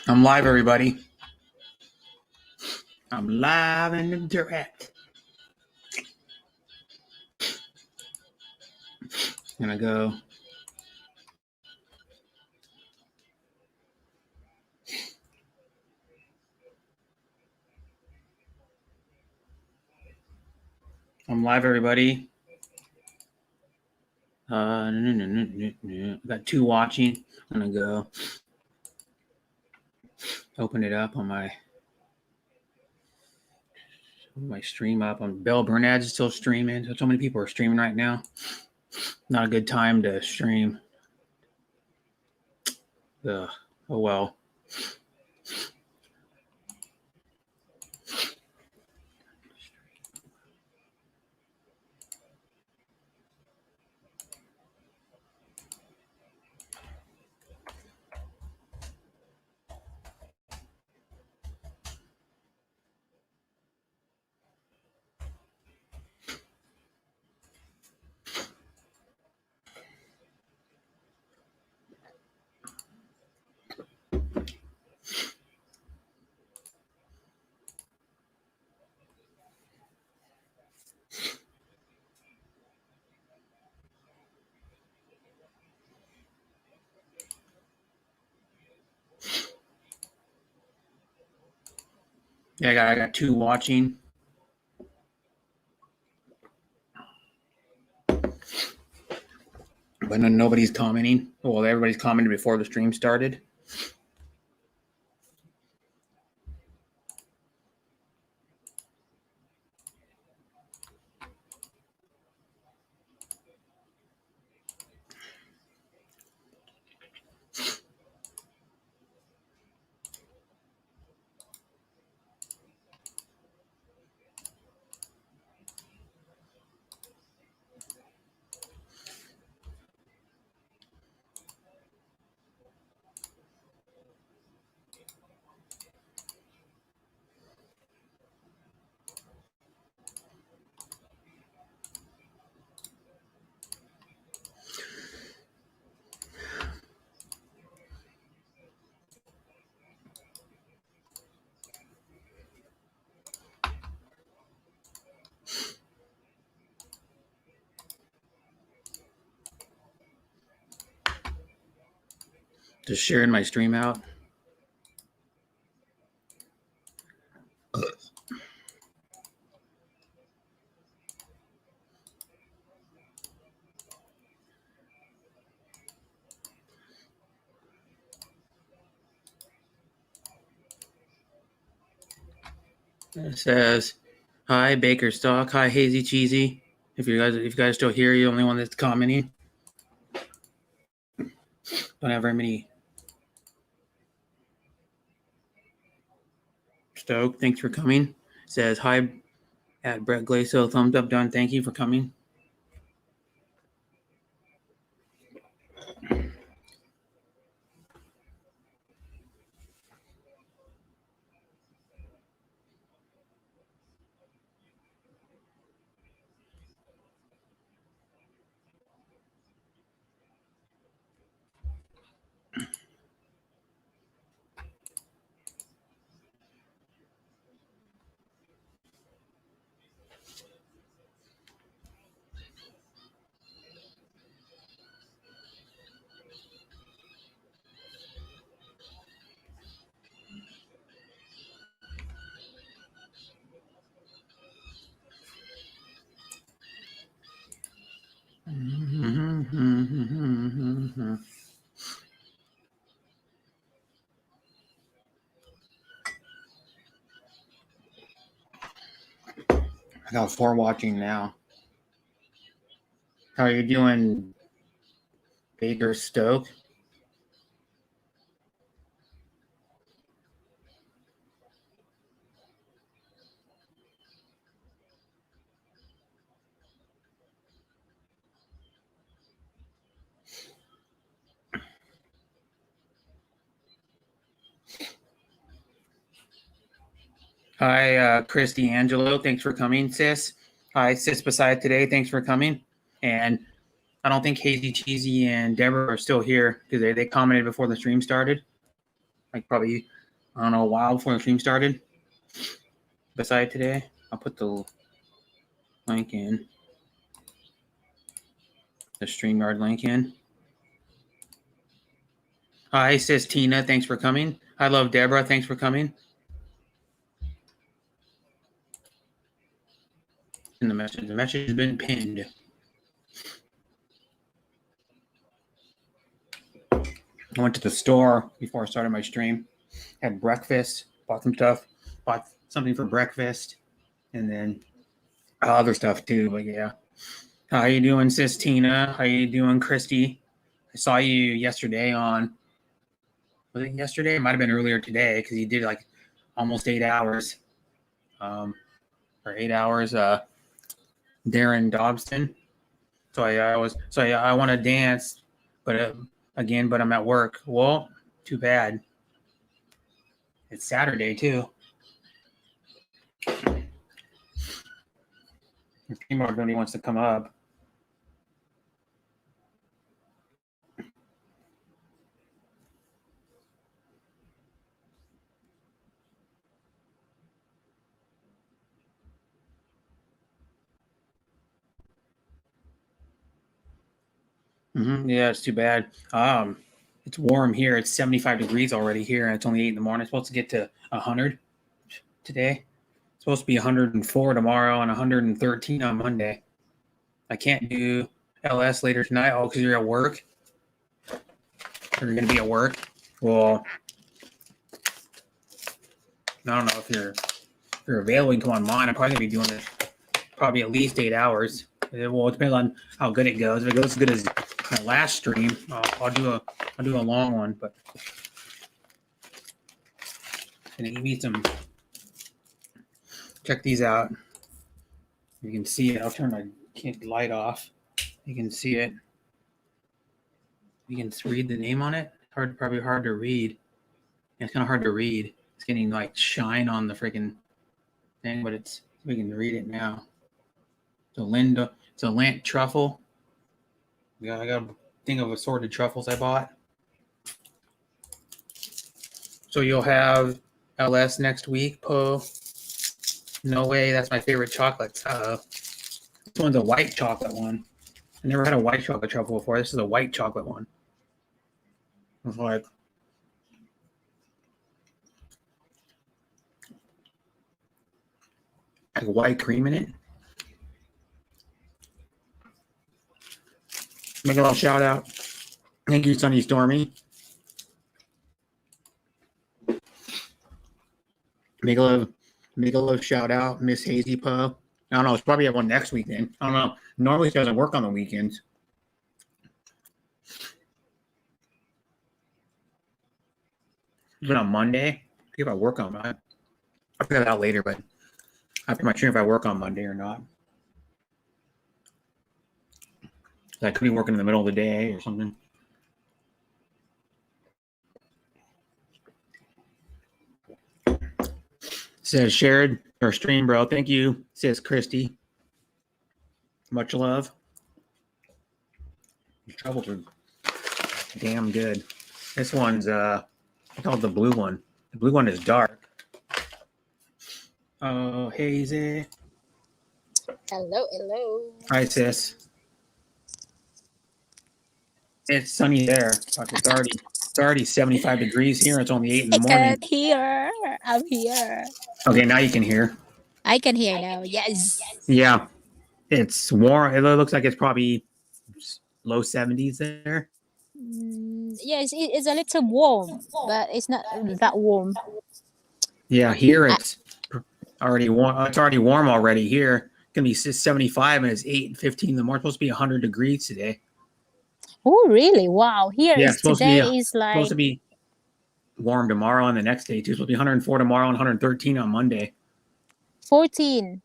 I'm live, everybody. I'm live and direct. Gonna go. I'm live, everybody. Got 2 watching. I'm gonna go open it up on my stream up. On Bell Burnad's is still streaming. So many people are streaming right now. Not a good time to stream. Oh well. Yeah, I got 2 watching. But nobody's commenting. Well, everybody's commented before the stream started. Just sharing my stream out. It says, "Hi Baker Stock. Hi Hazy Cheesy. If you guys still here, you're the only one that's commenting. Don't have very many. Stoke, thanks for coming. It says hi at Brett Glaso. Thumbs up done. Thank you for coming. I got 4 watching now. How are you doing, Baker Stoke? Hi, Christy Angelo. Thanks for coming, sis. Hi, sis beside today. Thanks for coming. And I don't think Hazy Cheesy and Deborah are still here because they commented before the stream started. Like probably, I don't know, a while before the stream started. Beside today, I'll put the link in. The StreamYard link in. Hi, says Tina. Thanks for coming. I love Deborah. Thanks for coming. In the message. The message has been pinned. I went to the store before I started my stream. Had breakfast. Bought some stuff. Bought something for breakfast. And then other stuff too. But yeah. How you doing, sis Tina? How you doing, Christy? I saw you yesterday on... Was it yesterday? It might have been earlier today because you did like almost 8 hours. Or 8 hours. Darren Dobson. So I want to dance, but but I'm at work. Well, too bad. It's Saturday too. If anybody wants to come up. Yeah, it's too bad. It's warm here. It's 75 degrees already here, and it's only 8 in the morning. It's supposed to get to 100 today. It's supposed to be 104 tomorrow and 113 on Monday. I can't do LS later tonight. Oh, because you're at work? You're going to be at work? Well, I don't know if you're available. You can come on mine. I'm probably going to be doing this probably at least 8 hours. Well, it depends on how good it goes. If it goes as good as my last stream, I'll do a long one. But gonna give me some. Check these out. You can see it. I'll turn my light off. You can see it. You can read the name on it. Probably hard to read. It's kind of hard to read. It's getting like shine on the freaking thing, but we can read it now. It's a Lent truffle. I got a thing of assorted truffles I bought. So you'll have LS next week, Poe. No way, that's my favorite chocolate. This one's a white chocolate one. I never had a white chocolate truffle before. This is a white chocolate one. It's like white cream in it. Make a little shout out. Thank you, Sunny Stormy. Make a little shout out, Miss Hazy Poe. I don't know. It's probably at one next week then. I don't know. Normally she doesn't work on the weekends. Even on Monday, if I work on that. I'll figure that out later, but I'm not sure if I work on Monday or not. I could be working in the middle of the day or something. Says shared or stream, bro. Thank you, says Christy. Much love. The truffles are damn good. This one's called the blue one. The blue one is dark. Oh, Hazy. Hello. Hi, sis. It's sunny there. It's already 75 degrees here. It's only 8 in the morning. I can't hear. I'm here. Okay, now you can hear. I can hear now. Yes. Yeah. It's warm. It looks like it's probably low 70s there. Yes, it's a little warm, but it's not that warm. Yeah, here it's already warm. It's already warm already here. It's going to be 75 and it's 8:15 in the morning. It's supposed to be 100 degrees today. Oh, really? Wow. Here Yeah, is today is like supposed to be warm tomorrow and the next day too. It's supposed to be 104 tomorrow and 113 on Monday. 14.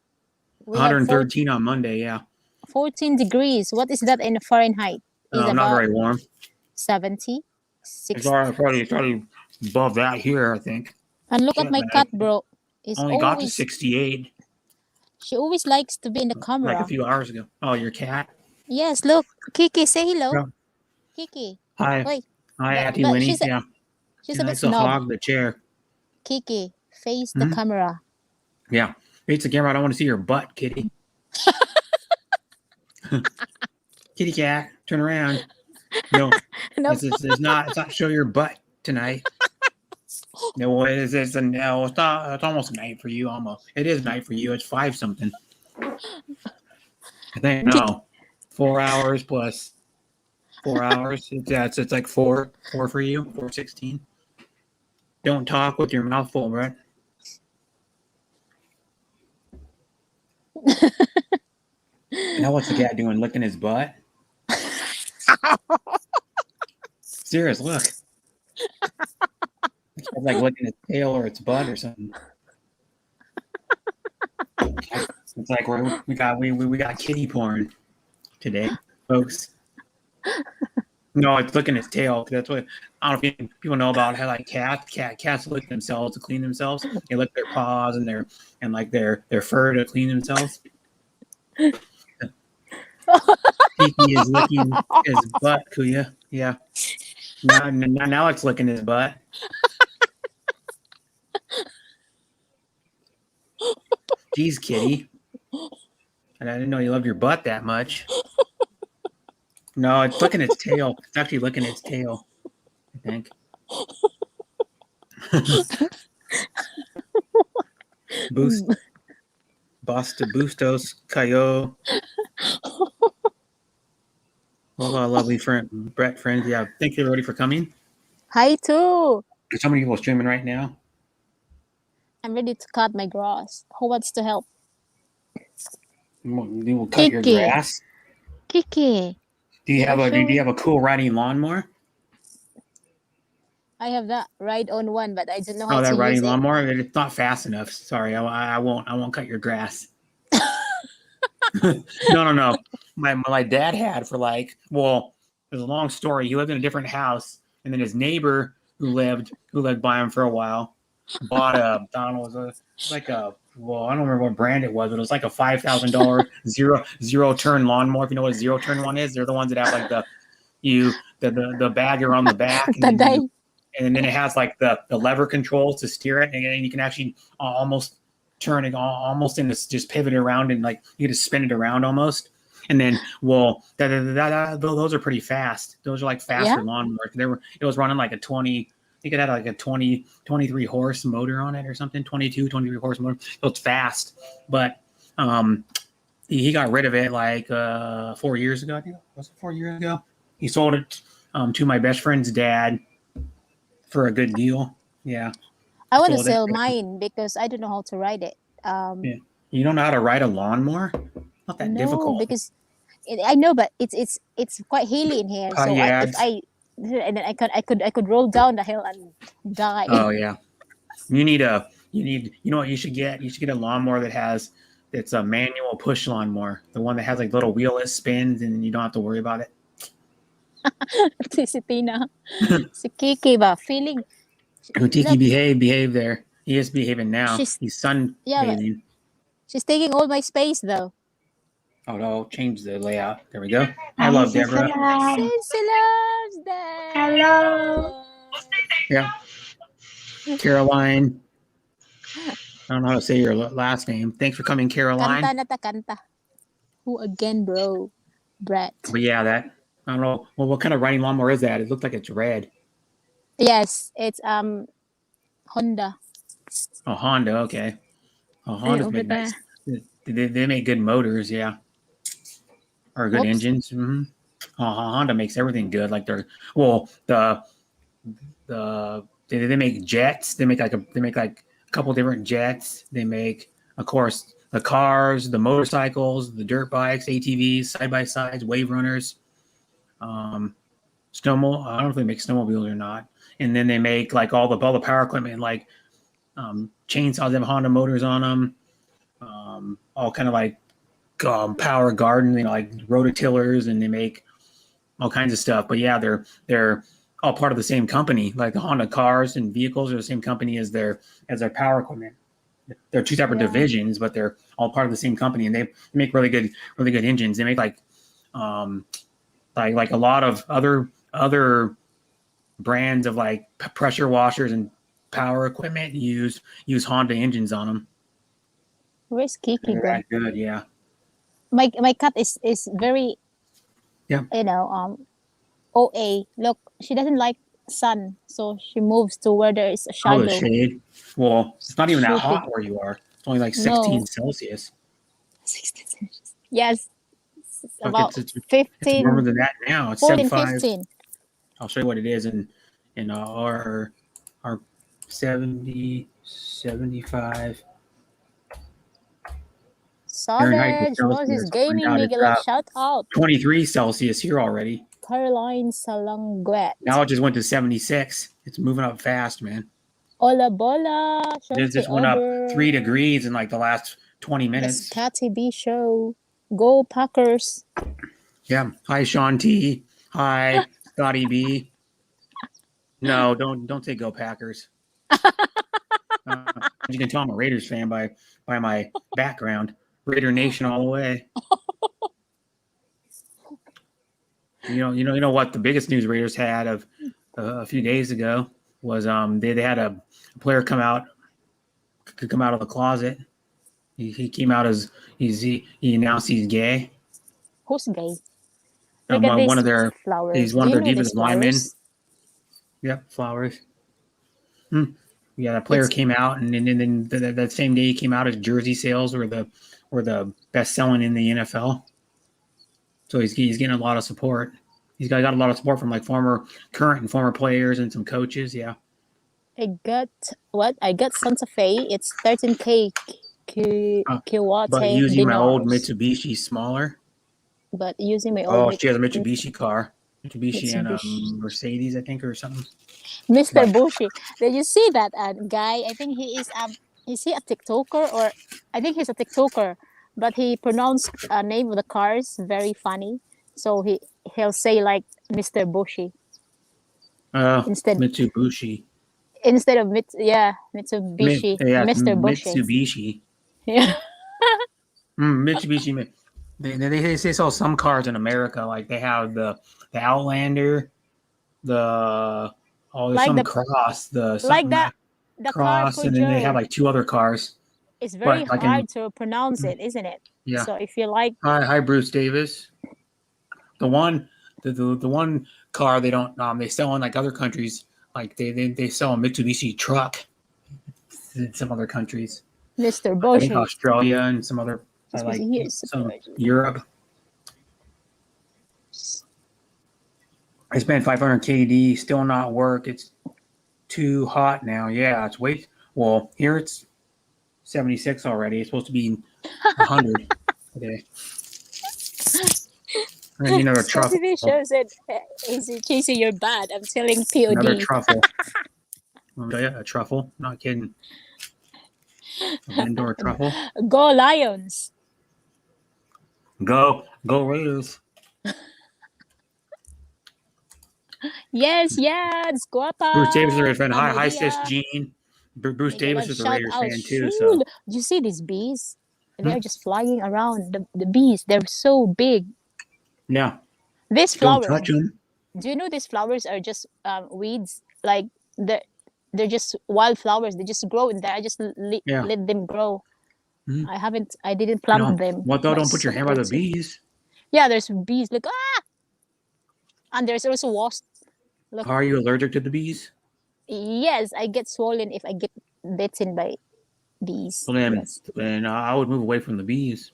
113 on Monday, yeah. 14 degrees. What is that in Fahrenheit? No, not very warm. 70, 60. It's probably above that here, I think. And look at my cat, bro. It's only got to 68. She always likes to be in the camera. Like a few hours ago. Oh, your cat? Yes, look, Kiki, say hello. Yeah. Kiki. Hi. Wait, Hi, but Auntie Winnie. she's Yeah. she's She a bit likes to snob. hog the chair. Kiki, face the Hmm. camera. Yeah. Face the camera. I don't want to see your butt, kitty. Kitty cat, turn around. No, Nope. it's not show your butt tonight. No, it's a no. It's not. It's almost night for you. Almost. It is night for you. It's 5 something. I think Kiki, no. 4 hours plus 4 hours. It's like four for you. 4:16. Don't talk with your mouth full, Brett. Now what's the cat doing? Licking his butt? Serious, look. It's like licking its tail or its butt or something. It's like we got kitty porn today, folks. No, it's licking its tail. That's what I don't know if people know about how like cats lick themselves to clean themselves. They lick their paws and their fur to clean themselves. Kiki is licking his butt, Kuya. Yeah. Now it's licking his butt. Jeez, kitty. And I didn't know you loved your butt that much. No, it's licking its tail. It's actually licking its tail, I think. Boost, Basta Bustos, Cayo. Well, lovely friend, Brett friends. Yeah, thank you everybody for coming. hi too. There's so many people streaming right now. I'm ready to cut my grass. Who wants to help? You will cut your Kiki. grass. Kiki. Do you have showing- a cool riding lawnmower? I have that ride-on one, but I don't know how Oh, to that use riding it. lawnmower. It's not fast enough. Sorry, I won't cut your grass. No. My dad had for like, well, there's a long story. He lived in a different house, and then his neighbor who lived by him for a while bought a Donald was like a well, I don't remember what brand it was, but it was like a $5,000 zero turn lawnmower. If you know what a zero turn one is, they're the ones that have like the bagger on the back, and then it has like the lever controls to steer it, and you can actually almost turn it almost in this, just pivot it around, and like you just spin it around almost. And then, well, those are pretty fast. Those are like faster lawnmowers. It was running like a 20. I think it had like a 23 horse motor on it or something, 23 horse motor. So it's fast, but he got rid of it like 4 years ago. I think was it 4 years ago. He sold it to my best friend's dad for a good deal. Yeah. I want to sell mine because I don't know how to ride it. Yeah. You don't know how to ride a lawnmower? Not that difficult. Because I know, but it's quite hilly in here. So yeah, and then I could roll down the hill and die. Oh yeah. You know what you should get? You should get a lawnmower it's a manual push lawnmower. The one that has like little wheel that spins and you don't have to worry about it. Si Tina. Si Kiki ba? Feeling. Tiki behave there. He is behaving now. He's sunbathing. Yeah, she's taking all my space though. Oh no, change the layout. There we go. I love Deborah. Sissy loves them. Hello. Yeah. Caroline. I don't know how to say your last name. Thanks for coming, Caroline. Kanta na ta kanta. Who again, bro? Brett. But yeah, I don't know. Well, what kind of riding lawnmower is that? It looks like it's red. Yes, it's Honda. Oh, Honda. Okay. Oh, Honda's make nice. They make good motors, yeah. Or good engines. Mm-hmm. Honda makes everything good. Like they make jets. They make like a couple different jets. They make, of course, the cars, the motorcycles, the dirt bikes, ATVs, side by sides, wave runners, snowmobile. I don't know if they make snowmobiles or not. And then they make like all the power equipment, like chainsaws have Honda motors on them. All kind of like power garden, like rototillers, and they make all kinds of stuff. But yeah, they're all part of the same company. Like the Honda cars and vehicles are the same company as their power equipment. They're two separate divisions, but they're all part of the same company, and they make really good engines. They make like Um, like a lot of other brands of like pressure washers and power equipment use Honda engines on them. Where's Kiki They're gone? that good, yeah. My cat is very Yeah. OA. Look, she doesn't like sun, so she moves to where there is a Oh, the shadow. shade. Well, it's not even that Stupid. hot where you are. It's only like No. 16 Celsius. 16 Celsius. Yes, it's Look, about it's 15, warmer than that now. It's 14, 75. 15. I'll show you what it is in our 70, 75. Savage, Moses Celsius. Gaming, Now it's Miguel, shout out. 23 Celsius here already. Caroline Salanguet. Now it just went to 76. It's moving up fast, man. Ola Bola. It just went up 3 degrees in like the last 20 The minutes. Scotty B show. Go Packers. Yeah. Hi, Sean T. Hi, Scotty B. No, don't say go Packers. You can tell I'm a Raiders fan by my background. Raider Nation all the way. You know what the biggest news Raiders had of a few days ago was they had a player come out of the closet. He came out as he announced he's gay. Who's gay? One of their flowers. he's one of their defensive linemen. Flowers? Yep, flowers. Yeah, that player came out, and then that same day he came out, his jersey sales were the best selling in the NFL. So he's getting a lot of support. He's got a lot of support from like current and former players and some coaches. Yeah. I got Santa Fe. It's 13K. Kiwate. But using my old dinars. Mitsubishi smaller. But using my old. She has a Mitsubishi car. Mitsubishi and a Mercedes, I think, or something. Mr. Bushi. Did you see that guy? I think he is he a TikToker, or I think he's a TikToker, but he pronounced a name of the cars very funny. So he'll say like Mr. Bushi. Mitsubishi. Instead of Mitsubishi. Mr. Bushi. Mitsubishi. Yeah. Mitsubishi. They sell some cars in America, like they have the Outlander, Cross, the Cross, car and then they have like 2 other cars. It's very hard to pronounce it, isn't it? Yeah. So if you like, hi Bruce Davis. The one car they don't they sell in like other countries, like they sell a Mitsubishi truck in some other countries. Mr. Bushi. I think Australia and some other some Europe. I spent 500 KD, still not work. It's too hot now. Yeah, it's here it's 76 already. It's supposed to be 100 today. And another truffle. shows it is chasing your bad. I'm telling POD. Another truffle. Yeah, a truffle. Not kidding. An indoor truffle. Go Lions. Go Raiders. Yes, guapa. Bruce Davis is a fan. Hi, sis Jean. Bruce Davis is a Raiders fan too. So, do you see these bees? They're just flying around. The bees, they're so big. Yeah. These flowers. Don't touch them. Do you know these flowers are just weeds? Like they're just wild flowers. They just grow in there. I just let them grow. Mm-hmm. I didn't plant them. What though? Don't put your hand by the bees. Yeah, there's bees. Look, and there's also wasps. Look. Are you allergic to the bees? Yes, I get swollen if I get bitten by bees. Well, then I would move away from the bees.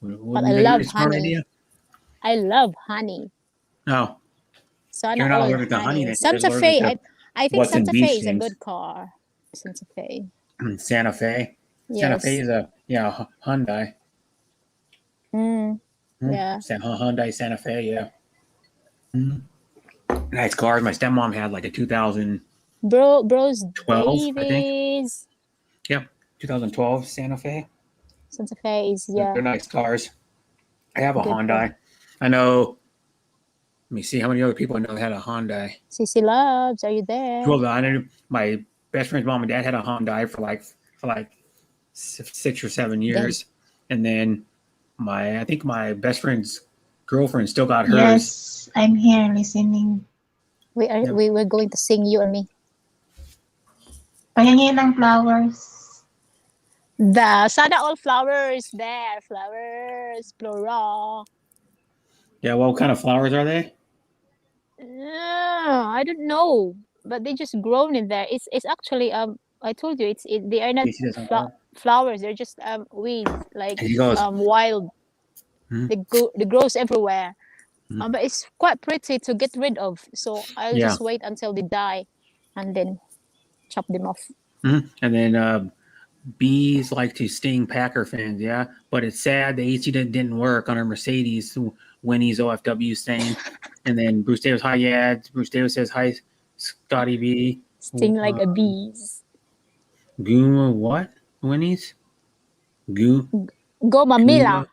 But I love honey. I love honey. No. So you're not allergic to honey. Santa Fe. I think Santa Fe is a good car. Santa Fe. Santa Fe. Yes. Santa Fe is a Hyundai. Yeah. Hyundai Santa Fe. Yeah. Nice cars. My stepmom had like a 2000. Bros 12, Davies. I think. Yep, 2012 Santa Fe. Santa Fe is They're nice cars. I have a Hyundai. I know. Let me see how many other people I know had a Hyundai. CC Loves, are you there? Well, I know my best friend's mom and dad had a Hyundai for like 6 or 7 years, and then I think my best friend's girlfriend still got hers. Yes, I'm here listening. Yep. We were going to sing, you and me. Pahingi ng flowers. Sana all flowers there. Flowers, plural. Yeah, what kind of flowers are they? I don't know, but they just grown in there. It's actually I told you they are not Casey doesn't work. flowers. They're just weeds like And he goes, wild. Mhm. They grows everywhere. Mhm. But it's quite pretty to get rid of. So I'll Yeah. just wait until they die, and then chop them off. And then bees like to sting Packer fans, yeah. But it's sad the AC didn't work on our Mercedes Winnie's OFW thing. And then Bruce Davis, hi, yeah. Bruce Davis says, hi, Scotty B. Sting like a bees. Guma what? Winnie's? Gomamila.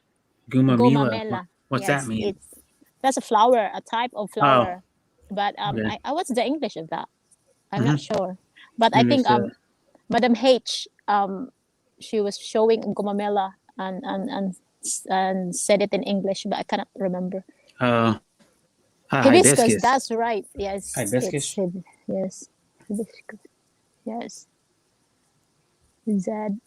Gumamila. What's Yes, that mean? That's a flower, a type of flower. But okay. what's the English of that? I'm not sure. But I And think it's, Madam H she was showing Gomamela and said it in English, but I cannot remember. Hibiscus, hibiscus. that's right. Yes. Hibiscus? Yes. Hibiscus. Yes. Zed.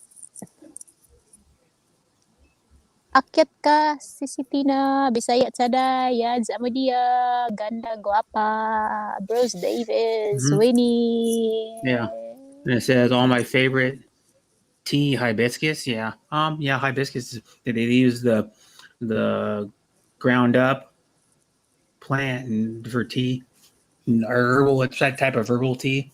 Akyat ka, Sisitina, Bisaya Tada, Yads Amadia, Ganda Guapa, Bruce Davis, Winnie. Yeah. And it says all my favorite tea, hibiscus. Yeah. Hibiscus. They use the ground up plant for tea, herbal. It's that type of herbal tea.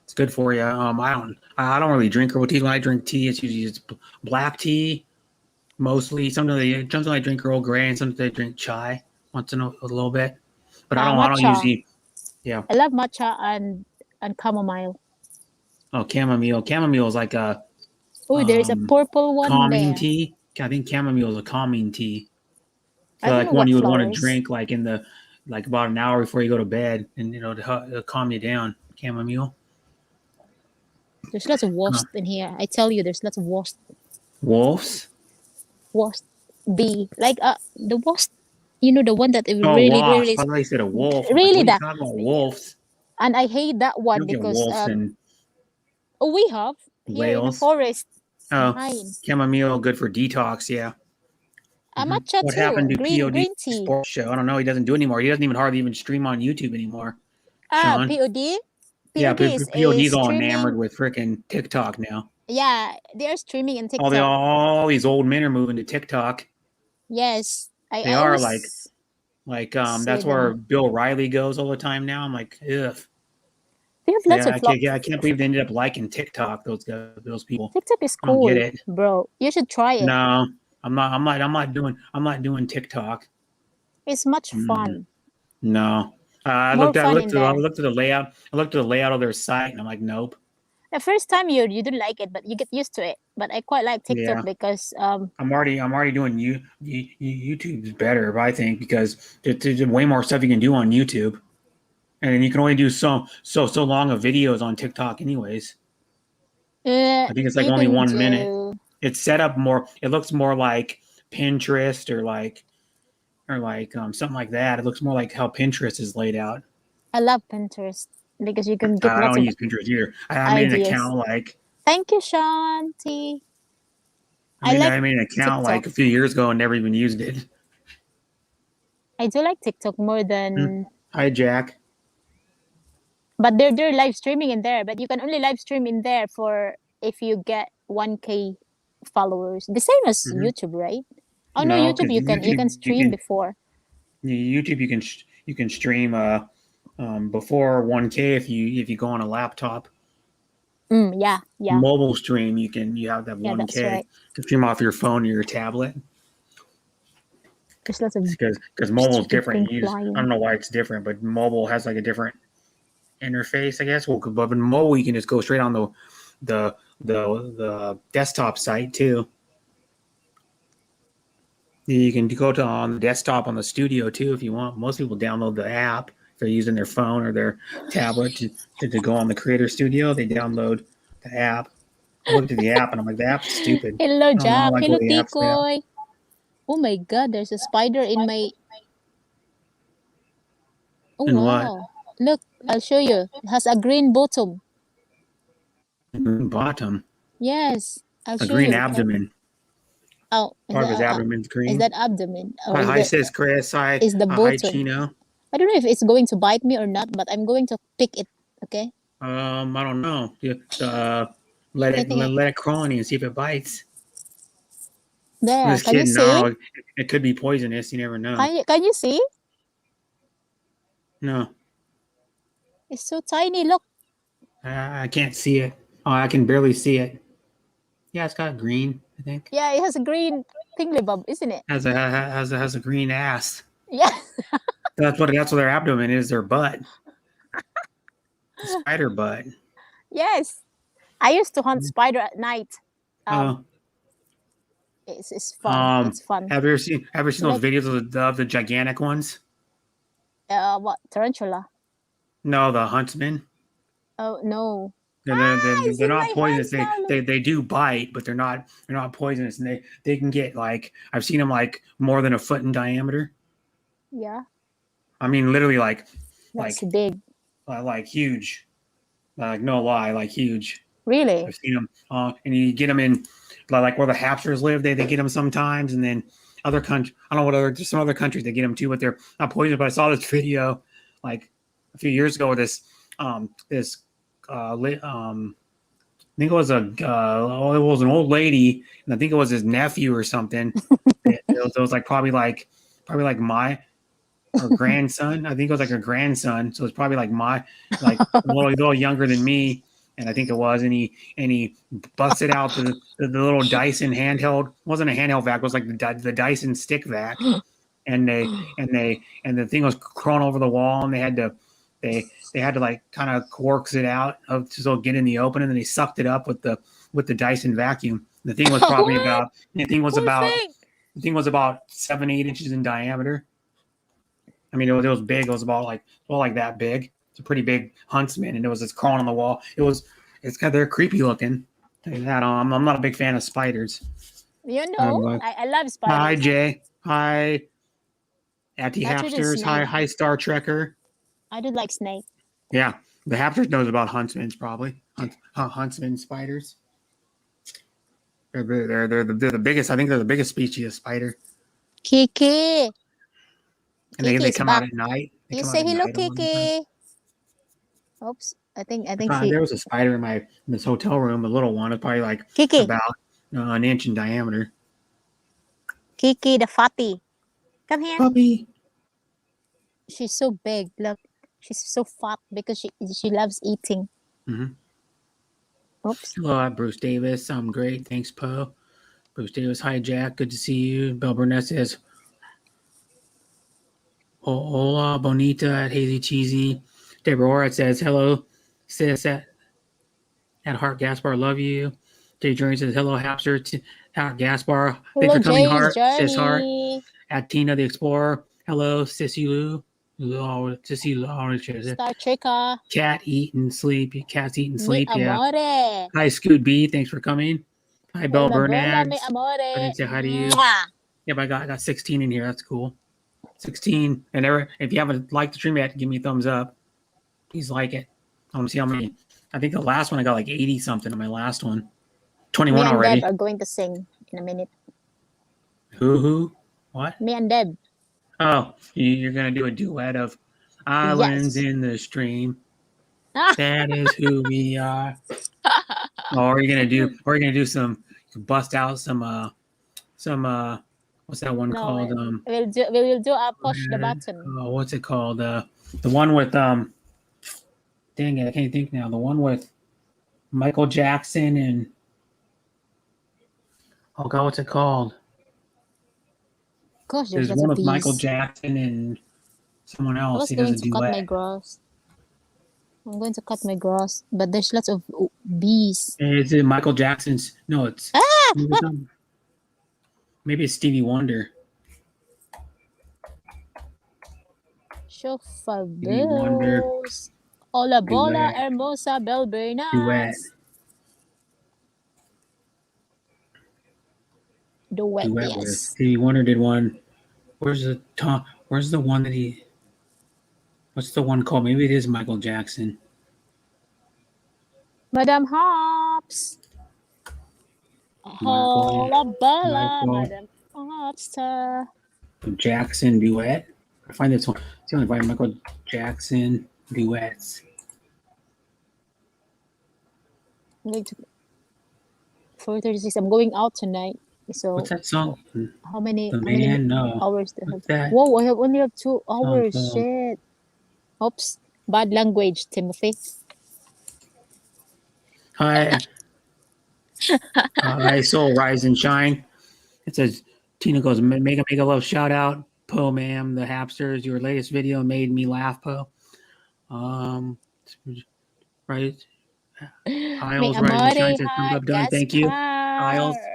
It's good for you. I don't really drink herbal tea. When I drink tea, it's usually just black tea, mostly. Sometimes I drink Earl Grey, and sometimes I drink chai once in a little bit. But I don't usually. Yeah. I love matcha and chamomile. Oh, chamomile. Chamomile is like a. Oh, there is a purple one calming there. tea. I think chamomile is a calming tea. So I don't like know one what you would flowers. want to drink like in the about an hour before you go to bed, and to calm you down. Chamomile. There's lots of wasps in here. I tell you, there's lots of wasps. Wolves. Wasp bee, like the wasp. You know, the one that Oh, really, wasp. really. I thought you said a wolf. Really, like, that. what are you talking about wolves? And I hate that one You don't get because wolves and we have here in the Wales. forest. Oh, behind. chamomile, good for detox. Yeah. Matcha What too. happened to green POD tea. Sports Show? I don't know. He doesn't do it anymore. He doesn't even hardly even stream on YouTube anymore. Sean. POD. Yeah, is POD's all streaming. enamored with freaking TikTok now. Yeah, they're streaming in TikTok. All these old men are moving to TikTok. Yes, They are like that's where Bill Riley goes all the time now. I'm like, ugh. They have lots of I can't believe they ended up liking TikTok. Those people. TikTok is I don't cool, get it. bro. You should try it. No, I'm not doing TikTok. It's much fun. No, I looked at the layout. I looked at the layout of their site, and I'm like, nope. The first time you didn't like it, but you get used to it. But I quite like TikTok because I'm already doing YouTube's better, I think, because there's way more stuff you can do on YouTube, and then you can only do so long of videos on TikTok, anyways. I think it's like only 1 minute. It's set up more. It looks more like Pinterest or like something like that. It looks more like how Pinterest is laid out. I love Pinterest because you can get I don't use Pinterest either. I made an account like. Thank you, Shanti. I made an account TikTok. like a few years ago and never even used it. I do like TikTok more than. Hi, Jack. But they're live streaming in there. But you can only live stream in there for if you get 1K followers. The same as YouTube, right? Oh no, YouTube you can stream before. YouTube you can stream before 1K if you go on a laptop. Yeah. Mobile stream you have that 1K. That's right. You can stream off your phone or your tablet. There's lots of because mobile is different. I flying. don't know why it's different, but mobile has like a different interface, I guess. Well, but in mobile you can just go straight on the desktop site too. You can go on the desktop on the studio too if you want. Most people download the app if they're using their phone or their tablet to go on the Creator Studio. They download the app. I looked at the app and I'm like, the app's stupid. Hello, Jack. Hello, Tikoy. Oh my god, there's a spider in my. Oh And what? wow. Look, I'll show you. It has a green bottom. Green bottom. Yes, I'll A show green you. abdomen. Oh, Part of his abdomen's is green. that abdomen or Hi, is hi, that sis Chris. Hi, is the hi, bottom? Chino. I don't know if it's going to bite me or not, but I'm going to pick it. Okay. I don't know. I think Let it crawl on you and see if it bites. I'm there. just Can you kidding. see? No, it could be poisonous. You never know. Can you see? No, It's so tiny. Look. I can't see it. Oh, I can barely see it. Yeah, it's got green. I think Yeah, it has a green tingly bob, isn't it? has a green ass. Yeah. That's what their abdomen is. Their butt. The spider butt. Yes. I used to hunt spider at night. Oh, It's fun. It's fun. have you ever seen those Like- videos of the gigantic ones? What tarantula? No, the huntsman. Oh no. They're in not my poisonous. hands now, They do bite, but they're not poisonous, and they can get like I've seen them like more than a foot in diameter. Yeah. I mean, literally like That's big. huge. Like no lie, like huge. Really? I've seen them, and you get them in like where the hamsters live. They get them sometimes, and then other countries. I don't know what other there's some other countries they get them too, but they're not poisonous. But I saw this video like a few years ago with this I think it was it was an old lady, and I think it was his nephew or something. it was like probably like my or grandson. I think it was like a grandson, so it's probably like my like a little younger than me, and I think it was. And he busted out the little Dyson handheld. It wasn't a handheld vac. It was like the Dyson stick vac, and the thing was crawling over the wall, and they had to like kind of coax it out so get in the open, and then they sucked it up with the Dyson vacuum. The thing was probably about the thing was about 7-8 inches in diameter. I mean, it was big. It was about like that big. It's a pretty big huntsman, and it was just crawling on the wall. They're creepy looking. Tell you that. I'm not a big fan of spiders. You know, I love spiders. Hi Jay. Hi Atty Better than Hapsters. snake. Hi Star Trekker. I don't like snake. Yeah, the Hapsters knows about huntsmen probably. Huntsman spiders. They're the biggest. I think they're the biggest species of spider. Kiki. And Kiki they is come out back. at night. They You come say out at hello, night a lot of the time. Kiki. Oops. I think There was a spider in this hotel room, a little one. It's probably like Kiki. about an inch in diameter. Kiki the fatty. Come here. Puppy. She's so big. Look. She's so fat because she loves eating. Mhm. Oops. Hello, Bruce Davis. I'm great. Thanks, Poe. Bruce Davis. Hi, Jack. Good to see you. Bell Burnett says, hola, bonita at Hazy Cheesy. Deborah Orrat says, hello, sis at Heart Gaspar. Love you. Jay Journey says, hello, Hapster. Heart Gaspar. Thanks for coming, Heart. Sis Heart. At Tina the Explorer. Hello, Sissy Lou. Sissy Lou. Star Trekker. Cat eat and sleep. Cats eat and sleep. Mi Yeah. amore. Hi, Scoot B. Thanks for coming. Hi, Bell Hola, Burnett. mi amore. I didn't say hi to you. Mwah. Yep, I got 16 in here. That's cool. 16. And if you haven't liked the stream yet, give me a thumbs up. Please like it. I want to see how many. I think the last one I got like 80 something on my last one. 21 Me and already. Deb are going to sing in a minute. Who? What? Me and Deb. Oh, you're gonna do a duet of Islands in the Stream. That is who we are. Or you're gonna do some bust out some what's that one called? We'll do a push the button. Oh, what's it called? The one with dang it, I can't think now. The one with Michael Jackson and oh god, what's it called? Gosh, There's one with Michael Jackson and someone else. I was going to cut my grass. I'm going to cut my grass, but there's lots of bees. Is it Michael Jackson's? No, it's maybe it's Stevie Wonder. Shofabels. Hola, bola, hermosa, Belbernas. Duet. Duet, duet with. yes. Stevie Wonder did one. Where's the Tom? Where's the one that he? What's the one called? Maybe it is Michael Jackson. Madam Hops. Hola bala, Michael Madam Hops. Jackson duet. I find this one. It's the only by Michael Jackson duets. I'm going to 4:36. I'm going out tonight. So What's that song? how many The how many Man? No. hours do I have? What's that? Whoa, I only have 2 song hours. called? Shit. Oops. Bad language, Timothy. Hi. Hi, Soul Rise and Shine. It says Tina goes, make a love shout out. Poe, ma'am, the Hapsters. Your latest video made me laugh, Poe. Right. May Isles Rise and Shine amore says thumbs heart up done. Thank you. Isles. Gaspar.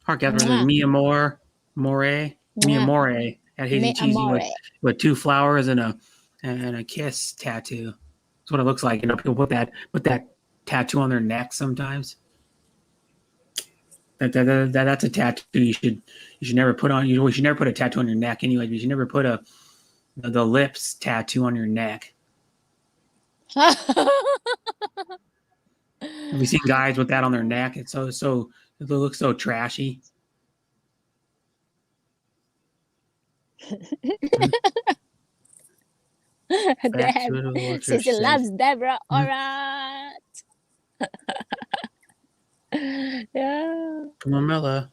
Heart Gaspar says Mwah. Mia More Mia Mwah. More at Hazy Me Cheesy amore. with 2 flowers and a kiss tattoo. That's what it looks like. You know, people put that tattoo on their neck sometimes. That's a tattoo you should never put on. You should never put a tattoo on your neck anyway. You should never put the lips tattoo on your neck. Have you seen guys with that on their neck? It's so it looks so trashy. Deb. Sissy loves Deborah. All right. Yeah. Camomilla.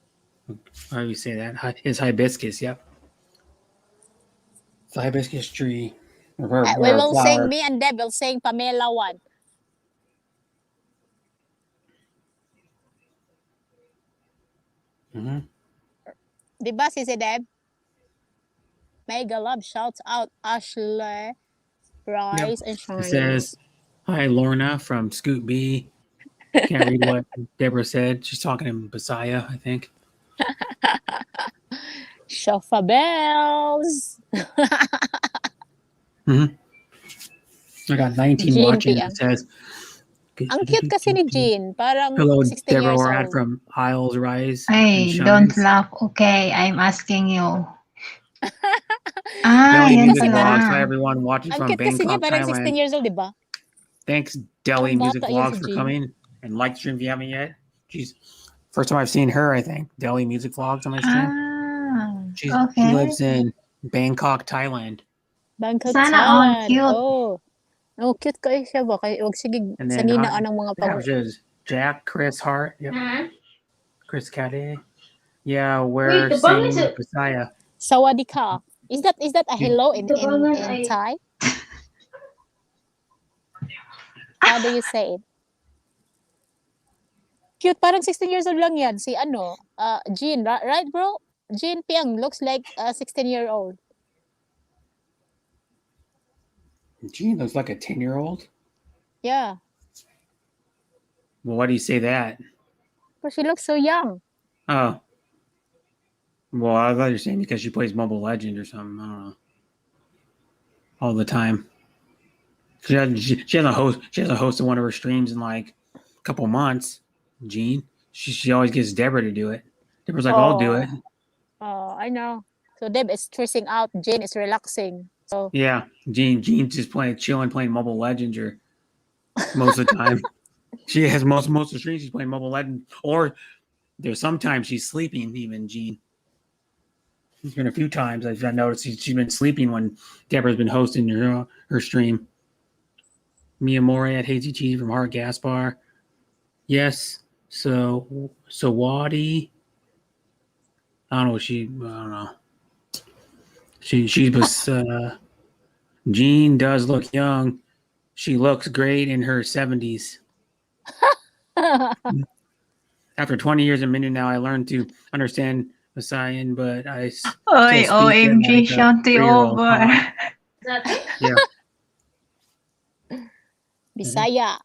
How do you say that? Is hibiscus. Yep. It's a hibiscus tree. We will sing, me and Deb will sing Pamela one. Mm-hmm. Diba si Deb? Mega love shouts out Ashley, Rise and Shine. It says, hi, Lorna from Scoot B. Can't read what Deborah said. She's talking to Messiah, I think. Shofa bells. Mm-hmm. I got 19 Jean watching. Piang. It says, Ang cute kasi ni Jean. Parang hello, 16 Deborah years Orad old. from Isles Rise. Hey, and don't Shines. laugh. Okay, I'm asking you. Delhi Yan Music Vlogs. Hi, pala. everyone watching Ang from cute kasi niya, Bangkok, parang 16 Thailand. years old, diba? Thanks, Delhi Parang Music bata yan Vlogs, si for Jean. coming and like stream if you haven't yet. She's first time I've seen her, I think. Delhi Music Vlogs on my stream. She Okay. lives in Bangkok, Thailand. Bangkok, Sana all Thailand. cute. Oh. Oh, cute kayo siya ba? Kaya wag sige And then saninaan ng mga that was just Jack, Chris Hart, yep. Chris Cade. Yeah, we're Wait, the bun is saying a- Messiah. Sawadika. Is that a hello in Thai? How do you say it? Cute, parang 16 years old lang yan. Si Jean, right bro? Jean Piang looks like a 16-year-old. Gene looks like a 10-year-old. Yeah. Well, why do you say that? But she looks so young. Oh. Well, I thought you were saying because she plays Mobile Legends or something. I don't know. All the time. She hasn't hosted one of her streams in like a couple months. Gene. She always gets Deborah to do it. Deborah's like, I'll do it. Oh, I know. So Deb is stressing out. Jane is relaxing. So yeah, Gene's just chilling, playing Mobile Legends or most of the time. She has most of the streams she's playing Mobile Legends, or there's sometimes she's sleeping. Even Gene. There's been a few times I've noticed she's been sleeping when Deborah's been hosting her stream. Mia More at Hazy Cheese from Heart Gaspar. Yes. So Wadi. I don't know. I don't know. She was. Jean does look young. She looks great in her 70s. After 20 years in Mindanao, now I learned to understand Visayan, but I still Oy, speak OMG, like a Shanti 3-year-old. over. That's it? Yeah. Bisaya.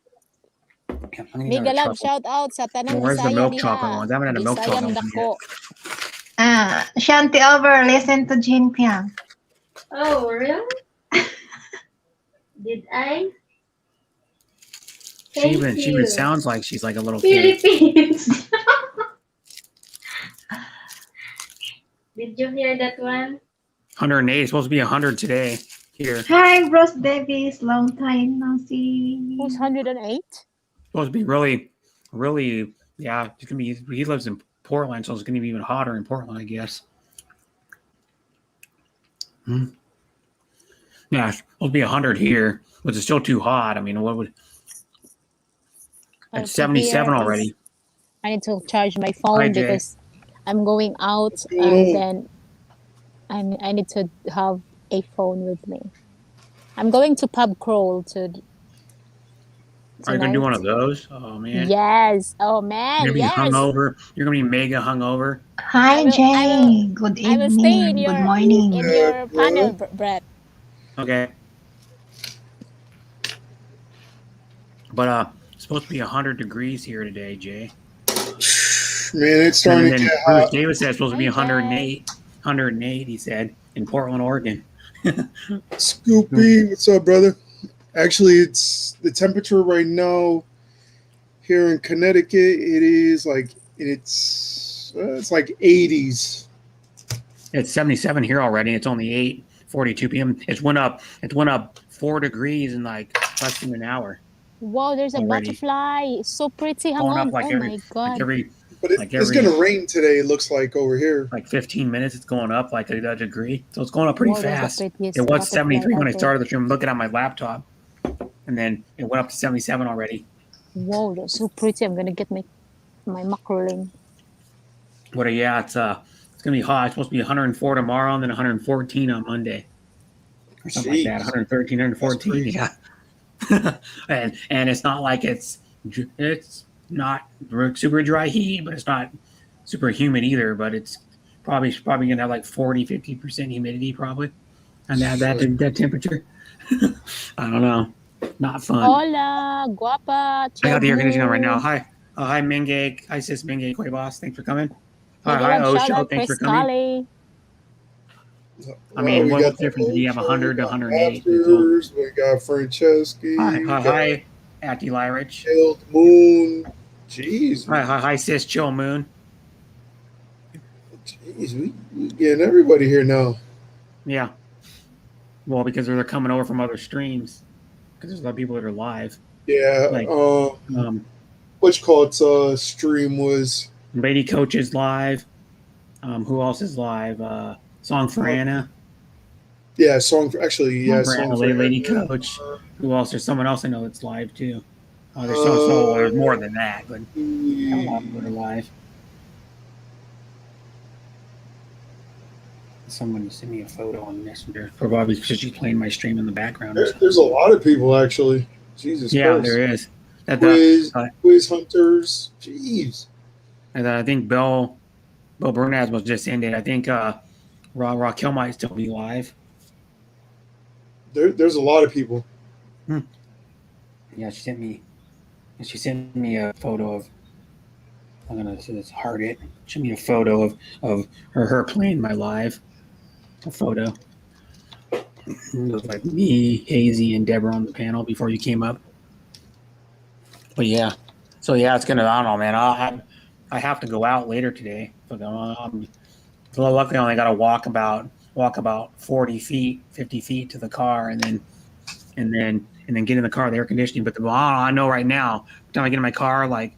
I'm gonna Mega get love trouble. shout out sa tanang Well, where's the Bisaya milk diha. chocolate ones? I haven't had a milk Bisayang chocolate one dako. Shanti over, listen to Jean Piang. Oh, really? Did I? She Thank even you. sounds like she's like a little kid. Philippines. Did you hear that one? 108. It's supposed to be 100 today here. Hi, Bros Davis. Long time no see. Who's 108? Supposed to be really, really, yeah. It's gonna be. He lives in Portland, so it's gonna be even hotter in Portland, I guess. Yeah, it's supposed to be 100 here, which is still too hot. I mean, what would? Well, It's so 77 here already. is- I need to charge my Hi, phone Jay. because I'm going out What's going and on? then I need to have a phone with me. I'm going to pub crawl Are you gonna do one of tonight. those? Oh man, Yes. Oh you're man, gonna be yes. hungover. You're gonna be mega hungover. Hi, I will Jay. Good I will stay in evening. Good your morning. panel, Brett. Okay, but it's supposed to be 100 degrees here today, Jay. Man, it's And starting then to get Bruce hot. Davis said it's supposed to be Hi, 108. 108, he said, in Portland, Oregon. Scoopy, what's up, brother? Actually, it's the temperature right now here in Connecticut. It is like it's like 80s. It's 77 here already. It's only 8:42 p.m. It went up 4 degrees in like less than an hour. Wow, there's a Already. butterfly. It's so pretty. Hang Going on. up like Oh every my god. But Like it's every- gonna rain today. It looks like over here. like 15 minutes. It's going up like a degree. So it's going up pretty Wow, there's the fast. prettiest It was butterfly 73 when I ever. started the stream. I'm looking at my laptop, and then it went up to 77 already. Wow, that's so pretty. I'm gonna get my mackerel. But yeah, it's gonna be hot. It's supposed to be 104 tomorrow, and then 114 on Monday, or something like that. Jeez. 113, 114. That's Yeah. and it's not like it's not super dry heat, but it's not super humid either. But it's probably gonna have like 40-50% humidity probably, and that temperature. I don't know. Not fun. Hola, guapa. I got the air conditioning on right now. Chilmoon. Hi, Menge. Hi, sis Menge Cuevas. Thanks for coming. Hey, Hi, Dylan, shout Osho. out Thanks for Chris coming. Kali. I mean, we what got the difference do you have, 100 to we got 108? Masters, we got Franceschi. Hi, we hi, got hi, Atty Lyrich. Hailed Moon. Jeez, Hi, sis Chill Moon. jeez, we getting everybody here now. Yeah. Well, because they're coming over from other streams. Because there's a lot of people that are live. Yeah, Like, which call it stream was Lady Coach is live. Who else is live? Song for Anna. song for actually Song yeah for song Anna, for Lady Anna. Coach. Who else? There's someone else I know that's live too. There's more than that, but a lot of people are live. Someone sent me a photo on Messenger. Probably because she's playing my stream in the background. Or something. There's a lot of people actually. Jesus Yeah, Christ. there is. Quiz hunters. Jeez. And I think Bill Burnaz was just ended. I think Raquel might still be live. There's a lot of people. Yeah, she sent me a photo of. I'm gonna say this heart it. She sent me a photo of her playing my live. A photo. It was like me, Hazy, and Deborah on the panel before you came up. But yeah, so yeah, it's gonna. I don't know, man. I have to go out later today. But luckily, I only got to walk about 40 feet, 50 feet to the car, and then get in the car with air conditioning. But I know right now, by the time I get in my car, like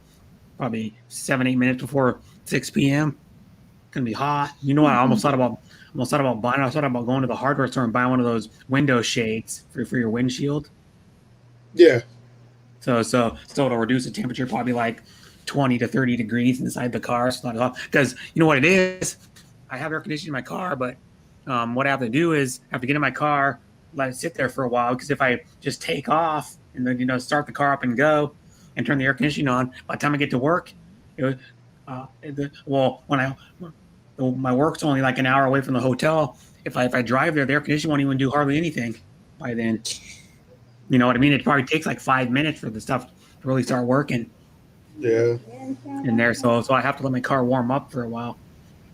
probably 7-8 minutes before 6 p.m., it's gonna be hot. You know what? I almost thought about buying. I thought about going to the hardware store and buying one of those window shades for your windshield. Yeah. So it'll reduce the temperature probably like 20 to 30 degrees inside the car. It's not hot because you know what it is. I have air conditioning in my car, but what I have to do is I have to get in my car, let it sit there for a while. Because if I just take off and then start the car up and go and turn the air conditioning on, by the time I get to work, my work's only like an hour away from the hotel. If I drive there, the air conditioning won't even do hardly anything by then. You know what I mean? It probably takes like 5 minutes for the stuff to really start working Yeah. in there. So I have to let my car warm up for a while.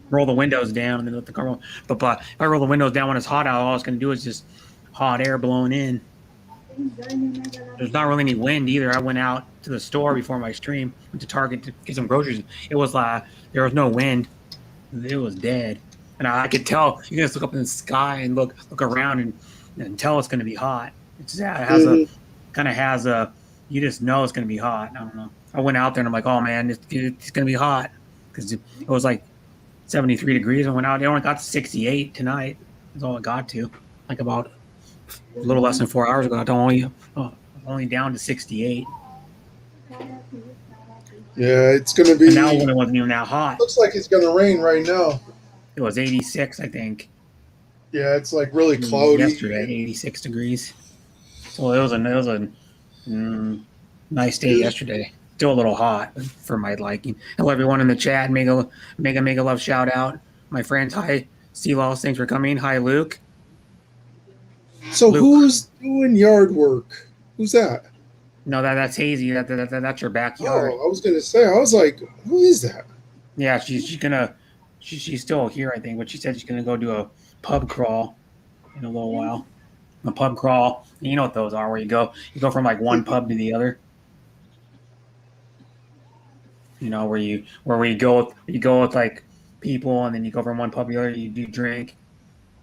Roll the windows down and then let the car warm. But if I roll the windows down when it's hot out, all it's going to do is just hot air blowing in. There's not really any wind either. I went out to the store before my stream, went to Target to get some groceries. It was there was no wind. It was dead. and I could tell. You can just look up in the sky and look around and tell it's going to be hot. It has a kind of has a. You just know it's going to be hot. I don't know. I went out there and I'm like, oh man, it's going to be hot because it was like 73 degrees. I went out. It only got to 68 tonight. That's all it got to. Like about a little less than 4 hours ago. It only down to 68. Yeah, it's gonna be. And now when it wasn't even that hot, Looks like it's gonna rain right now. it was 86, I think. Yeah, it's like really cloudy. Yesterday, 86 degrees. So it was a nice day yesterday. Still a little hot for my liking. Hello, everyone in the chat. Mega love shout out. My friends, hi. Sea-Loss, thanks for coming. Hi, Luke. So Luke. who's doing yard work? Who's that? No, that's Hazy. That's your backyard. Oh, I was gonna say. I was like, who is that? Yeah, she's still here, I think. But she said she's gonna go do a pub crawl in a little while. A pub crawl. You know what those are? Where you go from like one pub to the other. You know, where you go with like people, and then you go from one pub to the other. You do drink,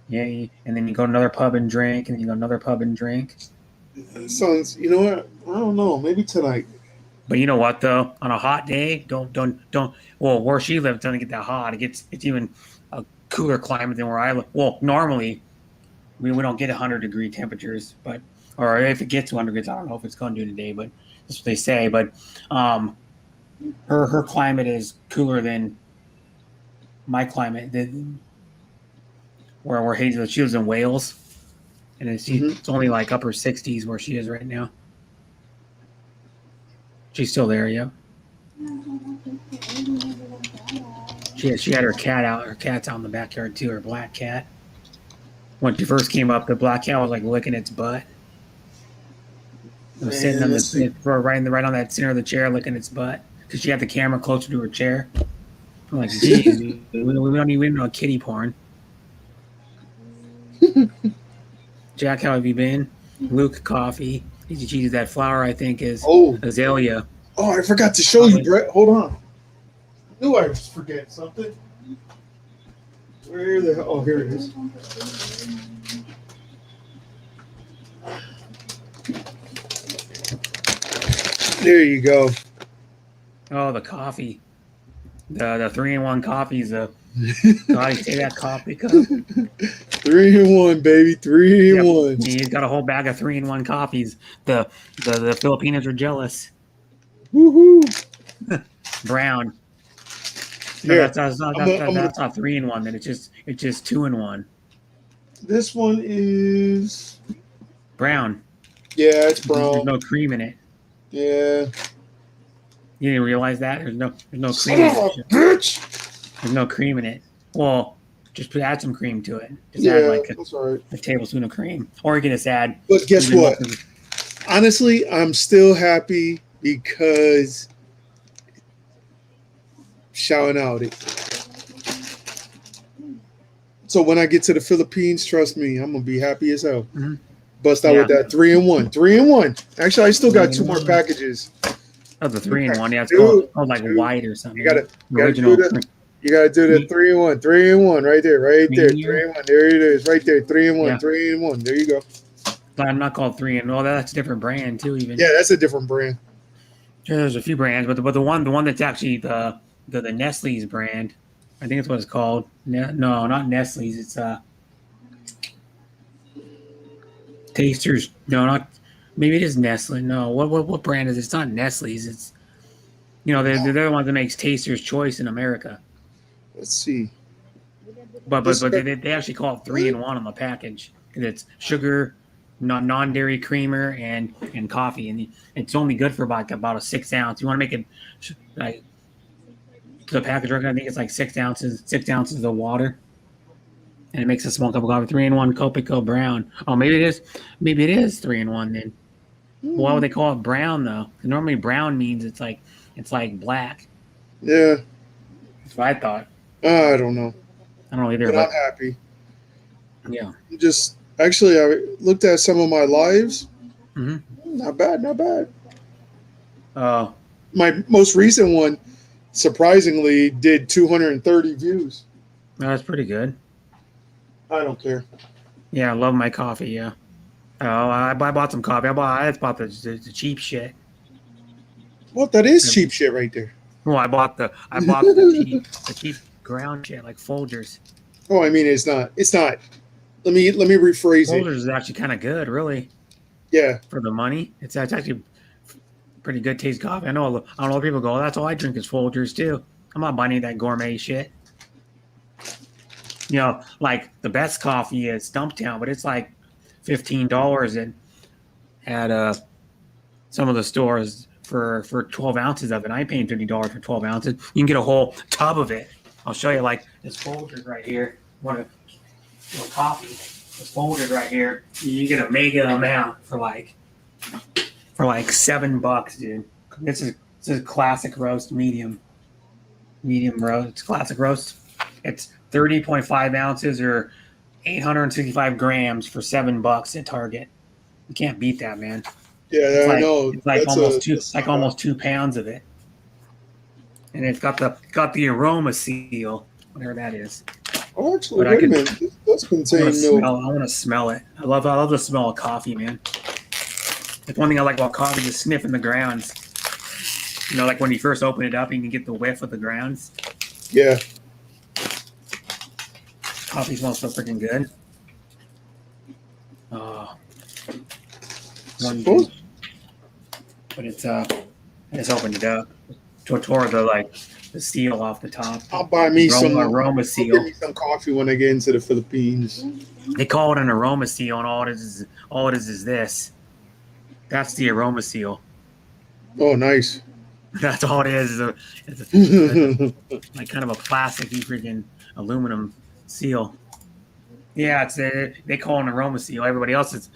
yeah, and then you go to another pub and drink, and then you go to another pub and drink. Sounds. You know what? I don't know. Maybe tonight. But you know what though? On a hot day, don't. Well, where she lives doesn't get that hot. It's even a cooler climate than where I live. Well, normally we don't get 100-degree temperatures, or if it gets to 100 degrees, I don't know if it's going to do today, but that's what they say. But her climate is cooler than my climate. Where Hazel, she lives in Wales, and it's only like upper 60s where she is right now. She's still there, yeah. She had her cat out. Her cat's out in the backyard too. Her black cat. When she first came up, the black cat was like licking its butt. It was sitting on right on that center of the chair, licking its butt because she had the camera closer to her chair. I'm like, geez, we don't even know kitty porn. Jack, how have you been? Luke, coffee. Geez, that flower I think is azalea. Oh, I forgot to show you, Brett. Hold on. I knew I was forgetting something. Where the hell? Oh, here it is. There you go. Oh, the coffee. The 3-in-1 coffees. God, you take that coffee cup. 3-in-1, baby. 3-in-1. He's got a whole bag of 3-in-1 coffees. The Filipinos are jealous. Woohoo! Brown. No, Yeah, that's not 3-in-1. Then it's just 2-in-1. This one is Brown. yeah, it's There's brown. no cream in it. Yeah. You didn't realize that? There's no cream. Son In of it. a bitch! There's no cream in it. Well, just add some cream to it. Just Yeah, add like that's all right. a tablespoon of cream, or you can just add. But guess even what? more- Honestly, I'm still happy because shouting out it. So when I get to the Philippines, trust me, I'm gonna be happy as hell. Mhm. Bust out with that 3-in-1. 3-in-1. Actually, I still got 2 more 3-in-1. packages. Oh, the 3-in-1. Yeah, it's Dude, called like white or something. You gotta Original. do that. You gotta do the 3-in-1. 3-in-1 right there, right there. Premium. 3-in-1. There it is, right there. 3-in-1. Yeah. 3-in-1. There you go. I'm not called 3-in. Well, that's a different brand too. Even Yeah, that's a different brand. Sure, there's a few brands, but the one that's actually the Nestle's brand. I think that's what it's called. No, not Nestle's. It's Tasters. No, not. Maybe it is Nestle. No, what brand is it? It's not Nestle's. It's they're the ones that makes Taster's Choice in America. Let's see. But they actually call it 3-in-1 on the package because it's sugar, non-dairy creamer and coffee, and it's only good for about a 6 ounce. You want to make it like the package record. I think it's like 6 ounces of water, and it makes a small cup of coffee. 3-in-1 Copico Brown. Oh, maybe it is 3-in-1 then. Why would they call it brown though? Normally brown means it's like black. Yeah. That's what I thought. I don't know. I don't know either. But But I'm happy. yeah. Just actually, I looked at some of my lives. Mhm. Not bad, not bad. Oh, My most recent one, surprisingly, did 230 views. that's pretty good. I don't care. Yeah, I love my coffee. Yeah. Oh, I bought some coffee. I just bought the cheap shit. Well, that is cheap shit right there. Well, I bought the cheap ground shit like Folgers. Oh, I mean, it's not. It's not. Let me rephrase it. Folgers is actually kind of good, really, Yeah. for the money. It's actually pretty good taste coffee. I know a lot of people go, that's all I drink is Folgers too. I'm not buying any of that gourmet shit. You know, like the best coffee is Stumptown, but it's like $15 at some of the stores for 12 ounces of it. I ain't paying $50 for 12 ounces. You can get a whole tub of it. I'll show you like this Folgers right here. What a coffee. This Folgers right here. You get a mega amount for like $7, dude. This is classic roast medium roast. It's classic roast. It's 30.5 ounces or 865 grams for $7 at Target. You can't beat that, man. Yeah, I know. It's like That's almost 2 pounds of it, and it's got the aroma seal, whatever that is. Oh, actually, But wait a minute. This does contain milk. I want to smell it. I love the smell of coffee, man. It's one thing I like about coffee is sniffing the grounds. You know, like when you first open it up, you can get the whiff of the grounds. Yeah. Coffee smells so freaking good. Oh, Suppose- but it's I just opened it up. Tore the seal off the top. I'll buy me some aroma I'll seal. get me some coffee when I get into the Philippines. They call it an aroma seal, and all it is this. That's the aroma seal. Oh, nice. That's all it is. It's like kind of a plasticky freaking aluminum seal. Yeah, it's they call it an aroma seal. Everybody else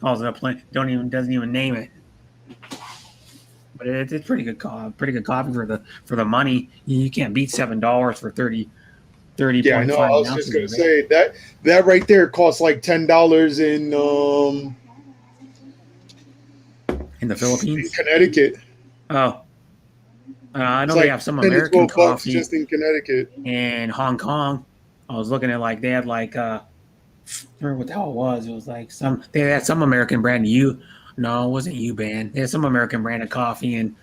calls it doesn't even name it. But it's pretty good coffee. Pretty good coffee for the money. You can't beat $7 for 30. Yeah, I know. I was just gonna say that right there costs like $10 in the in Philippines. Connecticut. Oh, I know It's like they have some 10 to American 12 bucks coffee just in Connecticut. in Hong Kong. I was looking at like they had like I remember what the hell it was. It was like they had some American brand. No, it wasn't U-Ban. They had some American brand of coffee in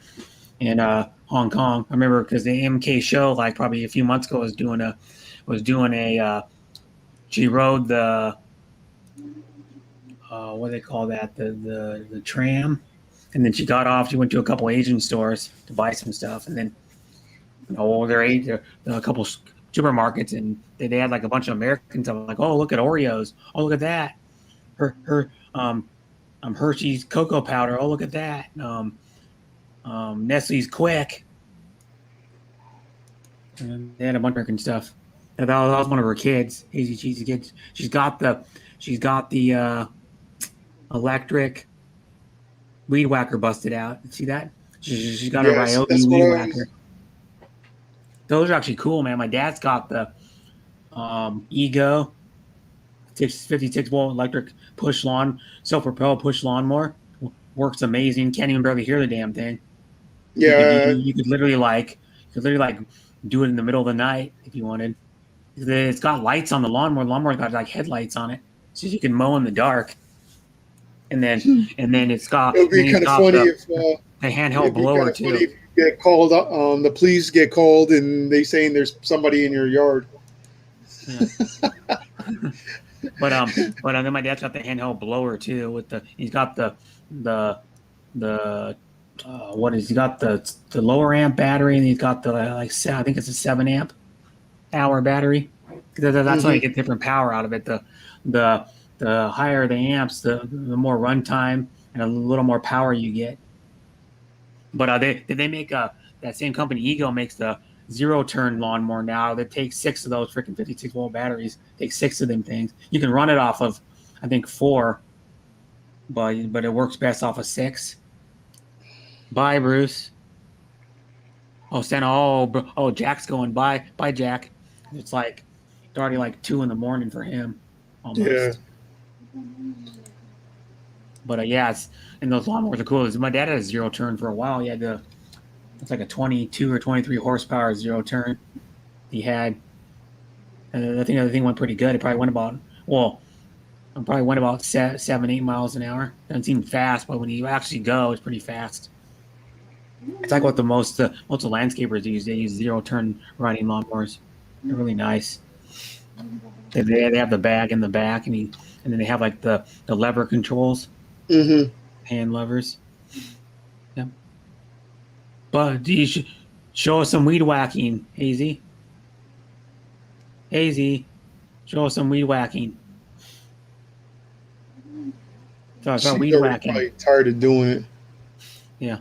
Hong Kong. I remember because the MK show like probably a few months ago was doing a she rode the what do they call that, the tram, and then she got off. She went to a couple Asian stores to buy some stuff, and then there a couple supermarkets, and they had like a bunch of Americans. I'm like, oh, look at Oreos. Oh, look at that. Hershey's cocoa powder. Oh, look at that. Nestle's Quick. And they had a bunch of American stuff. And that was one of her kids, Hazy Cheesy Kids. She's got the electric weed whacker busted out. See that? She's got a Ryobi weed whacker. Those are actually cool, man. My dad's got the Ego 56 volt electric push self-propelled push lawnmower. Works amazing. Can't even barely hear the damn thing. Yeah, you could literally do it in the middle of the night if you wanted. It's got lights on the lawnmower. The lawnmower's got like headlights on it, so you can mow in the dark. And then it's got. it would be kind of funny if the handheld blower too. If you get called, the police get called and they saying there's somebody in your yard. Yeah. But then my dad's got the handheld blower too. He's got the he's got the lower amp battery, and he's got the I think it's a 7 amp hour battery. That's how you get different power out of it. The higher the amps, the more runtime and a little more power you get. But they make that same company, Ego, makes the 0-turn lawnmower now that takes 6 of those freaking 56 volt batteries. Takes 6 of them things. You can run it off of I think 4, but it works best off of 6. Bye, Bruce. Oh, Santa. Oh, Jack's going. Bye, Jack. It's like it's already like 2 a.m. for him. Almost. Yeah. But and those lawnmowers are cool. My dad had a 0-turn for a while. He had it's like a 22 or 23 horsepower 0-turn. He had, I think the thing went pretty good. It probably went about I probably went about 7, 8 miles an hour. Doesn't seem fast, but when you actually go, it's pretty fast. It's like what the most of landscapers use. They use zero turn riding lawnmowers. They're really nice. They have the bag in the back, and then they have like the lever controls, Mm-hmm. hand levers. Yeah. But you should show us some weed whacking, Hazy. Hazy, show us some weed whacking. So I She's got weed already whacking. probably tired of doing it. Yeah.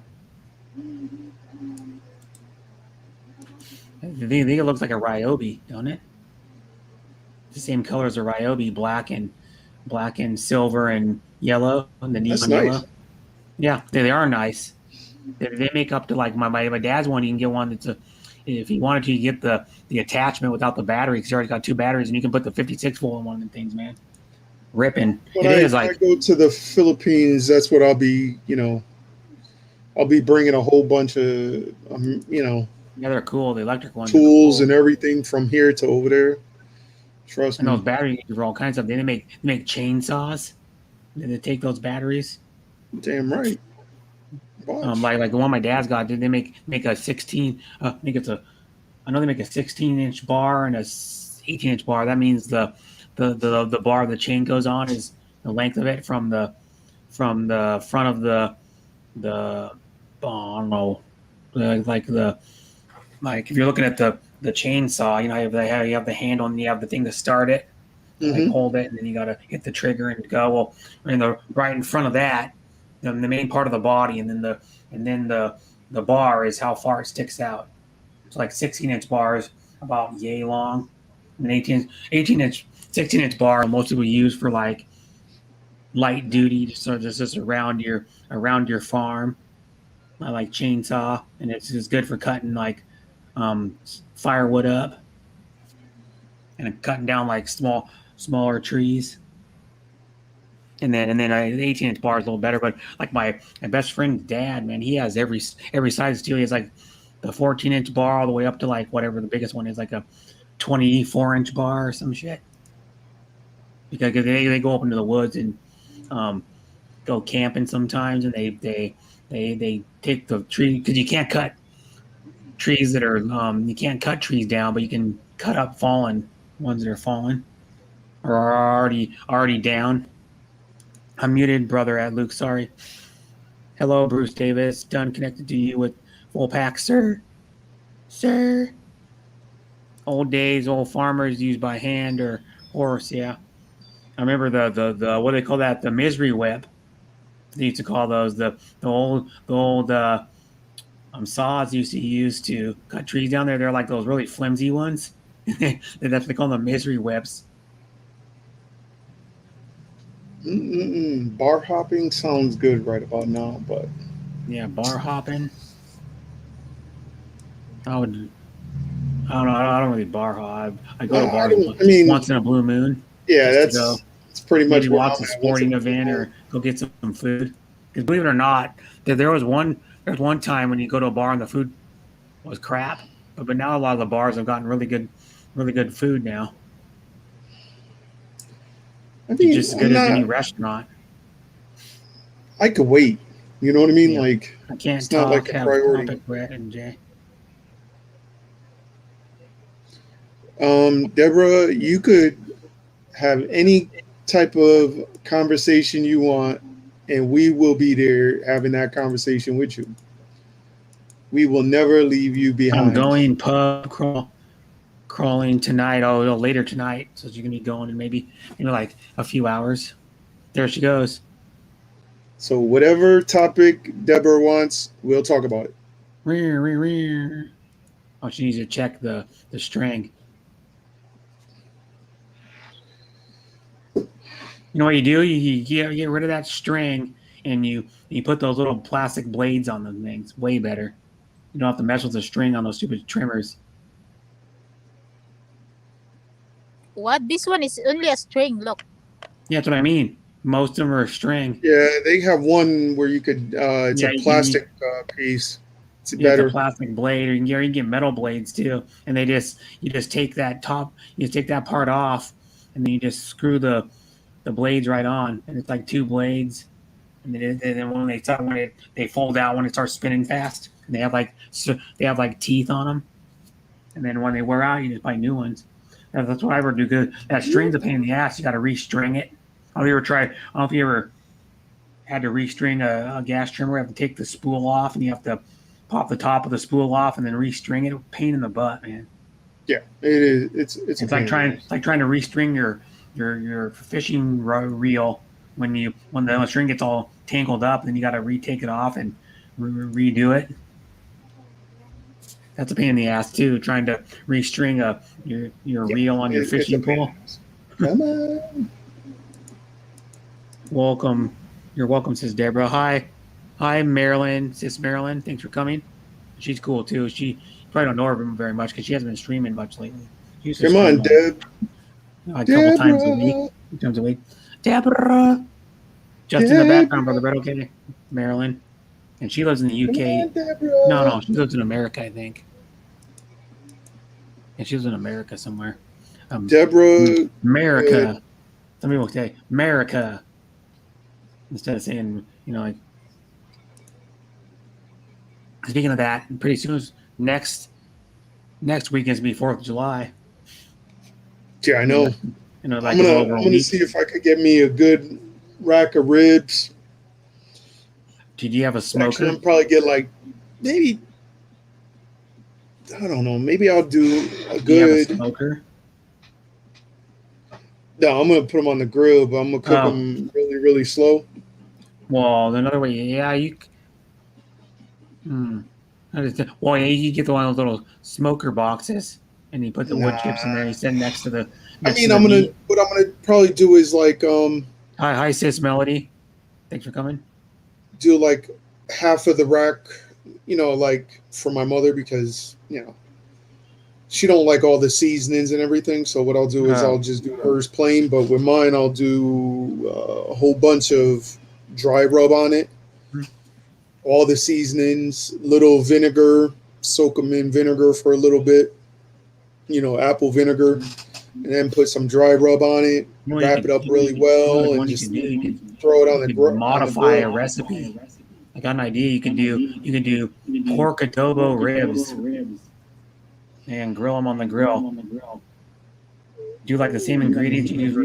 I think it looks like a Ryobi, don't it? The same color as a Ryobi, black and silver and yellow, and the neon That's nice. yellow. Yeah, they are nice. They make up to like my dad's one. You can get one that's if he wanted to, you get the attachment without the battery because you already got 2 batteries, and you can put the 56 volt in one of the things, man. Ripping. When It I, is like I go to the Philippines, that's what I'll be. I'll be bringing a whole bunch of yeah, they're cool. The electric ones. are tools cool. and everything from here to over there. Trust And those me. batteries for all kinds of stuff. They make chainsaws. They take those batteries. Damn right. Watch. Like the one my dad's got. They make a 16. I know they make a 16-inch bar and a 18-inch bar. That means the bar the chain goes on is the length of it from the front of the I don't know, like if you're looking at the chainsaw, you have the handle and you have the thing to start it, like Mhm. hold it, and then you gotta hit the trigger and go. Well, right in front of that, the main part of the body, and then the bar is how far it sticks out. It's like 16-inch bars, about yay long. An 18-inch, 16-inch bar, most people use for like light duty, just around your farm. I like chainsaw, and it's just good for cutting like firewood up and cutting down like smaller trees. And then the 18-inch bar is a little better, but like my best friend's dad, man, he has every size too. He has like the 14-inch bar all the way up to like whatever the biggest one is, like a 24-inch bar or some shit. Because they go up into the woods and go camping sometimes, and they take the tree because you can't cut trees that are you can't cut trees down, but you can cut up fallen ones that are fallen or are already down. I'm muted, brother at Luke. Sorry. Hello, Bruce Davis. Done connected to you with full pack, sir. Sir. Old days, old farmers used by hand or horse. Yeah, I remember the what do they call that? The misery whip. They used to call those the old saws used to use to cut trees down there. They're like those really flimsy ones. That's they call them misery whips. Bar hopping sounds good right about now, but Yeah, bar hopping. I don't know. I don't really bar hop. I go to I bars don't- I mean- once in a blue moon. yeah, Just to that's pretty much Maybe where watch I'm a at. sporting Once a- event or go get some food. Because believe it or not, there's one time when you go to a bar and the food was crap, but now a lot of the bars have gotten really good food now. I think Just as I'm good as not- any restaurant. I could wait. You know what I mean? Yeah. Like I can't It's not talk. like a Have priority. topic, Brett and Jay. Deborah, you could have any type of conversation you want, and we will be there having that conversation with you. We will never leave you behind. I'm going pub crawling tonight. Oh, later tonight. So you're gonna be going in maybe like a few hours. There she goes. So whatever topic Deborah wants, we'll talk about it. Rear, rear, rear. Oh, she needs to check the string. You know what you do? You get rid of that string and you put those little plastic blades on those things. Way better. You don't have to mess with the string on those stupid trimmers. What? This one is only a string. Look. Yeah, that's what I mean. Most of them are string. Yeah, they have one where you could. It's Yeah, a you- plastic piece. It's Yeah, it's a better. plastic blade, or you can get metal blades too. And you just take that top, you just take that part off, and then you just screw the blades right on, and it's like two blades. And then when they fold out when it starts spinning fast, and they have like teeth on them. And then when they wear out, you just buy new ones. That's what I ever do. Good. That string's a pain in the ass. You got to restring it. I don't know if you ever had to restring a gas trimmer. You have to take the spool off, and you have to pop the top of the spool off, and then restring it. Pain in the butt, man. Yeah, it is. It's a It's like pain. trying to restring your fishing reel when the string gets all tangled up, then you got to retake it off and redo it. That's a pain in the ass too. Trying to restring your Yeah, reel on your it's a fishing pain. pole. Come on. Welcome, you're welcome, says Deborah. Hi, Marilyn, sis Marilyn. Thanks for coming. She's cool too. She probably don't know her very much because she hasn't been streaming much lately. She used to Come on, stream, Deb. a couple times a week. Deborah. Times a week. Deborah. Just in the background, brother, but okay. Marilyn. And she lives in the Come UK. on, Deborah. No, she lives in America, I think. And she lives in America somewhere. Deborah. America. Some people say America instead of saying, like. Speaking of that, pretty soon next weekend's be 4th of July. Yeah, I know. Like I'm a little over a gonna week. see if I could get me a good rack of ribs. Did you have a Actually, smoker? I'm probably get like maybe I don't know. Maybe I'll do a Do you have a good. smoker? No, I'm gonna put them on the grill, but I'm gonna cook Oh. them really, really slow. Well, another way, yeah, you. Well, yeah, you get one of those little smoker boxes, and you put the wood chips in there. You sit next to the. I next mean, to the meat. what I'm gonna probably do is like Hi, sis Melody. Thanks for coming. do like half of the rack, like for my mother because she don't like all the seasonings and everything. So what I'll do is Oh. I'll just do hers plain, but with mine I'll do a whole bunch of dry rub on it. Hmm. All the seasonings, little vinegar, soak them in vinegar for a little bit, apple vinegar, and then put some dry rub on it, You know, wrap it up really well, and just throw it on the you grill. could modify a recipe. I got an idea. You can do pork adobo ribs and grill them on the grill. Do like the same ingredients you use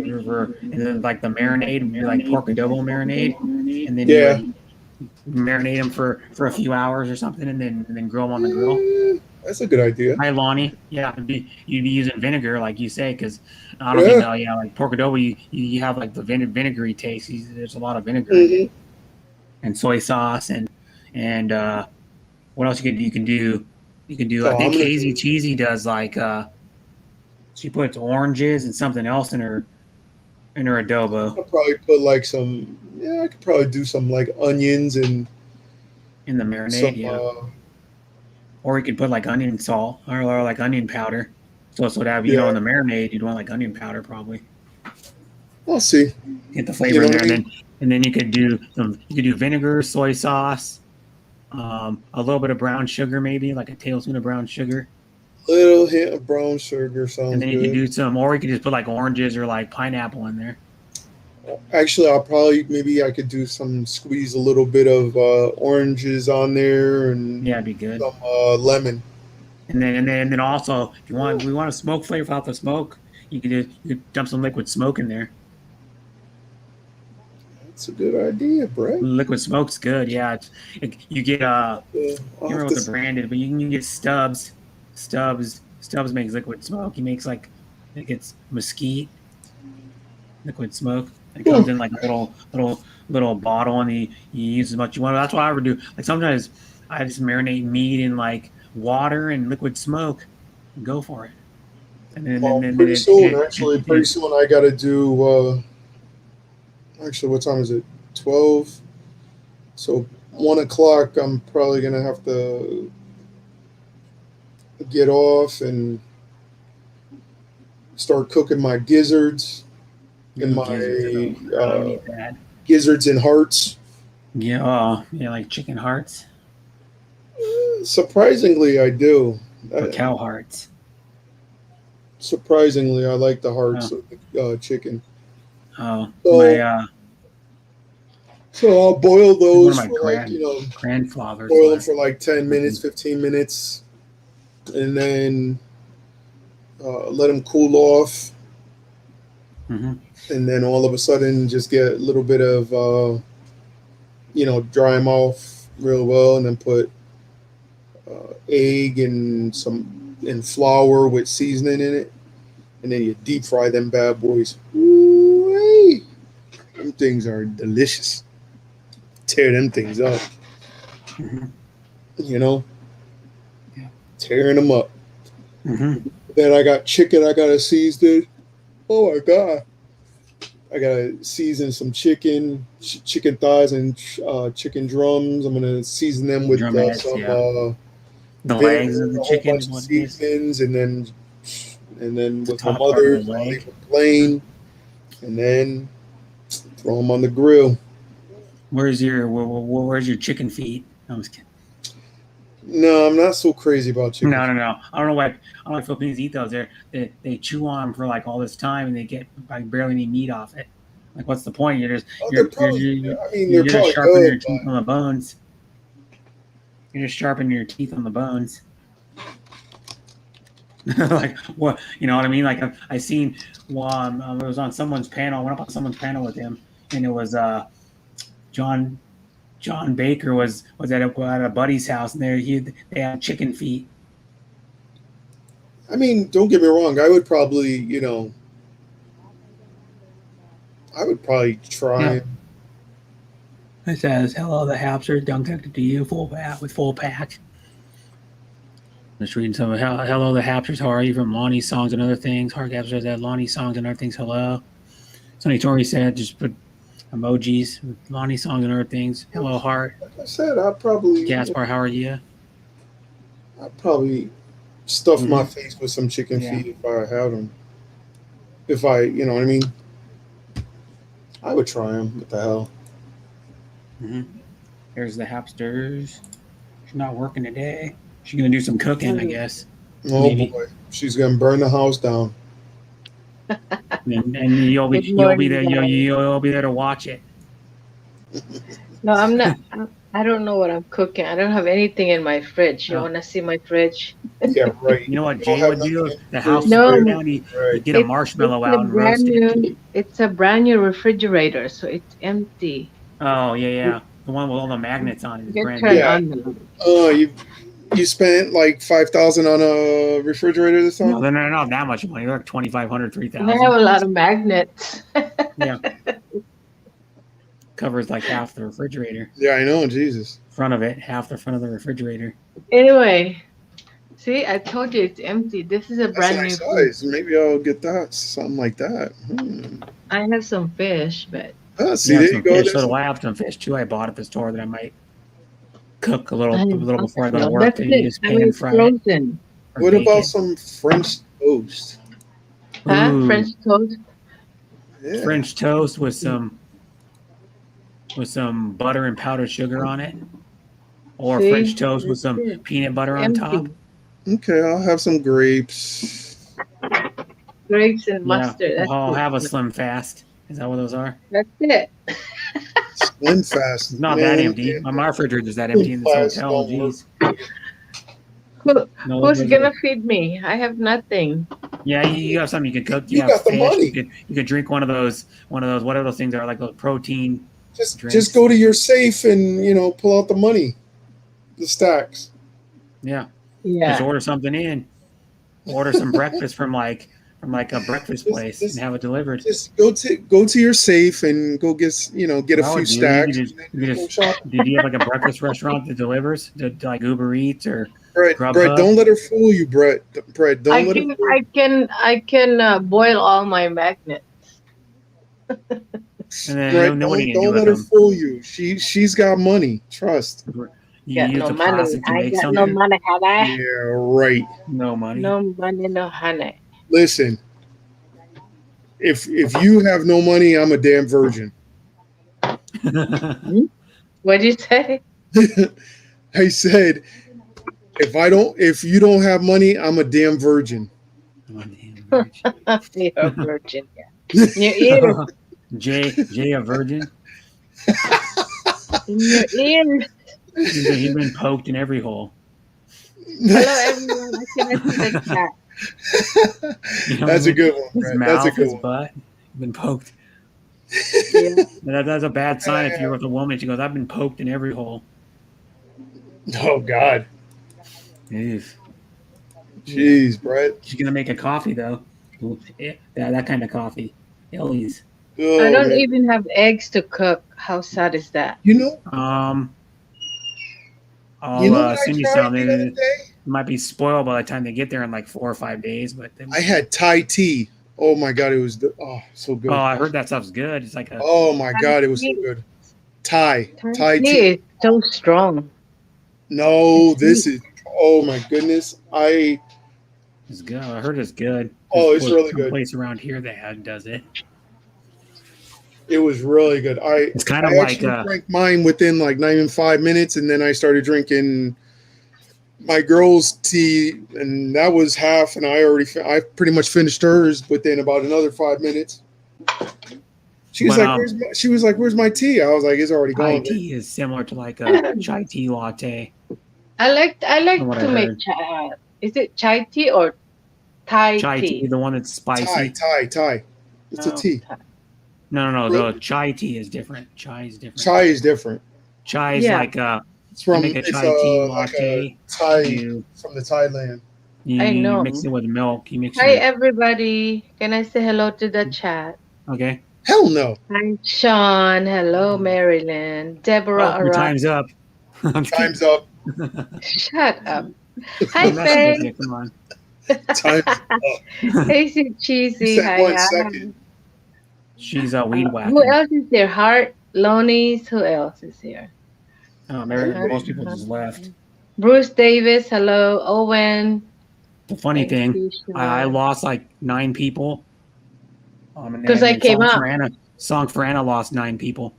and then like the marinade, do like pork adobo marinade, and then Yeah. you would marinate them for a few hours or something, and then grill them on the grill. That's a good idea. Hi, Lonnie. Yeah, you'd be using vinegar, like you say, because I don't think, like pork adobo, you have like the vinegary taste. There's a lot of vinegar in it, and soy sauce, and what else you can do? You can do. So I think I'm gonna- Hazy Cheesy does like she puts oranges and something else in her adobo I'll probably put like some. Yeah, I could probably do some like onions and in the marinade. some. Yeah, or you could put like onion salt or like onion powder. So that in the marinade, you'd want like onion powder probably. I'll see. Get the flavor in what there, I mean? and then you could do vinegar, soy sauce, a little bit of brown sugar, maybe like a tablespoon of brown sugar, Little hint of brown sugar sounds and then you good. could do some, or you could just put like oranges or like pineapple in there. Actually, I could do squeeze a little bit of oranges on there and Yeah, it'd be good. some lemon. And then also, if we want a smoke flavor without the smoke, you could dump some liquid smoke in there. That's a good idea, Brett. Liquid smoke's good. Yeah, you get I'll I can't have remember to what the brand is, but you can get Stubbs. Stubbs makes liquid smoke. He makes like I think it's mesquite liquid smoke. It comes in like a little bottle, and you use as much as you want. That's what I would do. Like sometimes I just marinate meat in like water and liquid smoke. And go for it. And then pretty soon I got to do. Actually, what time is it? 12. So 1:00. I'm probably gonna have to get off and start cooking my gizzards and my gizzards and hearts. yeah, like chicken hearts. Surprisingly, I do. Or cow hearts? Surprisingly, I like the hearts of the chicken. Oh, So, I'll boil one those of my for like, grandfathers. boil them for like 10 minutes, 15 minutes, and then let them cool off. Mm-hmm. And then all of a sudden just get a little bit of, dry them off real well, and then put egg and flour with seasoning in it. And then you deep fry them bad boys. Ooh-wee. Them things are delicious. Tear them things up. Mm-hmm. Yeah. Tearing them up. Mm-hmm. Then I got chicken I gotta season. Oh my God. I gotta season some chicken thighs and chicken drums. I'm gonna season them with Drumettes, some the legs of a the whole chicken. bunch of seasonings, and then The with my top part of mother, the I'll leg. leave it plain, and then throw them on the grill. Where's your chicken feet? I'm just kidding. No, I'm not so crazy about chicken. No. I don't know why Filipinos eat those. They chew on them for like all this time, and they get like barely any meat off it. Like, what's the point? You're just They're probably sharpening good, your teeth on the bones. You're just sharpening your teeth on the bones. Like, what, you know what I mean? Like, I seen one. It was on someone's panel. I went up on someone's panel with him, and it was John Baker was at a buddy's house, and they had chicken feet. I mean, don't get me wrong. I would probably, try. Yeah. It says, "Hello, the Hapsters, dunked to you, full pack." Just reading some of "Hello, the Hapsters, how are you?" from Lonnie Songs and Other Things. Hard Hapsters said Lonnie Songs and Other Things. Hello. Sonny Tori said, just put emojis with Lonnie Songs and Other Things. Hello, Heart. Like I said, I'd probably Gaspar, how are you? I'd probably stuff Mhm. my face with some chicken Yeah. feet if I had them. If I, you know what I mean? I would try them. What the hell? Mm-hmm. There's the Hapsters. She's not working today. She's gonna do some cooking, I guess. Oh Maybe. boy, she's gonna burn the house down. And you'll be there. You'll be there to watch it. No, I'm not. I don't know what I'm cooking. I don't have anything in my fridge. You Oh. want to see my fridge? Yeah, right. You know what You Jay don't would have do? nothing. The house is No. burning down. You Right. get a marshmallow out and roast it. It's a brand new refrigerator, so it's empty. Oh yeah. The one with all the magnets on it is You brand turn new. Yeah. on the Oh, you spent like $5,000 on a refrigerator this time? No, they're not that much money. They're like 2,500, I have 3,000. a lot of magnets. Yeah. Covers like half the refrigerator. Yeah, I know. Jesus. Front of it, half the front of the refrigerator. Anyway, see, I told you it's empty. This is a That's brand a new. nice size. Maybe I'll get that. Something like that. I have some fish, but See, Yeah, there some you go. fish. So do I have some fish too. I bought at the store that I might cook a little before I go to no, work. that's Then you it. just I mean, pan it's fry it. frozen. Or What bake about it. some French toast? Huh? Ooh, French toast? Yeah. French toast with some butter and powdered sugar on it, or See? French toast with That's some it. peanut butter on Empty. top. Okay, I'll have some grapes. Grapes and Yeah, mustard. That's I'll it. have a Slim Fast. Is that what those are? That's it. Slim Fast. It's not Man, that empty. My refrigerator is that empty in this Fast hotel. don't work. Jeez. No, Who's those gonna are- feed me? I have nothing. Yeah, you have something you can cook. You have got the fish. money. You could drink one of those. Whatever those things are, like those protein. Just Drinks. go to your safe and pull out the money, the stacks. Yeah. Just Yeah. order something in. Order some breakfast from like a breakfast place Just- and have it delivered. Just go to your safe and go get a Well, few dude, you stacks. could just- and you then could go just- shopping. Did you have like a breakfast restaurant that delivers to like Uber Eats or Brett, Grubhub? don't let her fool you, Brett. Brett, don't I let can her fool you. I can boil all my magnets. and then Brett, no, what are you don't gonna let do her with fool you. She's got money. Trust. them? You Got use no the money. plastic to I make got something. no money, honey. Yeah, right. No money. No money, no honey. Listen, if you have no money, I'm a damn virgin. What did you say? I said, If you don't have money, I'm a damn virgin. Oh, damn, virgin. You're a virgin. Yeah. In your ear. Jay, a virgin. In your ear. He's been poked in every hole. Hello, everyone. I cannot see the chat. You know, That's a good one, his Brett. mouth, That's a good his one. butt, been poked. Yeah. That's a bad sign if you're with a woman. She goes, "I've been poked in every hole." Oh God. Oof. Jeez, Brett. She's gonna make a coffee though. Yeah, that kind of coffee. Ellie's. Oh, I don't man. even have eggs to cook. How sad is that? You know I'll what I send you tried some. the other It day? might be spoiled by the time they get there in like 4 or 5 days. But I had Thai tea. Oh my God, it was so good. I heard that stuff's good. It's like a Oh my God, it was so good. Thai Thai tea. tea is so strong. No, this is. Oh my goodness, it's good. I heard it's good. Oh, it's There's really some good. place around here that does it. It was really good. It's kind of I like actually drank mine within like not even 5 minutes, and then I started drinking my girl's tea, and that was half. And I pretty much finished hers within about another 5 minutes. She was like, "Where's my tea?" I was like, "It's already Thai gone." tea is similar to like a chai tea latte. I like From what I to make heard. chai. Is it chai tea or Thai Chai tea, tea? the one that's spicy. Thai. It's a Oh, tea. Thai. No. The chai tea is different. Chai is different. Chai is different. Chai is Yeah. like It's from make a it's chai tea like a latte. Thai You, from the Thailand. I know. mix it with milk. You mix Hi, it. everybody. Can I say hello to the chat? Okay. Hell no. Hi, Sean. Hello, Marilyn. Deborah. Oh, your time's up. Time's up. Shut up. I'm Hi, messing with Faye. you. Come on. Time's up. Hey, Sweet Cheesy. You said Hi, 1 hi. second. She's a weed whacking. Who else is there? Heart, Lonies. Who else is here? Most people just left. Bruce Davis. Hello, Owen. The funny Thank thing, you, I Sean. lost like 9 people. And 'Cause I then came up. Song for Anna lost 9 people.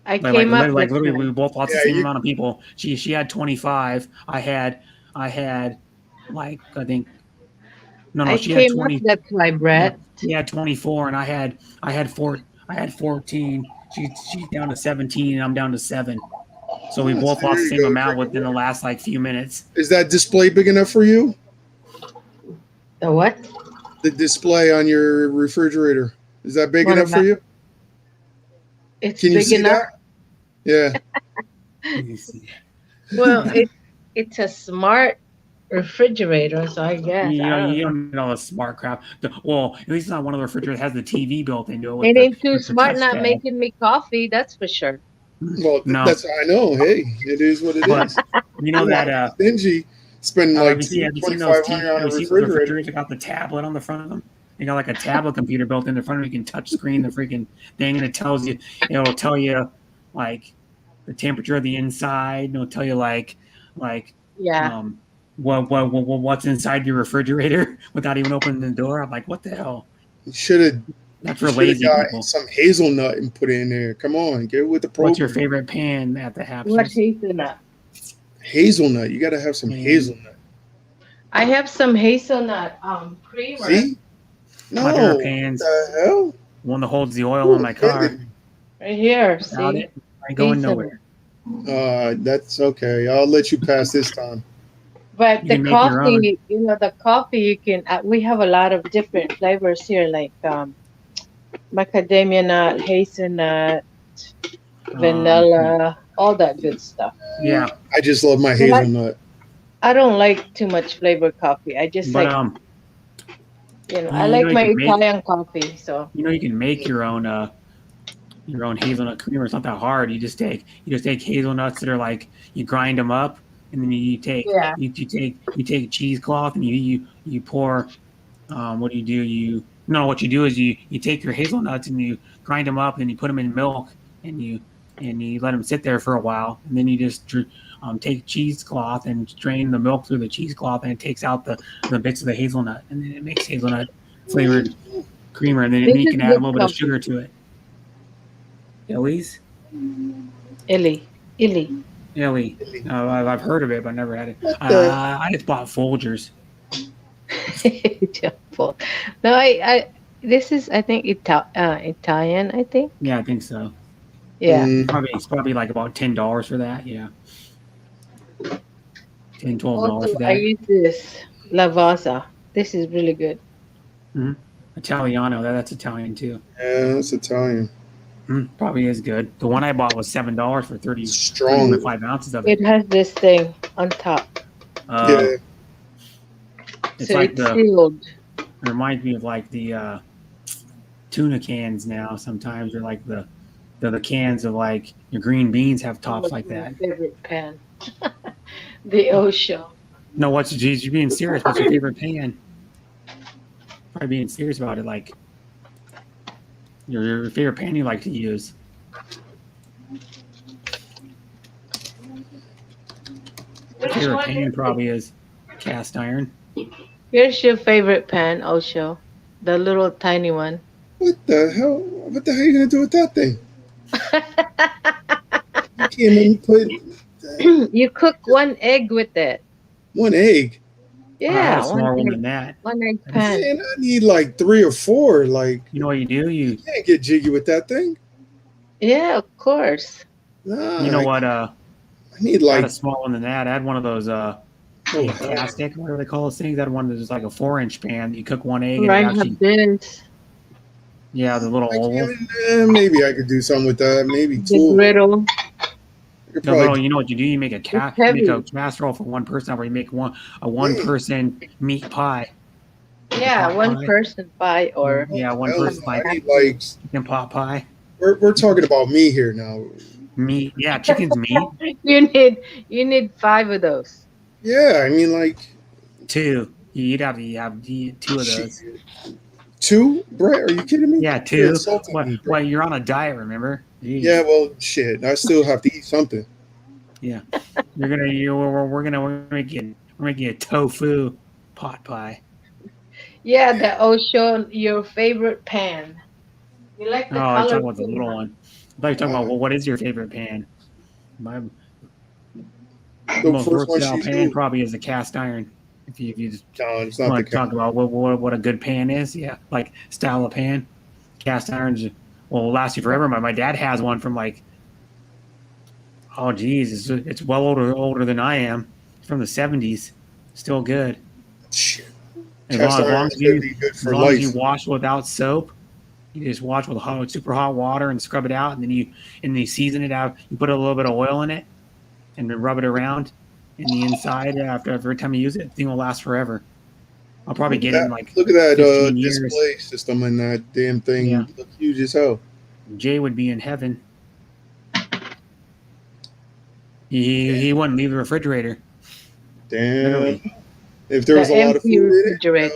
I Like, came up. like this literally, time. we both lost the Yeah, same you- amount of people. She had 25. I had like I think I she had came 20. up. That's why, Brett. She had 24, and I had 14. She's down to 17, and I'm down to 7. So we both So lost there the you same go. amount within the last like few minutes. Is that display big enough for you? The what? The display on your refrigerator. Is that big What enough for about- you? It's Can you big see enough. that? Yeah. Well, it's a smart refrigerator, so I guess. You I don't you know. don't need all the smart crap. Well, at least not one of the refrigerators has the TV built into it. With It the- ain't too with the smart not touchpad. making me coffee, that's for sure. Well, No. that's I know. Hey, it is what it But is. you know that Stingy spending like have you seen those $2,500 on a refrigerator. refrigerators that got the tablet on the front of them? They got like a tablet computer built in the front of it. You can touch screen the freaking thing, and it'll tell you like the temperature of the inside. And it'll tell you like Yeah. what's inside your refrigerator without even opening the door. I'm like, what the hell? You should have That's for lazy got people. some hazelnut and put it in there. Come on, get with the program. What's your favorite pan at the What Hapsters? hazelnut? Hazelnut. You got to have some hazelnut. I have some hazelnut creamer. See? No. My favorite What pan's the hell? one that holds the oil in my car. Right here. Without See? it, I ain't going Hazelnut. nowhere. That's okay. I'll let you pass this time. But You the can make your own. coffee, the coffee you can. We have a lot of different flavors here, like macadamia nut, hazelnut, vanilla, all that good stuff. Yeah, I just love my You like- hazelnut. I don't like too much flavored coffee. I just but like, I you like know my you can make- Italian coffee. So you can make your own hazelnut creamer. It's not that hard. You just take hazelnuts that are like, you grind them up, and then you take Yeah. you take a cheesecloth and you pour. What do you do? What you do is you take your hazelnuts and you grind them up and you put them in milk and you let them sit there for a while, and then you just take cheesecloth and drain the milk through the cheesecloth, and it takes out the bits of the hazelnut, and then it makes hazelnut flavored creamer, and then This you is can add a good little bit of company. sugar to it. Elise? Illy. Illy. I've heard of it, but never had it. What the? I just bought Folgers. Jumbo. No, this is, I think, Italian, I think. Yeah, I think so. Yeah. It's probably like about $10 for that. Yeah, $10-12 Also, for I that. use this Lavazza. This is really good. Italiano, that's Italian too. Yeah, it's Italian. Probably is good. The one I bought was $7 for Strong. 35 ounces of it. It has this thing on top. Yeah. It's So like it's it sealed. reminds me of like the tuna cans now. Sometimes they're like the cans of like your green beans have tops like that. My favorite pan. The Osho. No, geez, you're being serious. What's your favorite pan? Probably being serious about it. Like your favorite pan you like to use. Which Favorite one? pan probably is cast iron. Here's your favorite pan, Osho. The little tiny one. What the hell? What the hell are you gonna do with that thing? You can't even put You cook one egg with it. one egg. I had Yeah, a smaller one egg, than that. one egg pan. Man, I need like 3 or 4. Like, You know what you do? You can't get jiggy with that thing. Yeah, of course. Nah, know what? I need I had like a small one than that. I had one of those castic, whatever they call those things. I had one that's like a 4-inch pan. You cook one egg and it Right, actually, have this. yeah, the little oval. maybe I could do something with that. Maybe The 2. griddle. I could No, probably you know what you do? You make a heavy. casserole for one person, or you make a one-person meat pie. Yeah, pot one pie. person pie or Yeah, one hell person no, I like need like chicken pot pie. we're talking about me here now. Meat, yeah, chicken's meat. you need 5 of those. Yeah, I mean like 2. You'd have to eat 2 of those. 2, Brett? Are you kidding me? Yeah, You're 2. insulting me, Brett. Well, you're on a diet, remember? Jeez. Yeah, well, shit. I still have to eat something. Yeah. We're gonna make you a tofu pot pie. Yeah, the Osho, your favorite pan. You like Oh, the I color? talking about the little one. I thought you were talking about, well, what is your favorite pan? My The most first one versatile she's pan doing. probably is a cast iron. If you just No, it's not the want to talk about what a good pan is, yeah, like style of pan, cast irons will last you forever. My dad has one from like, oh geez, it's well older than I am. It's from the 70s, still good. Shit. As Cast long iron is as gonna be good as for long as you life. wash without soap, you just wash with super hot water and scrub it out, and then you season it out. You put a little bit of oil in it, and then rub it around in the inside. After every time you use it, the thing will last forever. I'll probably get it in like Look at that 15 years. display system in that damn thing. Yeah. Looks huge as hell. Jay would be in heaven. He wouldn't leave the refrigerator. Damn. Literally. If there was The a lot of empty food in it, refrigerator.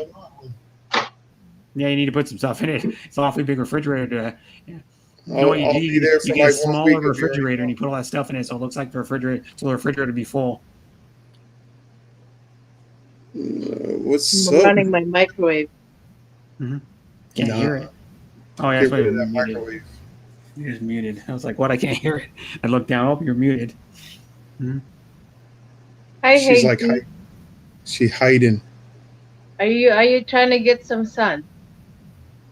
Yeah, you need to put some stuff in it. It's an awfully big refrigerator. You know I'll, what you I'll do? be there for You get a like 1 smaller week. I'll be refrigerator right and you put all that stuff in it, so it looks like the refrigerator. So the refrigerator would be full. What's I'm up? running my microwave. Can't Nah. hear it. Oh yeah, that's Get why rid you're of that muted. microwave. You're just muted. I was like, what? I can't hear it. I looked down. Oh, you're muted. I She's hate like, you. she hiding. Are you trying to get some sun?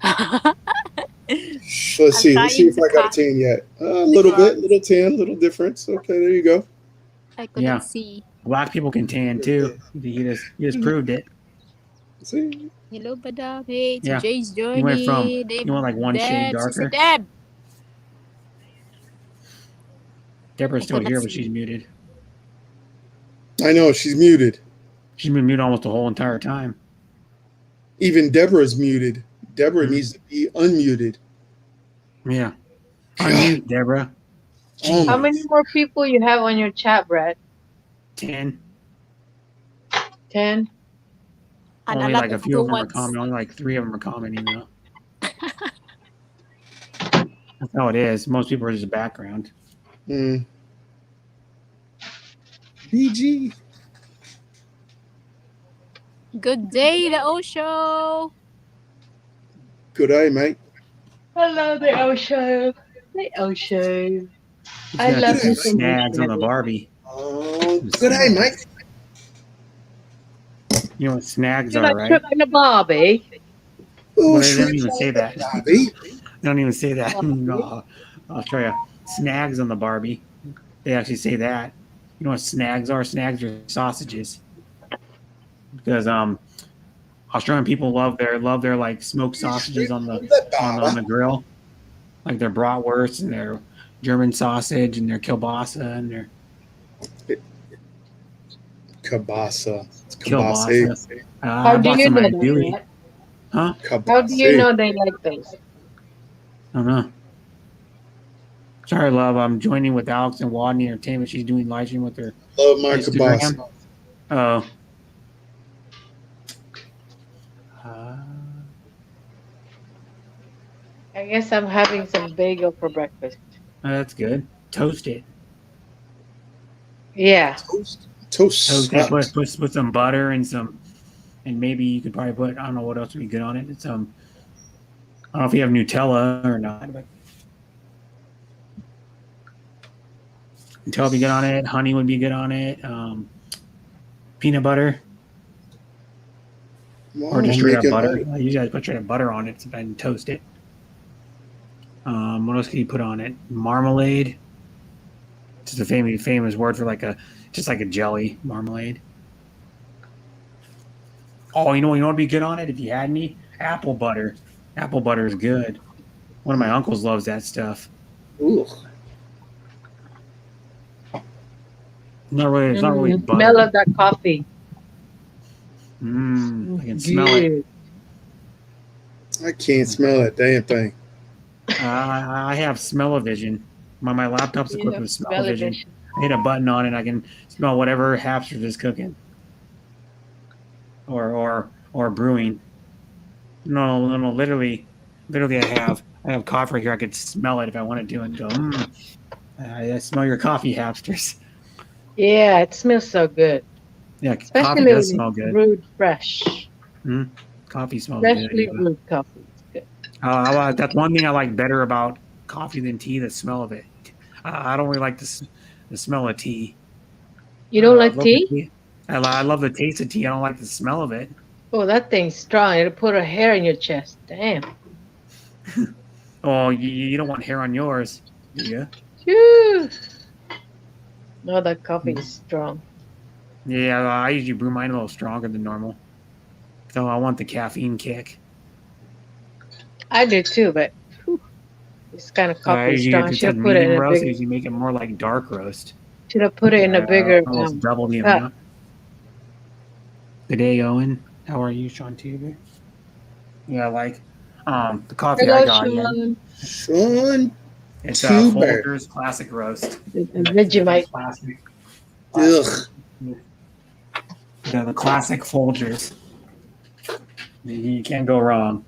Let's see. Let's see trying if to I got a cut tan yet. A little bit, little tan, little difference. Okay, there you go. I couldn't Yeah. see. Black people can tan too. You just proved it. See, Hello, Badab. Hey, Yeah. today's journey. You went from Deb, you went like one shade Deb, Sister darker. Deb. Deborah's I still cannot here, but see. she's muted. I know she's muted. She's been muted almost the whole entire time. Even Deborah's muted. Deborah Mhm. needs to be unmuted. Yeah. God. Unmute, Deborah. Oh How my- many more people you have on your chat, Brad? 10. 10? And Only a lot like a of few good of them are ones. commenting. Only like 3 of them are commenting though. That's how it is. Most people are just background. Mm. BG. Good day, the Osho. Good eye, mate. Hello, the Osho. The Osho. He's I gonna love put some you so much, snags on the Debbie. Barbie. good day, Mike. You know what snags You're are, like right? shrimp in a barbie. Oh, Well, they don't shrimp even say that. Bobby. They don't even say that. No, I'll show you. Snags on the Barbie. They actually say that. You know what snags are? Snags are sausages. Because Australian people love their like smoked sausages on the grill, like their bratwurst and their German sausage and their kielbasa and their Kielbasa. It's kielbasa. How I do bought you some know at that? Dewey. Matt? Huh? How do you know they like those? I don't know. Sorry, love. I'm joining with Alex and Wadney Entertainment. She's doing live stream with her Love my Instagram. kielbasa. Oh. I guess I'm having some bagel for breakfast. That's good. Toast it. Yeah. Toast Toast it. sucks. Put some butter and some, and maybe you could probably put, I don't know what else would be good on it. It's I don't know if you have Nutella or not, but Nutella would be good on it. Honey would be good on it. Peanut butter or just straight up butter. I usually put straight up butter on it and toast it. What else can you put on it? Marmalade. It's a famous word for just like a jelly marmalade. Oh, you know what would be good on it if you had any? Apple butter. Apple butter is good. One of my uncles loves that stuff. Ooh. It's not really butter. Smell of that coffee. I can smell it. I can't smell that damn thing. I have smell-o-vision. My laptop's equipped with smell-o-vision. Smell-o-vision. I hit a button on it, I can smell whatever Hapster is cooking, or brewing. No, literally, I have coffee right here. I could smell it if I wanted to, and go, I smell your coffee, Hapsters. Yeah, it smells so good. Yeah, coffee Especially does when smell it's good. brewed fresh. Coffee smells Freshly good. brewed coffee. It's good. That's one thing I like better about coffee than tea. The smell of it. I don't really like the smell of tea. You don't I like love tea? the tea. I love the taste of tea. I don't like the smell of it. Oh, that thing's strong. It'll put a hair in your chest. Damn. Oh, you don't want hair on yours, do you? Phew. No, that coffee is strong. Yeah, I usually brew mine a little stronger than normal. So I want the caffeine kick. I do too, but whew, this kind of I coffee is usually, strong. if it's Should a have put it in medium a roast, I bigger. usually make it more like dark roast. Should have put it in a bigger. Almost double the cup. amount. Good day, Owen. How are you, Sean Tuber? Yeah, like the coffee I Hello, got. Yeah, Sean. Sean it's Tuber. Folgers Classic Roast. And Vegemite. Classic. Ugh. Yeah, the classic Folgers. You can't go wrong.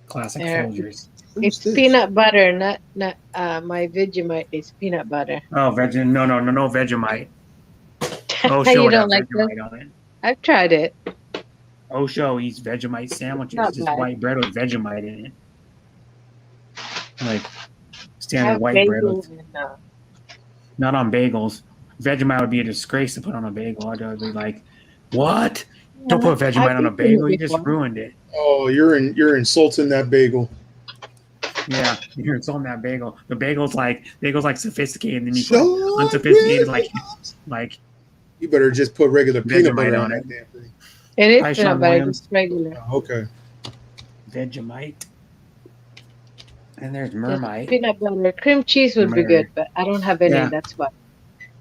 Classic There. Folgers. It's peanut butter, not my Vegemite is peanut butter. Oh, no Vegemite. Oh, You show would have don't like Vegemite on it. I've tried it. Osho eats Vegemite sandwiches, Not just bad. white bread with Vegemite in it. Like I standard have white bread basil with, and, not on bagels. Vegemite would be a disgrace to put on a bagel. I'd be like, what? Don't put Vegemite I've on a eaten bagel. it You just before. ruined it. Oh, you're insulting that bagel. Yeah, you're insulting that bagel. The bagel's like sophisticated, and then you Sean put unsophisticated Williams. like You better just put regular peanut Vegemite butter on on it. that damn thing. It is Hi, peanut Sean butter, Williams. just regular. Oh, okay. Vegemite. And there's Just Mermite. peanut butter. Cream cheese would be good, but I don't have any. Yeah. That's why.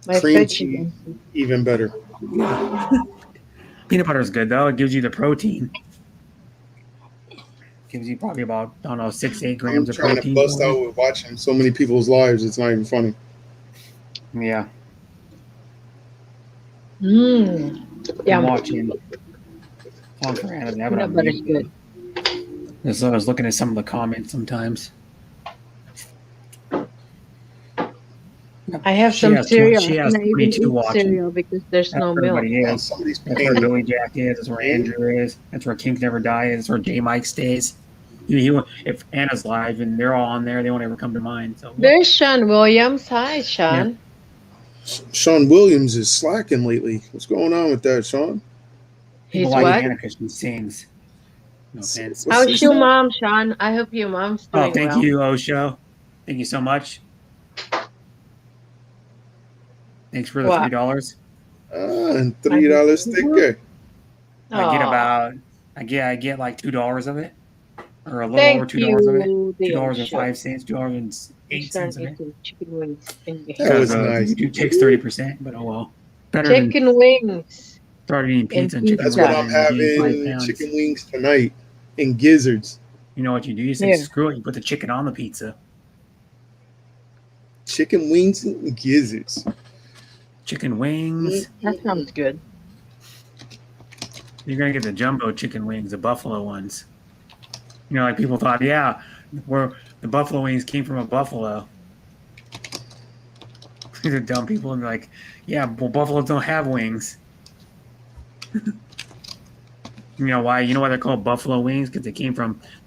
My Cream fridge cheese. is- Even better. Peanut butter is good though. It gives you the protein. Gives you probably about, I don't know, 6 to 8 I'm grams of trying to protein. bust out with watching so many people's lives. It's not even funny. Yeah. Mm. I'm Yum. watching. On for Anna, that, but Peanut I'm butter is muted. good. So I was looking at some of the comments sometimes. I have She some has cereal. she I has cannot even 22 eat watching. cereal because there's That's no where milk. everybody Oh, is. somebody's That's where paying. Billy Jack is. That's where Andrew is. That's where Kink Never Die is. That's where J Mike stays. If Anna's live and they're all on there, they won't ever come to mine. So There's Sean Williams. Hi, Sean. Sean Williams is slacking lately. What's going on with that, Sean? People He's like what? Hannah because she sings. No offense. What's How's his your name? mom, Sean? I hope your mom's doing Oh, thank well. you, Osho. Thank you so much. Thanks for the What? $3. And $3 sticker. I get Aw. about I get like $2 of it, or a little Thank over $2 of it. you, the $2.05, $2.08 Turn of it. into chicken wings. In your That hand. was Because nice. YouTube takes 30%, but oh well. Better than Chicken wings. started eating pizza and chicken That's pizza. what wings I'm and gained 5 having. pounds. Chicken wings tonight and gizzards. You know what you do? You say Yeah. screw it. You put the chicken on the pizza. Chicken wings and gizzards. Chicken wings. That sounds good. You're gonna get the jumbo chicken wings, the buffalo ones. You know, like people thought, yeah, where the buffalo wings came from a buffalo. These are dumb people, and they're like, yeah, well, buffaloes don't have wings. You know why? You know why they're called buffalo wings? Because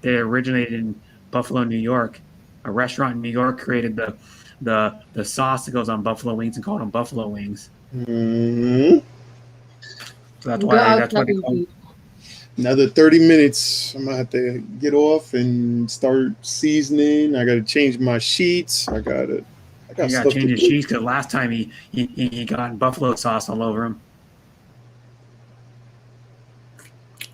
they originated in Buffalo, New York. A restaurant in New York created the sauce that goes on buffalo wings and called them buffalo wings. Mhm. So that's Go why outside they and call them. eat. Another 30 minutes. I'm going to have to get off and start seasoning. I got to change my sheets. I got You stuff gotta to change his do. sheets because last time he got buffalo sauce all over him.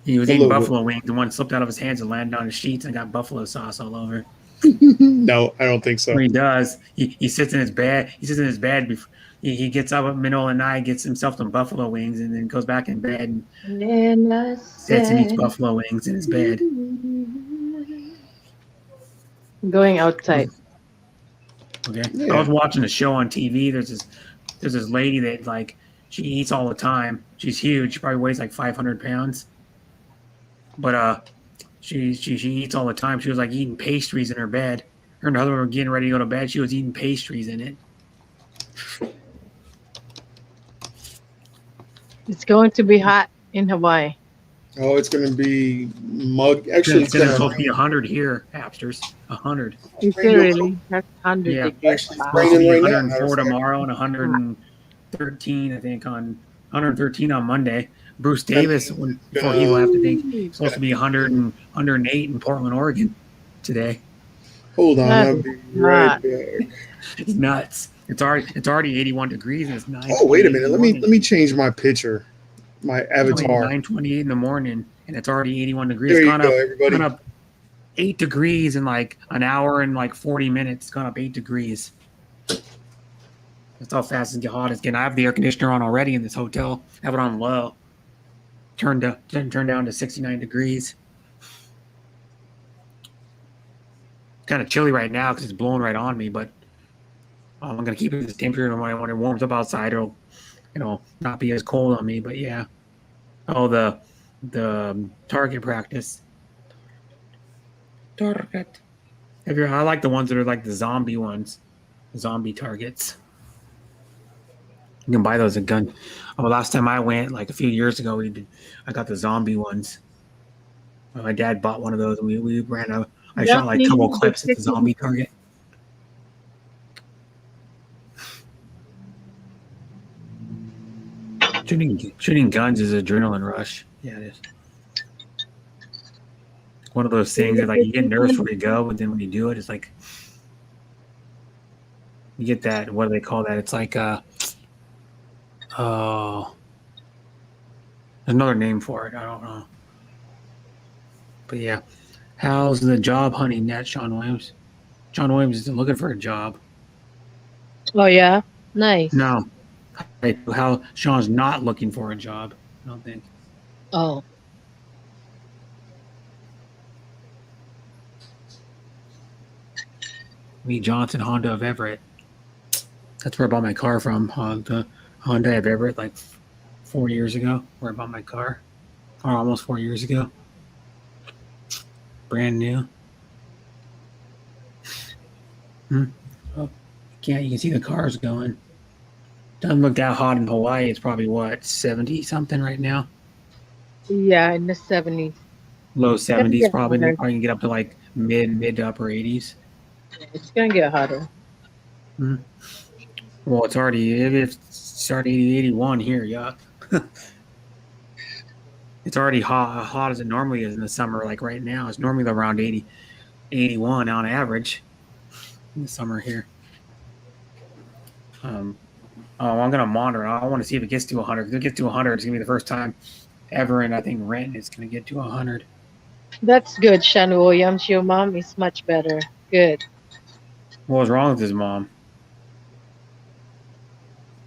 He was A eating little buffalo wings, and one slipped out of his hands and landed on his sheets and got buffalo sauce all over. No, I don't think so. What he does, he sits in his bed. He sits in his bed. He gets up in the middle of the night, gets himself some buffalo wings, and then goes back in bed and And then I sits and eats said, buffalo wings in his bed. going outside. Okay. Yeah. I was watching a show on TV. There's this lady that like she eats all the time. She's huge. She probably weighs like 500 pounds. But she eats all the time. She was like eating pastries in her bed. Her and her husband were getting ready to go to bed. She was eating pastries in it. It's going to be hot in Hawaii. Oh, it's going to be Actually, It's supposed to be 100 here, Hapsters. 100. Is it really? That's 100 Yeah. degrees. Actually, Wow. raining Supposed to be right now. 104 tomorrow and 113, I think, on 113 on Monday. Bruce Davis, before he left, I think, it's supposed to be 100 and 108 in Portland, Oregon today. Hold on, That I'll is be right hot. back. It's nuts. It's already 81 degrees and it's 9. Oh, wait a minute. Let me change my picture, my It's only avatar. 9:28 in the morning and it's already 81 degrees. There It's you gone go, up, everybody. gone up 8 degrees in like an hour and like 40 minutes. It's gone up 8 degrees. That's how fast it's getting hot. It's getting. I have the air conditioner on already in this hotel. I have it on low. Turned down to 69 degrees. Kind of chilly right now because it's blowing right on me, but I'm gonna keep it at this temperature. And when it warms up outside, it'll, not be as cold on me. But yeah. Oh, the target practice. Target. I like the ones that are like the zombie ones, zombie targets. You can buy those at gun. Oh, last time I went, like a few years ago, I got the zombie ones. My dad bought one of those, and we ran a. I shot like a couple clips at the zombie target. Shooting guns is adrenaline rush. Yeah, it is. One of those things that like you get nervous before you go, but then when you do it, it's like you get that. What do they call that? It's like there's another name for it. I don't know. But yeah, how's the job hunting net, Sean Williams? Sean Williams isn't looking for a job. Oh, yeah? Nice. No. How Sean's not looking for a job, I don't think. Oh. Lee Johnson, Honda of Everett. That's where I bought my car from. The Honda of Everett, like 4 years ago, where I bought my car. Or almost 4 years ago. Brand new. Oh, you can see the cars going. Doesn't look that hot in Hawaii. It's probably what, 70 something right now? Yeah, in the 70s. Low 70s Yeah, probably. okay. They probably can get up to like mid to upper 80s. It's going to get hotter. Well, it's already 81 here. Yeah. It's already hot as it normally is in the summer. Like right now, it's normally around 80, 81 on average in the summer here. I'm gonna monitor. I want to see if it gets to 100. If it gets to 100, it's gonna be the first time ever, and I think Renton is gonna get to 100. That's good, Sean Williams. Your mom is much better. Good. What was wrong with his mom?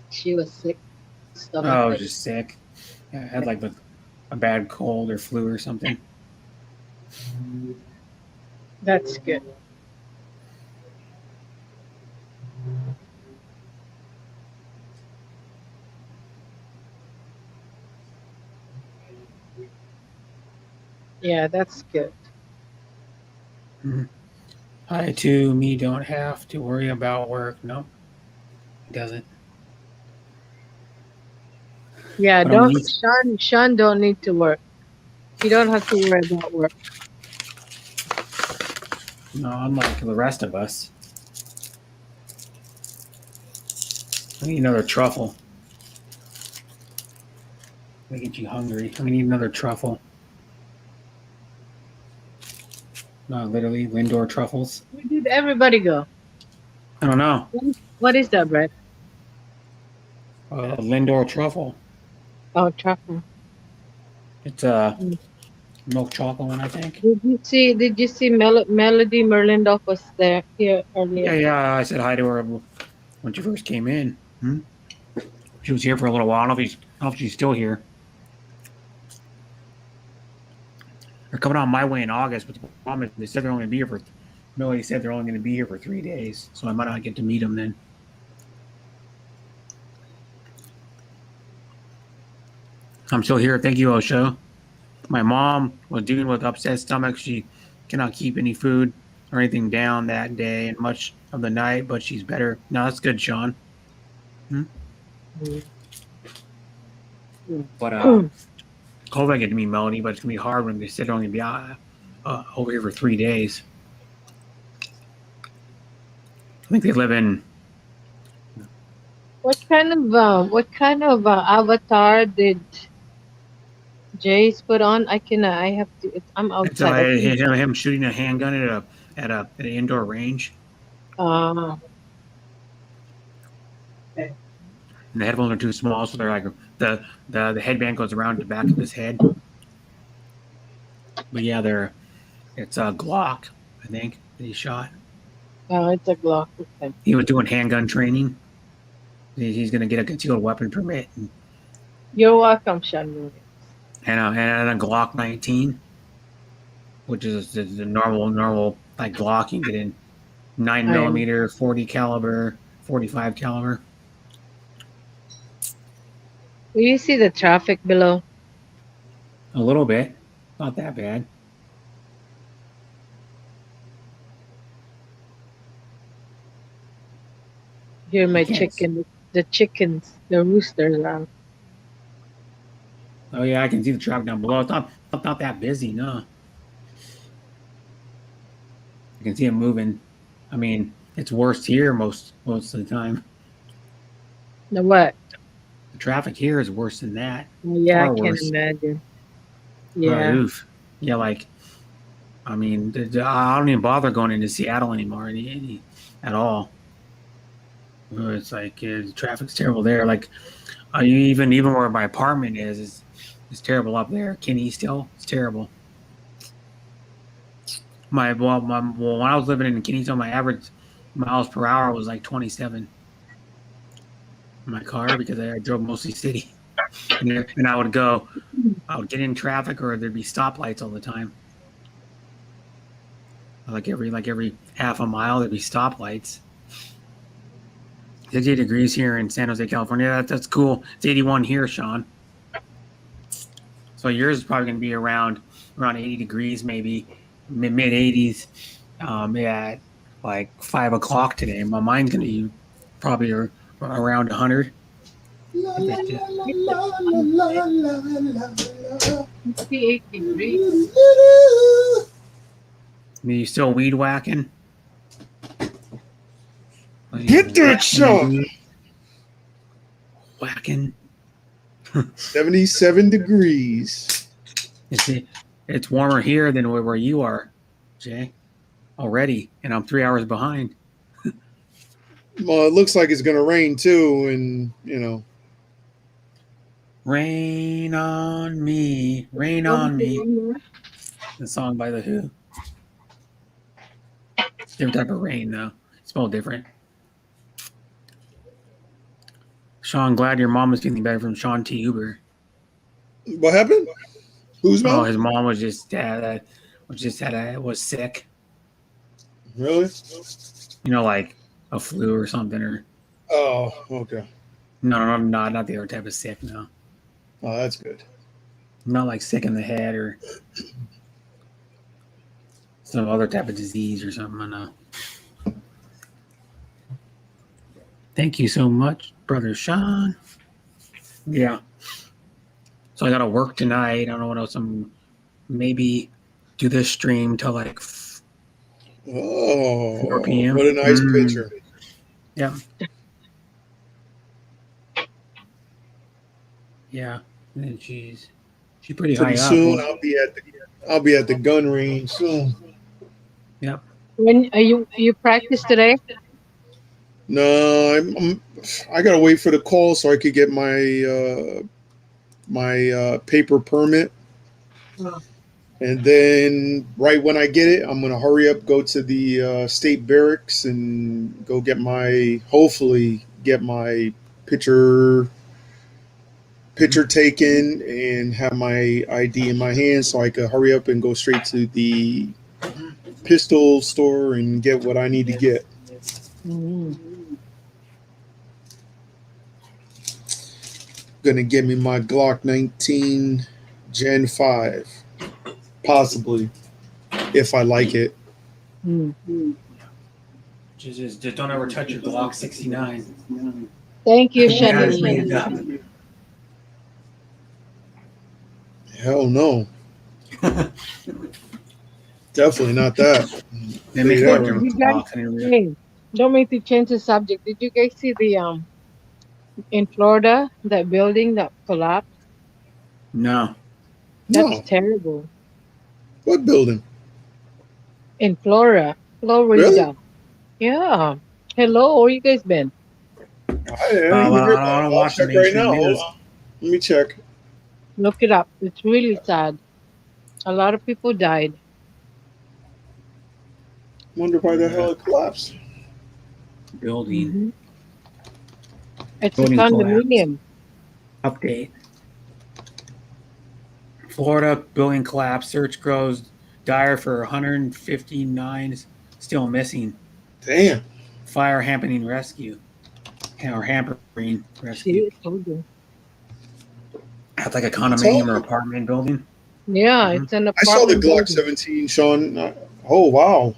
She was sick. Oh, I was just sick. Yeah, I had like a bad cold or flu or something. That's good. Yeah, that's good. I too, me don't have to worry about work. Nope, it doesn't. Yeah, But I'm don't used- Sean don't need to work. You don't have to worry about work. No, unlike the rest of us. I need another truffle. I get you hungry. I need another truffle. No, literally, Lindor truffles. Where did everybody go? I don't know. What is that, Brett? Lindor truffle. Oh, truffle. It's a milk chocolate one, I think. Did you see Melody Merlindoff was there here earlier? Yeah. I said hi to her when she first came in. She was here for a little while. I don't know if she's still here. They're coming on my way in August, but the problem is they said they're only going to be here for. Melody said they're only going to be here for 3 days, so I might not get to meet them then. I'm still here. Thank you, Osho. My mom was dealing with upset stomach. She cannot keep any food or anything down that day and much of the night, but she's better. No, that's good, Sean. But hopefully I get to meet Melody, but it's going to be hard when they said they're only going to be over here for 3 days. I think they live in. What kind of avatar did Jace put on? I have to. I'm It's outside. him shooting a handgun at an indoor range. Ah, And the headphones are too small, so they're like the headband goes around the back of his head. But yeah, it's a Glock, I think, that he shot. oh, it's a Glock. Okay. He was doing handgun training. He's going to get a concealed weapon permit You're welcome, Sean Williams. and a Glock 19, which is the normal like Glock you can get in 9mm, 40 caliber, 45 caliber. Do you see the traffic below? A little bit, not that bad. Hear my Yes. chicken. The chickens, the roosters are. Oh yeah, I can see the traffic down below. It's not that busy, no. I can see it moving. I mean, it's worse here most of the time. The what? The traffic here is worse than that. Yeah, I Far can worse. imagine. Oh, Yeah. oof. Yeah, like, I mean, I don't even bother going into Seattle anymore at all. It's like the traffic's terrible there. Like, even where my apartment is terrible up there. Kinney still, it's terrible. When I was living in Kinney, my average miles per hour was like 27 in my car because I drove mostly city, and I would get in traffic or there'd be stoplights all the time. Like every half a mile there'd be stoplights. 60 degrees here in San Jose, California. That's cool. It's 81 here, Sean. So yours is probably going to be around 80 degrees, maybe mid 80s. At like 5 o'clock today. Mine's going to be probably around 100. 58 degrees. Are you still weed whacking? Hit that shot. whacking. 77 degrees. You see, it's warmer here than where you are, Jay, already, and I'm 3 hours behind. Well, it looks like it's gonna rain too, and you know. Rain on me, rain on me. The song by The Who. Different type of rain, though. It's spelled different. Sean, glad your mom is feeling better from Sean T. Uber. What happened? Whose Oh, mom? his mom was was sick. Really? You know, like a flu or something, or Oh, okay. no, not the other type of sick. No, Oh, that's good. not like sick in the head or some other type of disease or something. I know. Thank you so much, brother Sean. Yeah. So I got to work tonight. I don't know what else. I'm maybe do this stream till like Oh, 4 p.m. what a nice picture. Yeah. Yeah. And then she's pretty high Pretty up. soon, I'll be at the gun range soon. Yep. When are you practice today? No, I gotta wait for the call so I could get my paper permit, and then right when I get it, I'm gonna hurry up, go to the state barracks, and go hopefully get my picture taken and have my ID in my hand so I could hurry up and go straight to the pistol store and get what I need to get. Gonna give me my Glock 19 Gen 5, possibly, if I like it. Just don't ever touch your Glock 69. Thank you, Yeah, Shannon. it's made up. Hell no. Definitely not that. They make Yeah, larger You guys- Glocks. And Hey, don't make me change the subject. Did you guys see the in Florida, that building that collapsed? no. That's No. terrible. What building? In Florida. Really? Yeah. Hello, where you guys been? I I don't I'll watch the check right now. mainstream Hold news. on. Let me check. Look it up. It's really sad. A lot of people died. Wonder why the hell it collapsed. Building It's a Building condominium. update. Florida building collapse. Search grows dire for 159 still missing. Damn. Fire hampering rescue. Or hampering rescue. See, I told you. That's like a condominium or apartment building. Yeah, Mhm. it's an I saw the apartment. Glock building. 17, Sean. Oh, wow.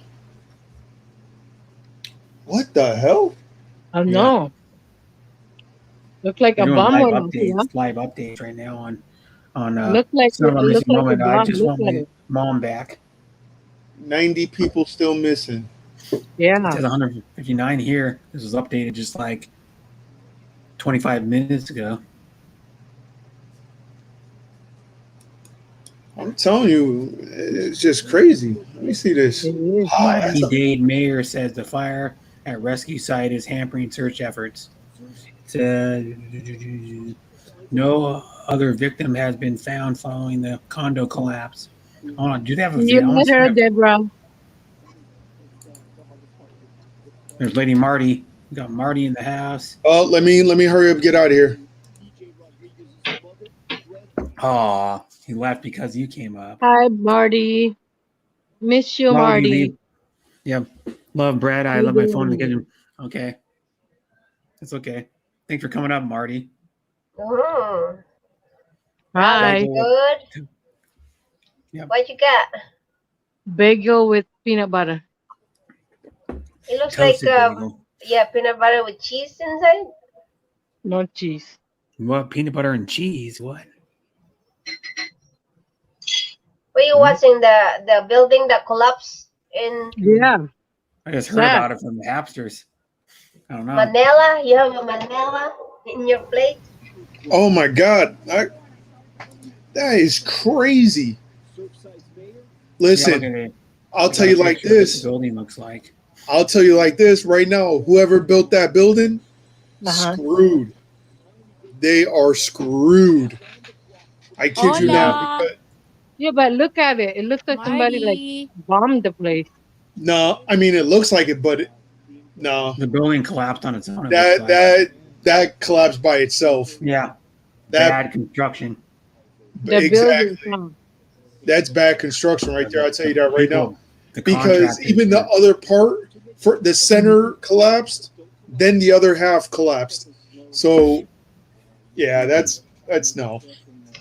What the hell? I know. Look like They're a doing bomb live went off. Yeah? updates. Live updates right now on Look like Son of a look Missing like a Moment. I bomb. just Look want at my it. mom back. 90 people still missing. It Yeah. says 159 here. This was updated just like 25 minutes ago. I'm telling you, it's just crazy. Let me see this. It is. Miami-Dade mayor says the fire at rescue site is hampering search efforts. No other victim has been found following the condo collapse. Hold on, do they have a You video? met her, Deborah. There's Lady Marty. We got Marty in the house. Oh, let me hurry up, get out of here. Aw, he left because you came up. Hi, Marty. Miss you, Why would you Marty. leave? Yeah, love Brad. I love my phone in the kitchen. Okay, it's okay. Thanks for coming up, Marty. Oh, Hi. good. Yep. What you got? Bagel with peanut butter. It looks Toasted like bagel. yeah, peanut butter with cheese inside. No cheese. What, peanut butter and cheese? What? Were you watching the building that collapsed in Yeah. I just heard That. about it from the Hapsters. I don't know. Manila? You have a Manila in your plate? Oh my God, that is crazy. Yeah, Listen, look at it. I'll I got tell a you like picture of what this. the building looks like. I'll tell you like this right now. Whoever built that building, Uh-huh. screwed. They are screwed. I kid you not. Hola, Yeah, but look at it. It looks like somebody like Marty. bombed the place. No, I mean it looks like it, but no. The building collapsed on its own. It looks That like. that collapsed by itself. Yeah, That bad construction. The building. exactly. That's bad construction right there. I'll tell you that right now. People- the Because contractors- even the other part, for the center collapsed, then the other half collapsed. So, yeah, that's no.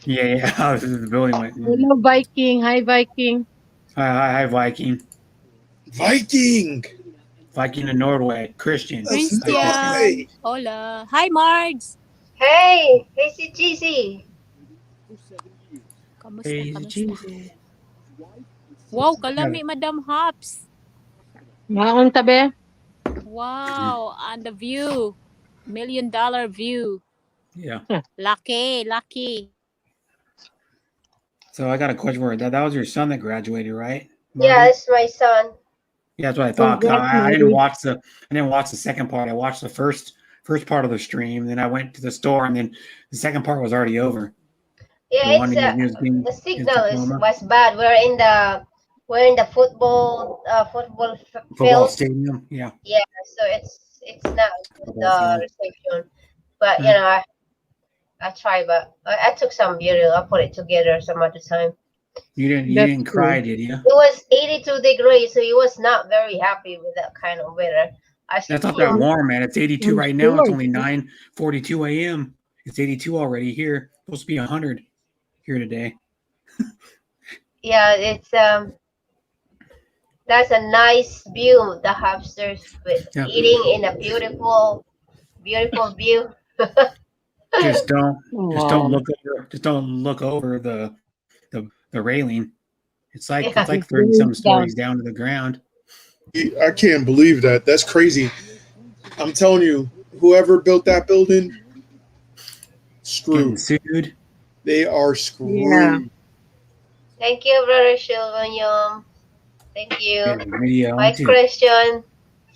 yeah, the building went. Hello, Viking. Hi, Viking. Hi, Viking. Viking. Viking in Norway. Christian. That's Christian. no way. Hola. Hi, Margs. Hey, si GC. Kamusta? Hey, Kamusta? Jesus. Wow, kalami, Madam Hops. Maon tabi. Wow, and the view. $1 million view. Yeah. Lucky. So I got a question for you. That was your son that graduated, right? Yeah, Marty? it's my son. Yeah, that's what I thought. 'Cause I Congratulations. didn't watch the second part. I watched the first part of the stream. Then I went to the store, and then the second part was already over. Yeah, The one it's he was getting the his signal diploma. was bad. We're in the football Football field. stadium. Yeah. Yeah, so it's not Football the field. reception. But Hmm. you know, I tried, but I took some video. I put it together some other time. You didn't That's cry, did you? It was 82 degrees, so he was not very happy with that kind of weather. That's not that warm, man. It's 82 I'm right now. It's sure. only 9:42 a.m. It's 82 already here. It's supposed to be 100 here today. Yeah, it's that's a nice view. The hamsters with Yeah. eating in a beautiful view. Just don't Wow. look over the railing. It's like Yeah. 30 some stories down to the ground. I can't believe that. That's crazy. I'm telling you, whoever built that building, Getting screwed. sued. They are screwed. Yeah. Thank you, brother Shilvanium. Thank you. Getting video. Bye, Too. Christian.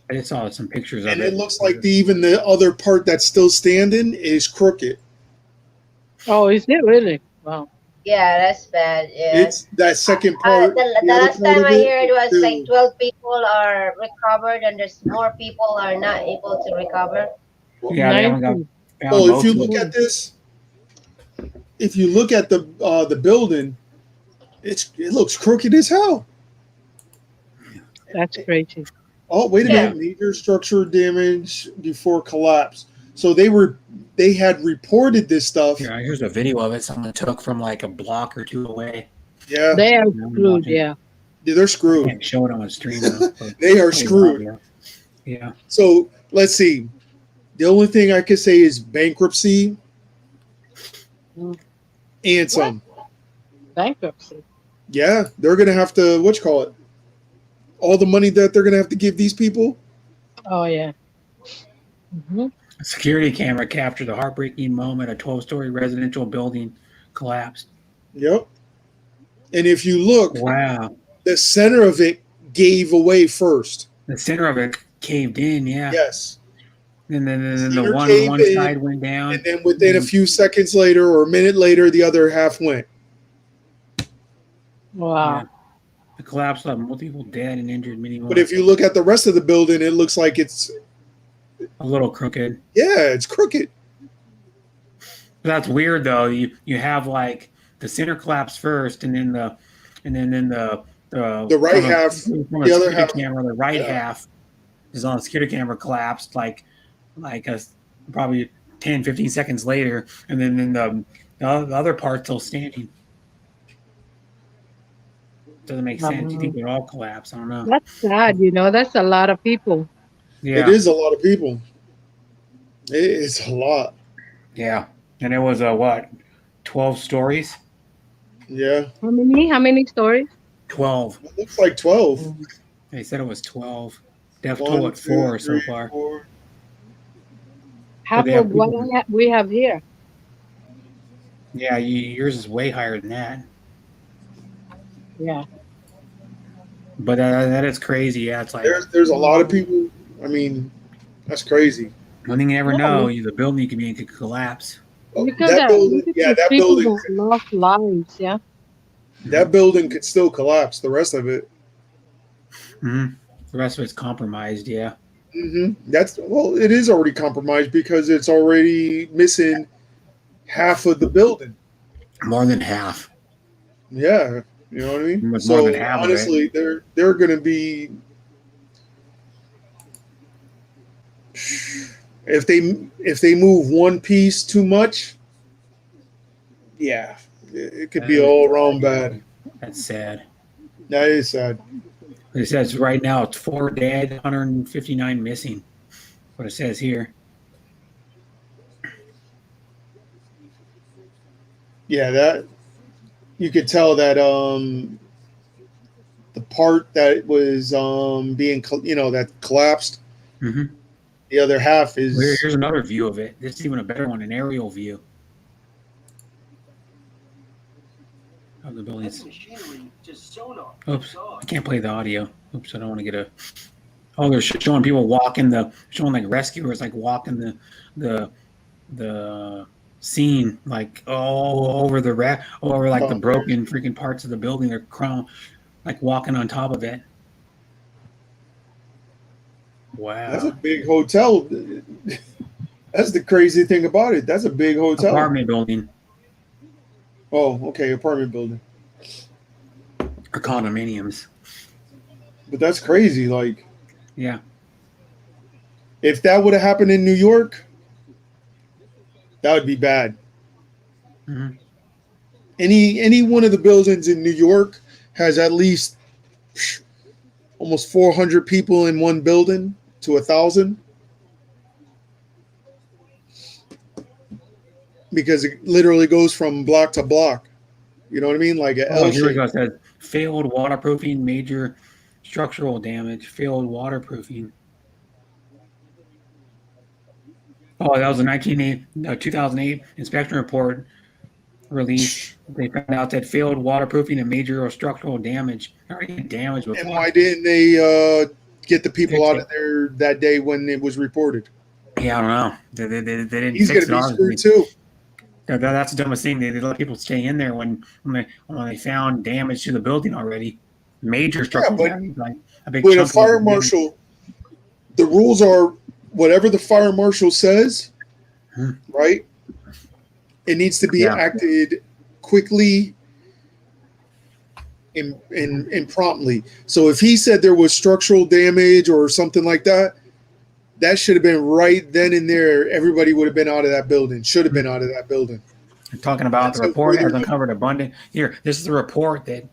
I just saw some pictures of And it. it looks like even the other part that's still standing is crooked. Oh, is it really? Wow. Yeah, that's bad. Yeah. It's that second part. The other last part time of I it heard was too. like 12 people are recovered and there's more people are not able to recover. Yeah, they haven't got 90. found Well, if most you of look them. at this, if you look at the building, it looks crooked as hell. That's crazy. Oh, wait a Yeah. minute! Major structure damage before collapse. So they had reported this stuff. Yeah, here's a video of it. Someone took from like a block or two away. Yeah, They are I'm screwed, watching. yeah. they're I screwed. can't show it on a stream. Though, but They are pretty screwed. loud, yeah. So let's see. The only thing I could say is bankruptcy and some. Bankruptcy. Yeah, they're gonna have to all the money that they're gonna have to give these people. Oh, yeah. Hmm. A security camera captured the heartbreaking moment a 12-story residential building collapsed. Yep. And if you look, Wow. the center of it gave away first. The center of it caved in, yeah. Yes. And then the Center one caved in, side went down. And then within a few seconds later or a minute later, the other half went. Wow. Yeah. The collapse left multiple dead and injured, many more. But if you look at the rest of the building, it looks like it's A little crooked. it's crooked. But that's weird though. You have like the center collapse first, and then the right half, from the other security half. camera, the right Yeah. half is on a security camera collapsed like probably 10, 15 seconds later, and then the other part's still standing. Doesn't make sense. You think they'd all collapse? I don't know. That's sad, That's a lot of people. Yeah, It is a lot of people. It's a lot. yeah. And it was 12 stories? Yeah. How many stories? 12. It looks like 12. They said it was 12. Death One, toll at two, 4 so three, far. 4. Half they have of what people- we have here. Yeah, yours is way higher than that. Yeah. But that is crazy. Yeah, it's like There's a lot of people. I mean, that's crazy. one thing you never Yeah, know. look, The building you could be in could collapse. Oh, look at that that. building, Look at yeah, those people who lost lives. Yeah. that building could still collapse. The rest of it, Hmm. The rest of it's compromised. Yeah. that's well, it is already compromised because it's already missing half of the building. More than half. Yeah, you know what I mean. With more than So half of it. honestly, they're going to be if they move one piece too much, yeah, it could be all around bad. That's sad. That is sad. It says right now it's 4 dead, 159 missing. What it says here. Yeah, that you could tell that the part that was being that collapsed, Hmm. the other half is Here's another view of it. This is even a better one, an aerial view of the buildings. Oops, I can't play the audio. Oops, I don't want to get a. Oh, they're showing people walking showing like rescuers like walking the scene like all over the over like the broken freaking parts of the building. They're crawling, like walking on top of it. Wow. That's a big hotel. That's the crazy thing about it. That's a big hotel. Apartment building. Oh, okay, apartment building. Or condominiums. But that's crazy. Like, yeah. If that would have happened in New York, that would be bad. Mm-hmm. Any one of the buildings in New York has at least almost 400 people in one building to 1,000. Because it literally goes from block to block. You know what I mean? Like an L Here we shape. go. It says failed waterproofing, major structural damage, failed waterproofing. Oh, that was a 2008 inspection report released. They found out that failed waterproofing and major structural damage. Already damage before. And why didn't they get the people out of there that day when it was reported? Yeah, I don't know. They didn't. He's fix going to it be screwed too. That's the dumbest thing. They let people stay in there when they found damage to the building already. Major structural damage, like a big. But a fire marshal, the rules are whatever the fire marshal says, right? It needs to be acted quickly and promptly. So if he said there was structural damage or something like that, that should have been right then and there. Everybody would have been out of that building. Should have been out of that building. I'm talking about the report has uncovered abundant. Here, this is the report that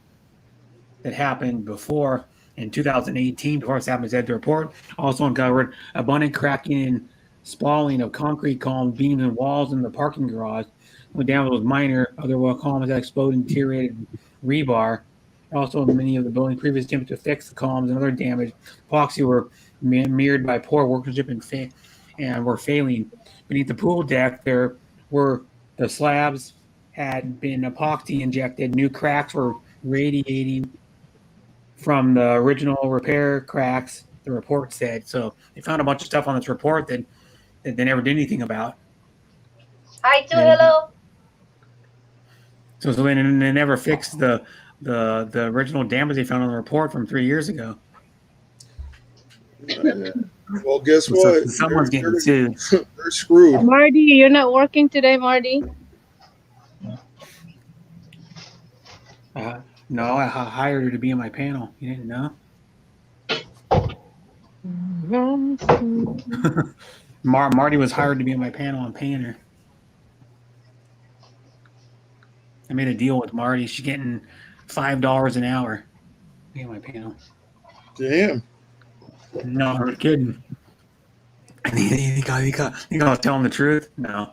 happened before in 2018. Before this happened, said the report also uncovered abundant cracking and spalling of concrete columns, beams, and walls in the parking garage. The damage was minor. Other columns that exploded and deteriorated rebar. Also, many of the building previous attempts to fix the columns and other damage epoxy were mirrored by poor workmanship and were failing. Beneath the pool deck, there were the slabs had been epoxy injected. New cracks were radiating from the original repair cracks, the report said. So they found a bunch of stuff on this report that they never did anything about. Hi, too. Hello. So they never fixed the original damage they found on the report from 3 years ago. Well, guess what? Someone's getting sued. They're screwed. Marty, you're not working today, Marty? No, I hired her to be in my panel. You didn't know? Marty was hired to be in my panel. I'm paying her. I made a deal with Marty. She's getting $5 an hour to be in my panel. Damn. No, I'm kidding. And he got I was telling the truth? No.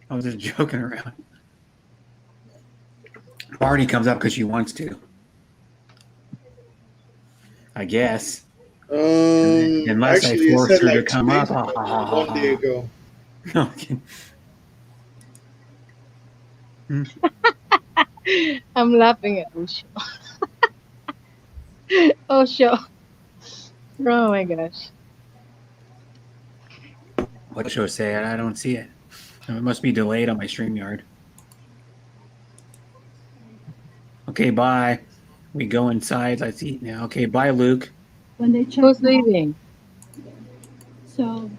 I was just joking around. Marty comes up because she wants to. I guess. Unless actually, I force her to like come up. 1 day ago. No, I'm kidding. I'm laughing at Osho. Osho. Oh my gosh. What show say? I don't see it. It must be delayed on my StreamYard. Okay, bye. We go inside. Let's eat now. Okay, bye, Luke. When they check Who's them out, leaving? So,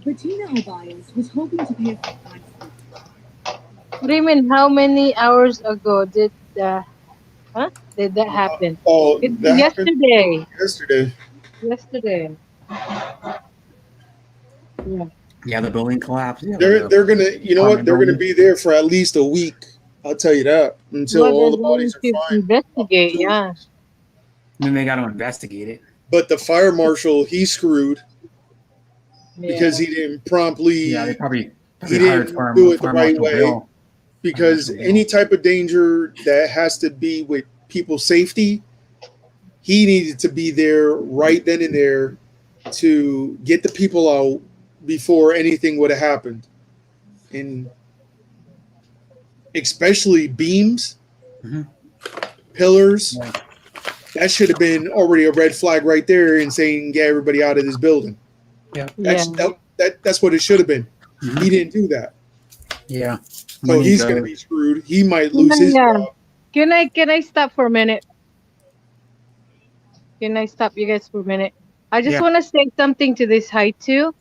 Bettina Obias was hoping to pay for What do you mean? How many hours ago did that happen? Oh, It's that happened yesterday. yesterday. Yesterday. Yeah. Yeah, the building collapsed. Yeah, They're gonna, you know what? apartment They're gonna building. be there for at least a week. I'll tell you that until Well, all the they're going bodies are to fine. investigate. 2 Yeah. weeks. And then they got to investigate it. But the fire marshal, he screwed because Yeah. he didn't promptly. Yeah, they probably He hired didn't do it the Fire right Marshal way. Bill. Because Marshal Bill. any type of danger that has to be with people's safety, he needed to be there right then and there to get the people out before anything would have happened. And especially beams, Mhm. pillars, Yeah. that should have been already a red flag right there and saying, get everybody out of this building. Yeah. That's Yeah. that's what it should have been. Mhm. He didn't do that. Yeah. So When you he's go- going to be screwed. He might lose his Yeah. job. Can I stop for a minute? Can I stop you guys for a minute? I just Yeah. want to say something to this height too.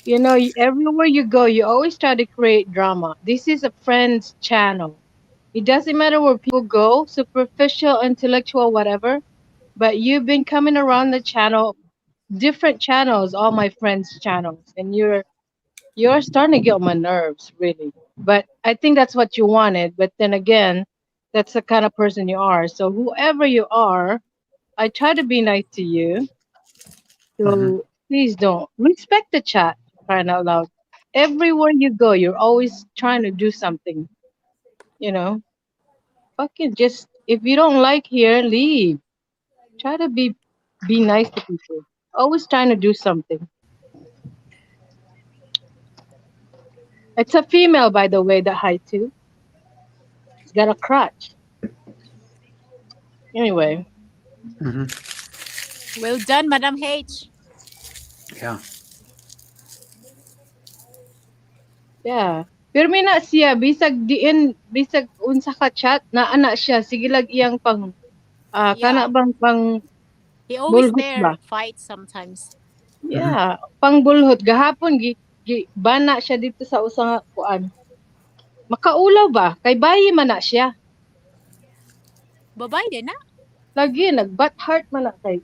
You know, everywhere you go, you always try to create drama. This is a friend's channel. It doesn't matter where people go, superficial, intellectual, whatever. But you've been coming around the channel, different channels, all my friends' channels, and you're starting to get on my nerves, really. But I think that's what you wanted. But then again, that's the kind of person you are. So whoever you are, I try to be nice to you. So Mhm. please don't respect the chat, crying out loud. Everywhere you go, you're always trying to do something, you know. Fucking just if you don't like here, leave. Try to be nice to people. Always trying to do something. It's a female, by the way, the height too. It's got a crotch. Anyway, Mhm. Well done, Madam H. Yeah. yeah. Pero may na siya bisag diin bisag unsa ka chat na ana siya sige lag iyang pang kana Yeah. bang pang He always bulhot there ba? fight sometimes. Yeah, pang bulhot gahapon bana siya dito sa usa nga kuan. Makaulaw ba? Kay bayi man na siya. Babay din na. Lagi nag-butt heart man na kay.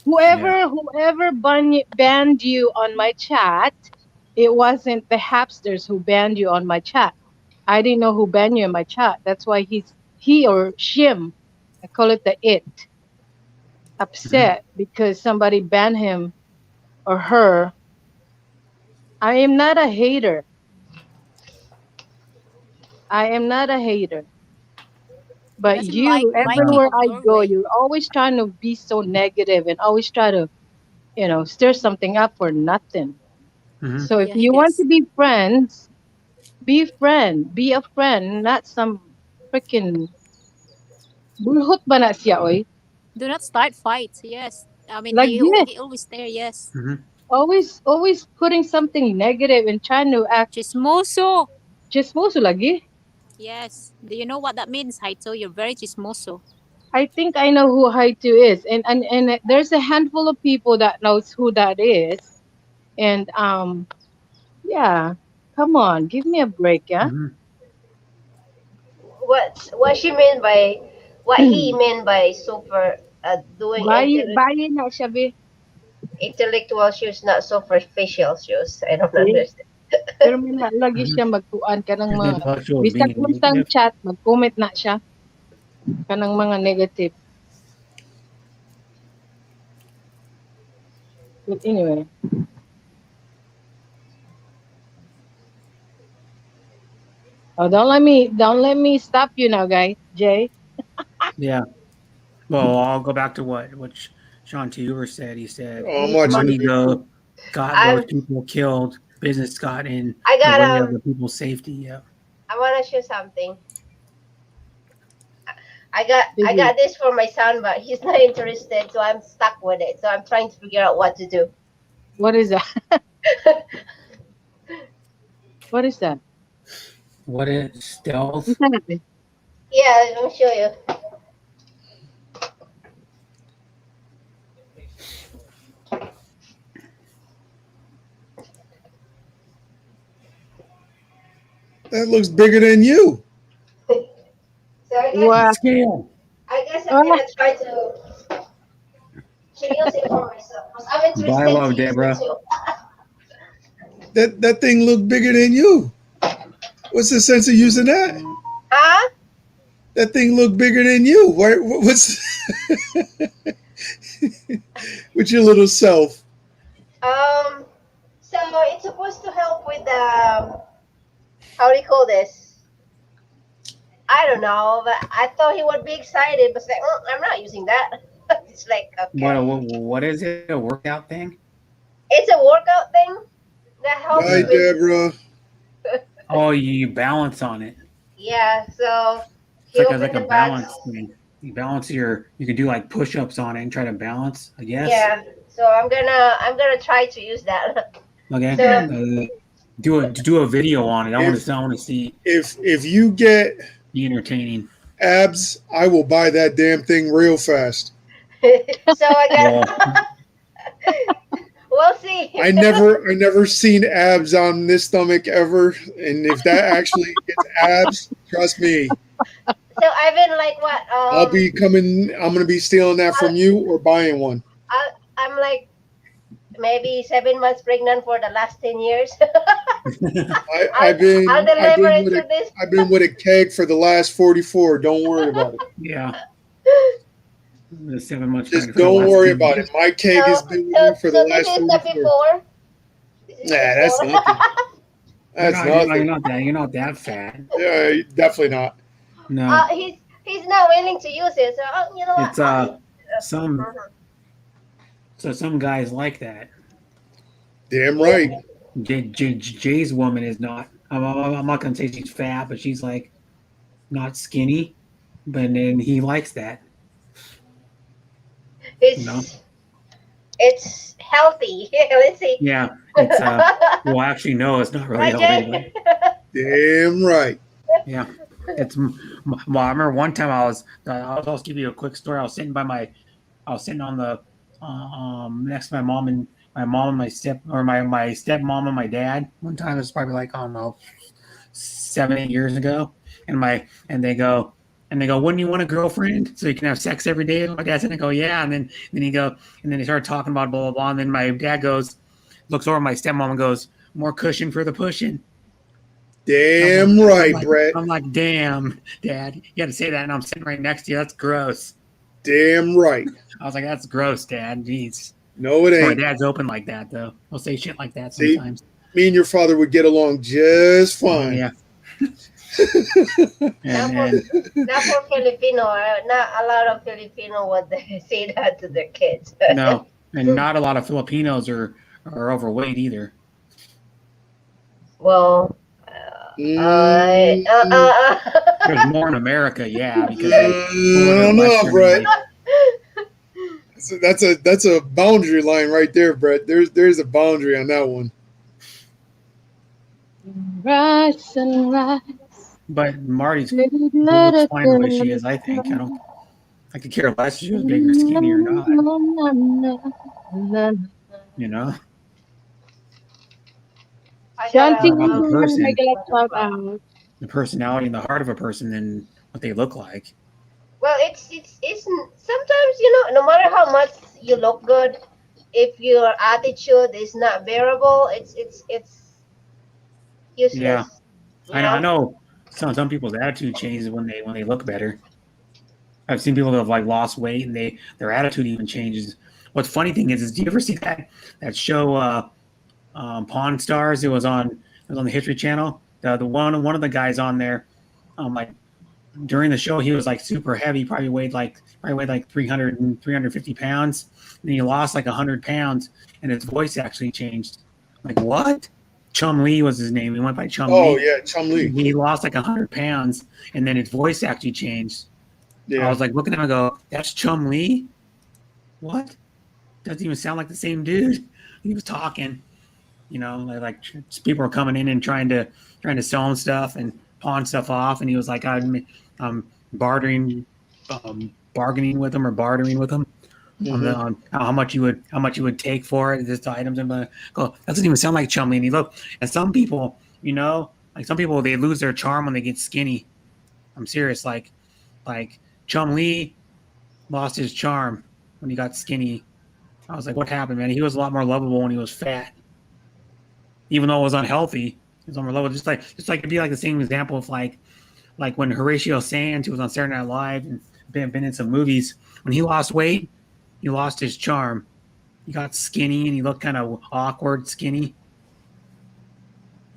Whoever banned you on my chat, it wasn't the Hapsters who banned you on my chat. I didn't know who banned you in my chat. That's why he or Shim, I call it the it, upset because somebody banned him or her. I am not a hater. I am not a hater. But Doesn't you, like everywhere it I your go, way. you're always trying to be so negative and always try to, stir something up for nothing. Mhm. So if Yeah, he you want does. to be friends, be a friend, not some freaking bulhot ba na siya, oy? Do not start fights. Yes. I mean, Like this, he always there. Yes. Mhm. always putting something negative and trying to act Chismoso. chismoso lagi. Yes. Do you know what that means, Haito? You're very chismoso. I think I know who Haitu is, and there's a handful of people that knows who that is, and yeah, come on, give me a break, yeah. Mhm. What she mean by what he mean by super doing Bayi na siya, be. intellectual shoes, not superficial shoes? I don't Eh, understand. pero may na lagi siya magtuan kanang His mga intellectual bisag being unsang negative. chat mag-comment na siya kanang mga negative. But anyway, don't let me stop you now, guys. Jay. Yeah. Well, I'll go back to what Sean Tuber said. He said, Oh, I'm watching money the video. got I'm- those people killed, business got in I the got way of the people's safety. Yeah. I want to show something. I got this for my son, but he's not interested, so I'm stuck with it. So I'm trying to figure out what to do. What is that? What is that? What is stealth? What's that? Yeah, I'll show you. That looks bigger than you. So Wow. Scale. I guess I'm gonna try to use it for myself. 'Cause I'm interested Buy to low, use it Deborah. too. That thing looked bigger than you. What's the sense of using that? Huh? That thing looked bigger than you. What's with your little self? So it's supposed to help with how do you call this? I don't know, but I thought he would be excited, but it's like, I'm not using that. It's like, okay. What is it? A workout thing? It's a workout thing that helps Bye, with, Deborah. Oh, you balance on it. yeah, so It's he like opened a the box. balance thing. You balance you can do like push-ups on it and try to balance, I guess. Yeah, so I'm gonna try to use that. Okay. So- Do a video on it. I want to see If you get be entertaining. abs, I will buy that damn thing real fast. So I got. We'll see. I never seen abs on this stomach ever, and if that actually gets abs, trust me, So I've been like what? I'm gonna be stealing that from you or buying one. I'm like maybe 7 months pregnant for the last 10 years. I've been I'll deliver it to this. I've been with a keg for the last 44. Don't worry about it. Yeah. The 7 months. Just don't worry about it. My keg has been with me for the last this is the 44. before. Nah, that's nothing. That's nothing. You're not that fat. Yeah, definitely not. No. He's not willing to use it. So you know what? It's some guys like that. Damn right. Jay's woman is not. I'm not gonna say she's fat, but she's like not skinny. But then he likes that. It's healthy. Let's see. Yeah. It's well, actually, no, it's not really healthy. But Damn right. yeah. It's. Well, I remember one time I'll just give you a quick story. I was sitting on the next to my mom and my stepmom and my dad. One time it was probably like, I don't know, 7-8 years ago, and they go, wouldn't you want a girlfriend so you can have sex every day? And my dad said, I go, yeah. And then they started talking about blah blah blah. And then my dad looks over at my stepmom and goes, more cushion for the pushing. Damn right, Brett. I'm like, damn, Dad, you got to say that, and I'm sitting right next to you. That's gross. Damn right. I was like, that's gross, Dad. Jeez. No, it My ain't. dad's open like that, though. He'll say shit like that sometimes. Me and your father would get along just fine. Yeah. Not for Filipino. Not a lot of Filipino would say that to their kids. No, and not a lot of Filipinos are overweight either. Well, There's more in America, yeah. Because I don't know, Brett. That's a boundary line right there, Brett. There's a boundary on that one. Rise, sunrise. But Marty's looks fine the way she is, I think. I could care less if she was big or skinny or not. You know? Shanti, About the person. I got shout out. The personality and the heart of a person than what they look like. Well, it's sometimes, no matter how much you look good, if your attitude is not bearable, it's useless. Yeah. you I know some people's attitude changes when they look better. I've seen people that have like lost weight and their attitude even changes. What's funny thing is do you ever see that show Pawn Stars? It was on the History Channel. The one of the guys on there, like during the show he was like super heavy, probably weighed like 350 pounds, and he lost like 100 pounds, and his voice actually changed. Like what? Chum Lee was his name. He went by Chum Oh Lee. yeah, Chum Lee. He lost like 100 pounds, and then his voice actually changed. I Yeah. was like looking at him and go, "That's Chum Lee? What? Doesn't even sound like the same dude." He was talking, you know, like people were coming in and trying to sell him stuff and pawn stuff off, and he was like, "I'm bartering, bargaining with him or bartering with him on how much you would take for it, this items." And go, that doesn't even sound like Chum Lee. And he looked, and some people, you know, like some people they lose their charm when they get skinny. I'm serious, like Chum Lee lost his charm when he got skinny. I was like, what happened, man? He was a lot more lovable when he was fat. Even though it was unhealthy, he was more lovable. Just like it'd be like the same example of like when Horatio Sands, who was on Saturday Night Live and been in some movies, when he lost weight, he lost his charm. He got skinny and he looked kind of awkward, skinny.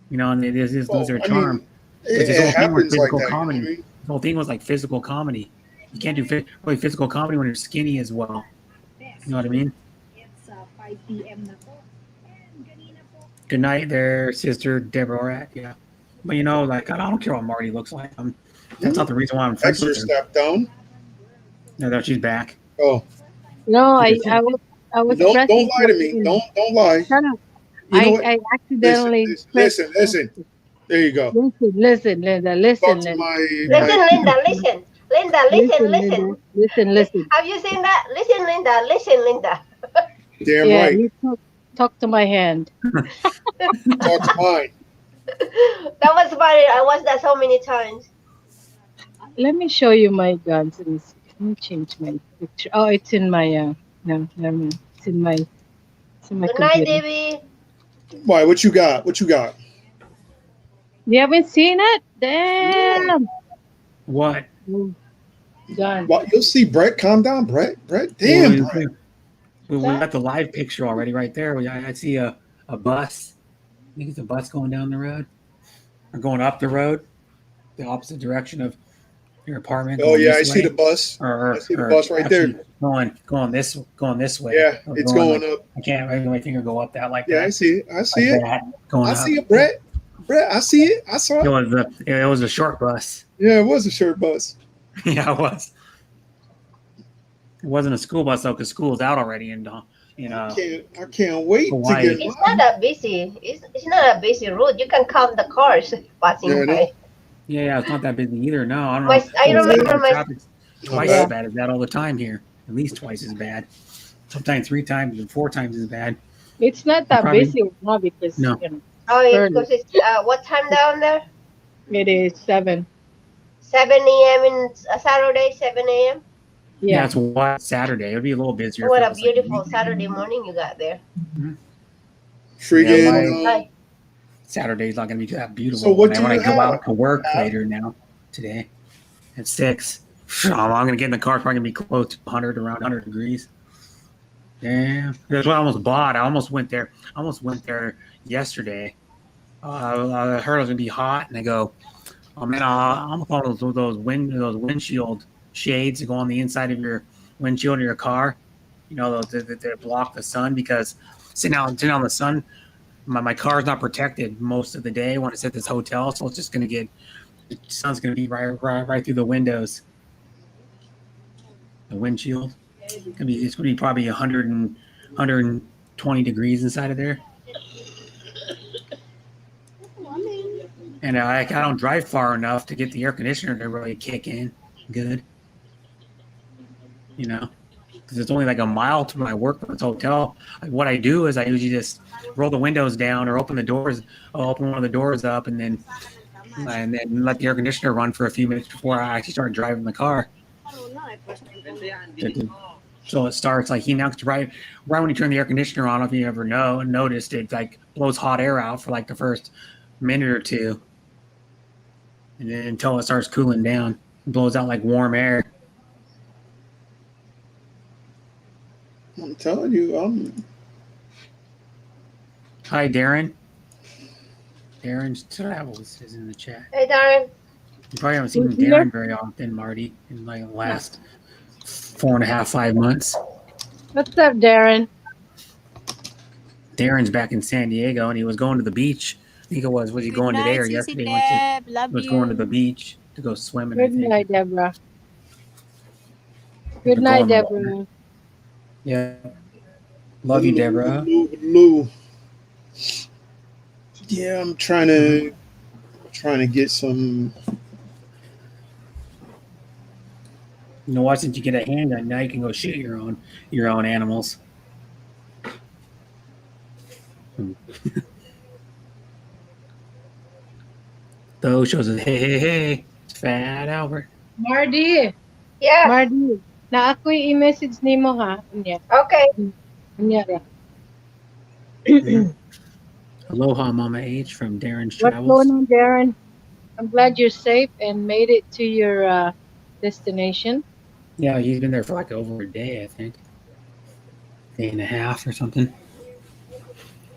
You know, and they just lose their charm. It happens like that. Comedy. You know what I mean? The whole thing was like physical comedy. You can't do really physical comedy when you're skinny as well. You know what I mean? It's 5 p.m. na po. And kanina po. Good night there, Sister Deborah. Yeah. But you know, like I don't care what Marty looks like. That's not the reason why I'm friends Extra with her. step down. No, she's back. Oh, No, I was don't pressing lie to me. something. Don't lie. Shut up. You know what? I accidentally Listen. There you go. Listen, Linda. Listen, Talk to Linda. Listen, Linda, listen. Linda, listen. Listen. Have you seen that? Listen, Linda. Listen, Linda. Damn Yeah, right. you talk to my hand. Talk to mine. That was funny. I watched that so many times. Let me show you my guns. Let me change my picture. Oh, it's in my no, never mind. It's in my Good night, computer. Debbie. Why? What you got? What you got? You haven't seen it? Damn. What? Gun. Well, you'll see Brett. Calm down, Brett. Damn, we, Brett. we got the live picture already right there. I see a bus. I think it's a bus going down the road or going up the road, the opposite direction of your apartment. Oh going yeah, I this see way. the bus. Or I see the bus right there. actually Going this way. Yeah, Or it's going like, up. I can't make my finger go up that like Yeah, that. I see it. I see like it. that, going I up. see it, Brett. Brett, I see it. I saw it. It was a short bus. Yeah, it was a short bus. Yeah, it was. It wasn't a school bus though, because school's out already, and I can't wait Hawaii. to get It's not that busy. It's not a busy road. You can count the cars passing Yeah, I know. by. yeah, it's not that busy either. No, I don't My- know. I remember my- Traffic's twice Yeah. as bad as that all the time here. At least twice as bad. Sometimes 3 times and 4 times as bad. It's not that Probably- busy now because No. you know, Oh, yeah, Early. because it's what time down there? it is 7. 7 a.m. in Saturday, 7 a.m. Yeah, Yeah. it's what Saturday. It'll be a little busier. What if a it was like beautiful weekend. Saturday morning you got there. friggin' Hi. Saturday's not going to be that beautiful. So what when do I you go have? out to work later now today at 6. I'm going to get in the car. It's probably going to be close to 100, around 100 degrees. Yeah, that's what I almost bought. I almost went there yesterday. I heard it was going to be hot, and I go, oh man, I'm going to call those windshield shades that go on the inside of your windshield of your car. You know, those that block the sun, because sitting out in the sun, my car's not protected most of the day when it's at this hotel, so it's just going to get, the sun's going to be right through the windows. The windshield. It's going to be probably 120 degrees inside of there. And I don't drive far enough to get the air conditioner to really kick in good. You know, because it's only like a mile to my work from this hotel. What I do is I usually just roll the windows down or open the doors. I'll open one of the doors up and then let the air conditioner run for a few minutes before I actually start driving the car. So it starts like right when you turn the air conditioner on. If you ever noticed, it like blows hot air out for like the first minute or two, and then until it starts cooling down, it blows out like warm air. I'm telling you, Hi, Darren. Darren Travels is in the chat. Hey, Darren. You probably haven't seen Who's here? Darren very often, Marty, in like the last 4.5, 5 months. What's up, Darren? Darren's back in San Diego, and he was going to the beach think it was he Good going today night, or Sissy yesterday? Deb. Love Was going to the you. beach to go swimming. I Good think. night, Deborah. They're Good night, going- Deborah. Yeah. Love you, Deborah. Hello. Yeah, I'm trying to get some. You know what? Since you get a handgun, now you can go shoot your own animals. Those shows us, hey, it's Fat Albert. Mardy. Yeah. Mardy. Na ako i-message nimo ha. Unya. Okay. Unya ra. Aloha, Mama H from Darren's What's Travels. going on, Darren? I'm glad you're safe and made it to your destination. Yeah, he's been there for like over a day, I think. Day and a half or something.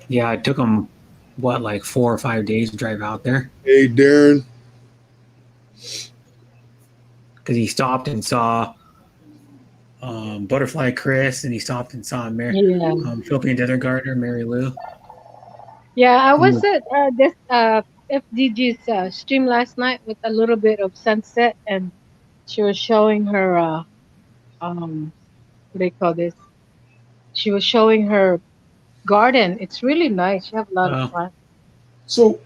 Yeah, it took him, like 4 or 5 days to drive out there. Hey, Darren. Because he stopped and saw Butterfly Chris, and he stopped and saw Yeah. Philippine Desert Gardener, Mary Lou. Yeah, I was at this FDG's stream last night with a little bit of sunset, and she was showing her what do you call this? She was showing her garden. It's really nice. She have a lot of fun. So,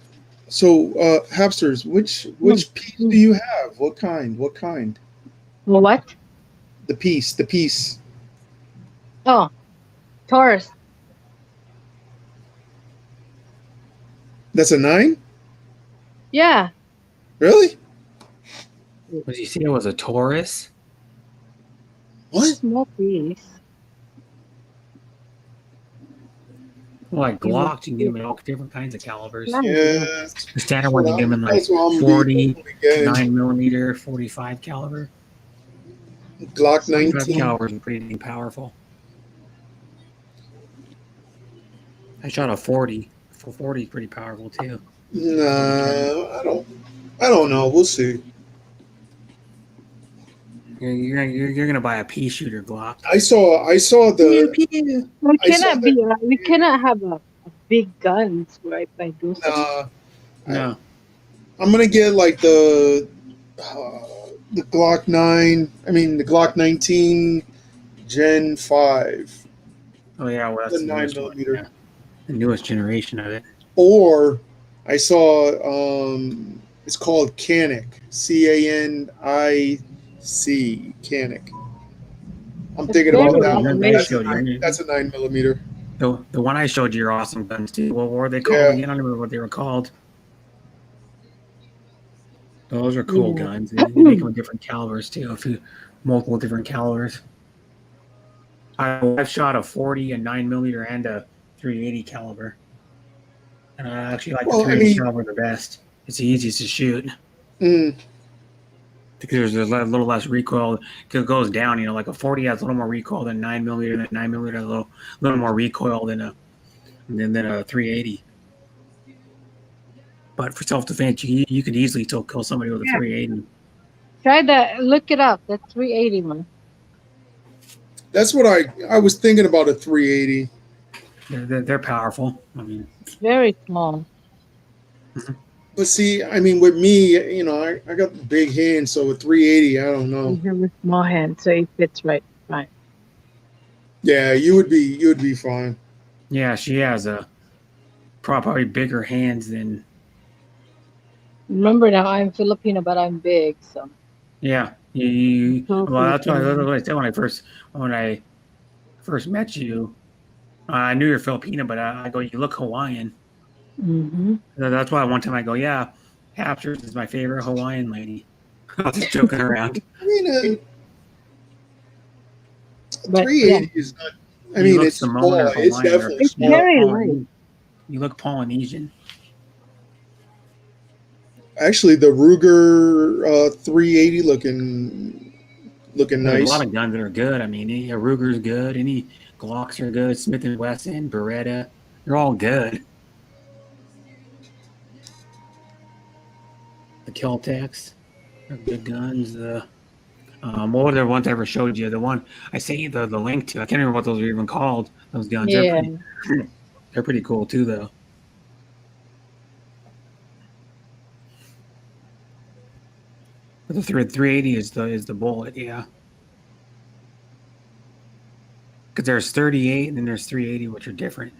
Hapsters, which piece do you have? What kind? What? The piece. Oh, Taurus. That's a 9? Yeah. Really? Was you say it was a Taurus? What? Small piece. Like Glock, you can give them in all different kinds of calibers. Nice. Yeah. The standard one, you give them in like That's what I'm 40, again. 9mm, 45 caliber. Glock 45 19. calibers are pretty powerful. I shot a 40. 40 is pretty powerful too. Nah, I don't know. We'll see. You're gonna buy a pea shooter Glock. I saw the. We cannot have a big guns right by those. No. I'm gonna get like the Glock 9. I mean the Glock 19 Gen 5. Oh yeah, well that's The the newest 9mm. one, yeah. The newest generation of it. Or I saw it's called Canic. CANIC. Canic. I'm thinking about that one. That's a 9mm. The one I showed you are awesome guns too. What were they called Yeah. again? I don't remember what they were called. Those are cool guns. They make them with different calibers too. Multiple different calibers. I've shot a 40, a 9mm, and a 380 caliber. And I actually like the 380 caliber the best. It's the easiest to shoot. Because there's a little less recoil. It goes down, like a 40 has a little more recoil than 9mm, and a 9mm has a little more recoil than a 380. But for self-defense, you could easily still kill somebody with a 380. Try that. Look it up. That's 380 one. That's what I was thinking about, a 380. They're powerful. I mean, It's very small. But see, I mean, with me, I got big hands, so with 380, I don't know. You have a small hand, so it fits right. Fine. Yeah, you would be fine. yeah, she has probably bigger hands than. Remember now, I'm Filipino, but I'm big, so. Yeah, well, that's what I said when I first met you. I knew you're Filipino, but I go, you look Hawaiian. Mm-hmm. That's why one time I go, yeah, Hapsters is my favorite Hawaiian lady. I was just joking around. I mean, But 380 is not. I You mean, look it's Samoan small. or It's Hawaiian or definitely It's small. very Polynesian. light. You look Polynesian. Actually, the Ruger 380 looking There's nice. a lot of guns that are good. I mean, any Ruger's good. Any Glocks are good. Smith & Wesson, Beretta, they're all good. The Kel-Tecs are good guns. What were the ones I ever showed you? The one I sent you the link to. I can't remember what those were even called. Those guns. Yeah. They're pretty cool too, though. But the 380 is the bullet, yeah. Because there's 38 and then there's 380, which are different.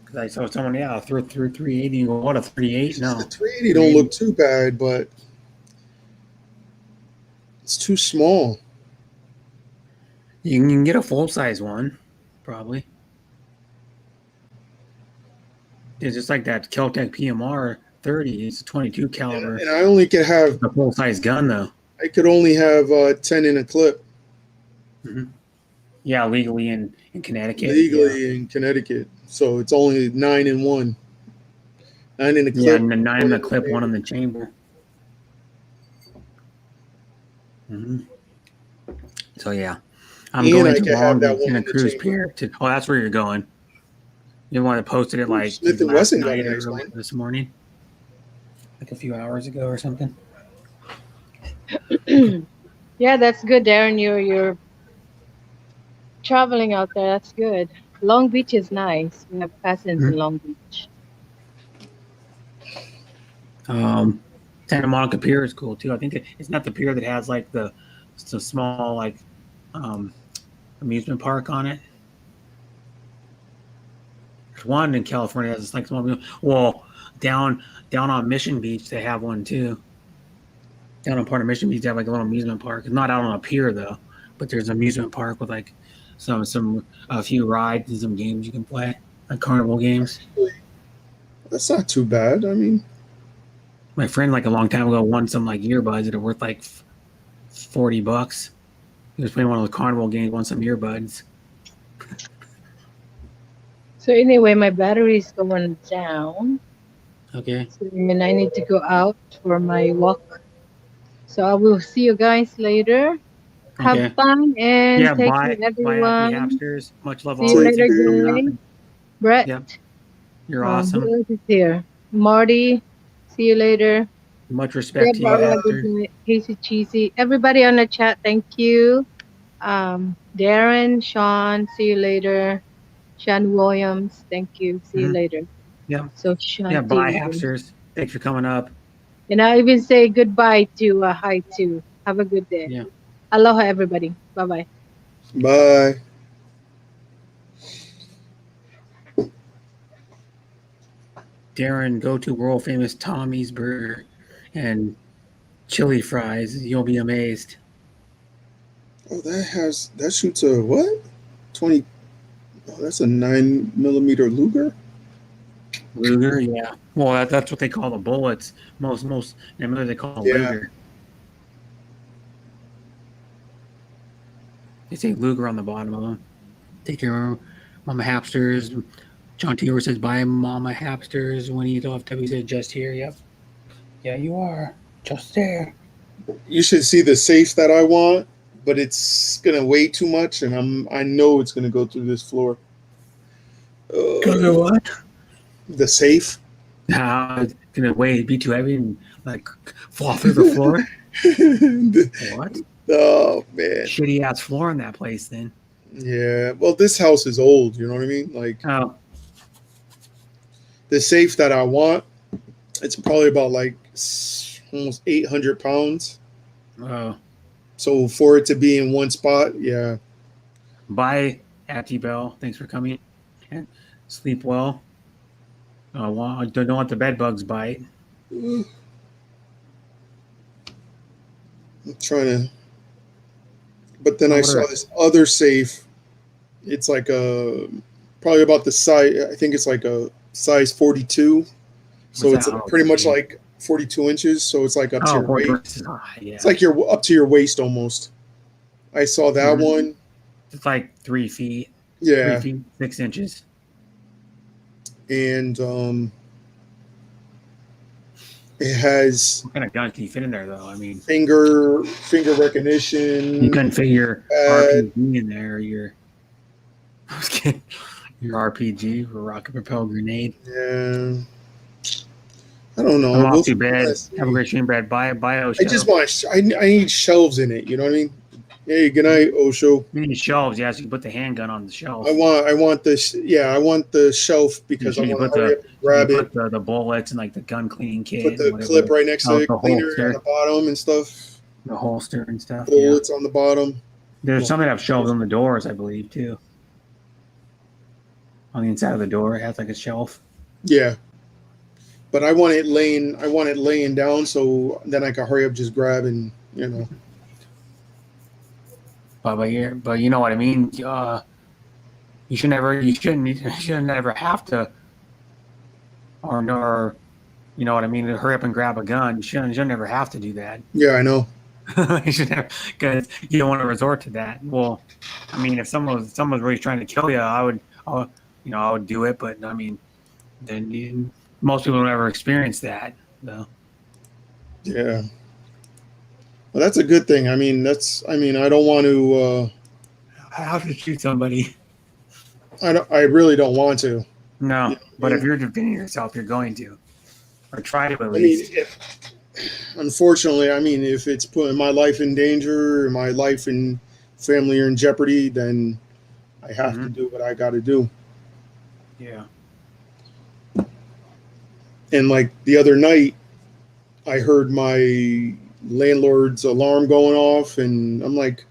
Because I saw someone, yeah, through 380 and go, what, a 38? No. The 380 don't look too bad, but it's too small. You can get a full size one, probably. It's just like that Kel-Tec PMR 30. It's a 22 caliber. And I only could have A full size gun, though. I could only have 10 in a clip Yeah, legally in Connecticut. legally in Connecticut. So it's only 9 in one. 9 in a clip. Yeah, and the 9 in the clip, 1 in the chamber. So yeah, I'm And going I to can have Long that Beach one in a in the cruise chamber. pier. Oh, that's where you're going. You want to posted it like Smith & last Wesson got night a or nice one. this morning, like a few hours ago or something. Yeah, that's good, Darren. You're traveling out there. That's good. Long Beach is nice. We have cousins in Long Beach. Santa Monica Pier is cool too. I think it's not the pier that has like it's a small like amusement park on it. There's one in California that's like small. Well, down on Mission Beach they have one too. Down on part of Mission Beach they have like a little amusement park. It's not out on a pier though, but there's an amusement park with like a few rides and some games you can play, like carnival games. That's not too bad. I mean, My friend like a long time ago won some like earbuds that are worth like $40. He was playing one of the carnival games, won some earbuds. So anyway, my battery is going down. Okay. So, and I need to go out for my walk. So I will see you guys later. Okay. Have fun and Yeah, take bye. care, Bye, happy everyone. hamsters. Much love See you always. later, Thanks for coming guys. up. Brett. Yep. You're awesome. Who else is here? Marty. See you later. Much respect to you, Barbara, Hector. good night. Casey Cheesy. Everybody on the chat, thank you. Darren, Sean, see you later. Sean Williams, thank you. See you later. Yeah. So Sean. Yeah, bye, hamsters. Thanks for coming up. And I even say goodbye to hi too. Have a good day. Yeah. Aloha, everybody. Bye bye. bye. Darren, go to world famous Tommy's Burger and chili fries. You'll be amazed. Oh, that shoots a what? 20. Oh, that's a 9mm Luger. Luger, yeah. Well, that's what they call the bullets. Most, they call them Yeah. Luger. They say Luger on the bottom of them. Take care, Mama Hapsters. John Taylor says, bye, Mama Hapsters. When he's off, Debbie said, just here. Yep. Yeah, you are. Just there. You should see the safe that I want, but it's gonna weigh too much, and I know it's gonna go through this floor. Go to what? The safe. Nah, it's gonna be too heavy and like fall through the floor. What? Oh man. Shitty ass floor in that place then. Yeah. Well, this house is old. You know what I mean? Like Oh, the safe that I want, it's probably about like almost 800 pounds. oh. So for it to be in one spot, yeah. Bye, Atty Bell. Thanks for coming. And sleep well. Don't let the bed bugs bite. I'm trying to. But then I saw this other safe. It's like probably about the size. I think it's like a size 42. So What's it's that? pretty much like 42 inches. So it's like up to your waist. Yeah. It's like you're up to your waist almost. I saw that one. It's like 3 feet. Yeah. 3 feet, 6 inches. And it has What kind of gun can you fit in there, though? I mean, finger recognition. you couldn't fit your RPG in there. I was kidding. Your RPG for rocket propelled grenade. Yeah. I don't know. I'm We'll off to bed. see. Have a great stream, Brad. Bio I just want. I need shelves in it. You know what I mean? Hey, good night, Osho. You need shelves, yeah, so you can put the handgun on the shelf. I want this. Yeah, I want the shelf because I You want put to hurry the up and grab you it. put the bullets and like the gun cleaning kit Put and the whatever. clip right next to the cleaner on holster, the bottom and stuff. the holster and stuff. Yeah. Bullets on the bottom. There's some that have shelves on the doors, I believe, too. On the inside of the door, it has like a shelf. Yeah, but I want it laying. I want it laying down so then I can hurry up, just grab and But you know what I mean. You should never have to, or you know what I mean. To hurry up and grab a gun. You should never have to do that. Yeah, I know. You should never, because you don't want to resort to that. Well, I mean, if someone's really trying to kill you, I would do it. But I mean, most people don't ever experience that. So. Yeah. Well, that's a good thing. I mean, I don't want to. How to shoot somebody? I really don't want to. No, Yeah, but I if you're defending yourself, you're going to, or try to at I mean, least. unfortunately, I mean, if it's putting my life in danger, my life and family are in jeopardy, then I have to do what I got to do. Yeah. And like the other night, I heard my landlord's alarm going off, and I'm like,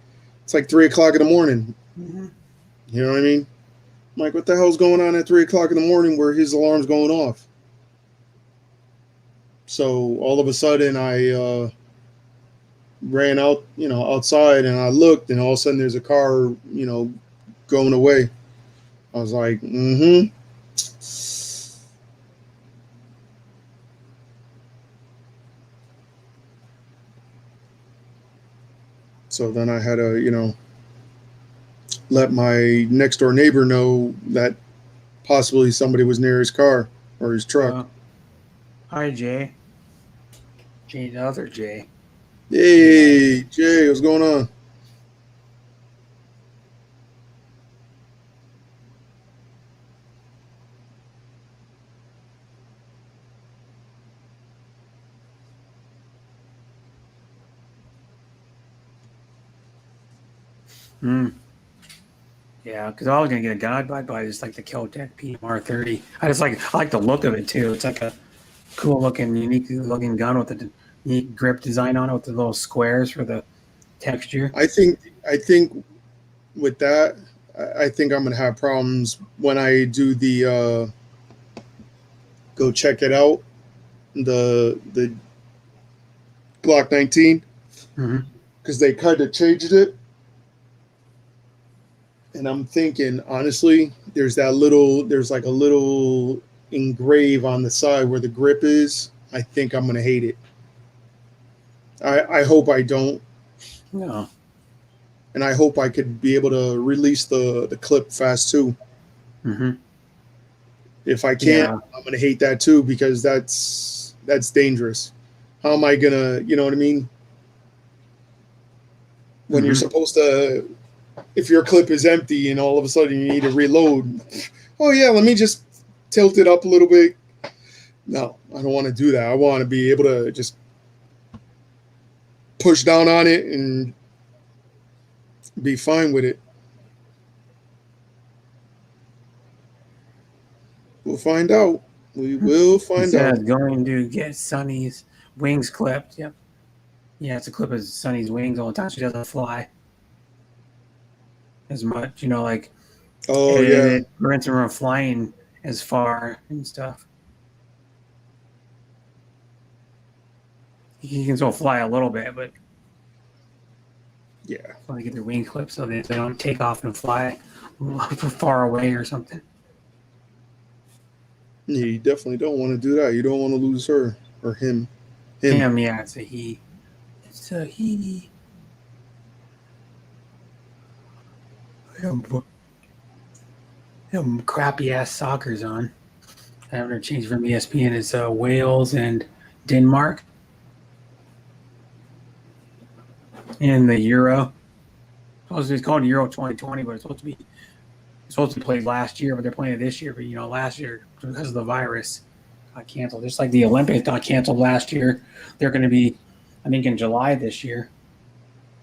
it's like 3:00 in the morning. Mm-hmm. You know what I mean? I'm like, what the hell's going on at 3:00 in the morning where his alarm's going off? So all of a sudden I ran out, outside, and I looked, and all of a sudden there's a car, going away. I was like, So then I had to, let my next door neighbor know that possibly somebody was near his car or his truck. Hi, Jay. Jay, the other Jay. Hey, Jay, what's going on? Yeah, because I was gonna get a gun. I'd buy just like the Keltec PMR 30. I like the look of it too. It's like a cool looking, unique looking gun with a neat grip design on it with the little squares for the texture. I think with that, I think I'm gonna have problems when I do the go check it out, the Glock 19, because they kind of changed it. And I'm thinking, honestly, there's like a little engrave on the side where the grip is. I think I'm gonna hate it. I hope I don't. No. And I hope I could be able to release the clip fast too. If I can't, I'm gonna hate that too, because that's dangerous. How am I gonna, you know what I mean? When you're supposed to, if your clip is empty and all of a sudden you need to reload, oh yeah, let me just tilt it up a little bit. No, I don't want to do that. I want to be able to just push down on it and be fine with it. We'll find out. We will find out. Going to get Sonny's wings clipped. Yep. Yeah, it's a clip of Sonny's wings all the time. She doesn't fly as much, like. Oh yeah. It prevents her from flying as far and stuff. You can still fly a little bit, but yeah, want to get their wing clipped so that they don't take off and fly far away or something. Yeah, you definitely don't want to do that. You don't want to lose her or him. Him, yeah, it's a he. It's a he. Them crappy ass soccer's on. I haven't changed from ESPN. It's Wales and Denmark in the Euro. It's called Euro 2020, but it's supposed to be played last year, but they're playing it this year. But last year because of the virus got canceled. Just like the Olympics got canceled last year, they're going to be, I think, in July this year.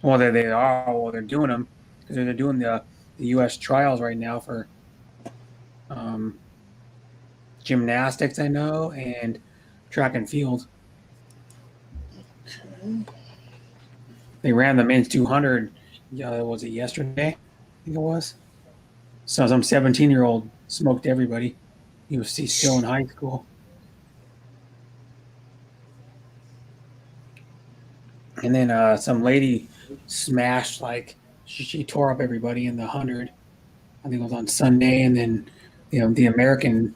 Well, they are. Well, they're doing them because they're doing the U.S. trials right now for um, gymnastics, I know, and track and field. They ran the men's 200. Was it yesterday? I think it was. So some 17-year-old smoked everybody. He's still in high school. And then some lady smashed, like, she tore up everybody in the 100. I think it was on Sunday. And then the American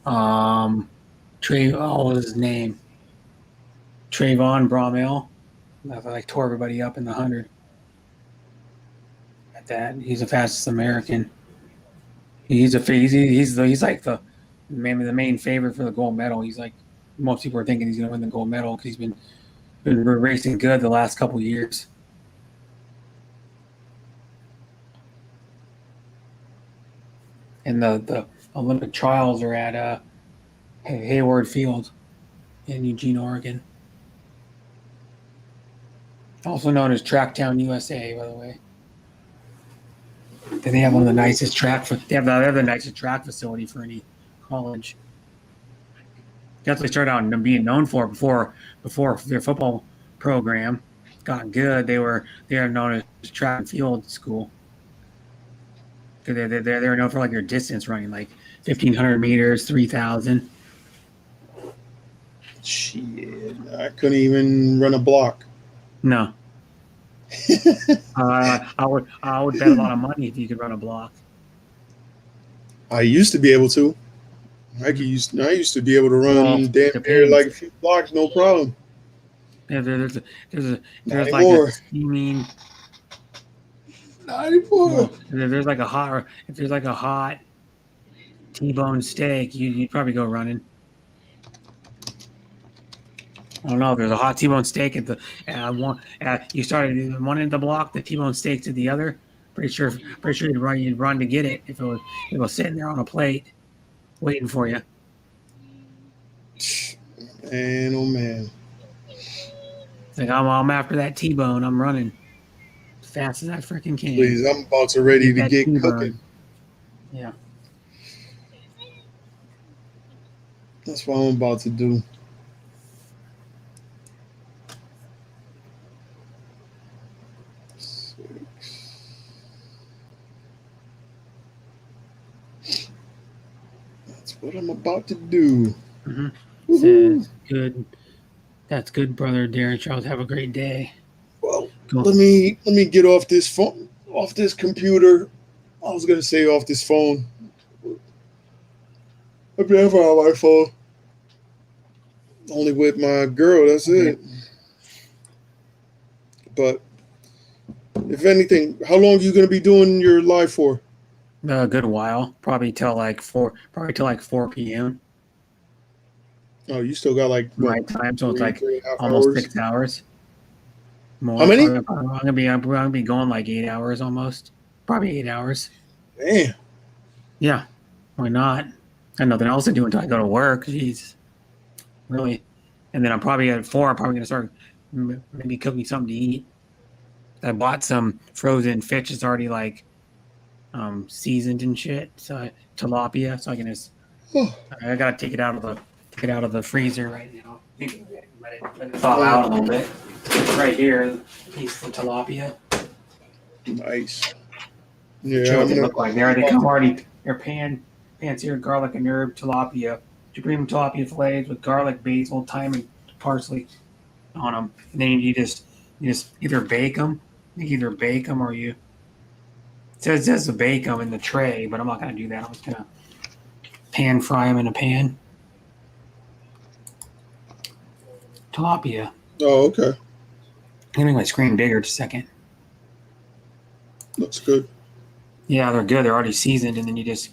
what was his name? Trayvon Bromell. Like tore everybody up in the 100. At that, he's the fastest American. He's like the main favorite for the gold medal. He's like, most people are thinking he's going to win the gold medal because he's been racing good the last couple of years. And the Olympic trials are at Hayward Field in Eugene, Oregon. Also known as Tracktown, USA, by the way. And they have one of the nicest they have the nicest track facility for any college. That's what they started out being known for before their football program got good. They were known as track and field school. They're known for like their distance running, like 1,500 meters, 3,000. Shit, I couldn't even run a block. No. I would bet a lot of money if you could run a block. I used to be able to. I used to be able to run damn near depends. like a few blocks, no problem. Yeah, there's Not like anymore. a steaming. Not anymore. If there's like a hot T-bone steak, you'd probably go running. I don't know. If there's a hot T-bone steak at the you started one end of the block, the T-bone steak to the other. Pretty sure you'd run to get it if it was sitting there on a plate, waiting for you. Man, oh man. It's like I'm after that T-bone. I'm running as fast as I freaking can. Please, I'm about to ready to get T-bone. cooking. Yeah. That's what I'm about to do. That's what I'm about to do. Mm-hmm. Says good. That's good, brother Darren Charles. Have a great day. Well, Cool. let me get off this phone, off this computer. I was gonna say off this phone. I'm never on my phone. Only with my girl. That's it. But if anything, how long are you gonna be doing your live for? A good while, probably till like 4 p.m. Oh, you still got like what, my time, so it's like 3.5 almost hours? 6 hours. More. How many? I'm gonna be going like 8 hours almost. Probably 8 hours. Damn. Yeah, why not? I have nothing else to do until I go to work. Jeez, really. And then I'm probably at 4. I'm probably gonna start maybe cooking something to eat. I bought some frozen fish. It's already like seasoned and shit. So tilapia. So I can just. I gotta take it out of the freezer right now. Let it thaw out a little bit. It's right here, piece of tilapia. Nice. Show Yeah, what they look like. They come already. They're pan-seared garlic and herb tilapia. Supreme tilapia fillets with garlic, basil, thyme, and parsley on them. And then you just either bake them. You either bake them or you. It says to bake them in the tray, but I'm not gonna do that. I'm just gonna pan fry them in a pan. Tilapia. Oh, okay. I'm gonna make my screen bigger just a second. Looks good. Yeah, they're good. They're already seasoned, and then you just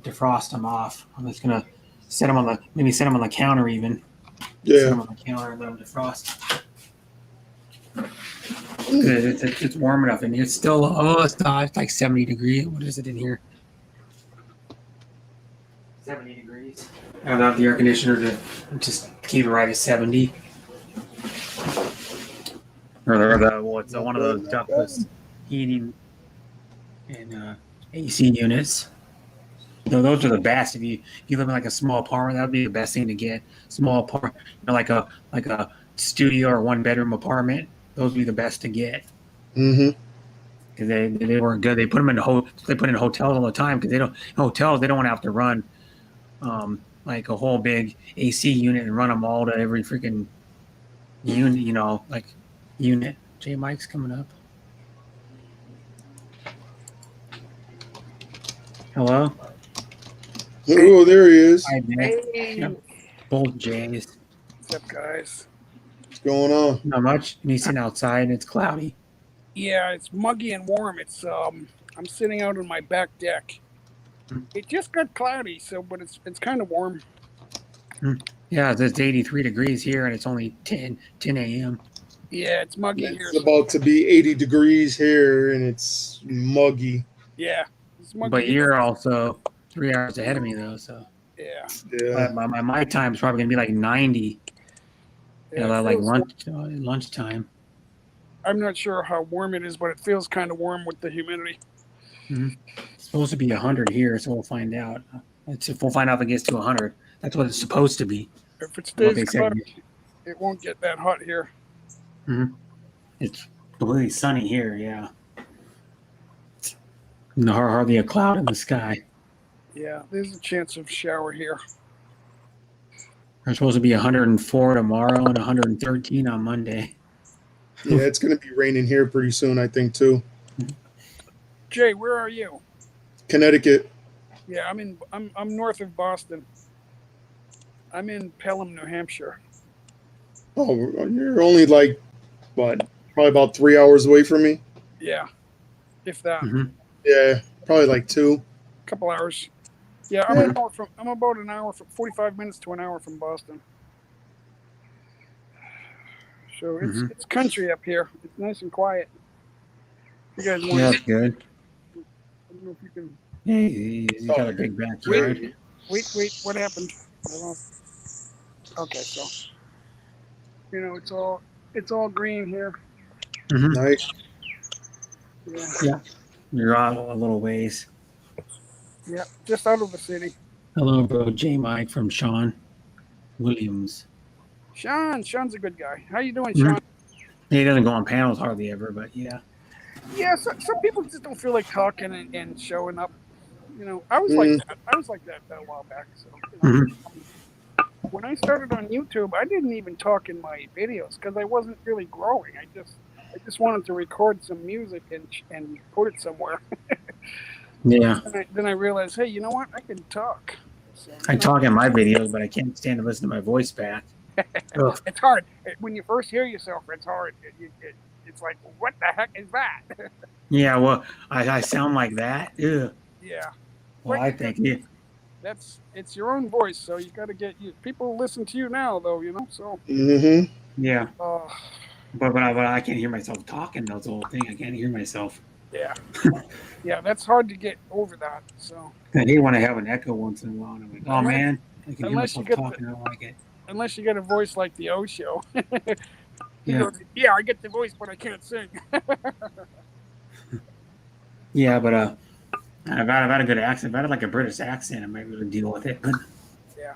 defrost them off. I'm just gonna set them on the counter even. Set Yeah. them on the counter and let them defrost. It's warm enough, and it's still it's like 70 degrees. What is it in here? 70 degrees. I don't have the air conditioner to just keep it right at 70. what's one of those ductless heating and AC units. No, those are the best. If you live in like a small apartment, that would be the best thing to get. Small apartment, like a studio or 1 bedroom apartment. Those would be the best to get. Mm-hmm. Because they weren't good. They put them in they put in hotels all the time because they don't want to have to run like a whole big AC unit and run them all to every freaking unit. Unit. J Mike's coming up. Hello. Oh, there he is. Hi, Nick. Hey, Yep. Both J's. what's up, guys? What's going on? Not much. Me sitting outside and it's cloudy. Yeah, it's muggy and warm. It's I'm sitting out on my back deck. It just got cloudy, but it's kind of warm. Yeah, it's 83 degrees here and it's only 10 a.m. Yeah, it's muggy here. It's about to be 80 degrees here, and it's muggy. Yeah, it's muggy. But you're also 3 hours ahead of me though, so Yeah. Yeah. my time's probably gonna be like 90. Yeah, it Like feels- lunchtime. I'm not sure how warm it is, but it feels kind of warm with the humidity. It's supposed to be 100 here, so we'll find out. We'll find out if it gets to 100. That's what it's supposed to be. If it What they stays said. cloudy, it won't get that hot here. It's completely sunny here. Yeah. No, hardly a cloud in the sky. Yeah, there's a chance of shower here. There's supposed to be 104 tomorrow and 113 on Monday. Yeah, it's going to be raining here pretty soon, I think, too. Jay, where are you? Connecticut. Yeah, I'm north of Boston. I'm in Pelham, New Hampshire. Oh, you're only like, what, probably about 3 hours away from me? Yeah, if that. Mhm. Yeah, probably like 2. Couple hours. Yeah, I'm about an hour, 45 minutes to an hour from Boston. So it's country up here. It's nice and quiet. You guys want? Yeah, that's good. I don't know if you can. Hey, he's got a big backyard. Wait. What happened? I don't know. Okay, so it's all green here. Nice. Yeah. You're out a little ways. Yeah, just out of the city. Hello, bro. J Mike from Sean Williams. Sean's a good guy. How you doing, Sean? He doesn't go on panels hardly ever, but yeah. Yeah, some people just don't feel like talking and showing up. I was like that. I was like that a while back. So when I started on YouTube, I didn't even talk in my videos because I wasn't really growing. I just wanted to record some music and put it somewhere. Yeah. Then I realized, hey, you know what? I can talk. So, I talk in my videos, but I can't stand to listen to my voice back. Ugh. It's hard when you first hear yourself. It's hard. It's like, what the heck is that? Yeah, well, I sound like that. Ugh. Yeah. Well, I think yeah. It's your own voice, so you got to get you. People listen to you now, though, So. Mm-hmm. Yeah. Uh, But I can't hear myself talking. That's the whole thing. I can't hear myself. yeah. Yeah, that's hard to get over that. So. I hate when I have an echo once in a while. And I'm like, oh man, I can hear Unless you myself get talking. I don't like it. Unless you get a voice like the O Show. Yeah. Yeah, I get the voice, but I can't sing. Yeah, but I've had a good accent. If I had like a British accent, I might be able to deal with it. But Yeah.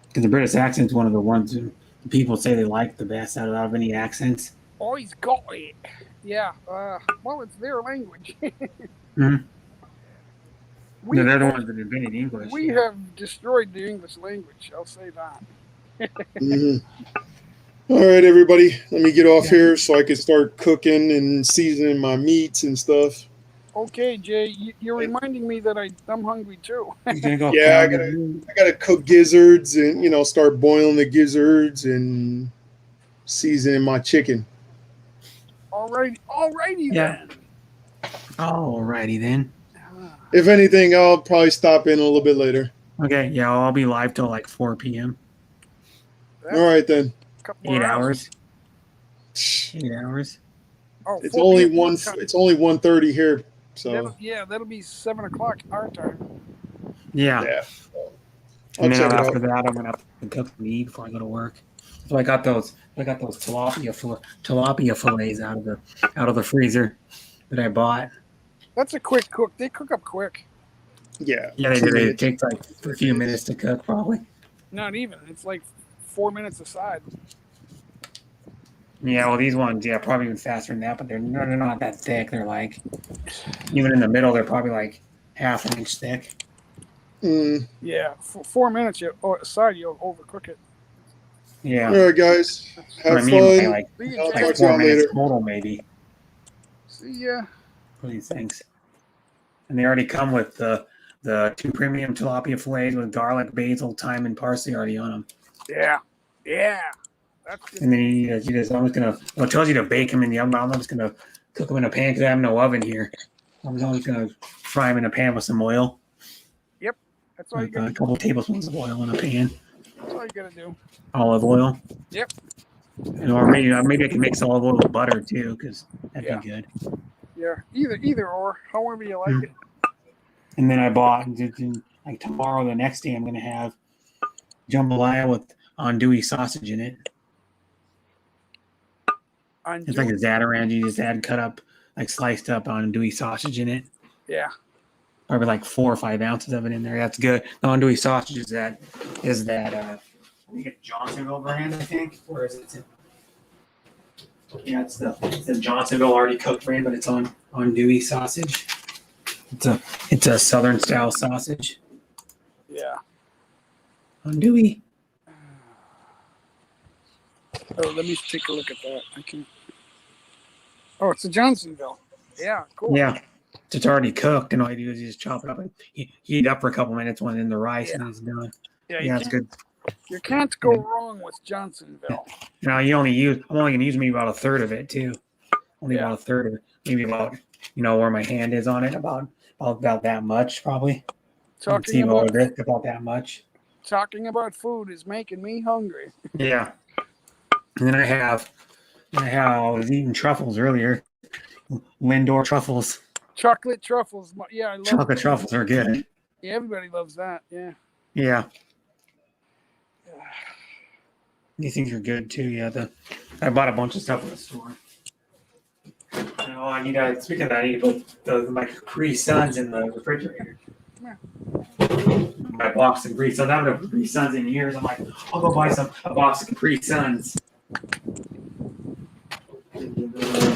because the British accent's one of the ones who people say they like the best out of any accents. Oh, he's got it. Yeah. Well, it's their language. Mhm. We, They're the ones that invented English. we yeah. have destroyed the English language. I'll say that. Mm-hmm. All right, everybody. Let me get off here so I can start cooking and seasoning my meats and stuff. Okay, Jay, you're reminding me that I'm hungry too. You gonna go Yeah, pound I gotta cook gizzards and start boiling the gizzards and seasoning my chicken. Alrighty Yeah. then. Alrighty then. If anything, I'll probably stop in a little bit later. Okay, yeah, I'll be live till like 4 p.m. All right then. Couple 8 more hours. 8 hours. Oh, It's 4 only p.m. one. time. It's only 1:30 here. So That'll be 7:00 our time. Yeah. yeah. I'll And then check it after out. that, I'm gonna have to cook and eat before I go to work. So I got those tilapia fillets out of the freezer that I bought. That's a quick cook. They cook up quick. Yeah. Yeah, they 2 do. It minutes. takes like a few minutes to cook, probably. Not even. It's like 4 minutes aside. Yeah, well, these ones, yeah, probably even faster than that, but they're not that thick. They're like, even in the middle, they're probably like half an inch thick. Mm. Yeah, 4 minutes aside, you'll overcook it. Yeah. All right, guys. Have I mean, fun. like See I'll you, talk like to y'all 4 minutes later. total, maybe, See ya. for these things. And they already come with the 2 premium tilapia fillets with garlic, basil, thyme, and parsley already on them. Yeah. That's good. And then you just I'm just gonna. Well, it tells you to bake them in the oven. I'm just gonna cook them in a pan because I have no oven here. I'm just gonna fry them in a pan with some oil. That's all you Like gotta a couple tablespoons of oil in a pan. That's all you gotta do. Olive oil. Yep. And, or maybe I can mix olive oil with butter too, because that'd be good. Yeah. Either or, however you like it. And then I bought like tomorrow, the next day, I'm gonna have jambalaya with andouille sausage in it. It's like a Zatarainji. You just add cut up, like sliced up andouille sausage in it. Yeah. Probably like 4 or 5 ounces of it in there. That's good. The andouille sausage is that I think it's Johnsonville brand, I think. Where is it? Yeah, it's the Johnsonville already cooked brand, but it's on andouille sausage. It's a southern style sausage. Yeah. Andouille. Oh, let me take a look at that. I can. Oh, it's a Johnsonville. Yeah, cool. Yeah. It's already cooked, and all you do is you just chop it up and heat it up for a couple minutes when in the rice, and it's done. Yeah, It's good. You can't go wrong with Johnsonville. Now I'm only gonna use maybe about a third of it too. Only about a third of it. Maybe about where my hand is on it, about that much probably. Talking about that much. Talking about food is making me hungry. Yeah. And then I was eating truffles earlier. Lindor truffles. Chocolate truffles. Yeah, I love Chocolate truffles are good. Yeah, everybody loves that. Yeah. Yeah. These things are good too. Yeah. I bought a bunch of stuff at the store. Oh, I need to. Speaking of that, I need to put my Capri Suns in the refrigerator. My box of Capri Suns. I haven't had Capri Suns in years. I'm like, I'll go buy a box of Capri Suns.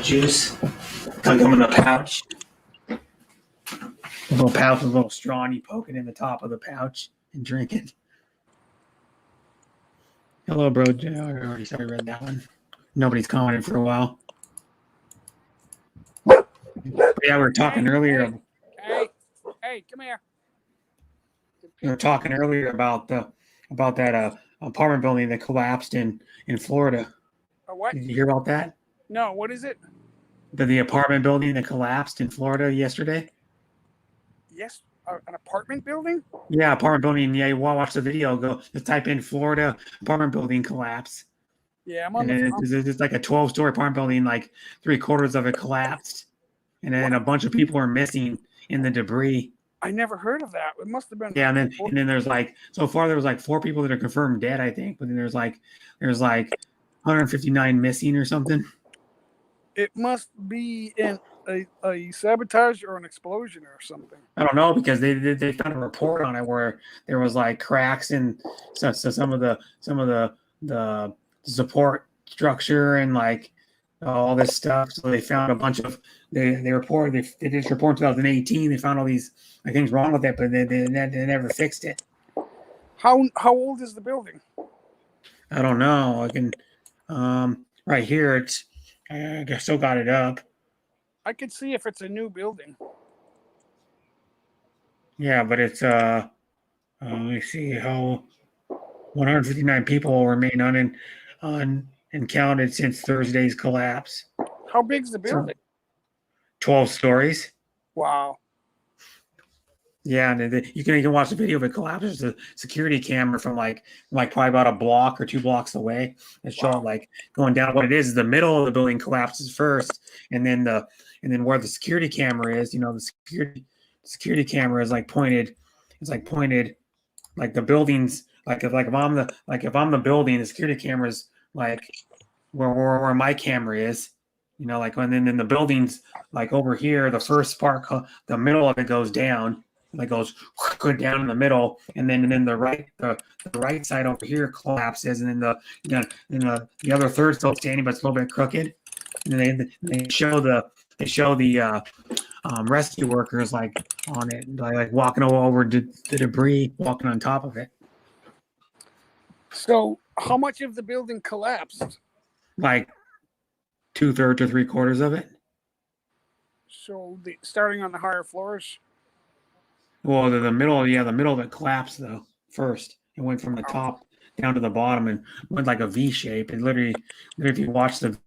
Juice. Come in a pouch. A little pouch with a little straw, and you poke it in the top of the pouch and drink it. Hello, bro. I already read that one. Nobody's commented for a while. But yeah, we were talking earlier. Hey, come here. We were talking earlier about that apartment building that collapsed in Florida. What? Did you hear about that? No, what is it? The apartment building that collapsed in Florida yesterday. Yes, an apartment building? Yeah, apartment building. Yeah, you watch the video. Just type in Florida apartment building collapse. Yeah, I'm and on then it's like a 12-story apartment building, like 3/4 of it collapsed. And then a bunch of people are missing in the debris. I never heard of that. It must have been. Yeah, and then there's like so far there was like 4 people that are confirmed dead, I think. But then there's like 159 missing or something. It must be in a sabotage or an explosion or something. I don't know because they found a report on it where there was like cracks in so some of the support structure and like all this stuff. So they found a bunch of they did this report in 2018. They found all these things wrong with it, but they never fixed it. How old is the building? I don't know. I can right here. I still got it up. I could see if it's a new building. Yeah, but it's let me see how 159 people remain uncounted since Thursday's collapse. How big's the building? 12 stories. Wow. Yeah, and you can watch the video of it collapse. There's a security camera from like probably about a block or 2 blocks away that show like going down. What it is the middle of the building collapses first, and then where the security camera is, the security camera is like pointed. It's like pointed, like the building's if I'm the building, the security cameras like where my camera is, you know, like when then in the buildings like over here, the first part, the middle of it goes down, like goes down in the middle, and then the right side over here collapses, and then the other third's still standing, but it's a little bit crooked, and then they show the rescue workers like on it, like walking over the debris, walking on top of it. So, how much of the building collapsed? Like 2/3 or 3/4 of it. So, starting on the higher floors. Well, the middle of it collapsed though first. It went from the top down to the bottom and went like a V shape. And literally, if you watch the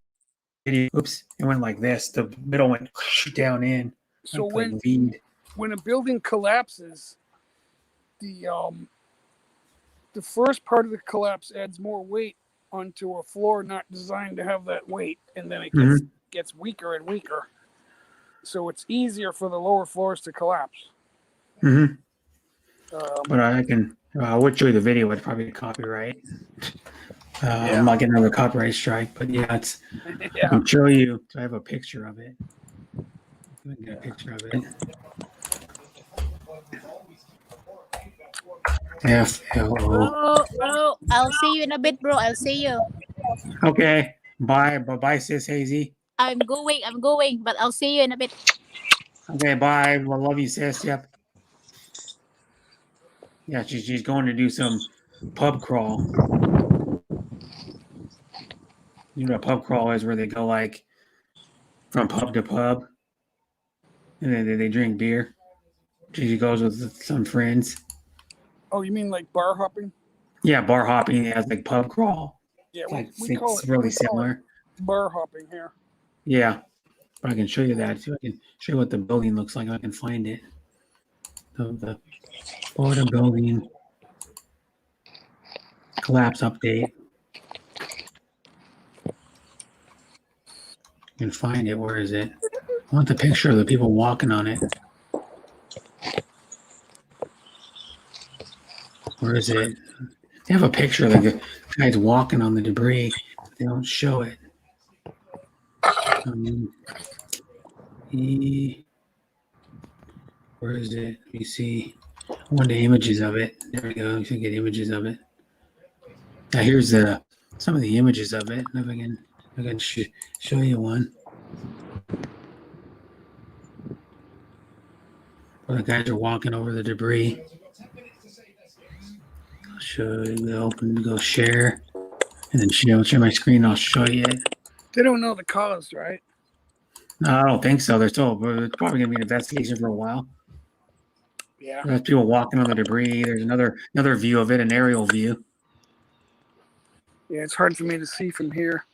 video, it went like this. The middle went down in. So like V'd. when a building collapses, the first part of the collapse adds more weight onto a floor not designed to have that weight, and then it gets weaker and weaker. So it's easier for the lower floors to collapse. Mm-hmm. But I would show you the video. It's probably copyright. I'm not getting another copyright strike, but yeah, it's. I can show you. I have a picture of it. I can get a picture of it. Bro, I'll see you in a bit, bro. I'll see you. Okay. Bye, sis Hazy. I'm going, but I'll see you in a bit. Okay, bye. I love you, sis. Yep. Yeah, she's going to do some pub crawl. You know what a pub crawl is, where they go like from pub to pub, and then they drink beer. She goes with some friends. Oh, you mean like bar hopping? Yeah, bar hopping. Yeah, it's like pub crawl. Yeah, we call it really similar. Bar hopping here. Yeah, but I can show you that too. I can show you what the building looks like. I can find it. The Florida building collapse update. You can find it. Where is it? I want the picture of the people walking on it. Where is it? They have a picture of the guys walking on the debris. They don't show it. Where is it? Let me see. I want the images of it. There we go. You can get images of it. Now here's some of the images of it. If I can show you one. Where the guys are walking over the debris. I'll show you. Go share, and then share my screen. I'll show you it. They don't know the cause, right? No, I don't think so. It's probably going to be an investigation for a while. Yeah. There's people walking on the debris. There's another view of it, an aerial view. Yeah, it's hard for me to see from here.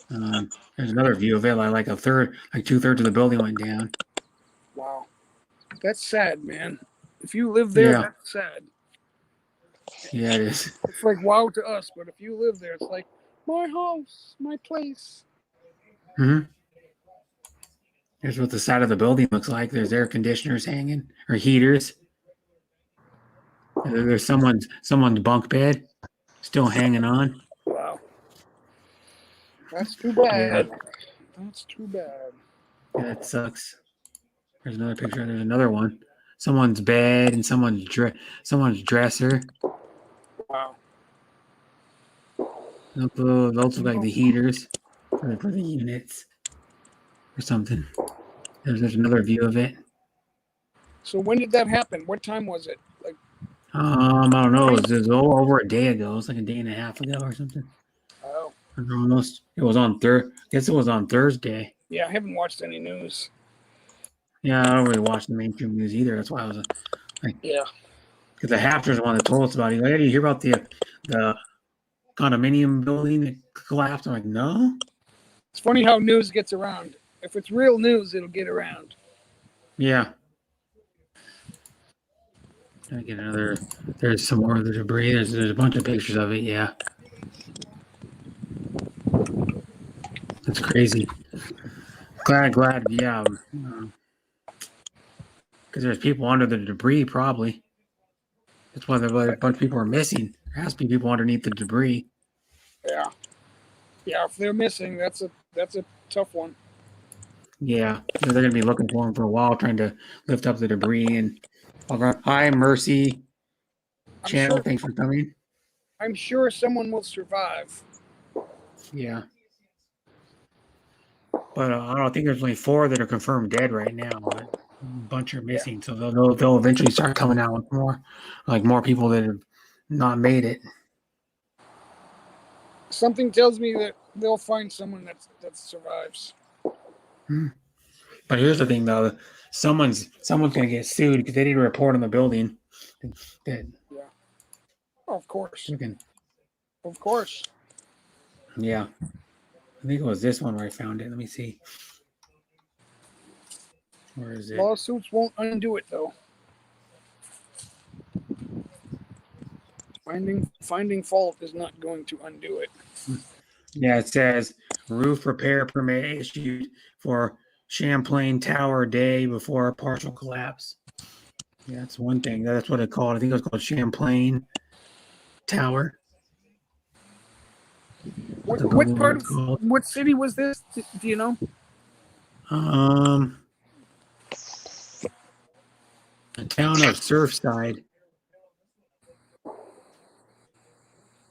There's another view of it, like 2/3 of the building went down. Wow. That's sad, man. If you live there, Yeah. that's sad. Yeah, it is. It's like wow to us, but if you live there, it's like my house, my place. Mm-hmm. Here's what the side of the building looks like. There's air conditioners hanging, or heaters. There's someone's bunk bed still hanging on. Wow. That's too bad. Yeah. That's too bad. Yeah, that sucks. There's another picture. There's another one. Someone's bed and someone's dresser. Wow. Those look like the heaters for the units or something. There's another view of it. So when did that happen? What time was it? Like, I don't know. It was over a day ago. It's like a day and a half ago or something. oh, Almost. It was on guess it was on Thursday. yeah, I haven't watched any news. Yeah, I don't really watch the mainstream news either. That's why I was like, Yeah. because the Hafter's the one that told us about it. Like, hey, did you hear about the condominium building that collapsed? I'm like, no. It's funny how news gets around. If it's real news, it'll get around. Yeah. I get another. There's some more of the debris. There's a bunch of pictures of it. Yeah. That's crazy. Glad. Yeah. Because there's people under the debris, probably. That's why a bunch of people are missing. There has to be people underneath the debris. Yeah. Yeah, if they're missing, that's a tough one. Yeah, they're going to be looking for them for a while, trying to lift up the debris. And hi, Mercy Channel, thanks for coming. I'm sure someone will survive. Yeah, but I don't think there's only 4 that are confirmed dead right now. But a bunch are missing, so they'll eventually start coming out with more people that have not made it. Something tells me that they'll find someone that survives. But here's the thing, though: someone's going to get sued because they didn't report on the building. Dead. Yeah. Of course. Okay. Of course. Yeah. I think it was this one where I found it. Let me see. Where is it? Lawsuits won't undo it, though. Finding fault is not going to undo it. Yeah, it says roof repair permit issued for Champlain Tower day before partial collapse. Yeah, that's one thing. That's what it called. I think it was called Champlain Tower. What part of what city was this? Do you know? The town of Surfside.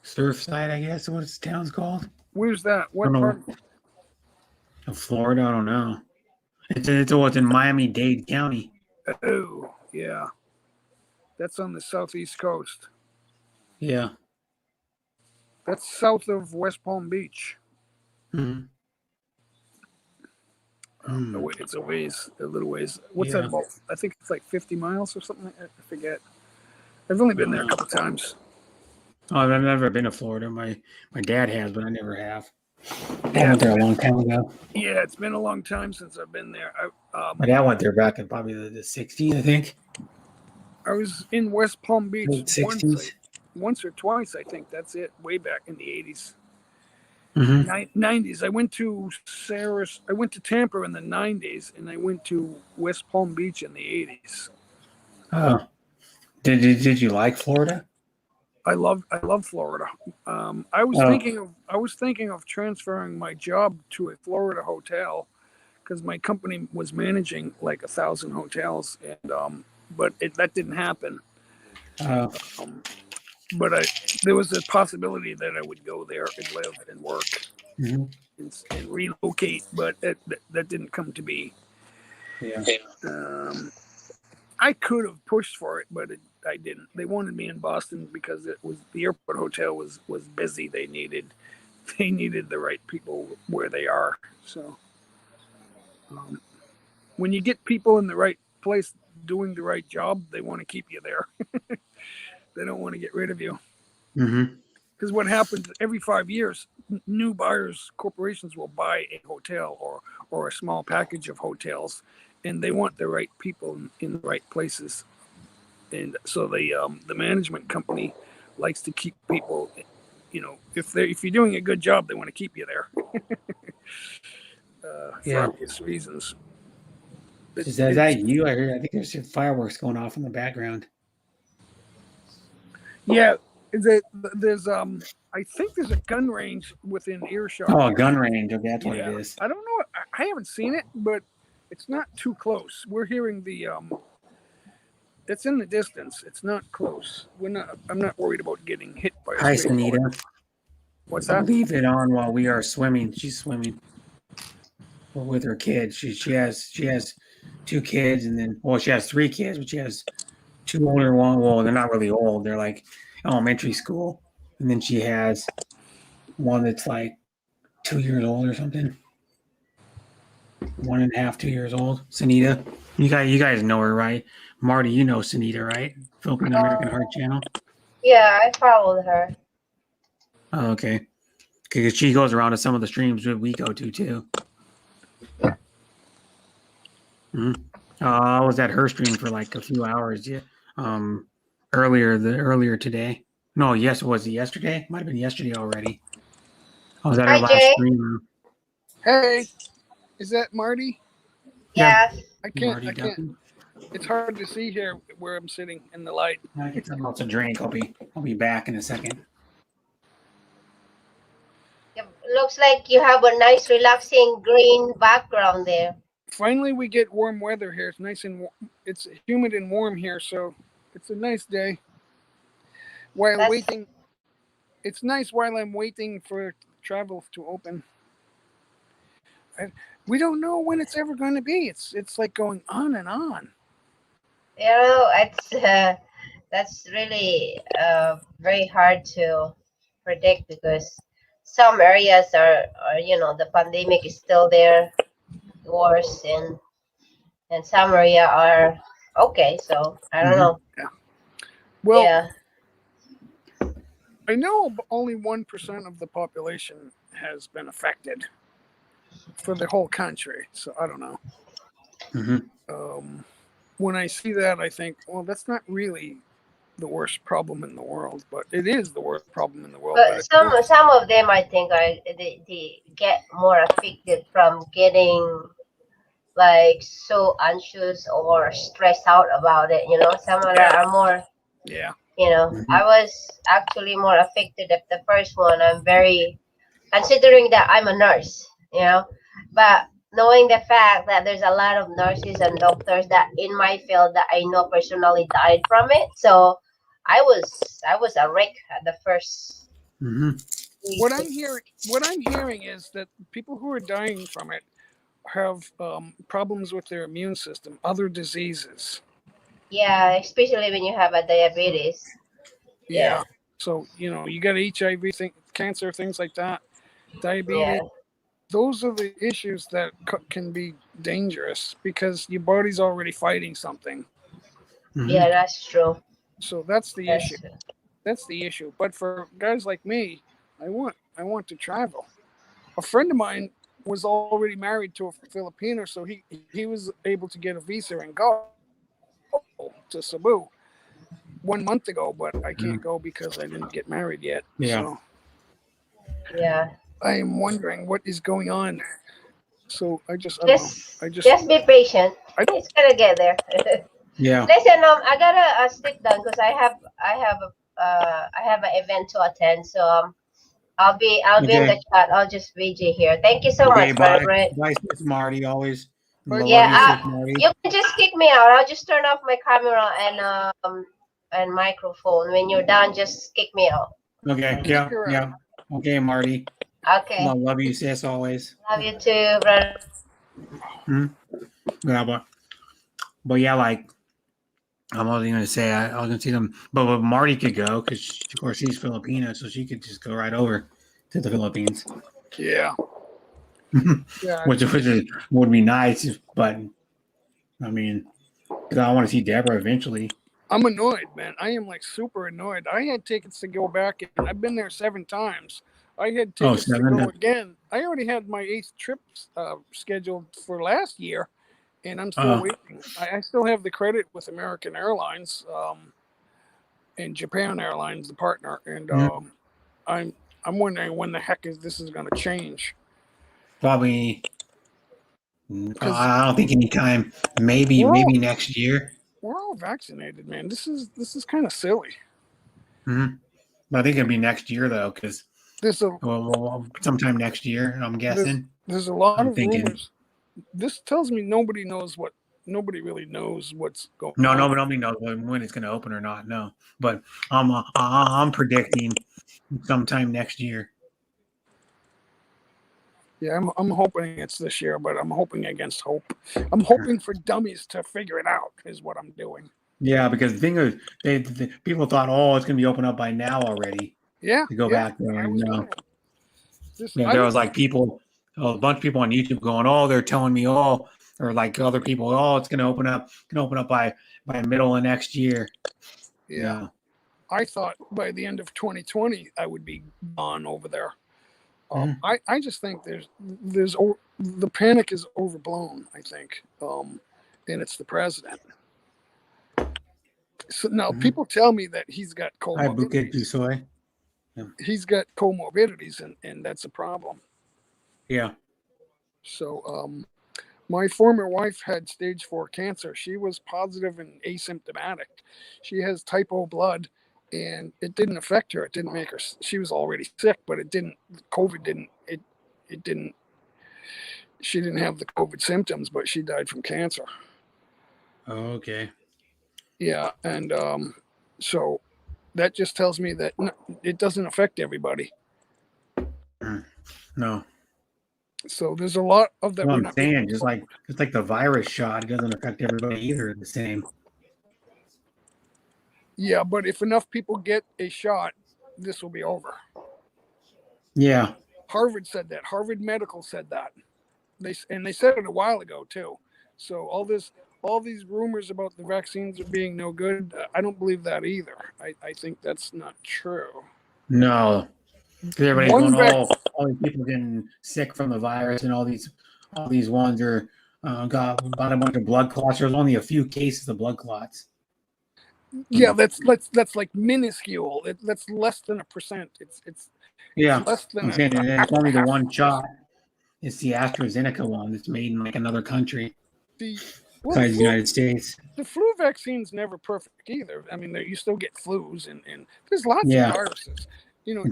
Surfside, I guess is what its town's called. Where's that? What I don't part? know. Of Florida, I don't know. It's in Miami-Dade County. Oh, yeah. That's on the southeast coast. Yeah. That's south of West Palm Beach. Mm-hmm. It's a little ways. What's that about? I think it's like 50 miles or something. I forget. I've only been there a couple times. Oh, I've never been to Florida. My dad has, but I never have. I went there a long time ago. Yeah, it's been a long time since I've been there. My dad went there back in probably the 60s, I think. I was in West Palm Beach Late 60s. once or twice, I think. That's it. Way back in the 80s. Mm-hmm. 90s. I went to Tampa in the 90s, and I went to West Palm Beach in the 80s. Oh. Did you like Florida? I love Florida. I was thinking of transferring my job to a Florida hotel because my company was managing like 1,000 hotels, and but that didn't happen. But there was a possibility that I would go there and live and work and relocate, but that didn't come to be. Yeah. I could have pushed for it, but I didn't. They wanted me in Boston because the airport hotel was busy. They needed the right people where they are. So when you get people in the right place doing the right job, they want to keep you there. They don't want to get rid of you. Because what happens every 5 years, new buyers, corporations will buy a hotel or a small package of hotels, and they want the right people in the right places. And so the management company likes to keep people, if you're doing a good job, they want to keep you there for obvious reasons. Is that you? I think there's some fireworks going off in the background. Yeah, there's I think there's a gun range within earshot. Oh, a gun range. Okay, that's what it is. I don't know. I haven't seen it, but it's not too close. We're hearing it's in the distance. It's not close. I'm not worried about getting hit by a Hi, stray bullet. Sunita. What's that? Leave it on while we are swimming. She's swimming. We're with her kids. She has 2 kids, and then she has 3 kids, but she has 2 older ones. Well, they're not really old. They're like elementary school, and then she has one that's like 2 years old or something. 1.5, 2 years old. Sunita, you guys know her, right? Marty, you know Sunita, right? Filipino American Heart Channel. Yeah, I followed her. Oh, okay. Because she goes around to some of the streams that we go to too. I was at her stream for like a few hours. Yeah. Earlier today. No, was it yesterday? Might have been yesterday already. I was at her Hi, last Jay. stream. Hey, is that Marty? Yes. I can't. Marty Duffy. It's hard to see here where I'm sitting in the light. I get something else to drink. I'll be back in a second. It looks like you have a nice, relaxing green background there. Finally, we get warm weather here. It's nice and it's humid and warm here, so it's a nice day. While That's- waiting, it's nice while I'm waiting for travel to open. We don't know when it's ever going to be. It's like going on and on. You know, it's that's really very hard to predict because some areas are the pandemic is still there, worse, and some area are okay. So I don't know. Well, Yeah. I know only 1% of the population has been affected for the whole country. So I don't know. Mm-hmm. When I see that, I think, well, that's not really the worst problem in the world, but it is the worst problem in the world. But some of them, I think, they get more affected from getting like so anxious or stressed out about it. Some of them are more. Yeah. I was actually more affected at the first one. I'm very considering that I'm a nurse. But knowing the fact that there's a lot of nurses and doctors that in my field that I know personally died from it, so I was a wreck at the first. Mm-hmm. What I'm hearing is that people who are dying from it have problems with their immune system, other diseases. Yeah, especially when you have a diabetes. Yeah. So you got HIV, cancer, things like that, diabetes. Yeah. Those are the issues that can be dangerous because your body's already fighting something. Mm-hmm. Yeah, that's true. So that's the That's issue. true. That's the issue. But for guys like me, I want to travel. A friend of mine was already married to a Filipino, so he was able to get a visa and go to Cebu 1 month ago, but I can't go because I didn't get married yet. Yeah. So Yeah. I am wondering what is going on. So I don't know. Just be patient. I don't. It's gonna get there. Yeah. Listen, I gotta stick down because I have an event to attend. So I'll be in the chat. I'll just VG here. Thank you so much, Bye. Brett. Bye, Sis Marty. Always. Bye. Love Yeah, you, Sis Marty. You can just kick me out. I'll just turn off my camera and microphone. When you're done, just kick me out. Okay. Yeah. Okay, Marty. Okay. Love you, sis. Always. Love you too, brother. Yeah, but yeah, like I wasn't gonna say I was gonna see them, but Marty could go because of course she's Filipino, so she could just go right over to the Philippines. Yeah. Yeah. which would be nice, but I mean, because I want to see Deborah eventually. I'm annoyed, man. I am like super annoyed. I had tickets to go back, and I've been there 7 times. I had tickets to go again. I already had my 8th trip scheduled for last year, and I'm still waiting. I still have the credit with American Airlines and Japan Airlines, the partner, and I'm wondering when the heck this is going to change. Probably. I don't think anytime. Maybe next year. We're all vaccinated, man. This is kind of silly. Mm-hmm. But I think it'll be next year though, because sometime next year, I'm guessing. There's a lot of rumors. This tells me nobody really knows what's going on. No, nobody knows when it's going to open or not. No, but I'm predicting sometime next year. Yeah, I'm hoping it's this year, but I'm hoping against hope. I'm hoping for dummies to figure it out is what I'm doing. Yeah, because the thing is, people thought, it's going to be open up by now already. Yeah, to go back there. There was like a bunch of people on YouTube going, they're telling me, or like other people, it's going to open up by middle of next year. Yeah. I thought by the end of 2020 I would be gone over there. I just think the panic is overblown, I think, and it's the president. So now people tell me that he's got comorbidities. He's got comorbidities, and that's a problem. Yeah. So My former wife had stage 4 cancer. She was positive and asymptomatic. She has type O blood, and it didn't affect her. It didn't make her. She was already sick, but it didn't. COVID didn't. It didn't. She didn't have the COVID symptoms, but she died from cancer. Okay. Yeah, and so that just tells me that it doesn't affect everybody. No. So there's a lot of that. Well, I'm saying just like the virus shot, it doesn't affect everybody either the same. Yeah, but if enough people get a shot, this will be over. Yeah. Harvard said that. Harvard Medical said that. They said it a while ago too. So all these rumors about the vaccines are being no good, I don't believe that either. I think that's not true. No. Because everybody's going, all these people getting sick from the virus, and all these ones are got a bunch of blood clots. There's only a few cases of blood clots. Yeah, that's like minuscule. That's less than 1%. It's less than. I'm saying it's only the one shot. It's the AstraZeneca one that's made in like another country besides the United States. The flu vaccine's never perfect either. I mean, you still get flus, and there's lots of viruses. You know, it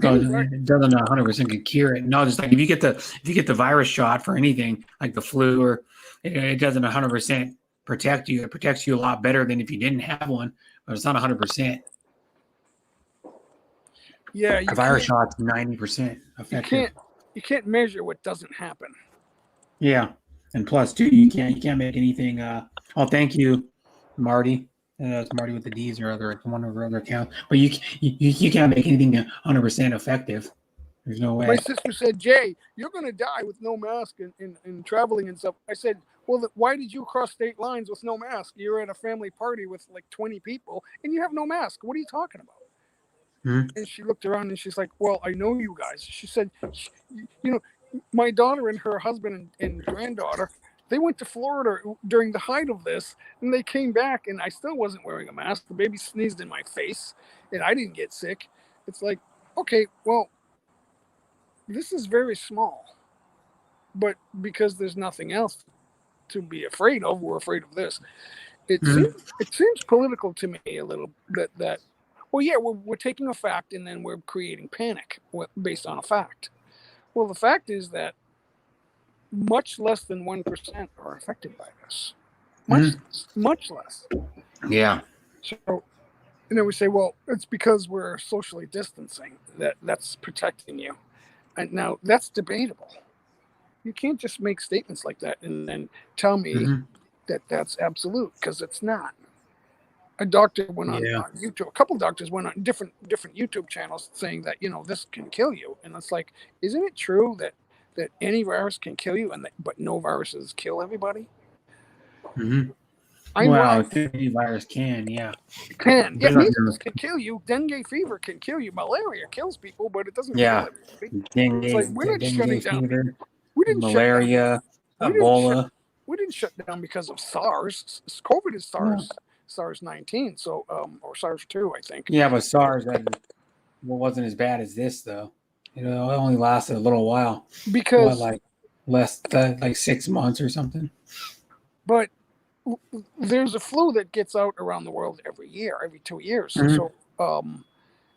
doesn't 100% cure it. No, just like if you get the virus shot for anything like the flu, or it doesn't 100% protect you. It protects you a lot better than if you didn't have one, but it's not 100%. Yeah, a virus shot's 90% effective. You can't measure what doesn't happen. Yeah, and plus too, you can't make anything. Thank you, Marty. It's Marty with the D's or one of our other accounts. But you can't make anything 100% effective. There's no way. My sister said, "Jay, you're going to die with no mask and traveling and stuff." I said, "Well, why did you cross state lines with no mask? You're at a family party with like 20 people and you have no mask. What are you talking about?" Mm-hmm. And she looked around and she's like, "Well, I know you guys." She said, "You know, my daughter and her husband and granddaughter, they went to Florida during the height of this, and they came back, and I still wasn't wearing a mask. The baby sneezed in my face, and I didn't get sick." It's like, okay, well, this is very small, but because there's nothing else to be afraid of, we're afraid of this. It seems political to me a little bit that, well, yeah, we're taking a fact and then we're creating panic based on a fact. Well, the fact is that much less than 1% are affected by this. Much less. Yeah. So, we say, well, it's because we're socially distancing that's protecting you. And now that's debatable. You can't just make statements like that and then tell me that that's absolute, because it's not. A doctor went on YouTube. A couple of doctors went on different YouTube channels saying that, this can kill you. And it's like, isn't it true that any virus can kill you, but no viruses kill everybody? Mm-hmm. Any virus can, yeah. Can. Yeah, measles can kill you. Dengue fever can kill you. Malaria kills people, but it doesn't kill everybody. Dengue, it's like, we're not shutting down. Fever, malaria, Ebola. We didn't shut down because of SARS. COVID is SARS-19, so or SARS-2, I think. Yeah, but SARS wasn't as bad as this, though. It only lasted a little while. Because less than 6 months or something. But there's a flu that gets out around the world every year, every 2 years. So,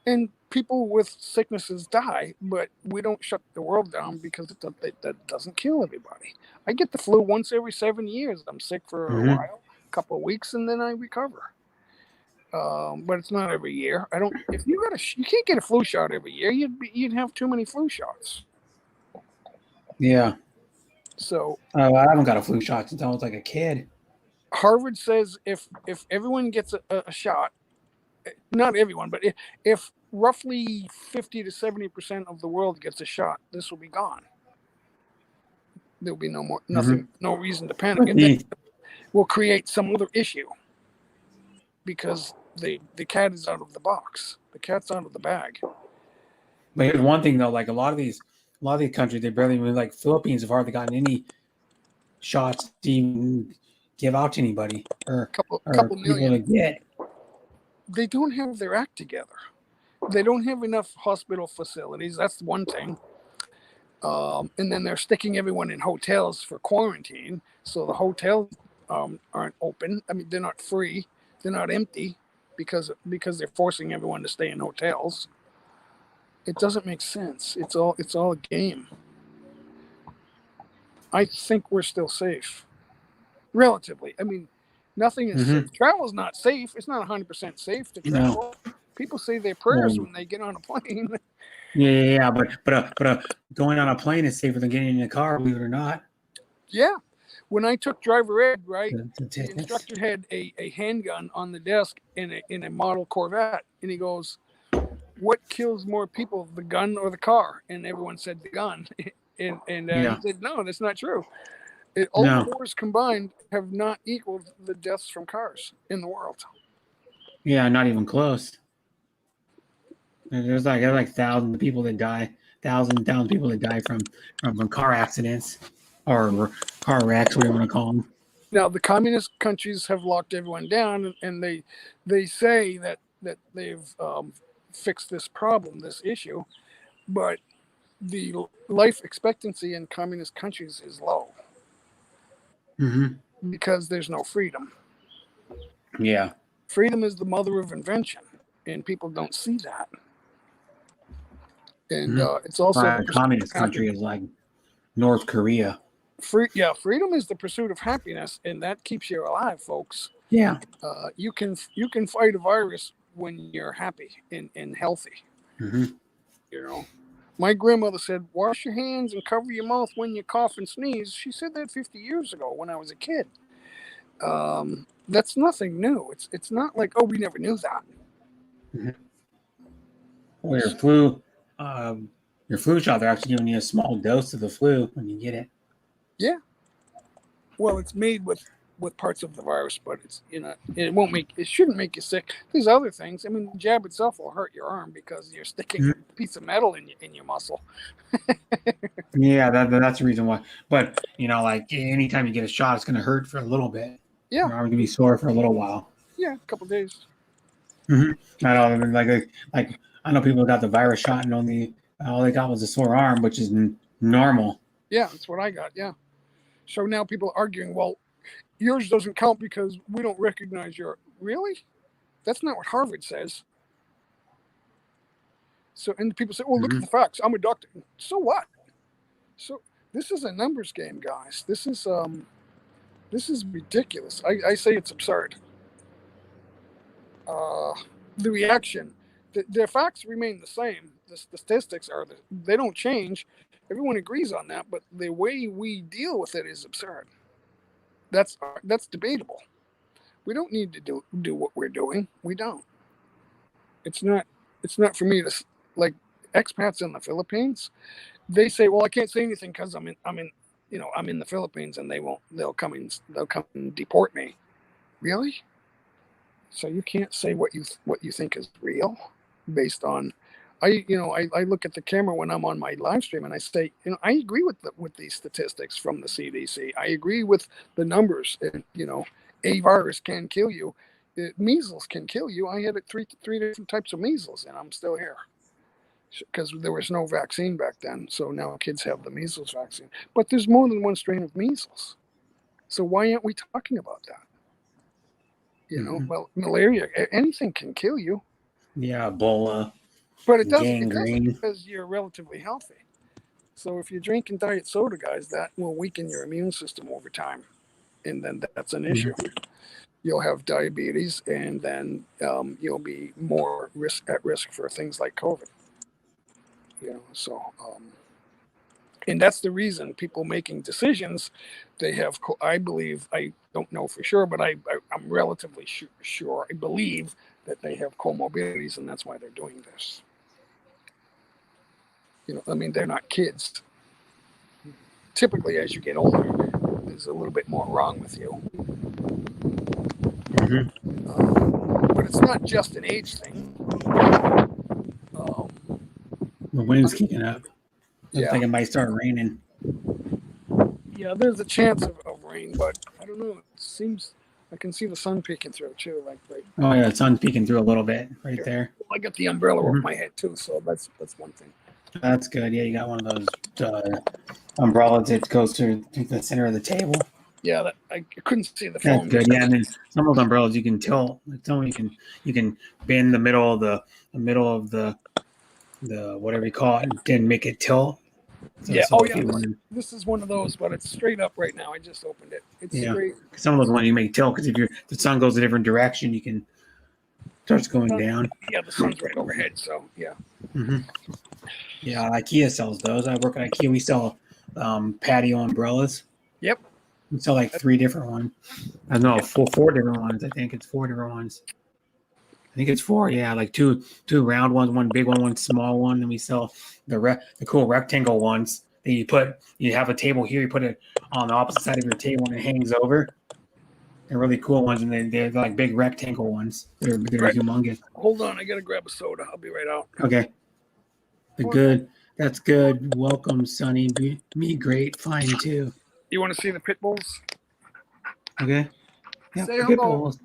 and people with sicknesses die, but we don't shut the world down because that doesn't kill everybody. I get the flu once every 7 years. I'm sick for a while, a couple of weeks, and then I recover. But it's not every year. If you can't get a flu shot every year, you'd have too many flu shots. Yeah. So I haven't got a flu shot since I was like a kid. Harvard says if everyone gets a shot, not everyone, but if roughly 50 to 70% of the world gets a shot, this will be gone. There'll be no reason to panic. And then we'll create some other issue because the cat is out of the box. The cat's out of the bag. But here's one thing though, like a lot of these countries, they barely even, like Philippines, have hardly gotten any shots to even give out to anybody or couple million to get. They don't have their act together. They don't have enough hospital facilities. That's one thing. And then they're sticking everyone in hotels for quarantine. So the hotels aren't open. I mean, they're not free. They're not empty because they're forcing everyone to stay in hotels. It doesn't make sense. It's all a game. I think we're still safe, relatively. I mean, nothing is safe. Travel's not safe. It's not 100% safe to travel. No. People say their prayers when they get on a plane. Yeah, but going on a plane is safer than getting in a car, believe it or not. Yeah. When I took driver ed, right, the instructor had a handgun on the desk in a model Corvette, and he goes, "What kills more people, the gun or the car?" And everyone said the gun. And he said, "No, that's not true. All the wars combined have not equaled the deaths from cars in the world." Yeah, not even close. There's like thousands of people that die, thousands of people that die from car accidents or car wrecks, whatever you want to call them. Now, the communist countries have locked everyone down, and they say that they've fixed this problem, this issue, but the life expectancy in communist countries is low because there's no freedom. Yeah. Freedom is the mother of invention, and people don't see that. And it's also a communist country is like North Korea. Freedom is the pursuit of happiness, and that keeps you alive, folks. Yeah. You can fight a virus when you're happy and healthy. You know, my grandmother said, "Wash your hands and cover your mouth when you cough and sneeze." She said that 50 years ago when I was a kid. That's nothing new. It's not like, oh, we never knew that. Well, your flu shot, they're actually giving you a small dose of the flu when you get it. Yeah. Well, it's made with parts of the virus, but it's it shouldn't make you sick. There's other things. I mean, the jab itself will hurt your arm because you're sticking a piece of metal in your muscle. Yeah, that's the reason why. But like anytime you get a shot, it's gonna hurt for a little bit. Yeah. Your arm gonna be sore for a little while. Yeah, a couple of days. I know, like I know people got the virus shot and all they got was a sore arm, which is normal. Yeah, that's what I got. Yeah. So now people are arguing, well, yours doesn't count because we don't recognize your. Really? That's not what Harvard says. So, and people say, well, look at the facts. I'm a doctor. So what? So this is a numbers game, guys. This is ridiculous. I say it's absurd. The reaction, the facts remain the same. The statistics they don't change. Everyone agrees on that, but the way we deal with it is absurd. That's debatable. We don't need to do what we're doing. We don't. It's not for me to, like, expats in the Philippines. They say, well, I can't say anything because I'm in the Philippines and they'll come and deport me. Really? So you can't say what you think is real based on. I look at the camera when I'm on my live stream and I say, I agree with these statistics from the CDC. I agree with the numbers. A virus can kill you. Measles can kill you. I had three different types of measles, and I'm still here because there was no vaccine back then. So now kids have the measles vaccine. But there's more than one strain of measles. So why aren't we talking about that? Well, malaria, anything can kill you. Yeah, Ebola. But it doesn't because you're relatively healthy. So if you're drinking diet soda, guys, that will weaken your immune system over time. And then that's an issue. You'll have diabetes, and then you'll be more at risk for things like COVID. And that's the reason people making decisions, they have, I believe, I don't know for sure, but I'm relatively sure, I believe that they have comorbidities, and that's why they're doing this. They're not kids. Typically, as you get older, there's a little bit more wrong with you. But it's not just an age thing. The wind's kicking up. I think it might start raining. Yeah, there's a chance of rain, but I don't know. It seems I can see the sun peeking through too. Oh yeah, the sun's peeking through a little bit right there. Well, I got the umbrella over my head too, so that's one thing. That's good. Yeah, you got one of those umbrellas that goes to the center of the table. Yeah, I couldn't see the That's phone. good. Yeah, and then some of those umbrellas you can tilt. Some you can bend the middle of the whatever you call it, and make it tilt. So, Yeah. so Oh if yeah. you want, This is one of those, but it's straight up right now. I just opened it. It's Yeah. straight. some of those ones you make tilt because if the sun goes a different direction, you can starts going down. Yeah, the sun's right overhead. So yeah. Mm-hmm. Yeah, IKEA sells those. I work at IKEA. We sell patio umbrellas. Yep. We sell like 3 different ones. I know 4 different ones. I think it's 4 different ones. I think it's 4. Yeah, like two round ones, one big one small one. And we sell the cool rectangle ones that you have a table here. You put it on the opposite side of your table and it hangs over. They're really cool ones, and they're like big rectangle ones. They're Right. humongous. Hold on, I gotta grab a soda. I'll be right out. Okay. Good. That's good. Welcome, Sonny. Me great. Fine too. You want to see the pit bulls? Okay. Yeah, Say pit hello. bulls.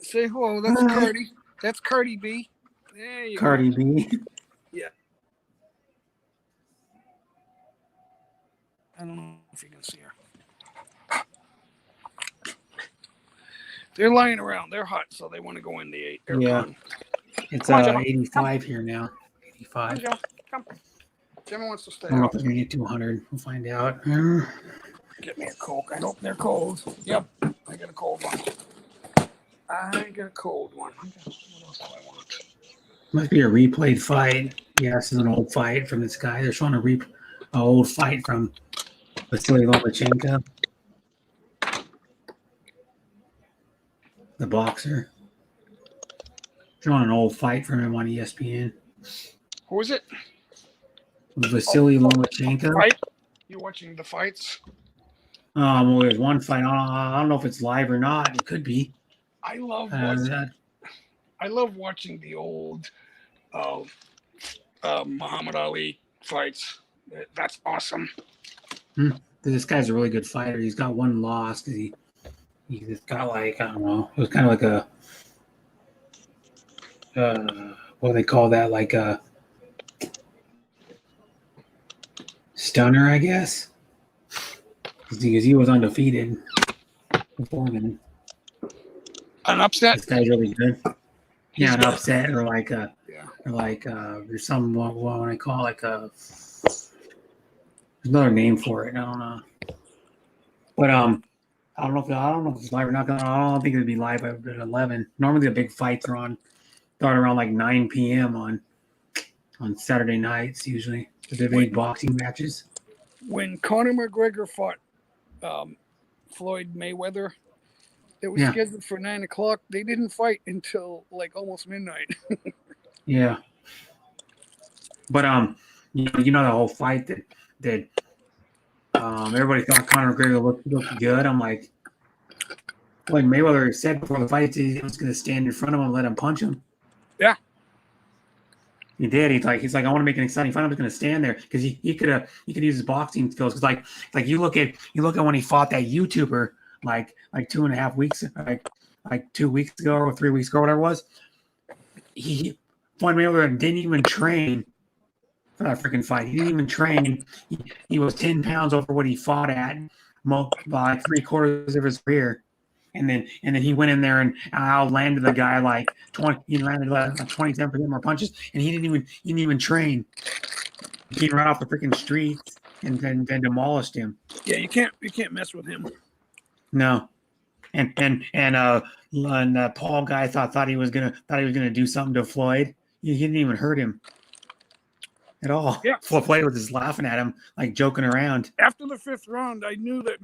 Say hello. That's Cardi. That's Cardi B. There you Cardi go. B. I don't know if you can see her. They're lying around. They're hot, so they want to go in the aircon. Yeah. It's Come on, Gemma. 85 here now. 85. Come. Gemma wants to stay I don't know out. if it's gonna get to 100. We'll find out. Get me a Coke. I hope they're cold. Yep, I got a cold one. I got a cold one. What else do I want? Must be a replayed fight. Yeah, this is an old fight from this guy. They're showing an old fight from Vasily Lomachenko, the boxer. Showing an old fight from him on ESPN. Who is it? Vasily Lomachenko. Fight? You watching the fights? Well, there's one fight. I don't know if it's live or not. It could be. I love watching the old Muhammad Ali fights. That's awesome. This guy's a really good fighter. He's got one loss because he just got like, I don't know. It was kind of like a what do they call that? Like a stunner, I guess. Because he was undefeated before then. An upset? This guy's really good. Yeah, an upset or like a, there's some what I call like a. There's another name for it. I don't know. But I don't know if it's live or not. I don't think it'd be live at 11. Normally the big fights are start around like 9 p.m. on Saturday nights usually. The big boxing matches. When Conor McGregor fought Floyd Mayweather, it was scheduled for 9 o'clock. They didn't fight until like almost midnight. Yeah. But you know the whole fight that everybody thought Conor McGregor looked good. I'm like Mayweather said before the fight he was going to stand in front of him and let him punch him. Yeah. He did. He's like, I want to make an exciting fight. I'm just going to stand there because he could use his boxing skills. Because like you look at when he fought that YouTuber like 2.5 weeks, like 2 weeks ago or 3 weeks ago, whatever it was. Floyd Mayweather didn't even train for that freaking fight. He didn't even train. He was 10 pounds over what he fought at by 3/4 of his career. And then he went in there and outlanded the guy like 20. He landed like 27% more punches, and he didn't even train. He came right off the freaking streets and then demolished him. Yeah, you can't mess with him. No, and Paul guy thought he was gonna do something to Floyd. He didn't even hurt him at all. Yeah, Floyd was just laughing at him, like joking around. After the 5th round, I knew that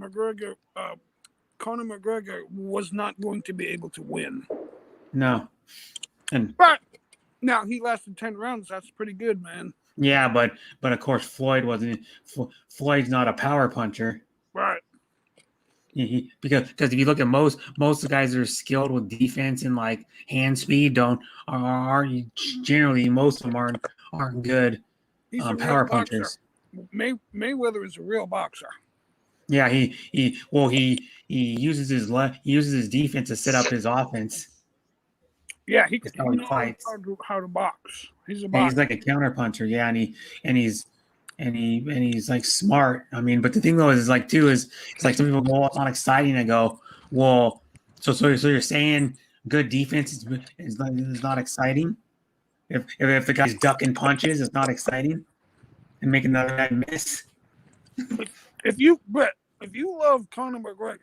Conor McGregor was not going to be able to win. No, But now he lasted 10 rounds. That's pretty good, man. Yeah, but of course Floyd's not a power puncher. Right. Because if you look at most of the guys that are skilled with defense and like hand speed aren't generally, most of them aren't good power punchers. Mayweather is a real boxer. Yeah, he uses his defense to set up his offense. Yeah, It's he how he knows fights. how to box. He's a And boxer. he's like a counter puncher, yeah, and he's like smart. I mean, but the thing though is like too is it's like some people go, "Oh, it's not exciting." I go, well, so you're saying good defense is not exciting? If the guy's ducking punches, it's not exciting and making the other guy miss. If you love Conor McGregor,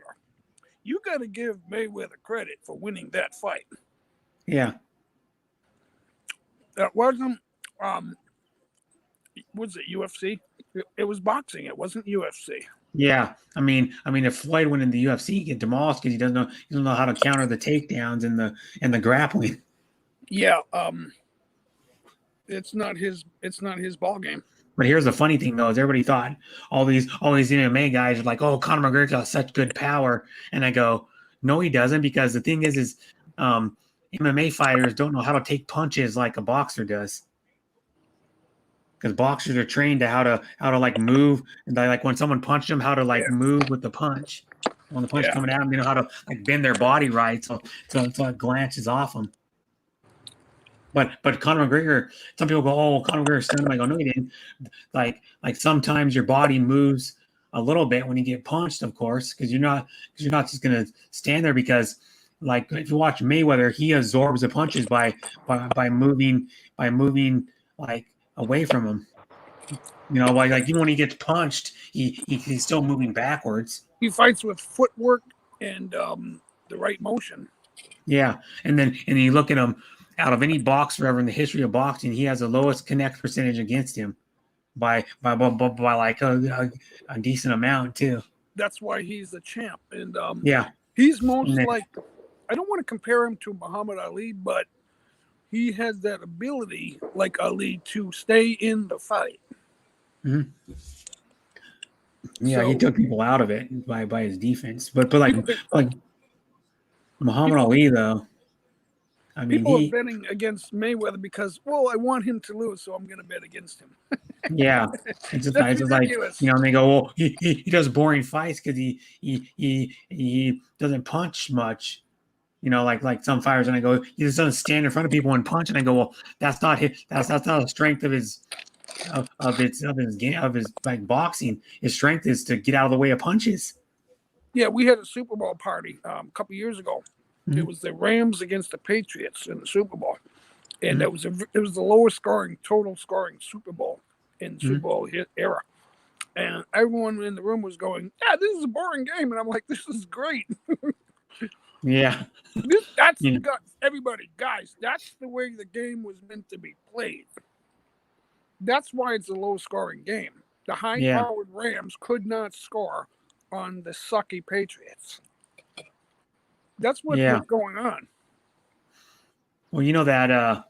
you got to give Mayweather credit for winning that fight. Yeah, That wasn't was it UFC? It was boxing. It wasn't UFC. yeah. I mean, if Floyd went in the UFC, he'd get demolished because he doesn't know how to counter the takedowns and the grappling. Yeah, it's not his ball game. But here's the funny thing though, is everybody thought all these MMA guys are like, oh, Conor McGregor got such good power. And I go, no, he doesn't, because the thing is MMA fighters don't know how to take punches like a boxer does. Because boxers are trained to how to like move, and they, like when someone punched them, how to like move with the punch. When the punch Yeah. coming at them, they know how to like bend their body right so it glances off them. But Conor McGregor, some people go, oh, Conor McGregor stunned him. I go, no, he didn't. Like sometimes your body moves a little bit when you get punched, of course, because you're not just gonna stand there, because like if you watch Mayweather, he absorbs the punches by moving like away from him. You know, like even when he gets punched, he's still moving backwards. He fights with footwork and the right motion. Yeah, and then you look at him. Out of any boxer ever in the history of boxing, he has the lowest connect percentage against him by like a decent amount too. That's why he's the champ. And Yeah, he's most then, like, I don't want to compare him to Muhammad Ali, but he has that ability, like Ali, to stay in the fight. mm-hmm. Yeah, So, he took people out of it by his defense. But like Muhammad Ali though, I mean people are betting against Mayweather because, well, I want him to lose, so I'm going to bet against him. Yeah, it's just like, you know, and they go, well, he does boring fights because he doesn't punch much, you know, like some fighters, and I go, he just doesn't stand in front of people and punch, and I go, well, that's not the strength of his like boxing. His strength is to get out of the way of punches. Yeah, we had a Super Bowl party a couple years ago. Mhm. It was the Rams against the Patriots in the Super Bowl, and Mhm. it was the lowest scoring total scoring Super Bowl in Super Mhm. Bowl era. And everyone in the room was going, "Yeah, this is a boring game," and I'm like, "This is great." Yeah, That's Yeah. everybody, guys. That's the way the game was meant to be played. That's why it's a low scoring game. The high-powered Rams could not score on the sucky Patriots. That's what Yeah. was going on. Well, you know that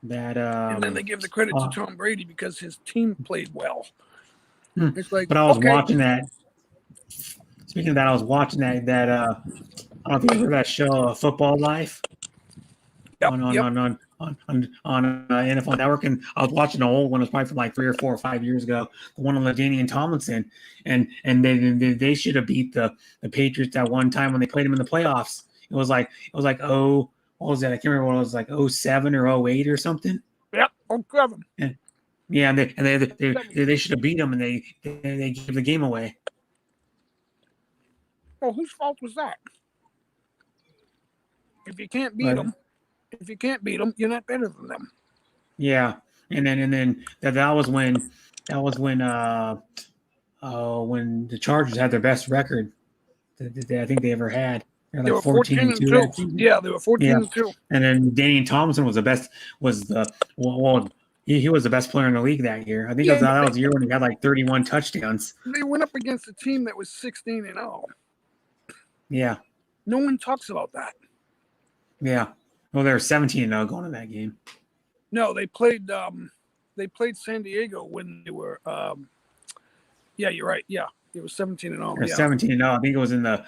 And then they give the credit to Tom Brady because his team played well. Hmm. It's like, But I was okay, watching that. Speaking of that, I was watching that I don't know if you heard that show, Football Life, yep, on yep. NFL Network, and I was watching an old one. It was probably from like 3 or 4 or 5 years ago. The one on LaDainian Tomlinson, and they should have beat the Patriots that one time when they played them in the playoffs. It was like what was that? I can't remember what it was, like 07 or 08 or something. Yep, oh, Kevin. Yeah, and they should have beat them, and they gave the game away. Well, whose fault was that? If you can't beat them, you're not better than them. Yeah, and then that was when when the Chargers had their best record that I think they ever had. They're They like were 14-2. Yeah, they were 14-2. And then Daniel Thompson was the best. He was the best player in the league that year. I think that was the year when he had like 31 touchdowns. They went up against a team that was 16-0. Yeah. No one talks about that. Yeah. Well, they were 17-0 going in that game. No, they played San Diego when they were yeah, you're right. Yeah. It was 17-0. Or 17-0. I think it was in the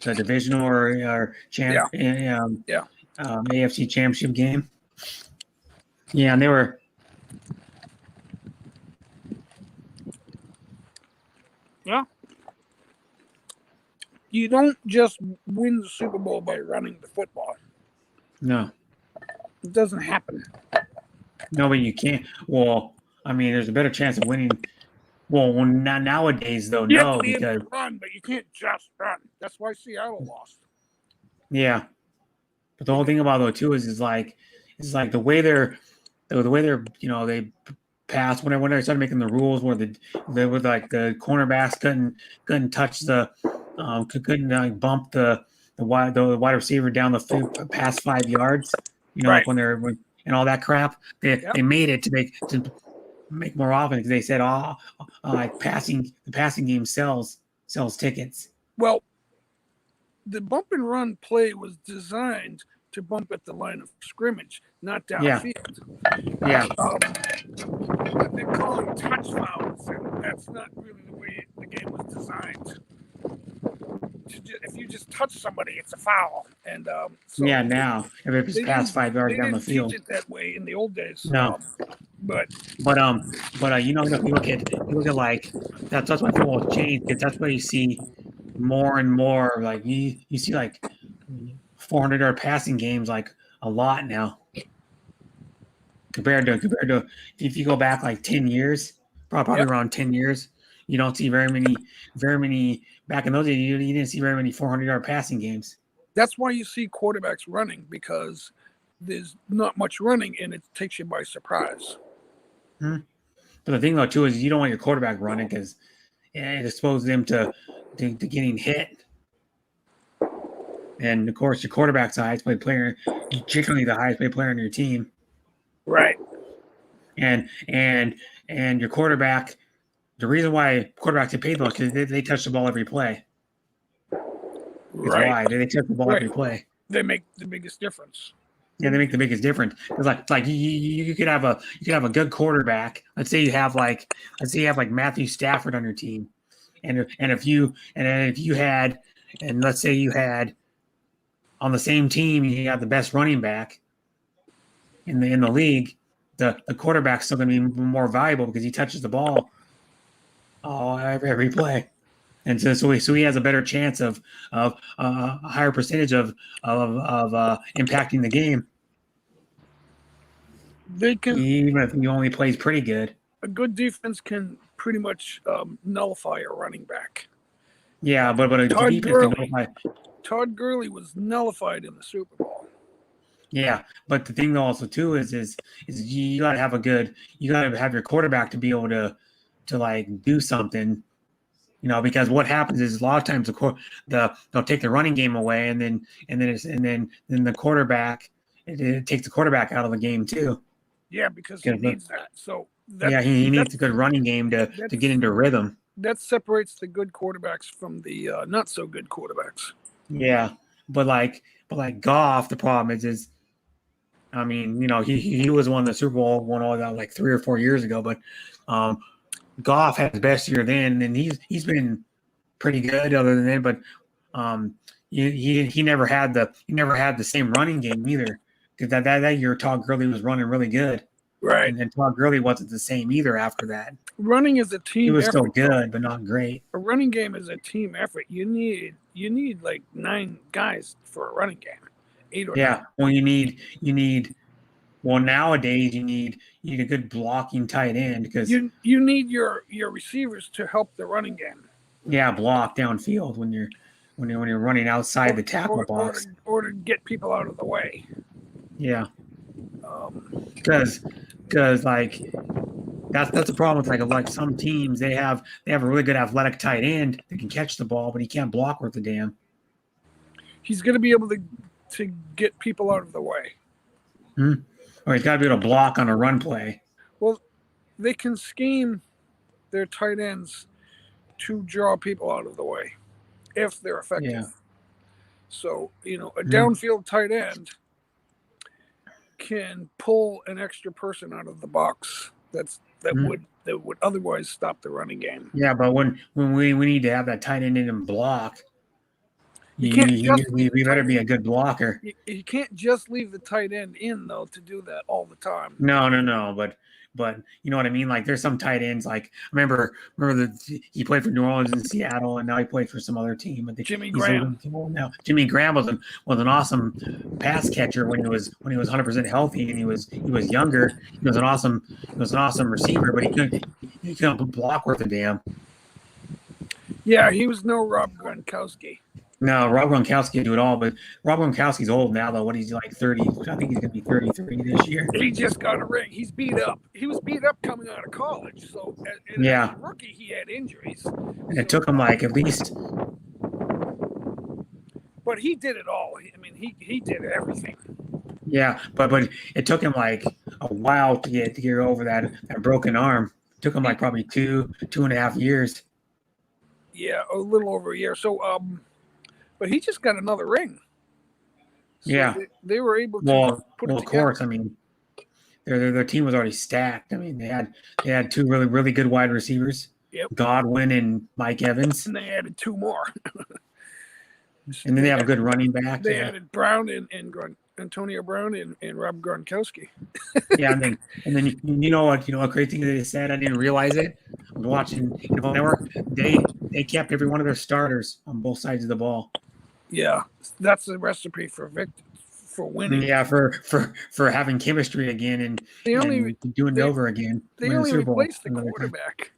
divisional or AFC championship game. Yeah, and they were. Yeah. You don't just win the Super Bowl by running the football. No, It doesn't happen. no, but you can't. Well, I mean, there's a better chance of winning. Well, nowadays though, You have no, to be able because to run, but you can't just run. That's why Seattle lost. yeah. But the whole thing about though too is like the way they're they pass when they started making the rules where they were like the cornerbacks couldn't touch the couldn't bump the wide receiver down the past 5 yards. Right. Like and all that crap. They made it to make more often because they said like the passing game sells tickets. Well, the bump and run play was designed to bump at the line of scrimmage, not downfield. Yeah. They call them touch fouls, and that's not really the way the game was designed. If you just touch somebody, it's a foul. And so yeah, now if it's past 5 yards down the field, teach it that way in the old days. No. But if you look at like that's why football has changed. Because that's why you see more and more like you see like 400-yard passing games like a lot now. Compared to if you go back like 10 years, probably around 10 years, you don't see very many back in those days. You didn't see very many 400-yard passing games. That's why you see quarterbacks running, because there's not much running and it takes you by surprise. But the thing though too is you don't want your quarterback running because it exposes them to getting hit. And of course, your quarterback's the highest paid player, particularly the highest paid player on your team. Right. And your quarterback, the reason why quarterbacks get paid the most is they touch the ball every play. That's why they touch the ball every play. They make the biggest difference. Yeah, they make the biggest difference. It's like you could have a good quarterback. Let's say you have like Matthew Stafford on your team, and let's say you had on the same team you have the best running back in the league. The quarterback's still going to be more valuable because he touches the ball every play, and so he has a better chance of a higher percentage of impacting the game. They can, even if he only plays pretty good. A good defense can pretty much nullify a running back. Yeah, but a defense can nullify. Todd Gurley was nullified in the Super Bowl. Yeah, but the thing also too is you gotta have your quarterback to be able to like do something, because what happens is a lot of times they'll take the running game away and then the quarterback it takes the quarterback out of the game too. Yeah, because he needs that. So he needs a good running game to get into rhythm. That separates the good quarterbacks from the not so good quarterbacks. Yeah, but like Goff, the problem is I mean, he was one the Super Bowl won all that like 3 or 4 years ago, but Goff had his best year then, and he's been pretty good other than that, but he never had the same running game either. Because that year Todd Gurley was running really good. Right. And Todd Gurley wasn't the same either after that. Running is a team effort. He was still good, but not great. A running game is a team effort. You need like 9 guys for a running game. 8 or 9. Well nowadays you need a good blocking tight end because you need your receivers to help the running game. Yeah, block downfield when you're running outside the tackle box. Or to get people out of the way. Yeah. Because like that's the problem with like some teams they have a really good athletic tight end that can catch the ball, but he can't block worth a damn. He's going to be able to get people out of the way. Or he's got to be able to block on a run play. Well, they can scheme their tight ends to draw people out of the way if they're effective. Yeah. So, a downfield tight end can pull an extra person out of the box that would otherwise stop the running game. Yeah, but when we need to have that tight end in and block, we better be a good blocker. You can't just leave the tight end in though to do that all the time. No, but But you know what I mean? Like there's some tight ends. Like I remember he played for New Orleans and Seattle, and now he played for some other team. I think Jimmy he's Graham. now. Jimmy Graham was an awesome pass catcher when he was 100% healthy and he was younger. He was an awesome receiver, but he couldn't block worth a damn. Yeah, he was no Rob Gronkowski. No, Rob Gronkowski can do it all, but Rob Gronkowski's old now, though. What he's like 30? I think he's going to be 33 this year. He just got a ring. He's beat up. He was beat up coming out of college. So, as a rookie, he had injuries. And it took him like at least. But he did it all. I mean, he did everything. Yeah, but it took him like a while to get over that broken arm. It took him like probably 2.5 years. Yeah, a little over a year. So, but he just got another ring. So yeah, they were able to put it together. Of course. I mean, their team was already stacked. I mean, they had two really good wide receivers. Yep. Godwin and Mike Evans. And they added two more. And then they have a good running back. They added Brown and Antonio Brown and Rob Gronkowski. Yeah, and then you know what great thing that they said? I didn't realize it. I was watching NFL Network. They kept every one of their starters on both sides of the ball. Yeah, that's the recipe for winning. Yeah, for having chemistry again and doing it over again. They only replaced the quarterback.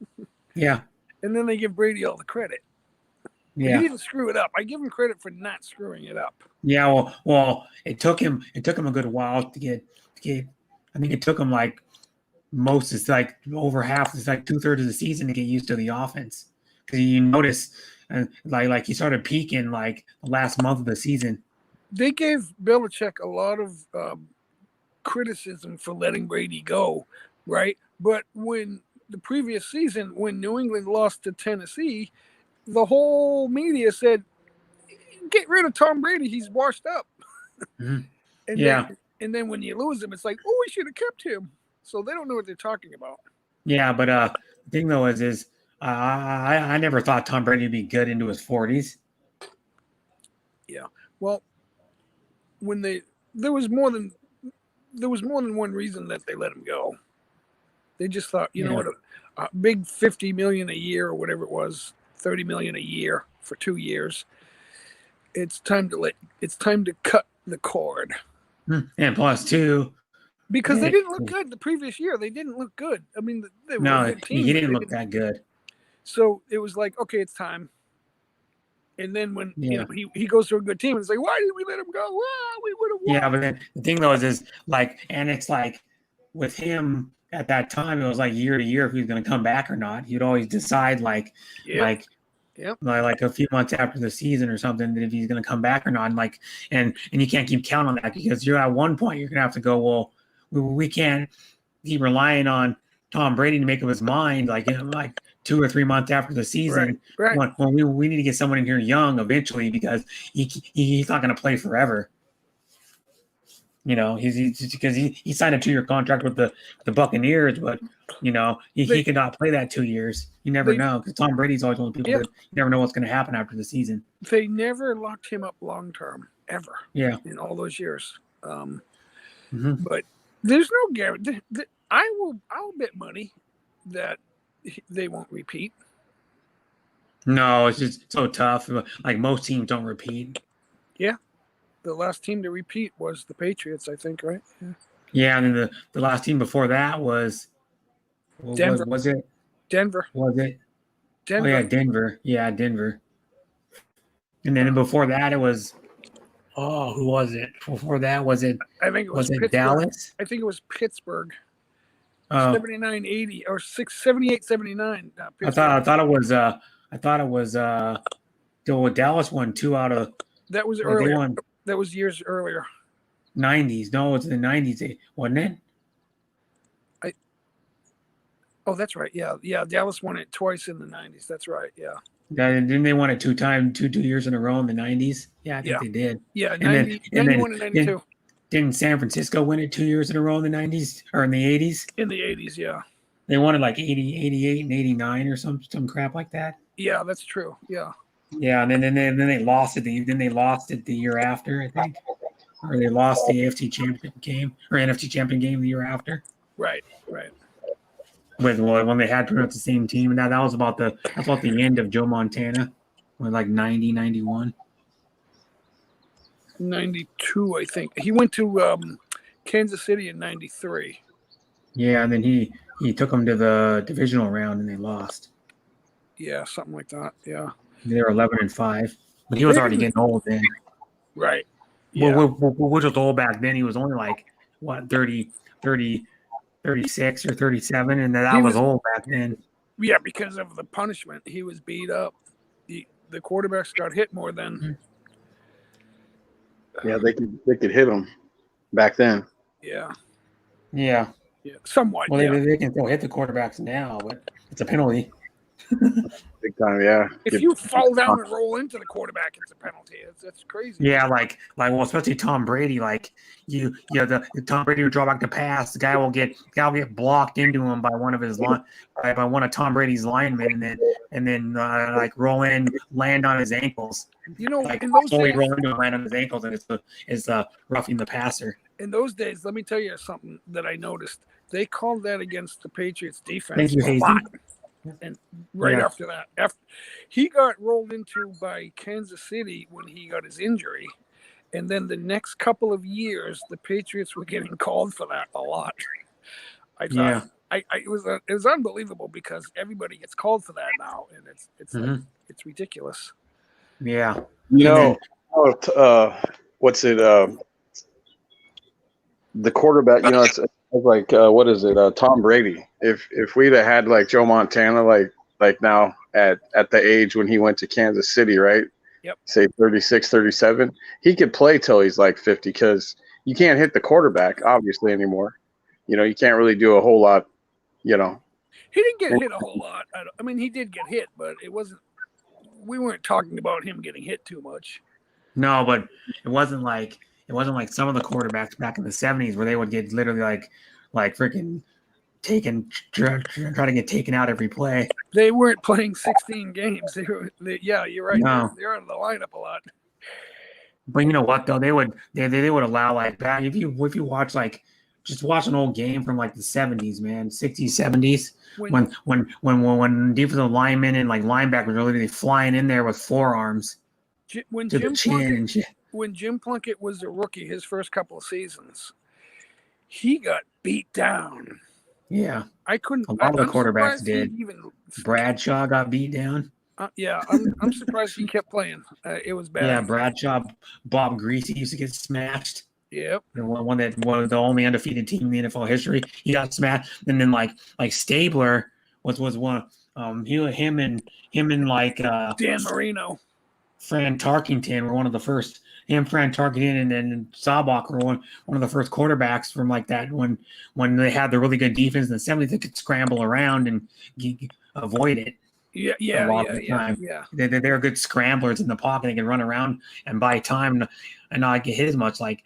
Yeah, and then they give Brady all the credit. Yeah, he didn't screw it up. I give him credit for not screwing it up. Yeah, well, it took him a good while to get. I think it took him like it's like over half. It's like 2/3 of the season to get used to the offense. Because you notice, like he started peaking like the last month of the season. They gave Belichick a lot of criticism for letting Brady go, right? But when the previous season, when New England lost to Tennessee, the whole media said, "Get rid of Tom Brady. He's washed up." Mm-hmm. And then when you lose him, it's like, "Oh, we should have kept him." So they don't know what they're talking about. Yeah, but the thing though is I never thought Tom Brady would be good into his 40s. Yeah. Well, when there was more than one reason that they let him go. They just thought, you know what, a big $50 million a year or whatever it was, $30 million a year for 2 years. It's time to cut the cord. And plus two, because they didn't look good the previous year. They didn't look good. I mean, they were a good team. He didn't look that good. So it was like, okay, it's time. And then when he goes to a good team and it's like, why didn't we let him go? Well, we would have won. Yeah, but then the thing though is like, and it's like with him at that time, it was like year to year if he was going to come back or not. He'd always decide like a few months after the season or something that if he's going to come back or not. And you can't keep counting on that because you're at one point you're going to have to go, well, we can't keep relying on Tom Brady to make up his mind like 2 or 3 months after the season. Right. Well, we need to get someone in here young eventually because he's not going to play forever. You know, because he signed a 2-year contract with the Buccaneers, but you know he could not play that 2 years. You never know because Tom Brady's always one of the people that you never know what's going to happen after the season. They never locked him up long term ever. Yeah, in all those years. But there's no guarantee. I'll bet money that they won't repeat. No, it's just so tough. Like most teams don't repeat. Yeah. The last team to repeat was the Patriots, I think, right? Yeah, and then the last team before that was Denver. Was it Denver? Was it Denver? Oh yeah, Denver. Yeah, Denver. And then before that, it was. Oh, who was it? Before that, was it? I think it was it Dallas? I think it was Pittsburgh. 79-80 or 78-79. I thought it was. Dallas won 2 out of. That was earlier. That was years earlier. 90s. No, it's in the 90s, wasn't it? Oh, that's right. Yeah. Dallas won it twice in the 90s. That's right. Yeah. Didn't they won it 2 years in a row in the 90s? Yeah, I think they did. Yeah, 91 and 92. Didn't San Francisco win it 2 years in a row in the 90s or in the 80s? In the 80s, yeah. They won it like 80, 88, and 89 or some crap like that. Yeah, that's true. Yeah. Yeah, and then they lost it. Then they lost it the year after, I think, or they lost the AFC championship game or NFC champion game the year after. Right. with when they had pretty much the same team, and that was about the end of Joe Montana, with like 90, 91. 92, I think. He went to Kansas City in 93. Yeah, and then he took them to the divisional round and they lost. Yeah, something like that. Yeah. They were 11-5, but he was already getting old then. Right. Yeah. Yeah. Which was old back then. He was only like what 30, 36 or 37, and that was old back then. Yeah, because of the punishment, he was beat up. The quarterbacks got hit more than. Yeah, they could hit him back then. Yeah. Yeah. Yeah. Somewhat. Well, yeah. they can still hit the quarterbacks now, but it's a penalty. Big time, yeah. If you fall down and roll into the quarterback, it's a penalty. That's crazy. Yeah, well, especially Tom Brady. Like the Tom Brady would draw back the pass. The guy will get blocked into him by one of his by one of Tom Brady's linemen, and then like roll in, land on his ankles. You know, like in those fully days, roll into him, land on his ankles, and it's roughing the passer. in those days, let me tell you something that I noticed. They called that against the Patriots defense Thank you, a Hazy. lot. And right Yeah. after that, he got rolled into by Kansas City when he got his injury. And then the next couple of years, the Patriots were getting called for that a lot. I thought Yeah. it was unbelievable because everybody gets called for that now, and it's like, it's ridiculous. Yeah. You And know, what's it? The quarterback. You know, it's like what is it? Tom Brady. If we'd have had like Joe Montana, like now at the age when he went to Kansas City, right? Yep. Say 36, 37, he could play till he's like 50 because you can't hit the quarterback obviously anymore. You know, you can't really do a whole lot. You know, He didn't get hit a whole lot. I mean, he did get hit, but it wasn't. We weren't talking about him getting hit too much. No, but it wasn't like some of the quarterbacks back in the 70s where they would get literally like freaking taken, try to get taken out every play. They weren't playing 16 games. Yeah, you're right. No. They're out of the lineup a lot. But you know what though? They would allow like back if you watch like just watch an old game from like the 70s, man, 60s, 70s, when defensive linemen and like linebackers were literally flying in there with forearms When to the chin and shit. When Jim Plunkett was a rookie, his first couple of seasons, he got beat down. Yeah. I couldn't. A lot of the I'm quarterbacks surprised he did. Even, Bradshaw got beat down. yeah, I'm surprised he kept playing. It was bad. Yeah, Bradshaw, Bob Greasy used to get smashed. Yep. The one of the only undefeated team in the NFL history. He got smashed, and then like Stabler was one. Him and like Dan Marino, Fran Tarkington were one of the first. Him, Fran Tarkington, and then Sabach were one of the first quarterbacks from like that when they had the really good defense in the 70s. They could scramble around and avoid it. Yeah. They're good scramblers in the pocket. They can run around and buy time and not get hit as much. Like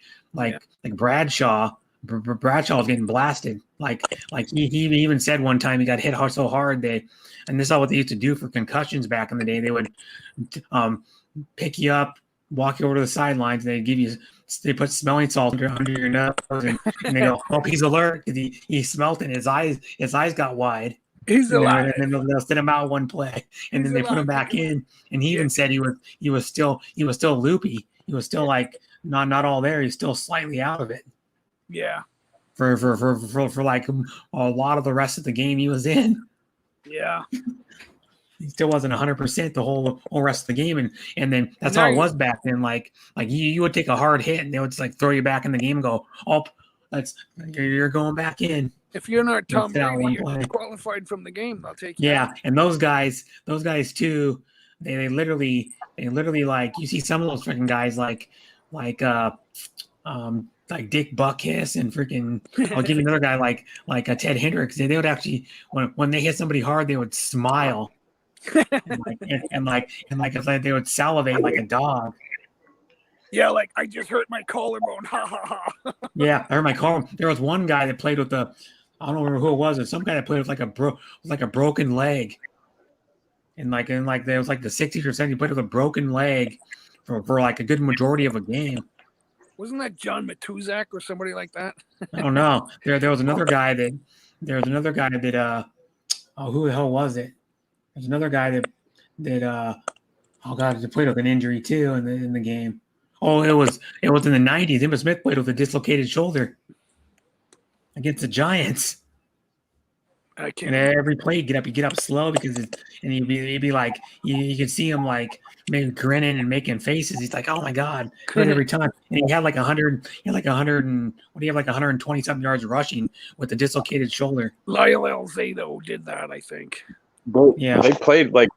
Bradshaw. Bradshaw was getting blasted. Like he even said one time he got hit so hard and this is what they used to do for concussions back in the day. They would pick you up, walk you over to the sidelines, and they put smelling salt under your nose, and they go, "Oh, he's alert because he smelt it. His eyes got wide." He's alive. And then they'll send him out one play, and then they put him back in. And he even said he was still loopy. He was still like not all there. He's still slightly out of it. Yeah. For like a lot of the rest of the game he was in. Yeah. He still wasn't 100% the whole rest of the game, and then that's how it was back then. Like you would take a hard hit, and they would just like throw you back in the game and go, "Oh, you're going back in." If you're not Tom Sit out Brady, one you're play. disqualified from the game. They'll take you. Yeah, and those guys too. They literally like you see some of those freaking guys like Dick Buckus and freaking. I'll give you another guy like a Ted Hendricks. They would actually when they hit somebody hard, they would smile. and it's like they would salivate like a dog. Yeah, like I just hurt my collarbone. Ha ha ha. Yeah, I heard my collarbone. There was one guy that played with I don't remember who it was. Or some guy that played with like a broken leg. And there was like the 60s or 70s, he played with a broken leg for like a good majority of a game. Wasn't that John Matuzak or somebody like that? I don't know. There was another guy that Oh, who the hell was it? There's another guy that oh god, he played with an injury too in the game. Oh, it was in the 90s. Emmitt Smith played with a dislocated shoulder against the Giants. I can't. And every play, he'd get up slow because he'd be like, you could see him like maybe grinning and making faces. He's like, oh my god, hurt every time. And he had like 100, and what do you have, like 120 something yards rushing with the dislocated shoulder. Lyle Alzado did that, I think. Yeah. They played like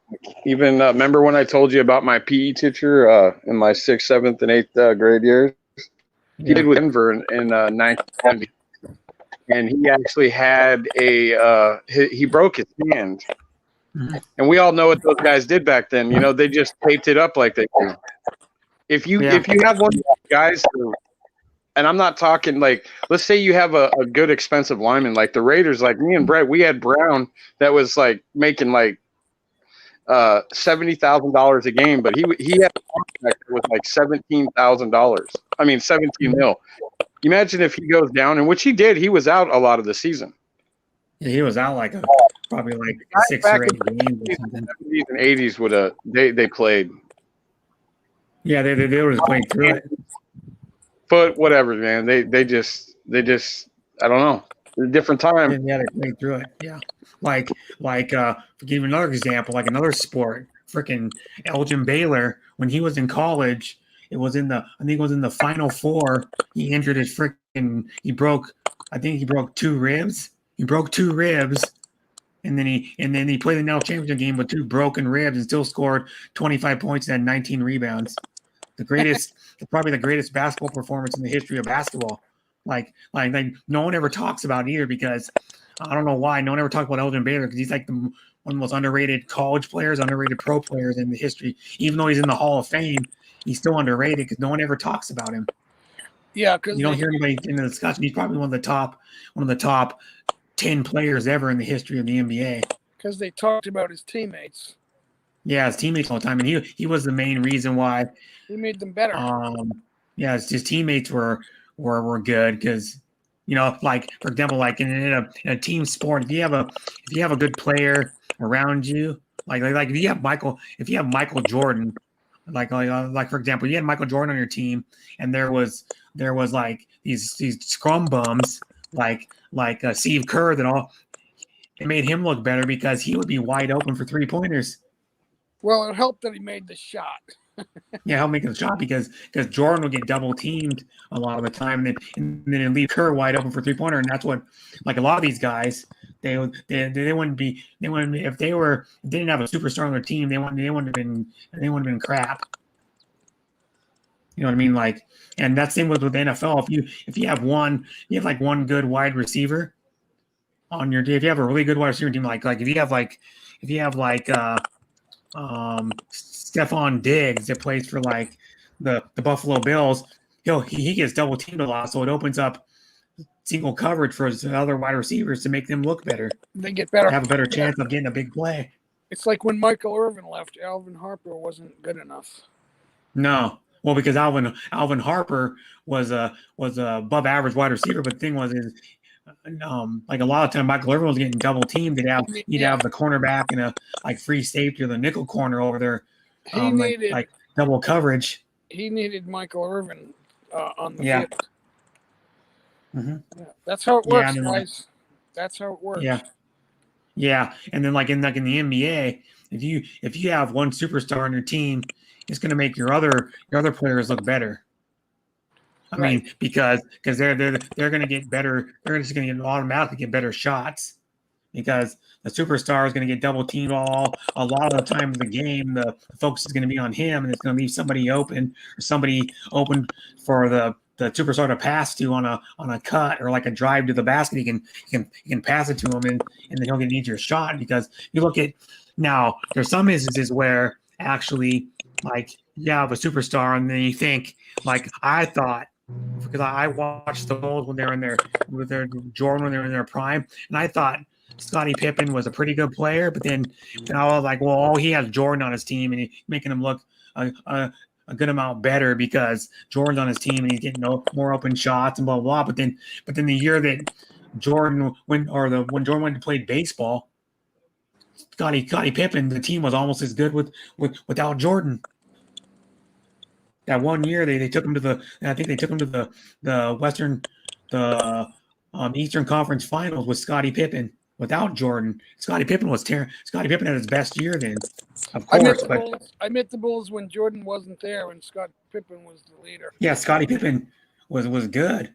even remember when I told you about my PE teacher in my 6th, 7th, and 8th grade years? He did with Denver in 1970. And he actually had he broke his hand. Mm-hmm. And we all know what those guys did back then. You know, they just taped it up like they do. If you have one of those guys who, and I'm not talking like, let's say you have a good expensive lineman like the Raiders, like me and Brett, we had Brown that was like making like $70,000 a game, but he had a contract that was like $17,000. I mean, 17 mil. Imagine if he goes down, and which he did. He was out a lot of the season. Yeah, he was out like probably like 6 or 8 games or something. 70s and 80s would have they played. Yeah, they would have played through it. But whatever, man. They just I don't know. It's a different time. Yeah, they played through it. Yeah, like to give another example, like another sport, freaking Elgin Baylor when he was in college. I think it was in the Final Four. He injured his he broke 2 ribs. He broke 2 ribs, and then he played the national championship game with 2 broken ribs and still scored 25 points and had 19 rebounds. Probably the greatest basketball performance in the history of basketball. Like no one ever talks about it either because I don't know why no one ever talks about Elgin Baylor because he's like one of the most underrated college players, underrated pro players in the history. Even though he's in the Hall of Fame, he's still underrated because no one ever talks about him. Yeah, because you don't hear anybody in the discussion. He's probably one of the top 10 players ever in the history of the NBA. Because they talked about his teammates. Yeah, his teammates all the time, and he was the main reason why he made them better. Yeah, his teammates were good because like for example, like in a team sport, if you have a good player around you, like if you have Michael Jordan. Like for example, you had Michael Jordan on your team, and there was like these scrum bums like Steve Kerr it made him look better because he would be wide open for 3-pointers. Well, it helped that he made the shot. Yeah, helped make the shot because Jordan would get double teamed a lot of the time, and then it'd leave Kerr wide open for 3-pointer, and that's what like a lot of these guys they wouldn't be if they didn't have a superstar on their team they wouldn't have been crap. You know what I mean? Like, and that's the same with the NFL. If you have one good wide receiver on your team, if you have a really good wide receiver team, like if you have Stephon Diggs that plays for like the Buffalo Bills, he gets double teamed a lot, so it opens up single coverage for other wide receivers to make them look better. They get better. Have a better chance of getting a big play. It's like when Michael Irvin left, Alvin Harper wasn't good enough. No. Well, because Alvin Harper was a above average wide receiver, but the thing was like a lot of time Michael Irvin was getting double teamed. He'd have the cornerback and a like free safety or the nickel corner over there, like double coverage. He needed Michael Irvin on the field. Mm-hmm. Yeah, that's how it works, guys. That's how it works. Yeah, and then like in the NBA, if you have one superstar on your team, it's going to make your other players look better. I mean, because they're going to get better. They're just going to automatically get better shots because the superstar is going to get double teamed a lot of the time in the game. The focus is going to be on him, and it's going to leave somebody open for the superstar to pass to on a cut or like a drive to the basket. He can pass it to him, and then he'll get an easier shot. Because you look at now, there's some instances where actually like you have a superstar, and then you think like I thought. Because I watched the Bulls when they were in their Jordan when they were in their prime, and I thought Scottie Pippen was a pretty good player. But then I was like, well, he has Jordan on his team, and he's making him look a good amount better because Jordan's on his team and he's getting more open shots and blah blah. But then the year that when Jordan went to play baseball, Scottie Pippen, the team was almost as good without Jordan. That one year they took him to the Eastern Conference Finals with Scottie Pippen without Jordan. Scottie Pippen had his best year then, of course. I met the Bulls when Jordan wasn't there and Scott Pippen was the leader. Yeah, Scottie Pippen was good.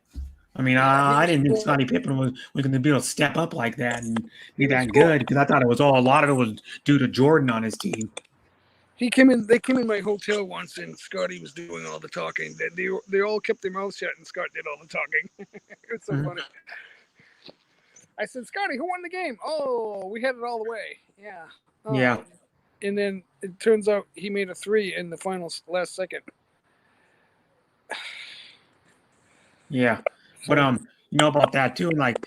I mean, I didn't think Scottie Pippen was going to be able to step up like that and be that good because I thought a lot of it was due to Jordan on his team. They came in my hotel once, and Scotty was doing all the talking. They all kept their mouths shut, and Scott did all the talking. It was so funny. I said, Scotty, who won the game? Oh, we had it all the way. Yeah. Oh. Yeah. And then it turns out he made a 3 in the final last second. Yeah. But you know about that too, like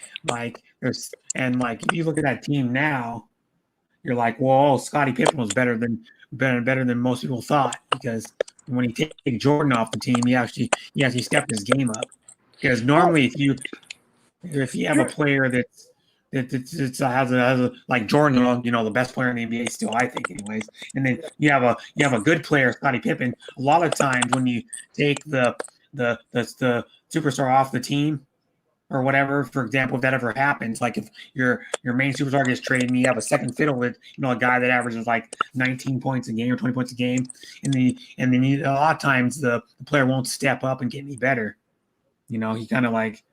there's if you look at that team now, you're like, well, Scottie Pippen was better than most people thought because when you take Jordan off the team, he actually stepped his game up. Because normally, if you have a player that has a like Jordan, you know, the best player in the NBA still, I think, anyways, and then you have a good player, Scottie Pippen. A lot of times when you take the superstar off the team or whatever, for example, if that ever happens, like if your main superstar gets traded and you have a second fiddle with, you know, a guy that averages like 19 points a game or 20 points a game, and then a lot of times the player won't step up and get any better. You know, he kind of like,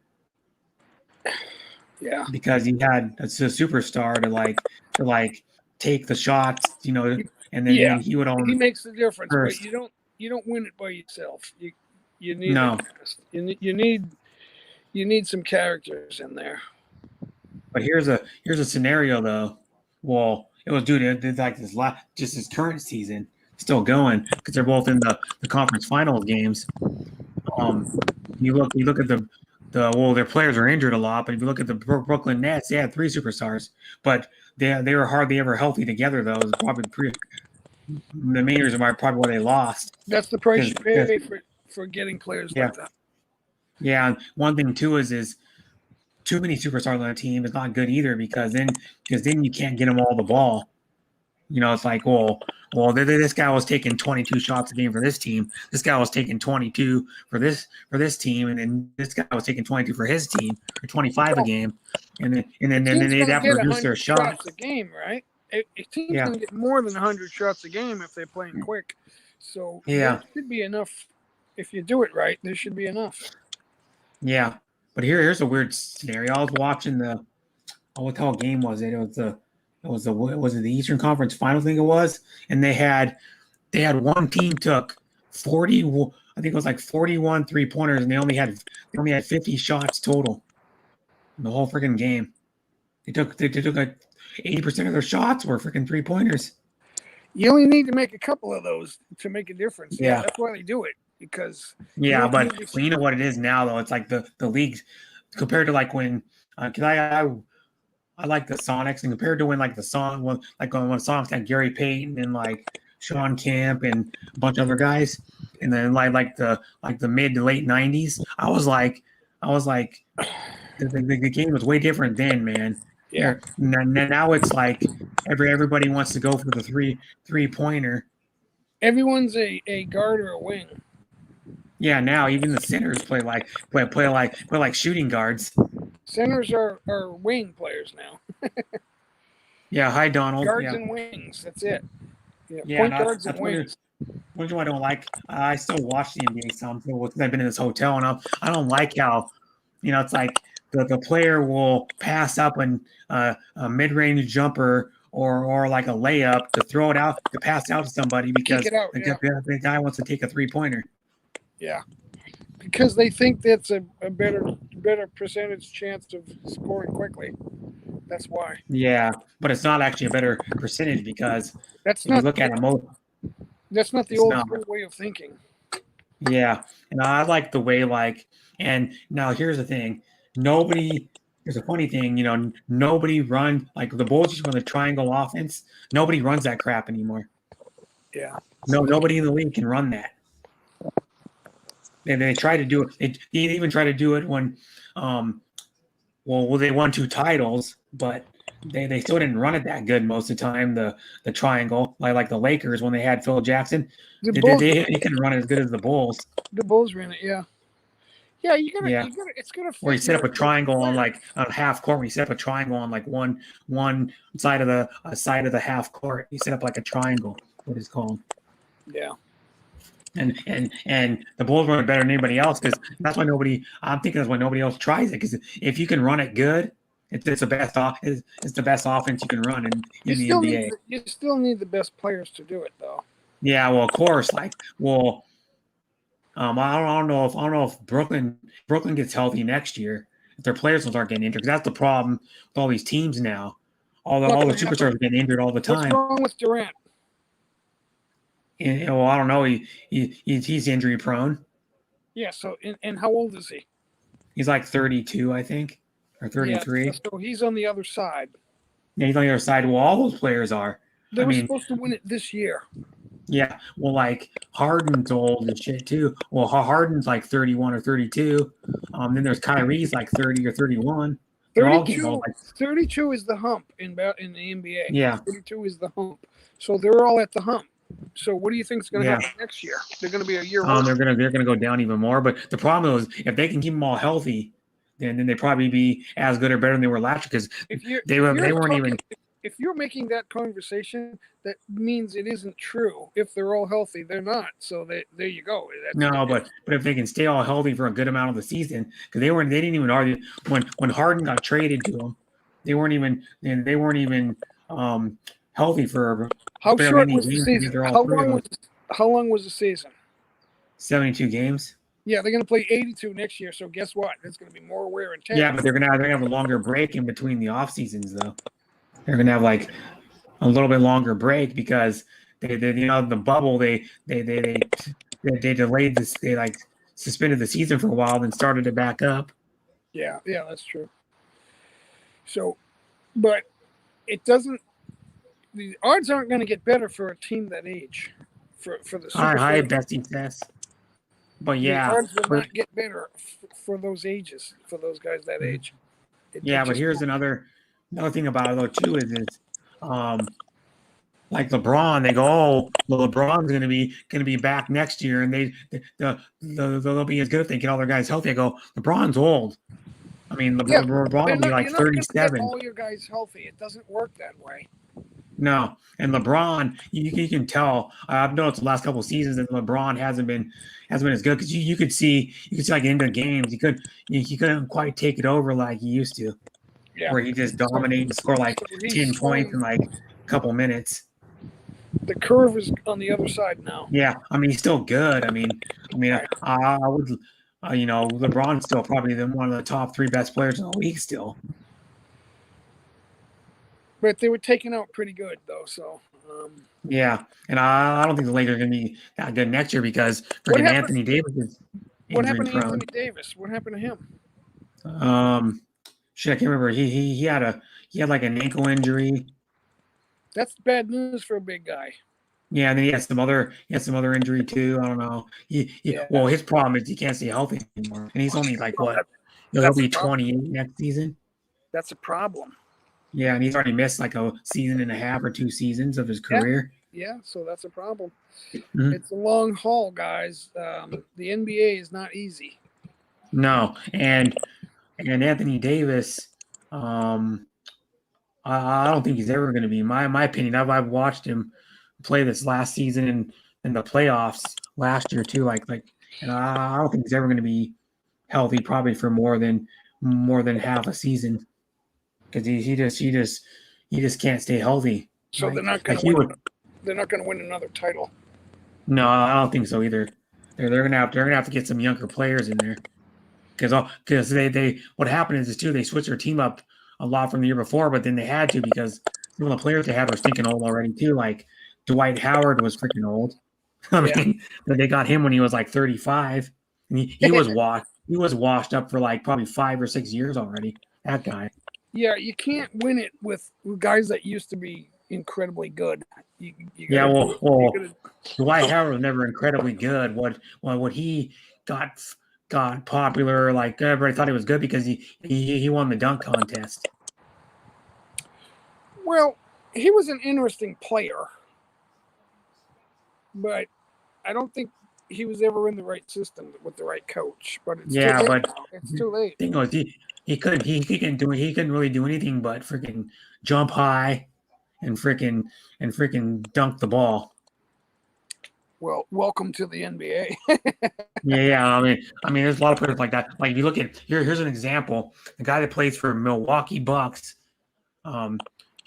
yeah, because he had a superstar to take the shots, you know, and then he would only. He makes the difference, first. But you don't win it by yourself. You need you need some characters in there. But here's a scenario though. Well, it was due to like this current season still going because they're both in the conference finals games. You look at their players are injured a lot, but if you look at the Brooklyn Nets, they had 3 superstars, but they were hardly ever healthy together though. It was probably the main reason why they lost. That's the price you pay for getting players like that. Yeah, and one thing too is too many superstars on a team is not good either because then you can't get them all the ball. You know, it's like, well, this guy was taking 22 shots a game for this team. This guy was taking 22 for this team, and then this guy was taking 22 for his team, or 25 a game, and then they'd have to reduce their shots a game, right? A team's gonna get more than 100 shots a game if they're playing quick. So there should be enough. If you do it right, there should be enough. Yeah, but here's a weird scenario. I was watching what the hell game was it? Was it the Eastern Conference Final? I think it was, and they had one team took 40. I think it was like 41 3-pointers, and they only had 50 shots total in the whole freaking game. They took like 80% of their shots were freaking 3-pointers. You only need to make a couple of those to make a difference. Yeah, that's why they do it. Because but you know what it is now though. It's like the leagues compared to like when I like the Sonics, and compared to when like the Sonics had Gary Payton and like Sean Kemp and a bunch of other guys, and then like the mid to late 90s, I was like the game was way different then, man. Yeah. Now it's like everybody wants to go for the three-pointer. Everyone's a guard or a wing. Yeah, now even the centers play like shooting guards. Centers are wing players now. Yeah, hi Donald. Guards and wings. That's it. Yeah, point guards and wings. One thing I don't like. I still watch the NBA some because I've been in this hotel, and I don't like how, you know, it's like the player will pass up a mid-range jumper or like a layup to throw it out to pass out to somebody because the guy wants to take a 3-pointer. Yeah, because they think that's a better percentage chance of scoring quickly. That's why. Yeah, but it's not actually a better percentage because that's not. Look at them. That's not the old school way of thinking. Yeah, and I like the way and now here's the thing. There's a funny thing, you know, nobody run like the Bulls just run the triangle offense. Nobody runs that crap anymore. Yeah. Nobody in the league can run that. And they try to do it. They even try to do it when, they won 2 titles, but they still didn't run it that good most of the time. The triangle, like the Lakers when they had Phil Jackson, The they Bulls, couldn't run it as good as the Bulls. the Bulls ran it. Yeah. Yeah, Yeah. it's gonna fit. Where you set up a your triangle on players. like on half court. Where you set up a triangle on like one side of the half court. You set up like a triangle. What it's called. Yeah. And the Bulls run it better than anybody else because that's why I'm thinking that's why nobody else tries it because if you can run it good, it's the best it's the best offense you can run in the NBA. You still need the best players to do it though. Yeah, well, of course, I don't know if Brooklyn gets healthy next year if their players will start getting injured. 'Cause that's the problem with all these teams now. All the superstars are getting injured all the time. What's wrong with Durant? And, well, I don't know. He's injury prone. Yeah. So and how old is he? He's like 32, I think, or 33. Yeah, so he's on the other side. Yeah, he's on the other side. Well, all those players are. They were supposed to win it this year. Yeah. Well, like Harden's old and shit too. Well, Harden's like 31 or 32. Then there's Kyrie's like 30 or 31. They're all getting old. 32 is the hump in the NBA. Yeah. 32 is the hump. So they're all at the hump. So what do you think is going to happen next year? They're going to be a year worse. They're gonna go down even more. But the problem is if they can keep them all healthy, then they probably be as good or better than they were last year because they weren't even. If you're making that conversation, that means it isn't true. If they're all healthy, they're not. So there you go. But if they can stay all healthy for a good amount of the season, because they didn't even argue when Harden got traded to them, they weren't even healthy for how short was the season? How long was the season? 72 games. Yeah, they're going to play 82 next year. So guess what? There's going to be more wear and tear. Yeah, but they're gonna have a longer break in between the off seasons though. They're gonna have like a little bit longer break because they the bubble they delayed this, they like suspended the season for a while then started it back up. Yeah, that's true. So, but it doesn't. The odds aren't going to get better for a team that age. For the Hi, Bessie says. But yeah, the odds will not get better for those ages, for those guys that age. But here's another thing about it though too is like LeBron, they go, oh, well, LeBron's gonna be back next year, and they'll be as good if they get all their guys healthy. I go, LeBron's old. I mean, LeBron will be like 37. All your guys healthy. It doesn't work that way. No, and LeBron, you can tell. I've noticed the last couple of seasons that LeBron hasn't been as good because you could see like into games he couldn't quite take it over like he used to. Yeah. Where he just dominated and score like 10 points in like a couple minutes. The curve is on the other side now. Yeah, I mean he's still good. I would, LeBron's still probably one of the top 3 best players in the league still. But they were taken out pretty good though. So. Yeah, and I don't think the Lakers are going to be that good next year because freaking Anthony Davis is injury What happened to prone. Anthony Davis? What happened to him? I can't remember. He had like an ankle injury. That's bad news for a big guy. Yeah, and then he had some other injury too. I don't know. Well, his problem is he can't stay healthy anymore, and he's only like what? He'll be 28 next season. That's a problem. Yeah, and he's already missed like a season and a half or 2 seasons of his career. Yeah, so that's a problem. Mm-hmm. It's a long haul, guys. The NBA is not easy. No, and Anthony Davis, I don't think he's ever going to be. My opinion, I've watched him play this last season in the playoffs last year too. And I don't think he's ever going to be healthy, probably for more than half a season, because he just can't stay healthy. So they're not going to win. They're not going to win another title. No, I don't think so either. They're gonna have to get some younger players in there, because they what happened is too, they switched their team up a lot from the year before, but then they had to because some of the players they had were stinking old already too. Like Dwight Howard was freaking old. I mean, they got him when he was like 35, and he was washed. He was washed up for like probably 5 or 6 years already. That guy. Yeah, you can't win it with guys that used to be incredibly good. Dwight Howard was never incredibly good. What he got popular, like everybody thought he was good because he won the dunk contest. Well, he was an interesting player, but I don't think he was ever in the right system with the right coach. But it's Yeah, too late. but Now. It's too late. thing was, he couldn't really do anything but freaking jump high and freaking dunk the ball. Well, welcome to the NBA. Yeah. I mean, there's a lot of players like that. Like if you look at here's an example: the guy that plays for Milwaukee Bucks. The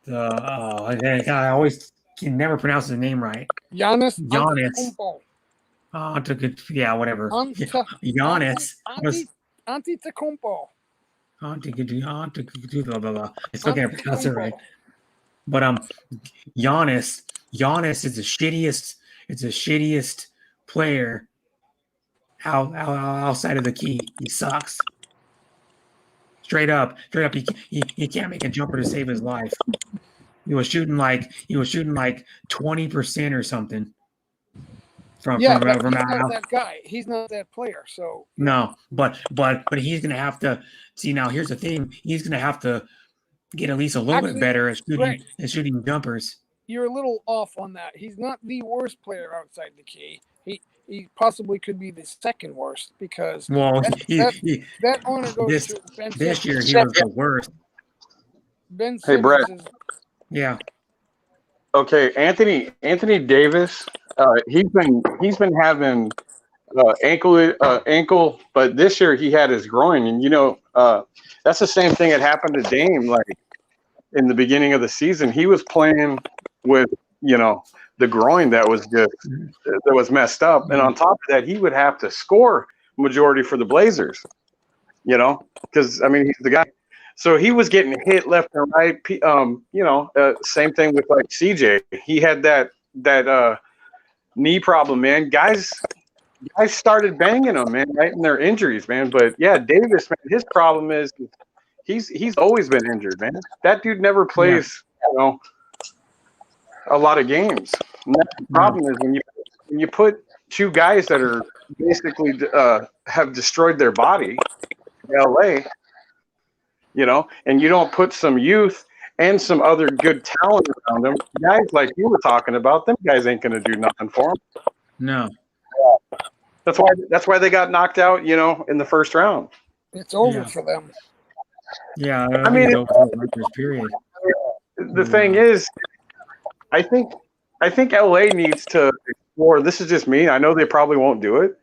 guy I always can never pronounce his name right. Giannis. Yeah, whatever. Giannis. Antetokounmpo. I still can't pronounce it right. But Giannis is the shittiest. It's the shittiest player outside of the key. He sucks. Straight up. He can't make a jumper to save his life. He was shooting like 20% or something. From He's out. not that guy. He's not that player. So No, but he's gonna have to see. Now here's the thing: he's gonna have to get at least a little bit better at shooting jumpers. You're a little off on that. He's not the worst player outside the key. He possibly could be the second worst because that honor goes to Ben Simmons. This year he was the worst. Ben Simmons Hey, Brett. Yeah. Okay, Anthony Davis. He's been having ankle, but this year he had his groin, and that's the same thing that happened to Dame. Like in the beginning of the season, he was playing with the groin that was messed up, and on top of that, he would have to score majority for the Blazers. Because I mean he's the guy. So he was getting hit left and right. Same thing with like CJ. He had that knee problem, man. Guys started banging him, man, right in their injuries, man. But yeah, Davis, man, his problem is he's always been injured, man. That dude never plays, a lot of games. And that's the problem is when you put two guys that are basically have destroyed their body in LA, and you don't put some youth and some other good talent around them, guys like you were talking about, them guys ain't gonna do nothing for them. No. That's why they got knocked out, in the first round. It's over for them. Yeah, I mean, period. The thing is, I think LA needs to explore. This is just me. I know they probably won't do it.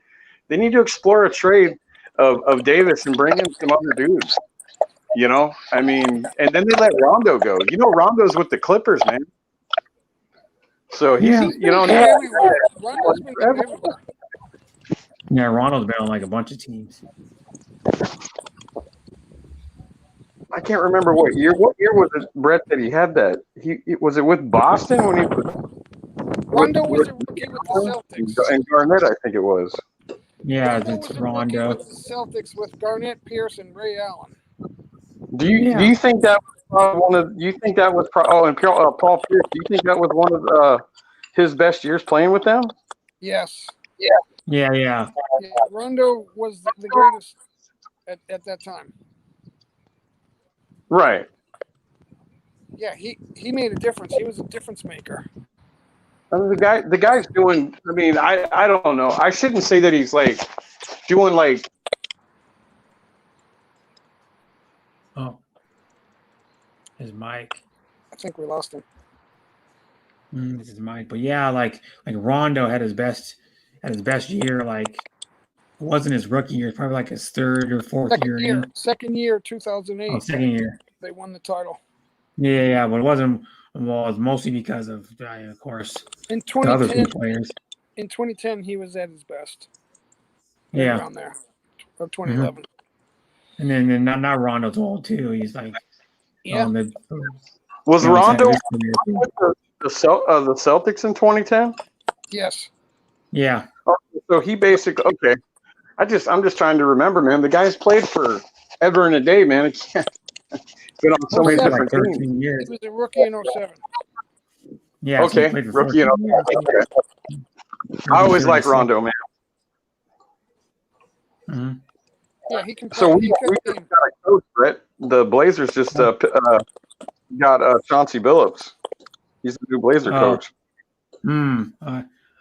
They need to explore a trade of Davis and bring in some other dudes. I mean, and then they let Rondo go. Rondo's with the Clippers, man. So he's, Rondo's been everywhere. Yeah, Ronald's been on like a bunch of teams. I can't remember what year. What year was it, Brett, that he had that? Was it with Boston when he Rondo was a rookie with the Celtics. And Garnett, I think it was. Yeah, it's Rondo. With the Celtics with Garnett, Pierce, and Ray Allen. Do you think that was one of? You think that was? And Paul Pierce. Do you think that was one of his best years playing with them? Yes. Yeah. Rondo was the greatest at that time. Right. Yeah, he made a difference. He was a difference maker. I mean, the guy's doing. I mean, I don't know. I shouldn't say that he's like doing like. Oh, his mic. I think we lost him. This is mic, but yeah, like Rondo had his best year. Like it wasn't his rookie year; probably like his third or fourth year. Second year, 2008. Oh, second year. They won the title. Yeah, but it wasn't. Well, it's mostly because of course, in the other two players. In 2010, he was at his best. Yeah, around there, of 2011. Mm-hmm. And then not Rondo's old too. He's like, was Rondo with the Celtics in 2010? Yes. Yeah. So he basically I'm just trying to remember, man. The guy's played for ever and a day, man. It's been on so many different teams. He was a rookie in 07. Yeah. Okay. So rookie in 07. Okay. I always like Rondo, man. Mm-hmm. Yeah, he can play. So we just got a coach, Brett. The Blazers just got Chauncey Billups. He's the new Blazer coach.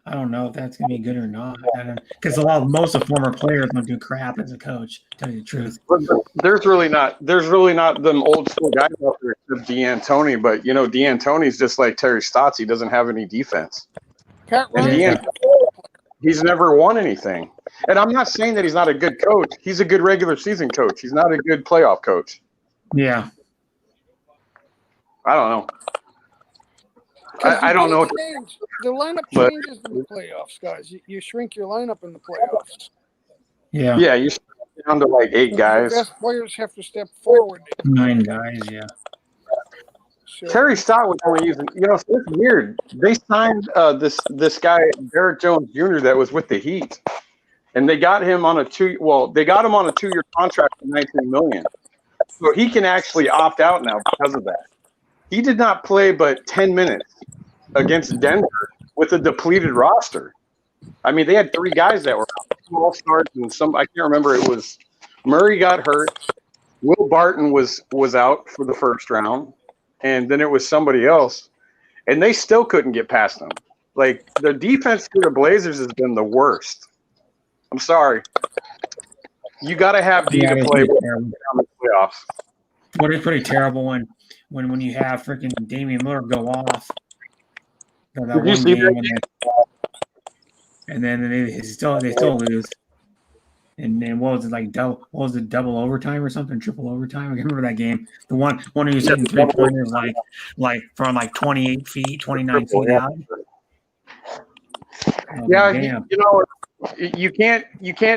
I don't know if that's gonna be good or not. Because most of the former players don't do crap as a coach. To tell you the truth. There's really not them old school guys out there except D'Antoni. But you know, D'Antoni's just like Terry Stotts. He doesn't have any defense. Pat And Riley, he's never won anything. And I'm not saying that he's not a good coach. He's a good regular season coach. He's not a good playoff coach. Yeah. I don't know. I don't know. The lineup changes in the playoffs, guys. You shrink your lineup in the playoffs. Yeah. Yeah, you down to like 8 guys. The best players have to step forward. 9 guys. Yeah. So, Terry Stott was only using. You know, it's weird. They signed this guy Derek Jones Jr. that was with the Heat, and they got him on a 2-year contract for $19 million. So he can actually opt out now because of that. He did not play but 10 minutes against Denver with a depleted roster. I mean, they had 3 guys that were all-stars and I can't remember. It was Murray got hurt. Will Barton was out for the first round, and then it was somebody else, and they still couldn't get past them. Like, the defense to the Blazers has been the worst. I'm sorry. You got to have D to play in the playoffs. What is pretty terrible when you have freaking Damian Lillard go off. Did you see that? And then they still lose. And then what was it like? Double overtime or something? Triple overtime? I can't remember that game. The one who was hitting 3-pointers like from like 28 feet, 29 feet out. Yeah, you know, you can't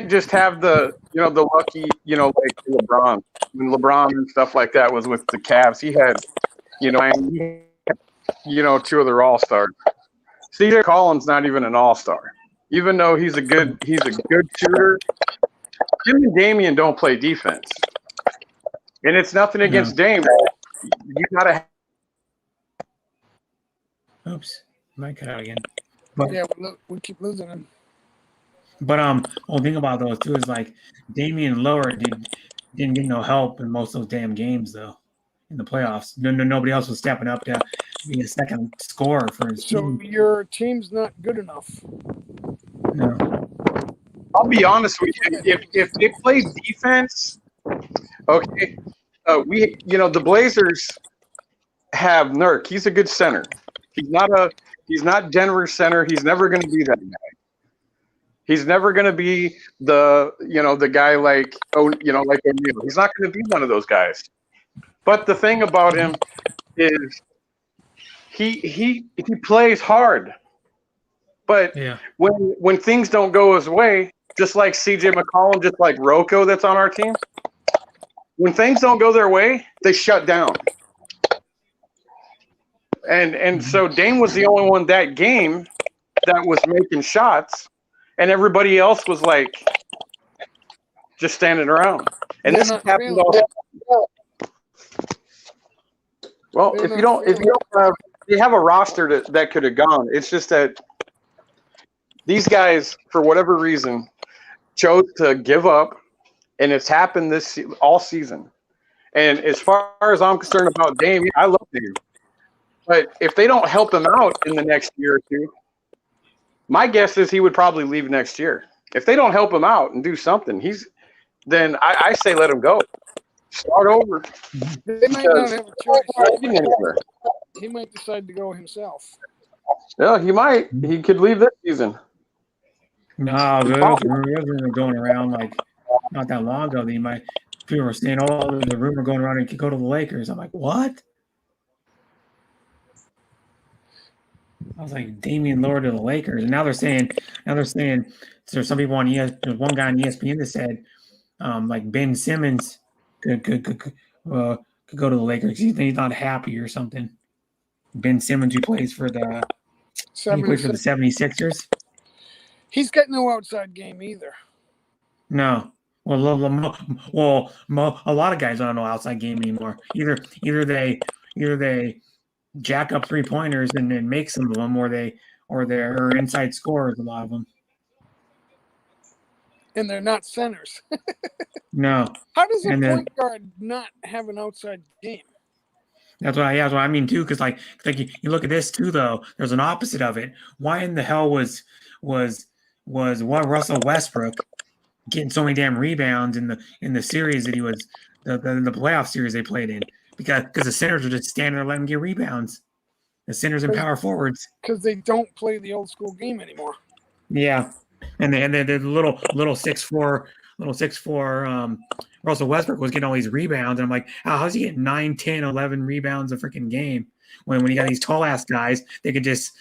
just have the lucky, like LeBron. When LeBron and stuff like that was with the Cavs, he had 2 of their all-stars. CJ Collins not even an all-star, even though he's a good shooter. Him and Damian don't play defense, and it's nothing against Dame. You gotta. Oops, might cut out again. yeah, we keep losing him. But one thing about those two is like Damian Lillard didn't get no help in most of those damn games though. In the playoffs, nobody else was stepping up to be a second scorer for his team. So your team's not good enough. No. I'll be honest with you. If they play defense, okay, the Blazers have Nurk. He's a good center. He's not Denver's center. He's never going to be that guy. He's never going to be the guy like O'Neal. He's not going to be one of those guys. But the thing about him is he plays hard. But when things don't go his way, just like CJ McCollum, just like Rocco that's on our team, when things don't go their way, they shut down. And so Dame was the only one that game that was making shots, and everybody else was like just standing around. And this happened all. Well, if you don't have, you have a roster that could have gone. It's just that these guys, for whatever reason, chose to give up, and it's happened all season. And as far as I'm concerned about Dame, I love Dame. But if they don't help him out in the next year or two, my guess is he would probably leave next year. If they don't help him out and do something, then I say let him go. Start over. They might not have a choice. He might decide to go himself. Yeah, he might. He could leave this season. No, there's rumors going around like not that long ago. People were saying, "Oh, there's a rumor going around he could go to the Lakers." I'm like, what? I was like, Damian Lillard to the Lakers, and now they're saying there's some people on there's one guy on ESPN that said like Ben Simmons could go to the Lakers. He's not happy or something. Ben Simmons, who plays for the 76ers. He's got no outside game either. No. Well, a lot of guys don't know outside game anymore. Either they jack up 3-pointers and then make some of them, or they're inside scorers. A lot of them. And they're not centers. No. How does a point guard not have an outside game? That's what I mean too. Because like you look at this too, though. There's an opposite of it. Why in the hell was what Russell Westbrook getting so many damn rebounds in the series that he was the playoff series they played in? Because the centers were just standing there letting him get rebounds. The centers and power forwards. Because they don't play the old school game anymore. Yeah, and the little 6'4" Russell Westbrook was getting all these rebounds, and I'm like, how's he getting 9, 10, 11 rebounds a freaking game when you got these tall ass guys they could just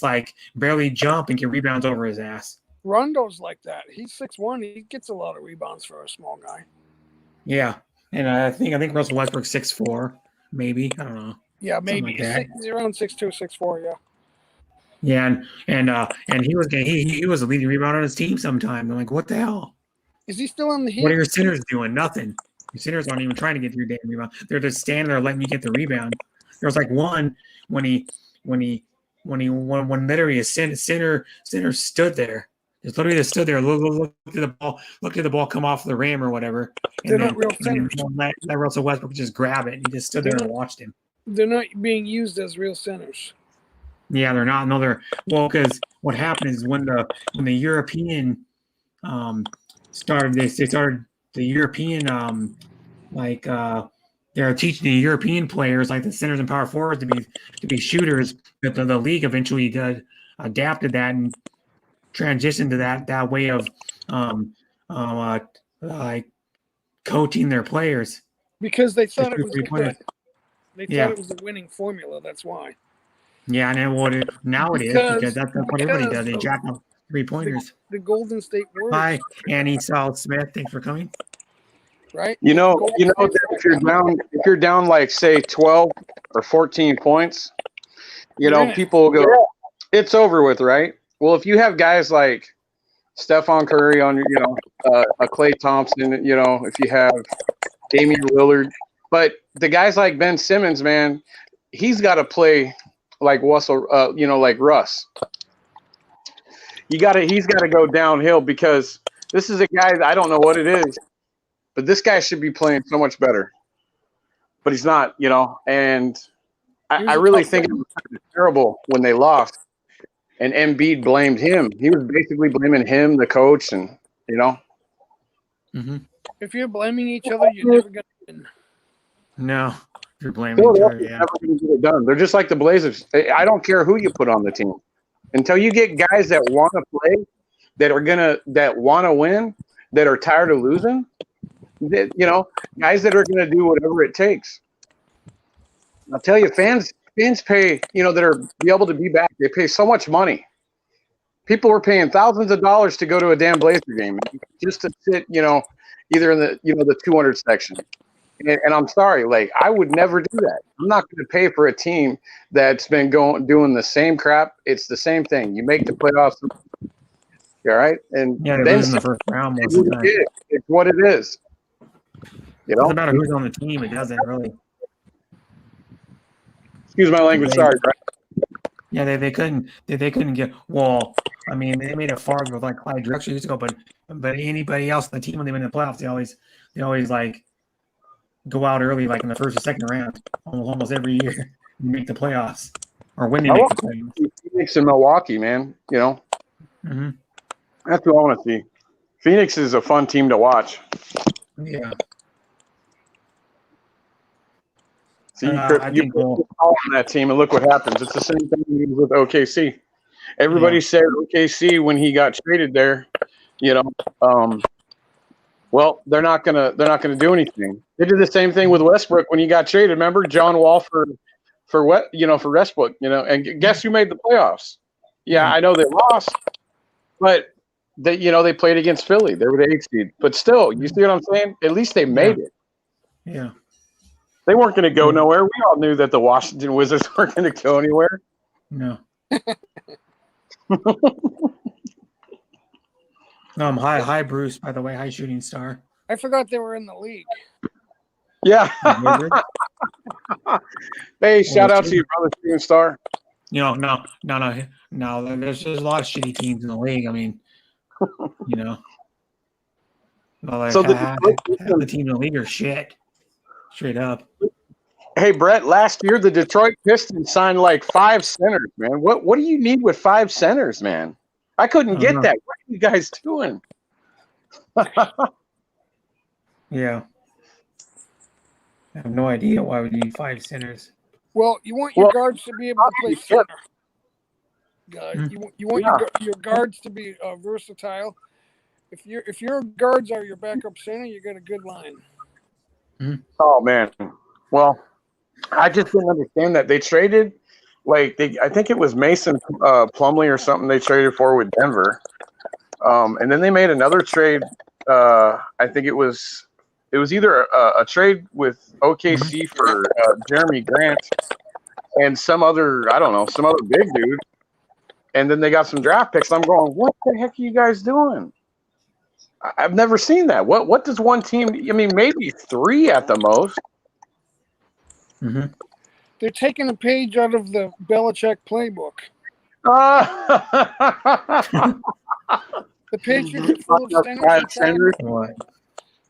like barely jump and get rebounds over his ass. Rondo's like that. He's 6'1". He gets a lot of rebounds for a small guy. Yeah, and I think Russell Westbrook's 6'4", maybe, I don't know. Yeah, maybe like he's around 6'2", 6'4". Yeah. Yeah, and he was a leading rebounder on his team sometime. I'm like, what the hell? Is he still on the Heat? What are your centers doing? Nothing. Your centers aren't even trying to get your damn rebound. They're just standing there letting you get the rebound. There was like one when literally a center stood there. Just literally stood there, looked at the ball come off the rim or whatever. They're not real centers. Let Russell Westbrook just grab it. And he just stood there and watched him. They're not being used as real centers. Yeah, they're not. No, they're because what happened is when the European started this, they started the European they're teaching the European players like the centers and power forwards to be shooters. But the league eventually adapted that and transitioned to that way of like coaching their players because they thought it was good. They thought it was a winning formula. That's why. Yeah, and now it is because that's what everybody does. They jack up 3-pointers. The Golden State Warriors. Hi, Annie Sal Smith. Thanks for coming. Right. You know that if you're down like say 12 or 14 points, people go, it's over with, right? Well, if you have guys like Stephon Curry on, a Klay Thompson, if you have Damian Lillard, but the guys like Ben Simmons, man, he's got to play like Russell, like Russ. He's got to go downhill because this is a guy that I don't know what it is, but this guy should be playing so much better, but he's not, and I really think it was terrible when they lost and Embiid blamed him. He was basically blaming him, the coach, and, Mm-hmm. If you're blaming each other, you're never going to win. No, you're blaming each other. Yeah. Never going to get it done. They're just like the Blazers. I don't care who you put on the team. Until you get guys that want to play, that want to win, that are tired of losing, guys that are going to do whatever it takes. I'll tell you, fans pay, that are be able to be back. They pay so much money. People were paying thousands of dollars to go to a damn Blazer game just to sit, either in the 200 section. And I'm sorry, like I would never do that. I'm not going to pay for a team that's been doing the same crap. It's the same thing. You make the playoffs, all right? And yeah, they lose in the first round most of the time. It's what it is. It doesn't matter who's on the team. It doesn't really. Excuse my language. Sorry, Brett. Yeah, they couldn't get. Well, I mean, they made it far with like Clyde Drexler years ago, but anybody else on the team when they win the playoffs, they always like go out early, like in the first or second round, almost every year, and make the playoffs or when they make the playoffs. Phoenix and Milwaukee, man. Mm-hmm. That's what I want to see. Phoenix is a fun team to watch. Yeah. See, you put on that team, and look what happens. It's the same thing with OKC. Everybody said OKC when he got traded there, well, they're not gonna do anything. They did the same thing with Westbrook when he got traded. Remember John Wall for Westbrook, and guess who made the playoffs? Yeah, I know they lost, but they played against Philly. They were the 8th seed, but still, you see what I'm saying? At least they made it. Yeah. They weren't going to go nowhere. We all knew that the Washington Wizards weren't going to go anywhere. No. Hi, Bruce. By the way, hi, Shooting Star. I forgot they were in the league. Yeah. Hey, shout out to your brother, Shooting Star. No. There's a lot of shitty teams in the league. I mean, half the teams in the league are shit. Straight up. Hey Brett, last year the Detroit Pistons signed like 5 centers, man. What do you need with 5 centers, man? I couldn't I get don't that. What are you guys doing? Yeah. I have no idea why we need 5 centers. Well, you want your guards to be able to play center. Guys, you want your guards to be versatile. If your guards are your backup center, you got a good line. Oh man. Well, I just didn't understand that they traded I think it was Mason Plumlee or something they traded for with Denver, and then they made another trade. I think it was either a trade with OKC for Jeremy Grant and some other big dude, and then they got some draft picks. I'm going, what the heck are you guys doing? I've never seen that. What does one team? I mean, maybe 3 at the most. Mm-hmm. They're taking a page out of the Belichick playbook. The Patriots are full of centers. What?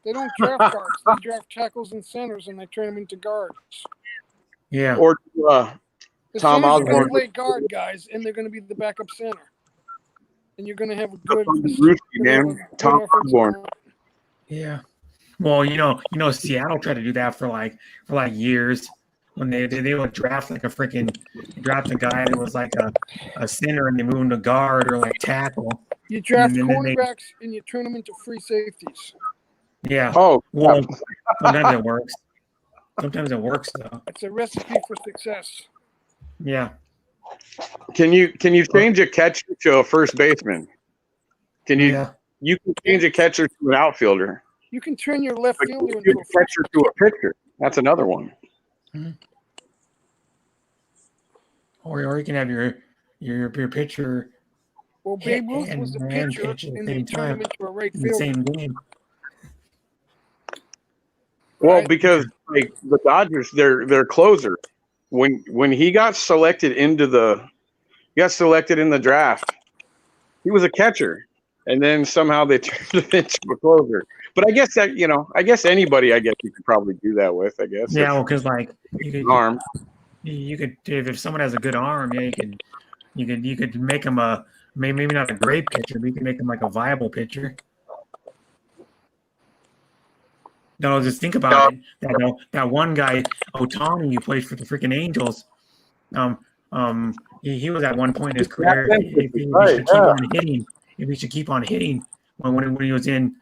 They don't draft guards. They draft tackles and centers, and they turn them into guards. Yeah. Or The Tom centers are going Osborne. to play guard, guys, and they're going to be the backup center. And you're going to have a good Tom Osborne. Yeah. Well, you know, Seattle tried to do that for like years when they would draft like draft a guy that was like a center and they move him to guard or like tackle. You draft And then cornerbacks and you turn them into free safeties. Yeah. Oh, well, sometimes it works. Sometimes it works though. It's a recipe for success. Yeah. Can you change a catcher to a first baseman? Can you? Yeah. You can change a catcher to an outfielder. You can turn your left But fielder you into can a catcher to a pitcher. That's another one. Or you can have your pitcher. Well, Babe Ruth was the pitcher, and they turned him into a right in the fielder. same game. Well, because like the Dodgers, their closer, when he got selected in the draft, he was a catcher, and then somehow they turned him into a closer. But I guess that anybody, you could probably do that with. I guess. Yeah, well, because like you could arm. You could if someone has a good arm, yeah, you could make him a maybe not a great pitcher, but you can make him like a viable pitcher. No, just think about it. That one guy, Otani, who plays for the freaking Angels. He was at one point in his career. If he should keep on hitting, when he was in,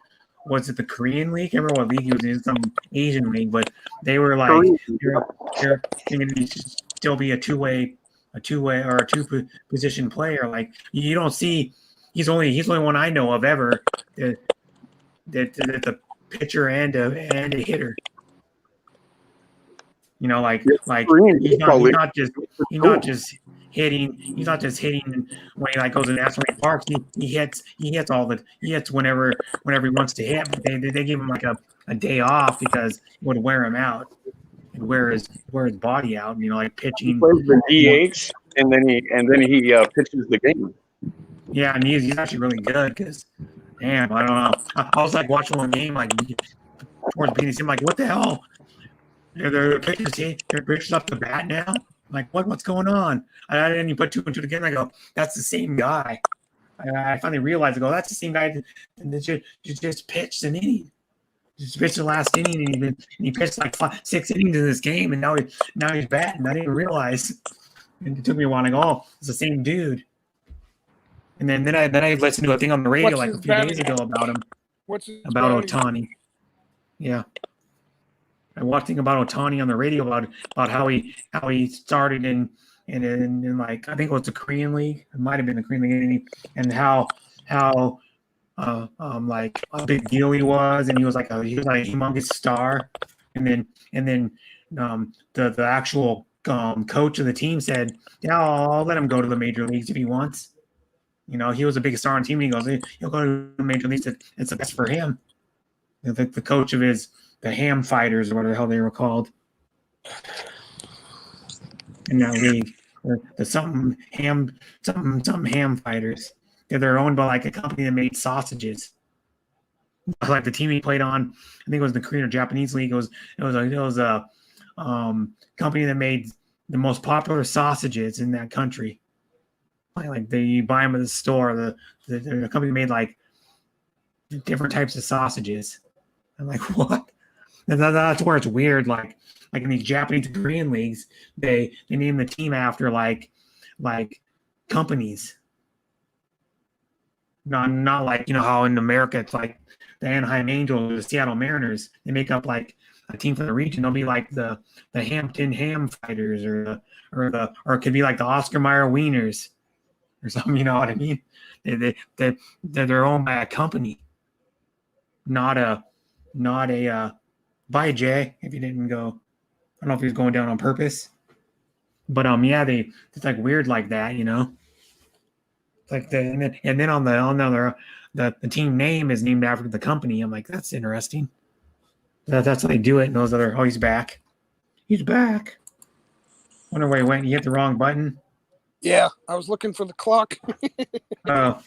was it the Korean League? I remember what league he was in, some Asian league, but they were like, you're thinking he should still be a two-way or a two-position player. Like you don't see, he's the only one I know of ever that the pitcher and a hitter. You know, like he's not just hitting. He's not just hitting when he like goes in National League Parks. He hits whenever he wants to hit. But they give him like a day off because it would wear him out. It'd wear his body out. You know, like pitching. He plays the DH and then he pitches the game. Yeah, and he's actually really good because, damn, I don't know. I was like watching one game like towards the beginning. I'm like, what the hell? They're pitchers up the bat now. Like, what's going on? I didn't even put 2 and 2 together. I go, that's the same guy. I finally realized, that's the same guy that just pitched an inning. Just pitched the last inning, and he pitched like 6 innings in this game, and now he's batting. I didn't realize. And it took me a while to go, it's the same dude. And then I listened to a thing on the radio like a few days ago about him. About Otani. Yeah. I watched a thing about Otani on the radio about how he started in like I think it was the Korean League. It might have been the Korean League, and how like a big deal he was, and he was like a humongous star, and then the actual coach of the team said, yeah, I'll let him go to the major leagues if he wants. You know, he was a big star on the team, and he goes, he'll go to the major leagues. It's the best for him. The coach of the Ham Fighters, or whatever the hell they were called in that league, the something Ham Fighters. They're owned by like a company that made sausages. Like the team he played on, I think it was the Korean or Japanese league. It was company that made the most popular sausages in that country. Like you buy them at the store. The company made like different types of sausages. I'm like, what? And that's where it's weird. Like in these Japanese Korean leagues, they name the team after like companies. Not like, how in America it's like the Anaheim Angels or the Seattle Mariners. They make up like a team from the region. They'll be like the Hampton Ham Fighters or it could be like the Oscar Mayer Wieners or something. You know what I mean? They're owned by a company, not a. Bye, Jay. If you didn't go, I don't know if he was going down on purpose, but yeah, it's like weird like that, Like and then on the team name is named after the company. I'm like, that's interesting. That's how they do it. And those other, he's back. He's back. Wonder where he went. You hit the wrong button. Yeah, I was looking for the clock. Oh,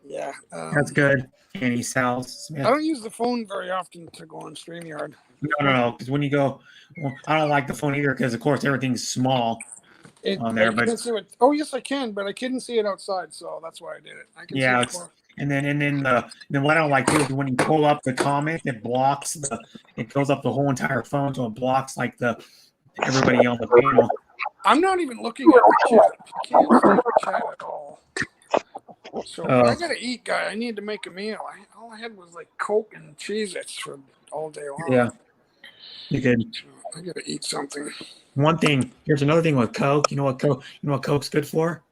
Yeah. that's good. And he sells. I don't use the phone very often to go on StreamYard. No. Because when you go, I don't like the phone either because, of course, everything's small on there. I can't see it. Oh, yes, I can, but I couldn't see it outside, so that's why I did it. I can see it more. And then what I don't like too is when you pull up the comment, it blocks it goes up the whole entire phone, so it blocks like everybody on the panel. I'm not even looking at the chat. I can't see the chat at all. So I gotta eat, guy. I need to make a meal. All I had was like Coke and Cheez-Its for all day long. Yeah, you could. I gotta eat something. One thing. Here's another thing with Coke. You know what Coke's good for?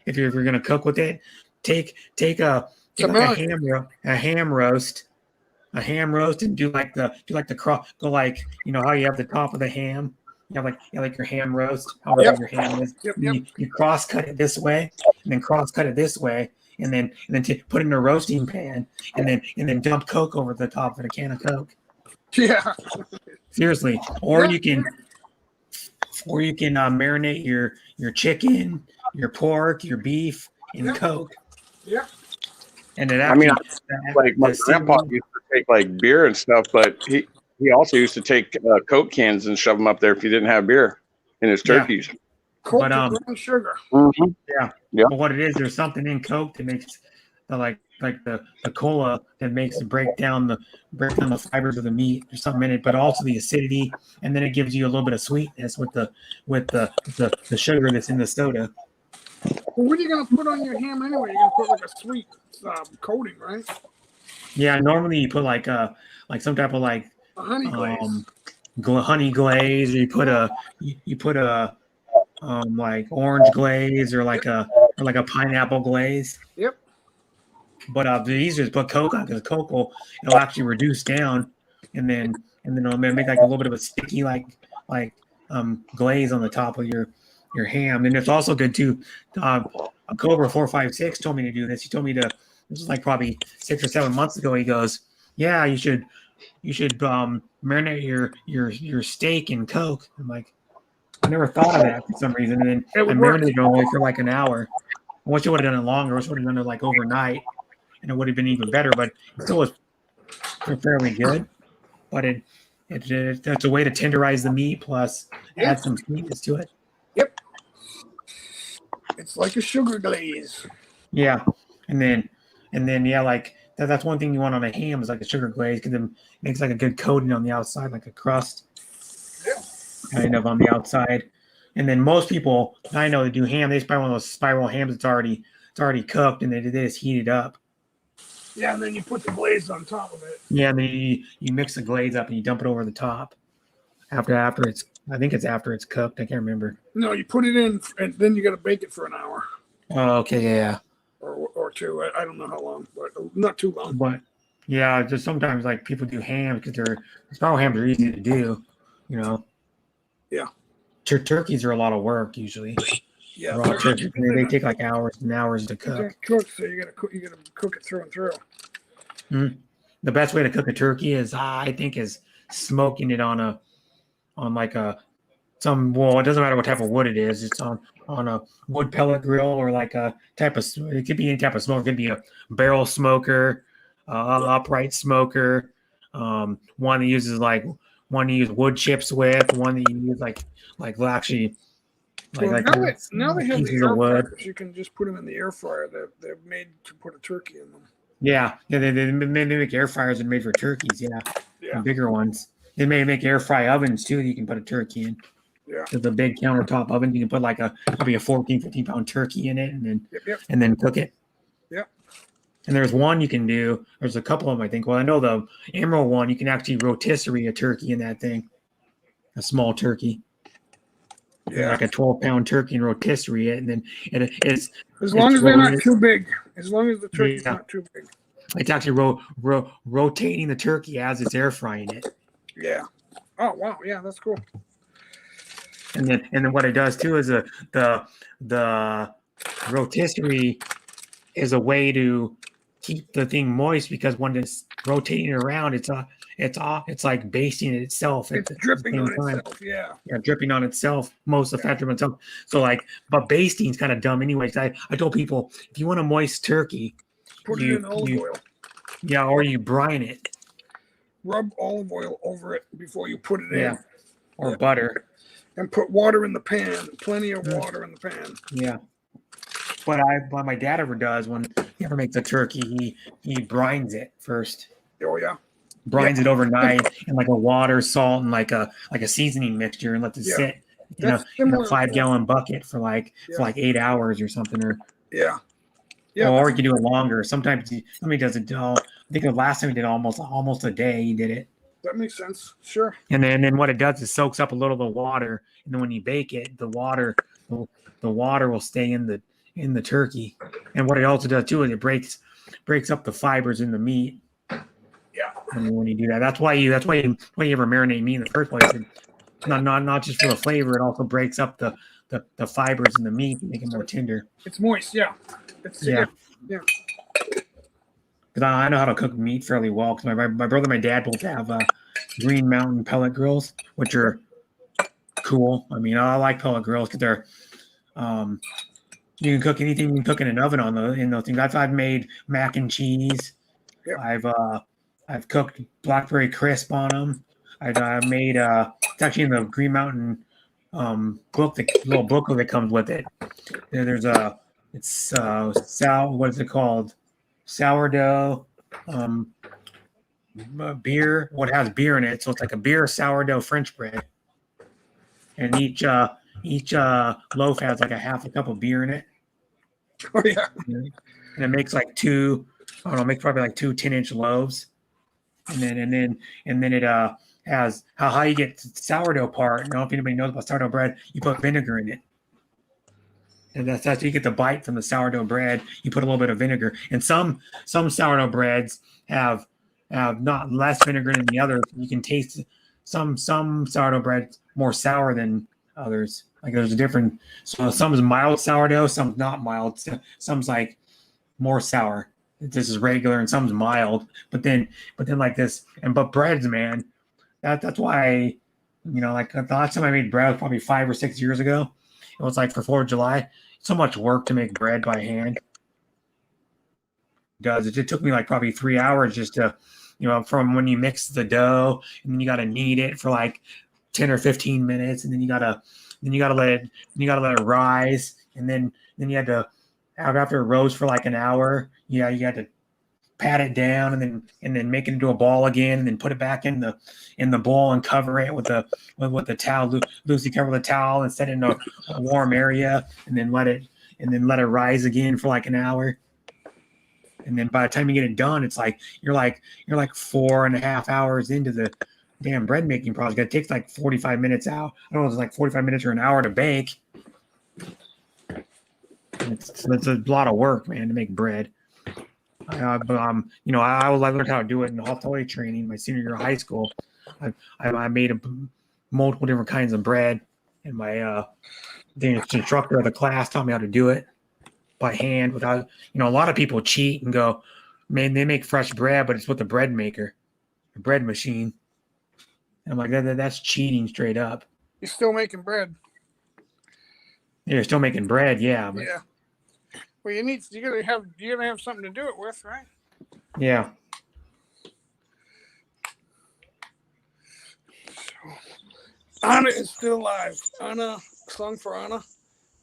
If you're gonna cook with it, take a ham roast, and do like the cross. Go like how you have the top of the ham. You have like your ham roast. How big your ham is. Yep. You cross cut it this way, and then cross cut it this way. And then put it in a roasting pan, and then dump Coke over the top of a can of Coke. Yeah. Seriously, or you can marinate your chicken, your pork, your beef in Coke. Yeah. And it I mean, like my grandpa used to take like beer and stuff, but he also used to take Coke cans and shove them up there if he didn't have beer in his turkeys. Coke and brown sugar. Mm-hmm. Yeah. But what it is, there's something in Coke that makes like the cola that makes it break down the fibers of the meat. There's something in it, but also the acidity, and then it gives you a little bit of sweetness with the sugar that's in the soda. Well, what are you gonna put on your ham anyway? You're gonna put like a sweet coating, right? Yeah, normally you put like some type of like A honey glaze. Honey glaze, or you put a like orange glaze or like a pineapple glaze. Yep. But the easier is put Coke on because Coke it'll actually reduce down, and then it'll make like a little bit of a sticky like glaze on the top of your ham. And it's also good too. Cobra 456 told me to do this. He told me this was like probably 6 or 7 months ago. He goes, yeah, you should marinate your steak in Coke. I'm like, I never thought of that for some reason. And then I marinated it only for like an hour. I wish I would have done it longer. I wish I would have done it like overnight, and it would have been even better. But it still was fairly good. But that's a way to tenderize the meat plus add some sweetness to it. Yep. It's like a sugar glaze. Yeah, and then like that's one thing you want on a ham is like a sugar glaze because it makes like a good coating on the outside, like a crust. Kind of on the outside. And then most people I know that do ham, they just buy one of those spiral hams that's already cooked, and they just heat it up. Yeah, and then you put the glaze on top of it. Yeah, and then you mix the glaze up and you dump it over the top. After it's, I think it's after it's cooked. I can't remember. No, you put it in, and then you got to bake it for an hour. Oh, okay, yeah. Or two. I don't know how long, but not too long. But yeah, just sometimes like people do ham because spiral hams are easy to do, Yeah. Turkeys are a lot of work usually. Yeah. Raw turkey, they take like hours and hours to cook. So you gotta cook it through and through. Mm-hmm. The best way to cook a turkey is smoking it on it doesn't matter what type of wood it is. It's on a wood pellet grill or like a type of, it could be any type of smoke. It could be a barrel smoker, upright smoker, one that uses like one you use wood chips with, one that you use like actually Well, like now they have the pieces of air wood. fryers. You can just put them in the air fryer. They're made to put a turkey in them. Yeah, they make air fryers that are made for turkeys. Yeah, Yeah. the bigger ones. They may make air fry ovens too that you can put a turkey in. Yeah. The big countertop oven, you can put like probably a 14, 15 pound turkey in it, Yep. and then cook it. Yep. And there's one you can do. There's a couple of them, I think. Well, I know the Emerald one, you can actually rotisserie a turkey in that thing, a small turkey. Yeah. Like a 12-pound turkey and rotisserie it, and then it's as long as they're not too big. As long as the turkey's not too big. It's actually rotating the turkey as it's air frying it. Yeah. Oh wow, yeah, that's cool. And then what it does too is the rotisserie is a way to keep the thing moist, because when it's rotating around, it's like basting itself. It's dripping on itself. Yeah. Yeah, dripping on itself. Most of the fat dripping on itself. So like, but basting's kind of dumb anyways. I told people, if you want a moist turkey, put it in olive oil. Yeah, or you brine it. Rub olive oil over it before you put it in. Yeah. Or butter. And put water in the pan. Plenty of water in the pan. Yeah. What my dad ever does when he ever makes a turkey, he brines it first. Oh yeah. Brines it overnight in like a water, salt, and like a seasoning mixture, and lets it sit in a 5-gallon bucket for like 8 hours or something, or yeah. Or you can do it longer. Sometimes somebody does it. I think the last time he did almost a day. He did it. That makes sense. Sure. And then what it does is soaks up a little of the water, and then when you bake it, the water will stay in the turkey. And what it also does too is it breaks up the fibers in the meat. Yeah. And when you do that, that's why you ever marinate meat in the first place. And not just for the flavor, it also breaks up the fibers in the meat to make it more tender. It's moist. Yeah. Yeah. Because I know how to cook meat fairly well. Because my brother and my dad both have Green Mountain pellet grills, which are cool. I mean, I like pellet grills because they're you can cook anything you can cook in an oven in those things. I've made mac and cheese. Yep. I've cooked blackberry crisp on them. I've made it's actually in the Green Mountain book, the little booklet that comes with it. There's what is it called? Sourdough beer. What has beer in it? So it's like a beer sourdough French bread, and each loaf has like a half a cup of beer in it. Oh yeah. And it makes like two. I don't know. It makes probably like 2 10-inch loaves, and then it has how you get the sourdough part. I don't know if anybody knows about sourdough bread. You put vinegar in it. And that's how you get the bite from the sourdough bread. You put a little bit of vinegar, and some sourdough breads have not less vinegar than the others. You can taste some sourdough breads more sour than others. Like there's a different. So some is mild sourdough, some's not mild. Some's like more sour. This is regular, and some's mild. But then like this, but breads, man, that's why like the last time I made bread was probably 5 or 6 years ago. It was like for 4th of July. So much work to make bread by hand. It took me like probably 3 hours just to, from when you mix the dough, and then you got to knead it for like 10 or 15 minutes, and then you gotta let it rise, and then you had to, after it rose for like an hour, you had to pat it down, and then make it into a ball again, and then put it back in the bowl and cover it with the towel, loosely cover the towel and set it in a warm area, and then let it rise again for like an hour. And then by the time you get it done, it's like you're like 4.5 hours into the damn bread making project. It takes like 45 minutes out. I don't know if it's like 45 minutes or an hour to bake. It's a lot of work, man, to make bread. I learned how to do it in hospitality training my senior year of high school. I made multiple different kinds of bread, and the instructor of the class taught me how to do it by hand without. A lot of people cheat and go, man, they make fresh bread, but it's with the bread maker, a bread machine. And I'm like, that's cheating straight up. You're still making bread. Yeah, you're still making bread, yeah. But, yeah. Well, you gotta have something to do it with, right? Yeah. Anna is still live. Anna, song for Anna.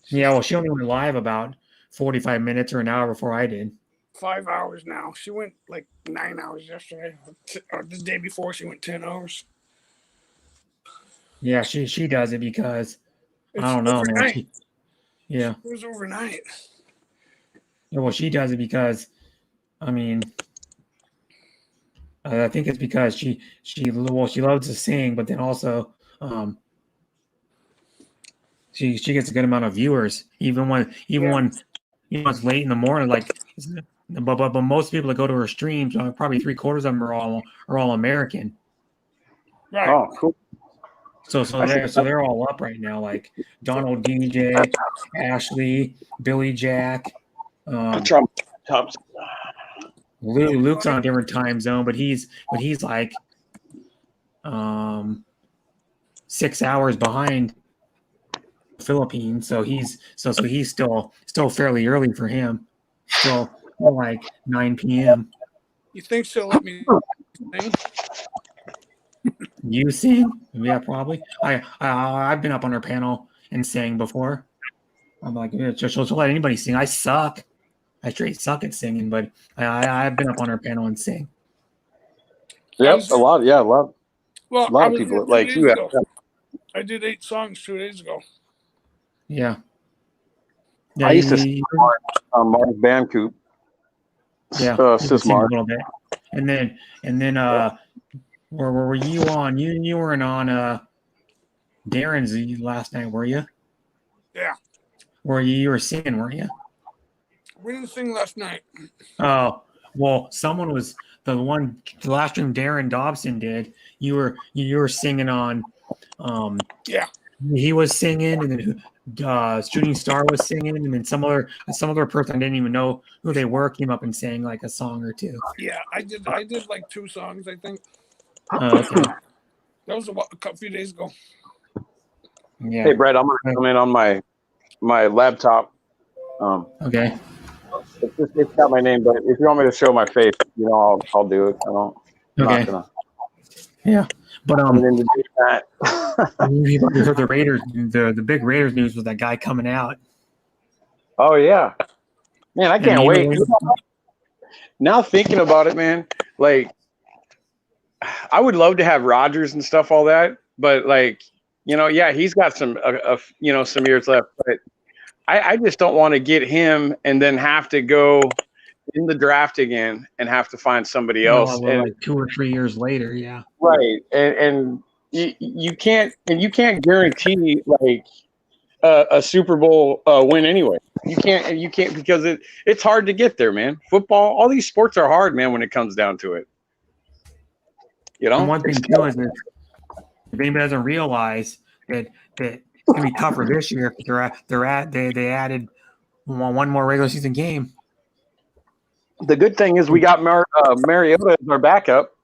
Yeah, well, she only went live about 45 minutes or an hour before I did. 5 hours now. She went like 9 hours yesterday. Or the day before, she went 10 hours. Yeah, she does it because It's I don't know, man. overnight. Yeah. It was overnight. Yeah, well, she does it because, I mean, I think it's because she loves to sing, but then also she gets a good amount of viewers, even when it's late in the morning. Like, but most people that go to her streams, probably 3/4 of them are all American. Right. Oh, cool. So they're all up right now, like Donald DJ, Ashley, Billy Jack. Luke's on a different time zone, but he's like 6 hours behind the Philippines, so he's still fairly early for him. Still like 9 p.m. You think she'll let me sing? You sing? Yeah, probably. I've been up on her panel and sang before. I'm like, yeah, she'll let anybody sing. I suck. I straight suck at singing, but I've been up on her panel and sing. Yep, a lot. Yeah, a lot. Well, A lot of people like you. I did 8 songs 2 days ago. Yeah. I used to sing Mark's band coop. Yeah, Sis a Mark. little bit. And then where were you on? You weren't on Darren's last night, were you? Yeah. You were singing, weren't you? We didn't sing last night. Oh, well, someone was the last stream Darren Dobson did. You were singing on. Yeah. He was singing, and then Shooting Star was singing, and then some other person I didn't even know who they were came up and sang like a song or two. Yeah, I did like 2 songs, I think. Okay. That was a few days ago. Yeah. Hey, Brett, I'm gonna come in on my laptop. Okay. It's got my name, but if you want me to show my face, I'll do it. I'm Okay. not gonna. Yeah, but I'm into doing that. you heard the Raiders, the big Raiders news with that guy coming out. Oh yeah, man, I And can't you wait. know- Now thinking about it, man, like I would love to have Rodgers and stuff, all that, but like, yeah, he's got some some years left, but I just don't want to get him and then have to go in the draft again and have to find somebody else. Well, And like 2 or 3 years later, yeah. right, and you can't guarantee like a Super Bowl win anyway. You can't because it's hard to get there, man. Football, all these sports are hard, man, when it comes down to it. And one thing too is that if anybody doesn't realize that it's gonna be tougher this year because they added one more regular season game. The good thing is we got Mariota as our backup.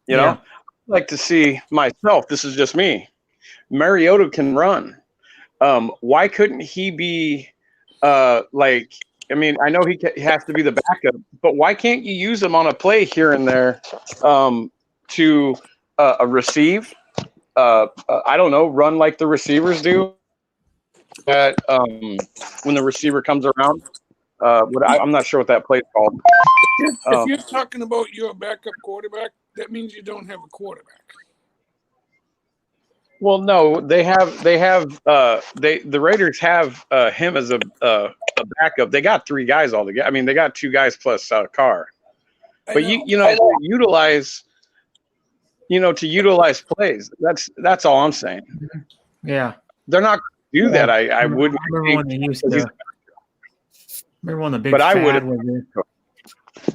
You know, Yeah. I'd like to see myself. This is just me. Mariota can run. Why couldn't he be like? I mean, I know he has to be the backup, but why can't you use him on a play here and there to receive? I don't know, run like the receivers do. That when the receiver comes around, I'm not sure what that play is called. If you're talking about your backup quarterback, that means you don't have a quarterback. Well, no, the Raiders have him as a backup. They got 3 guys altogether. I mean, they got 2 guys plus Carr. But utilize plays. That's all I'm saying. Yeah. They're not going to do that. I wouldn't. Remember when they used to? Remember when the big But I fad would. was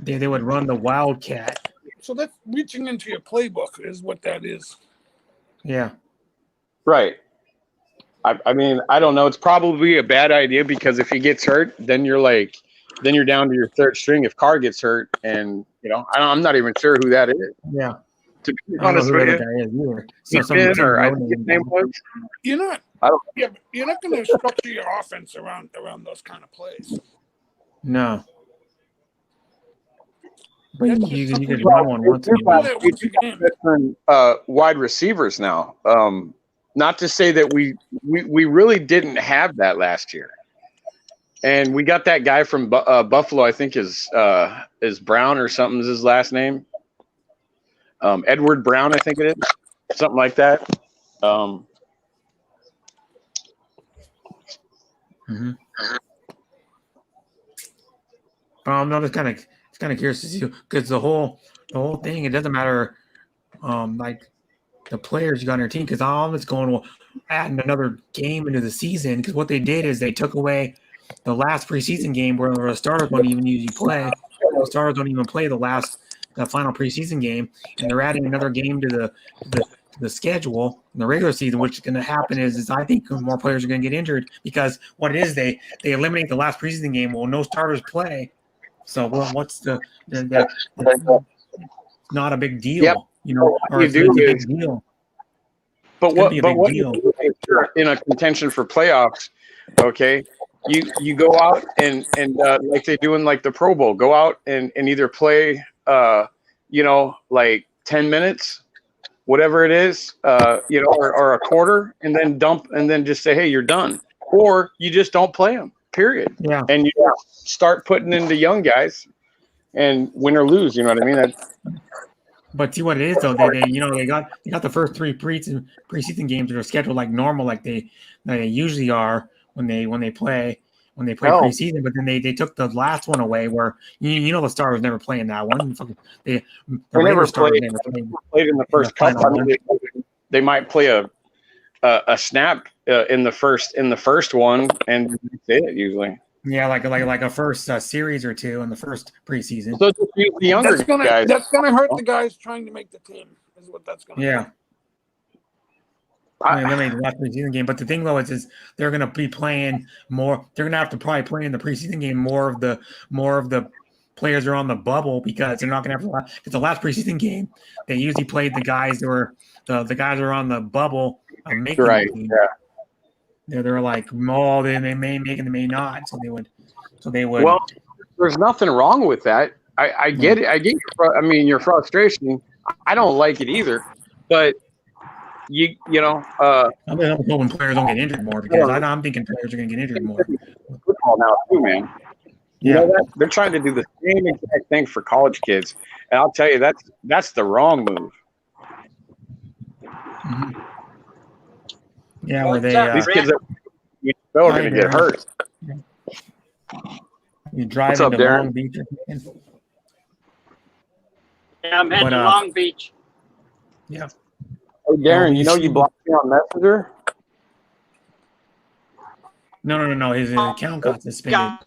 they would run the Wildcat. So that's reaching into your playbook is what that is. Yeah. Right. I mean, I don't know. It's probably a bad idea because if he gets hurt, then you're down to your 3rd string. If Carr gets hurt, and I'm not even sure who that is. Yeah. To be I don't know honest who with the you, other guy is either. I think his name was. You're not. I don't. Yeah, but you're not going to structure your offense around those kind of plays. No. But That's you just could run one once in a while. Once again. Wide receivers now. not to say that we really didn't have that last year. And we got that guy from Buffalo, I think is Brown or something is his last name. Edward Brown, I think it is, something like that. I'm just kind of curious to see, because the whole thing, it doesn't matter, like the players you got on your team, because all it's going to add another game into the season. Because what they did is they took away the last preseason game where the starters don't even usually play. The starters don't even play the final preseason game, and they're adding another game to the schedule in the regular season. What's going to happen is I think more players are going to get injured, because what it is, they eliminate the last preseason game. Well, no starters play, so what's the not a big deal, yep. Or it's a big deal. But what you do if you're in a contention for playoffs, okay? You go out and like they do in like the Pro Bowl, go out and either play like 10 minutes, whatever it is, or a quarter, and then dump, and then just say, hey, you're done, or you just don't play them, period. Yeah. And you start putting into young guys, and win or lose, you know what I mean? But see what it is though, they got the first 3 preseason games that are scheduled like normal, like they usually are when they play preseason. But then they took the last one away, where the Stars never play in that one. They never played in the first couple. I mean, they might play a snap in the first one, and that's it usually. Yeah, like a first series or two in the first preseason. So just use the younger guys. That's gonna hurt the guys trying to make the team. Is what that's gonna. Yeah. Eliminate the last preseason game, but the thing though is they're going to be playing more. They're going to have to probably play in the preseason game more of the players are on the bubble, because they're not going to have to. It's the last preseason game. They usually played the guys that were the guys that are on the bubble. Right. Yeah. They're like, oh, they may make it, they may not. So they would. Well, there's nothing wrong with that. I get it. I get your frustration. I don't like it either, but. I'm hoping players don't get injured more, because I'm thinking players are going to get injured more. Football now too, man. You know that they're trying to do the same exact thing for college kids, and I'll tell you that's the wrong move. Mm-hmm. Yeah, where these kids are going to get hurt. You drive into Long Beach. Yeah, I'm heading to Long Beach. Yeah. Hey, Darren, you blocked me on Messenger? No. His account got suspended.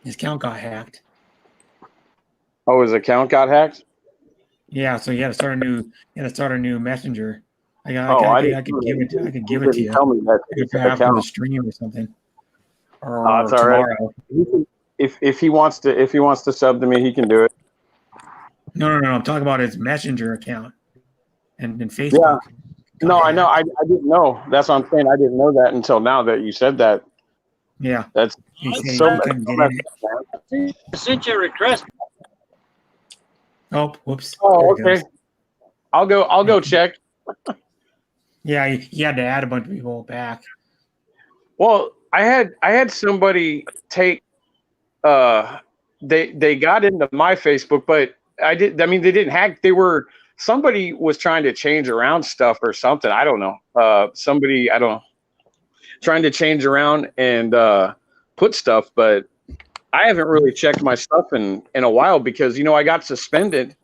His account got hacked. Oh, his account got hacked? Yeah, so you had to start a new messenger. I could give it to you. Tell me that after the stream or something. Or that's all right. If he wants to sub to me, he can do it. No. I'm talking about his messenger account. And Facebook. Yeah. No, I know. I didn't know. That's what I'm saying. I didn't know that until now that you said that. Yeah. That's so I sent you a request. Oh, whoops. Oh, okay. I'll go check. Yeah, you had to add a bunch of people back. Well, I had somebody take they got into my Facebook, but they didn't hack. Somebody was trying to change around stuff or something. I don't know. Trying to change around and put stuff, but I haven't really checked my stuff in a while, because I got suspended.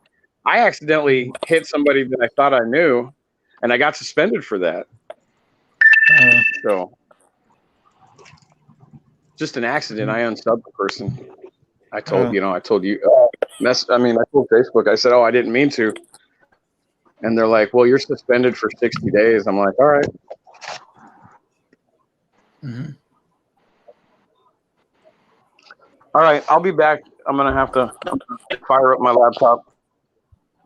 I accidentally hit somebody that I thought I knew, and I got suspended for that. So just an accident. I unsubbed the person. I told you. I told Facebook. I said, I didn't mean to. And they're like, well, you're suspended for 60 days. I'm like, all right. Mm-hmm. All right, I'll be back. I'm going to have to fire up my laptop.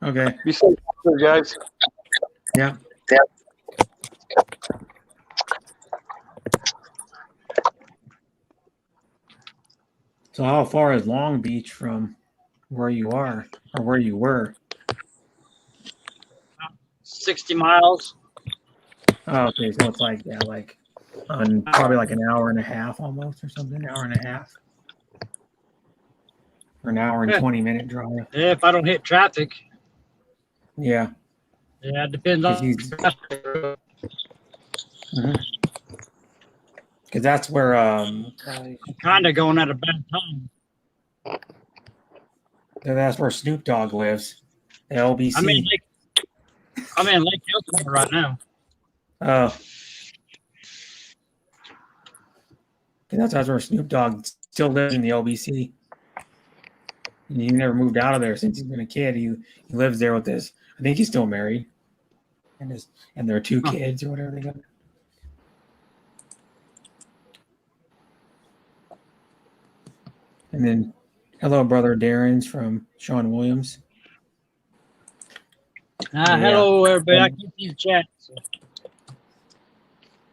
Okay. Be safe, guys. Yeah. So how far is Long Beach from where you are or where you were? 60 miles. Oh, okay, so it's like like on probably like an hour and a half almost or something, an hour and a half. Or an hour and Yeah. 20-minute drive. Yeah, if I don't hit traffic. Yeah. Yeah, it depends 'Cause on he's- traffic. Because that's where I'm kind of going at a bad time. that's where Snoop Dogg lives. The LBC. I'm in Lake Elsinore right now. Oh. That's where Snoop Dogg still lives, in the LBC. He never moved out of there since he's been a kid. He lives there with his. I think he's still married, and there are 2 kids or whatever they got. And then, hello, brother Darren's from Sean Williams. Yeah. Hello, everybody. I keep these chats.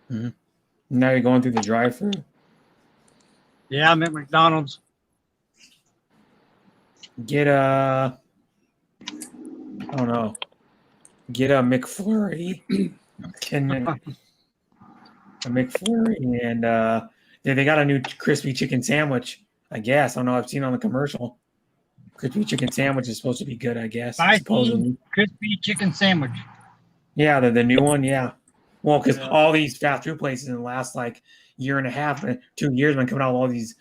Now you're going through the drive-through. Yeah, I'm at McDonald's. Get a, I don't know. Get a McFlurry, and then a McFlurry, and they got a new crispy chicken sandwich. I guess I don't know. I've seen on the commercial. Crispy chicken sandwich is supposed to be good. I guess. Supposedly. Crispy chicken sandwich. Yeah, the new one. Yeah. Well, because all these fast food places in the last like year and a half, 2 years, been coming out with all these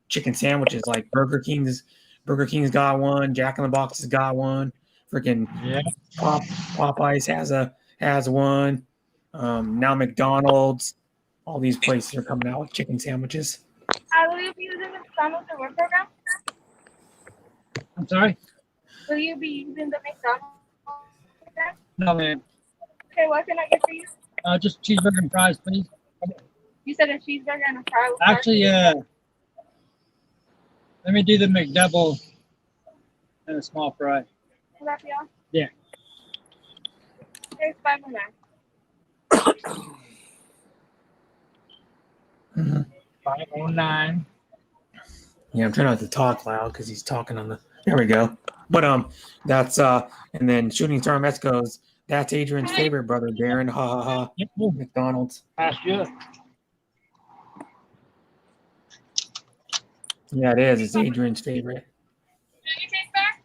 chicken sandwiches. Like Burger King's got one. Jack in the Box has got one. Freaking Popeyes has one. Now McDonald's. All these places are coming out with chicken sandwiches. Will you be using the McDonald's reward program? I'm sorry? Will you be using the McDonald's program? No, man. Okay, what can I get for you? Just cheeseburger and fries, please. You said a cheeseburger and a fry. with Actually, fries? let me do the McDouble and a small fry. Will that be all? Yeah. There's 509. 509. Yeah, I'm trying not to talk loud because he's talking on the. There we go. But that's and then Shooting Star Mets goes. That's Adrian's favorite, brother Darren. Ha ha ha. McDonald's. That's good. Yeah, it is. It's Adrian's favorite. Do you taste back?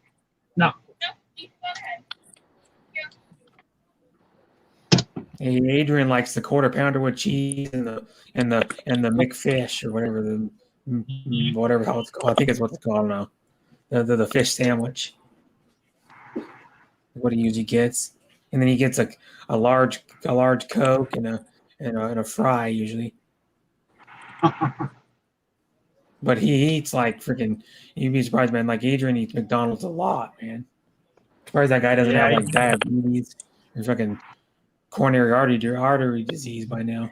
No. No, you go ahead. Hey, Adrian likes the quarter pounder with cheese and the McFish or whatever whatever how it's called. I think it's what it's called. I don't know. The fish sandwich. What he usually gets, and then he gets a large Coke and a fry usually. But he eats like freaking. You'd be surprised, man. Like Adrian eats McDonald's a lot, man. Surprised that guy doesn't have like diabetes or fucking coronary artery disease by now.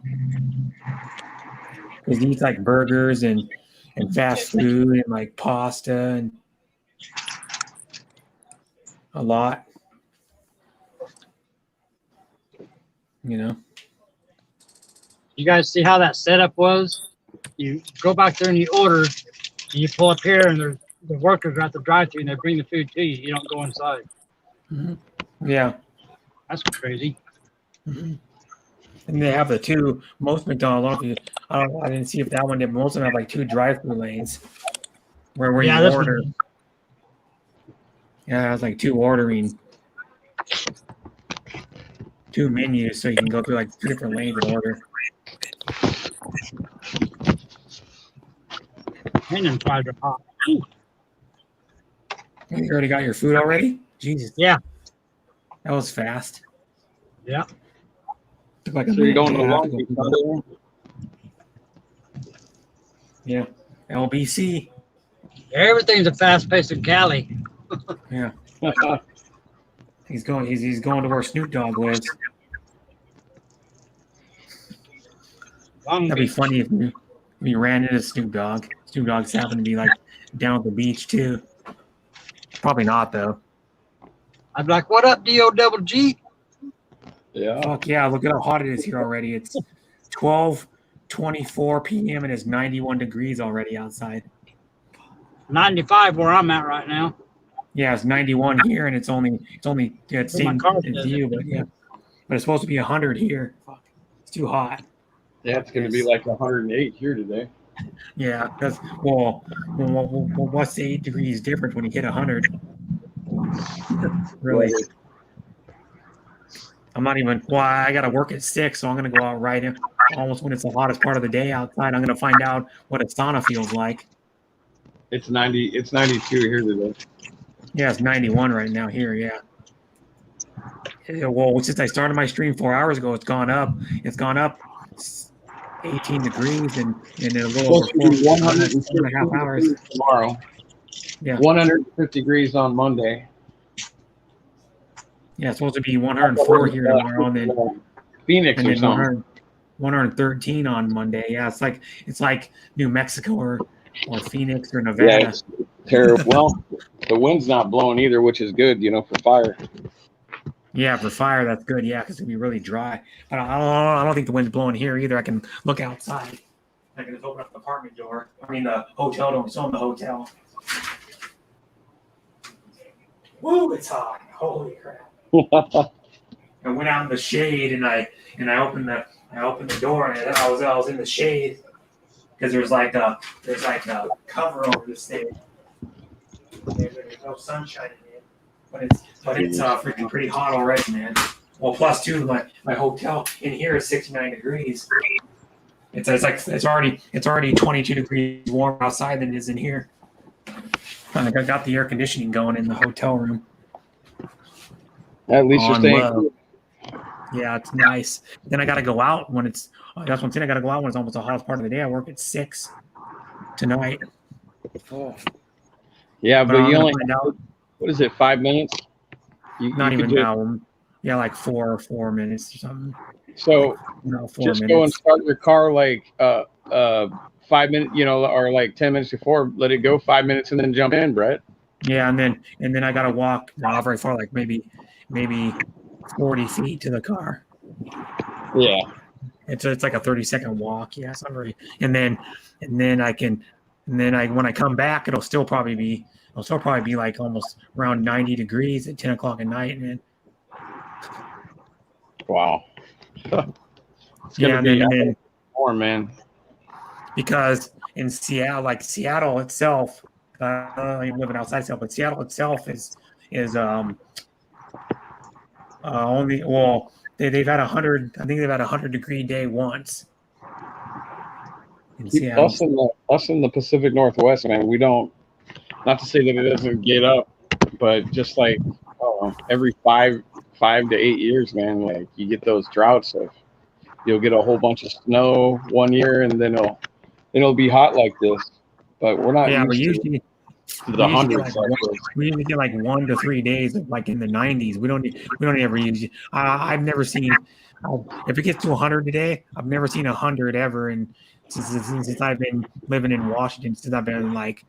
Because he eats like burgers and fast food and like pasta and a lot. You know. You guys see how that setup was? You go back there and you order, and you pull up here, and the workers are at the drive-thru, and they bring the food to you. You don't go inside. Mm-hmm. Yeah. That's crazy. Mm-hmm. And they have the two. Most McDonald's. I didn't see if that one did. Most of them have like 2 drive-through lanes where you order. Yeah, it has like 2 ordering, 2 menus, so you can go through like 2 different lanes and order. And fries are hot. You already got your food already? Jesus. Yeah. That was fast. Yeah. Took like So you're going to Long Beach, yeah. LBC. Everything's a fast pace in Cali. Yeah. He's going to where Snoop Dogg lives. That'd be funny if we ran into Snoop Dogg. Snoop Dogg's happened to be like down at the beach too. Probably not though. I'm like, what up, D-O-double-G? Yeah. Fuck yeah, look at how hot it is here already. It's 12:24 p.m. and it's 91 degrees already outside. 95 where I'm at right now. Yeah, it's 91 here and it's only same car as you, but yeah. But it's supposed to be 100 here. Fuck. It's too hot. Yeah, it's going to be like 108 here today. Yeah, because what's the 8 degrees difference when you hit 100? Really? I'm not even. Well, I got to work at 6, so I'm going to go out right in almost when it's the hottest part of the day outside. I'm going to find out what a sauna feels like. It's 90. It's 92 here today. Yeah, it's 91 right now here. Yeah. Well, since I started my stream 4 hours ago, it's gone up. It's gone up 18 degrees and in a little over 4.5 hours tomorrow. Yeah. 150 degrees on Monday. Yeah, it's supposed to be 104 here tomorrow, and then Phoenix or something. 113 on Monday. Yeah, it's like New Mexico or Phoenix or Nevada. Yeah, it's terrible. Well, the wind's not blowing either, which is good, for fire. Yeah, for fire, that's good. Yeah, because it'll be really dry. I don't think the wind's blowing here either. I can look outside. I can just open up the apartment door. I mean, the hotel door. So in the hotel. Woo! It's hot. Holy crap! I went out in the shade and I opened the door and I was in the shade because there's like a cover over this thing. There's no sunshine in it, but it's freaking pretty hot already, man. Well, plus two, my hotel in here is 69 degrees. It's already 22 degrees warmer outside than it is in here. I got the air conditioning going in the hotel room. At least you're staying. Yeah, it's nice. Then I got to go out when it's. That's one thing. I got to go out when it's almost the hottest part of the day. I work at 6 tonight. Oh. Yeah, but you only. What is it? 5 minutes? Not even now. Yeah, like 4 minutes or something. So 4 just minutes. go and start your car like 5 minutes, or like 10 minutes before. Let it go 5 minutes and then jump in, Brett. Yeah, and then I got to walk not very far, like maybe 40 feet to the car. Yeah. It's like a 30-second walk. Yeah, it's not very. And then when I come back, it'll still probably be like almost around 90 degrees at 10 o'clock at night, man. Wow. It's gonna be warm, man. Because in Seattle itself, I'm living outside Seattle, but Seattle itself is only, well, they've had 100. I think they've had 100-degree day once. In Seattle. Us in the Pacific Northwest, man, we don't. Not to say that it doesn't get up, but just like every 5 to 8 years, man, like you get those droughts of you'll get a whole bunch of snow one year, and then it'll be hot like this. But we're not. Yeah, used but to the hundreds. We usually get like 1 to 3 days, like in the 90s. We don't ever use. I've never seen. If it gets to 100 today, I've never seen 100 ever. And since I've been living in Washington, since I've been like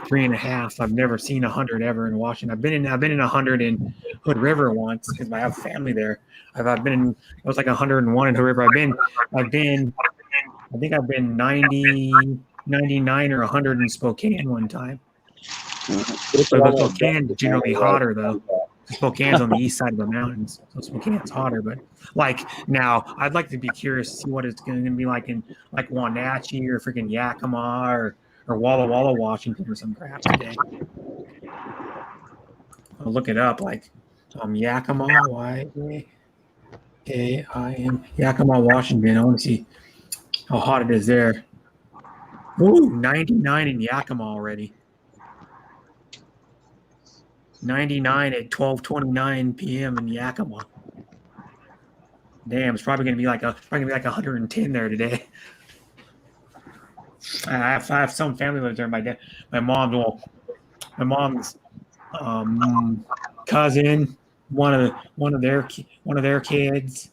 3.5, I've never seen 100 ever in Washington. I've been in 100 in Hood River once because I have family there. I've been in. It was like 101 in Hood River. I think I've been 90, 99 or 100 in Spokane one time. But Spokane's generally hotter though. Spokane's on the east side of the mountains, so Spokane's hotter. But like now, I'd like to be curious to see what it's going to be like in like Wenatchee or freaking Yakima or Walla Walla, Washington, or some crap today. I'll look it up, like Yakima, Y-A-K-I-M, Yakima, Washington. I want to see how hot it is there. Ooh, 99 in Yakima already. 99 at 12:29 p.m. in Yakima. Damn, it's probably gonna be like 110 there today. I have some family lives there. My mom's cousin, one of their kids,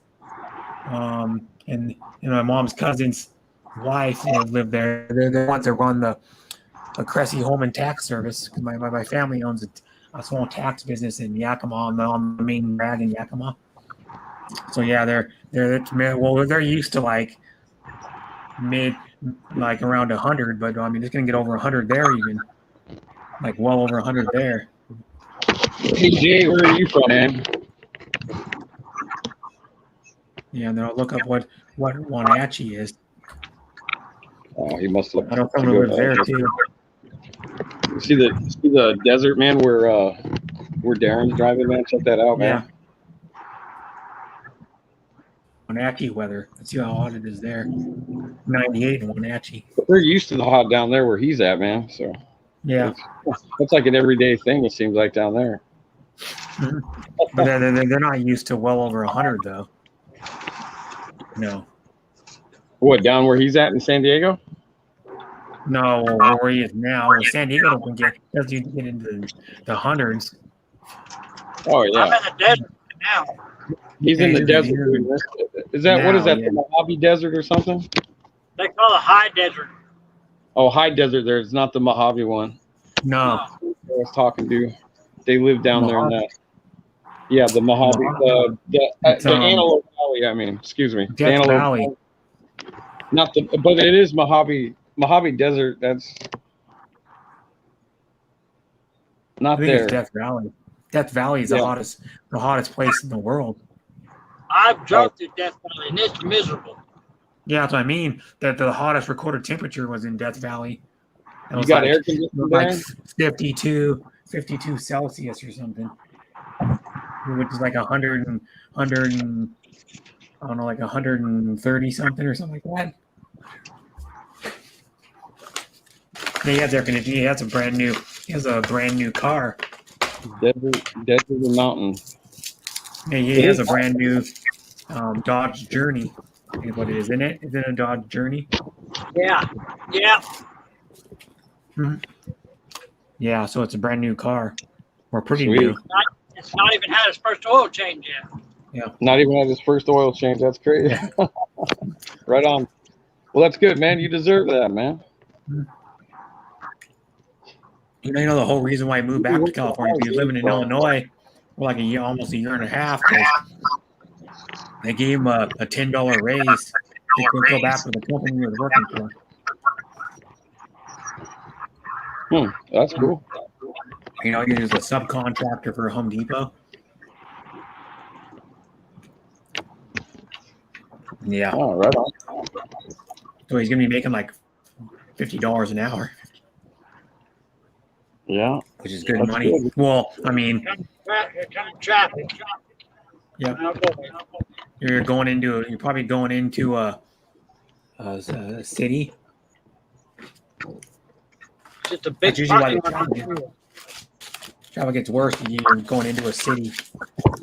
and my mom's cousin's wife live there. They're the ones that run the Cressy Home and Tax Service. Because my family owns a small tax business in Yakima on the main drag in Yakima. So yeah, they're used to like around 100, but I mean it's gonna get over 100 there even, like well over 100 there. Hey Jay, where are you from, man? Yeah, no, look up what Wenatchee is. Oh, he must have. I know someone lives there too. See the desert, man, where Darren's driving, man. Check that out, Yeah. man. Wenatchee weather. Let's see how hot it is there. 98 in Wenatchee. But they're used to the hot down there where he's at, man. So Yeah. it's like an everyday thing. It seems like down there. Mhm. But they're not used to well over 100 though. No. What, down where he's at in San Diego? No, where he is now. Well, San Diego doesn't even get into the hundreds. Oh yeah. I'm in the desert now. He's in the desert. Is that what is that? Yeah. The Mojave Desert or something? They call it high desert. Oh, high desert. There, it's not the Mojave one. No. I was talking to. They live down there in that. Yeah, the Mojave, the Antelope Valley. I mean, excuse me, Death Antelope Valley. Not the, but it is Mojave Desert. That's not I think there. it's Death Valley. Death Valley is the hottest place in the world. I've drove through Death Valley and it's miserable. Yeah, that's what I mean. That the hottest recorded temperature was in Death Valley. It You was got like, air conditioning like there? 52 Celsius or something, which is like 100 I don't know, like 130 something or something like that. Yeah, he has air conditioning. He has a brand new car. Desert and mountain. Yeah, he has a brand new Dodge Journey. I think what it is, isn't it? Is it a Dodge Journey? Yeah. Yeah. Mhm. Yeah, so it's a brand new car. Or pretty Sweet. new. It's not even had its first oil change yet. Yeah. Not even at his first oil change. That's crazy. Right on. Well, that's good, man. You deserve that, man. You know the whole reason why I moved back to California. He was living in Illinois for like almost a year and a half. They gave him a $10 raise to go back with the company he was working for. That's cool. You know, he was a subcontractor for Home Depot. Yeah. Oh, right on. So he's gonna be making like $50 an hour. Yeah. Which is good That's money. good. Well, I mean, Here comes traffic. yeah. Oh, boy. You're probably going into a city. Just a big That's usually why parking lot. traffic gets worse when you're going into a city.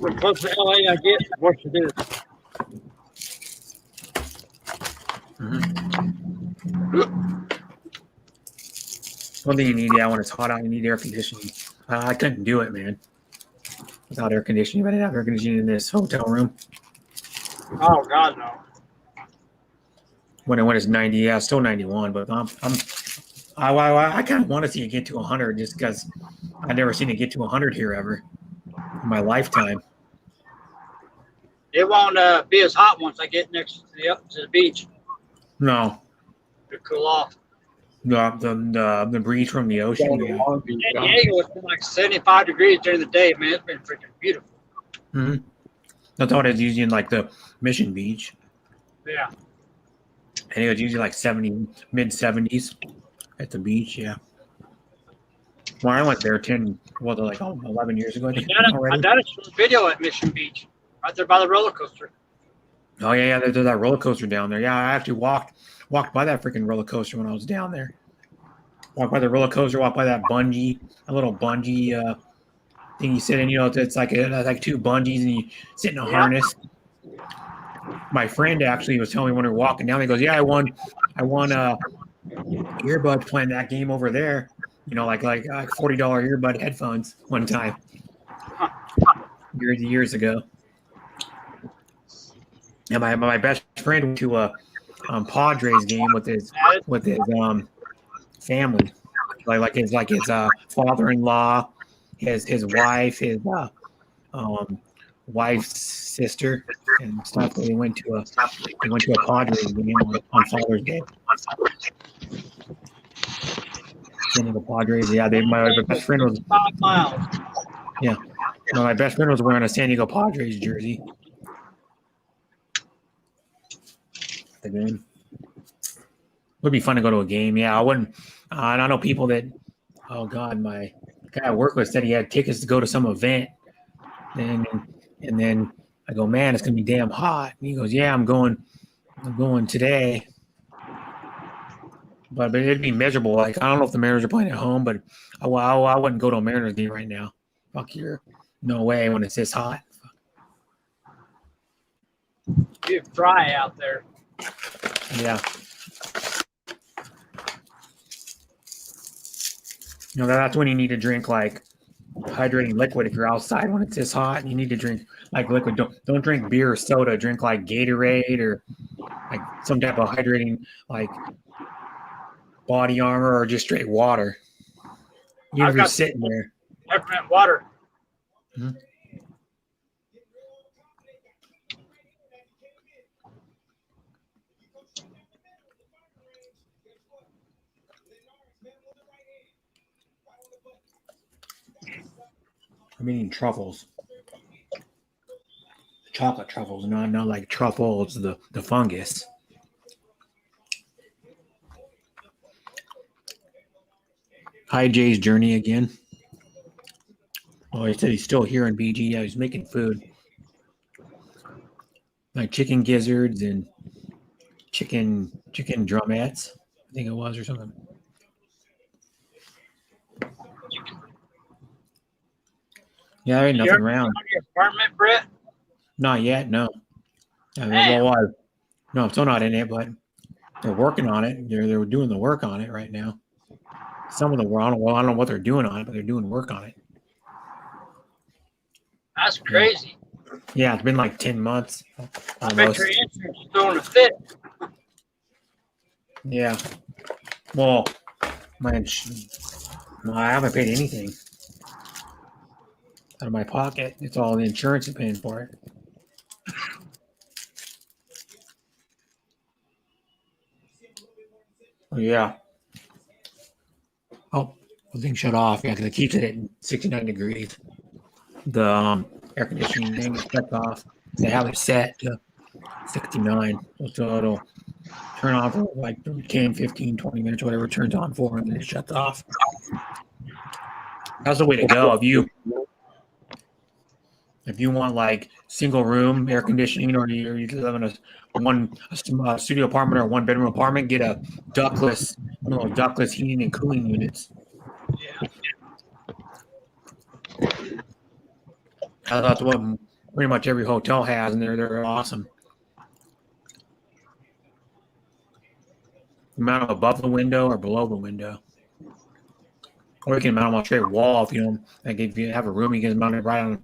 The closer to LA I get, the worse it is. One thing you need, when it's hot out, you need air conditioning. I couldn't do it, man. Without air conditioning, I didn't have air conditioning in this hotel room. Oh God, no. When it's 90, yeah, it's still 91, but I kind of want to see it get to 100 just because I've never seen it get to 100 here ever in my lifetime. It won't be as hot once I get next to the beach No, to cool off. the breeze from the ocean. Yeah. San Diego, it's been like 75 degrees during the day, man. It's been freaking beautiful. Mm-hmm. I thought it was usually in like the Mission Beach. Yeah. I think it was usually like mid 70s at the beach. Yeah. Well, I went there 11 years ago. I think, My already. dad showed a video at Mission Beach, right there by the roller coaster. Oh yeah, there's that roller coaster down there. Yeah, I actually walked by that freaking roller coaster when I was down there. Walked by the roller coaster, walked by that little bungee thing you sit in. You know, it's like two bungees and you sit in a harness. My friend actually was telling me when we were walking down, he goes, "Yeah, I won earbuds playing that game over there. You know, like $40 earbud headphones one time years ago." And my best friend went to a Padres game with his family, like his father-in-law, his wife, his wife's sister, and stuff. They went to a Padres game on Father's Day. The Padres, yeah. My best friend was 5 miles. yeah. No, my best friend was wearing a San Diego Padres jersey. the game. Would be fun to go to a game. Yeah, I wouldn't. I know people that. Oh God, my guy I work with said he had tickets to go to some event, and then I go, man, it's gonna be damn hot. And he goes, yeah, I'm going today. But it'd be miserable. Like I don't know if the Mariners are playing at home, but I wouldn't go to a Mariners game right now. Fuck you, no way when it's this hot. It's dry out there. Yeah. That's when you need to drink like hydrating liquid. If you're outside when it's this hot, you need to drink like liquid. Don't drink beer or soda. Drink like Gatorade or like some type of hydrating like Body Armor or just straight water. Even if you're sitting there. Peppermint water. Mm-hmm. I'm eating truffles. Chocolate truffles, not like truffles, the fungus. Hi, Jay's journey again. Oh, he said he's still here in BG. Yeah, he's making food. Like chicken gizzards and chicken drumettes, I think it was, or something. Yeah, there ain't nothing around. Your apartment, Brett? Not yet, no. No, I'm still not in it, but they're working on it. They're doing the work on it right now. Some of the I don't know what they're doing on it, but they're doing work on it. That's crazy. Yeah, it's been like 10 months. I bet your insurance is throwing a fit. Yeah. Well, I haven't paid anything out of my pocket. It's all the insurance is paying for it. Yeah. Oh, the thing shut off. Yeah, because it keeps it at 69 degrees. The air conditioning thing is shut off. They have it set to 69. So it'll turn on for like 10, 15, 20 minutes, whatever it turns on for, and then it shuts off. That's the way to go. If you want like single room air conditioning, or you live in a studio apartment or one bedroom apartment, get a ductless heating and cooling units. Yeah. That's what pretty much every hotel has, and they're awesome. You mount them above the window or below the window, or you can mount them on a straight wall if you don't. Like if you have a room, you can mount it right on.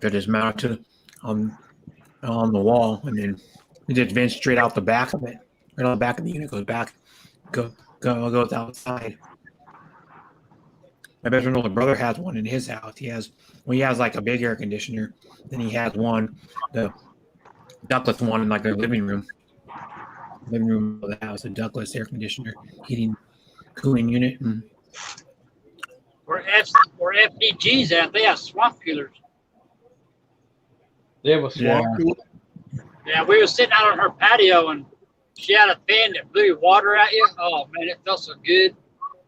They're just mounted on the wall, and then it just vents straight out the back of it. Right on the back of the unit goes outside. My best friend's older brother has one in his house. He has like a big air conditioner. Then he has the ductless one in like the living room of the house, a ductless air conditioner, heating, cooling unit. Where FDG's at, they have swamp coolers. They have a swamp cooler? Yeah, we were sitting out on her patio and she had a fan that blew water at you. Oh man, it felt so good.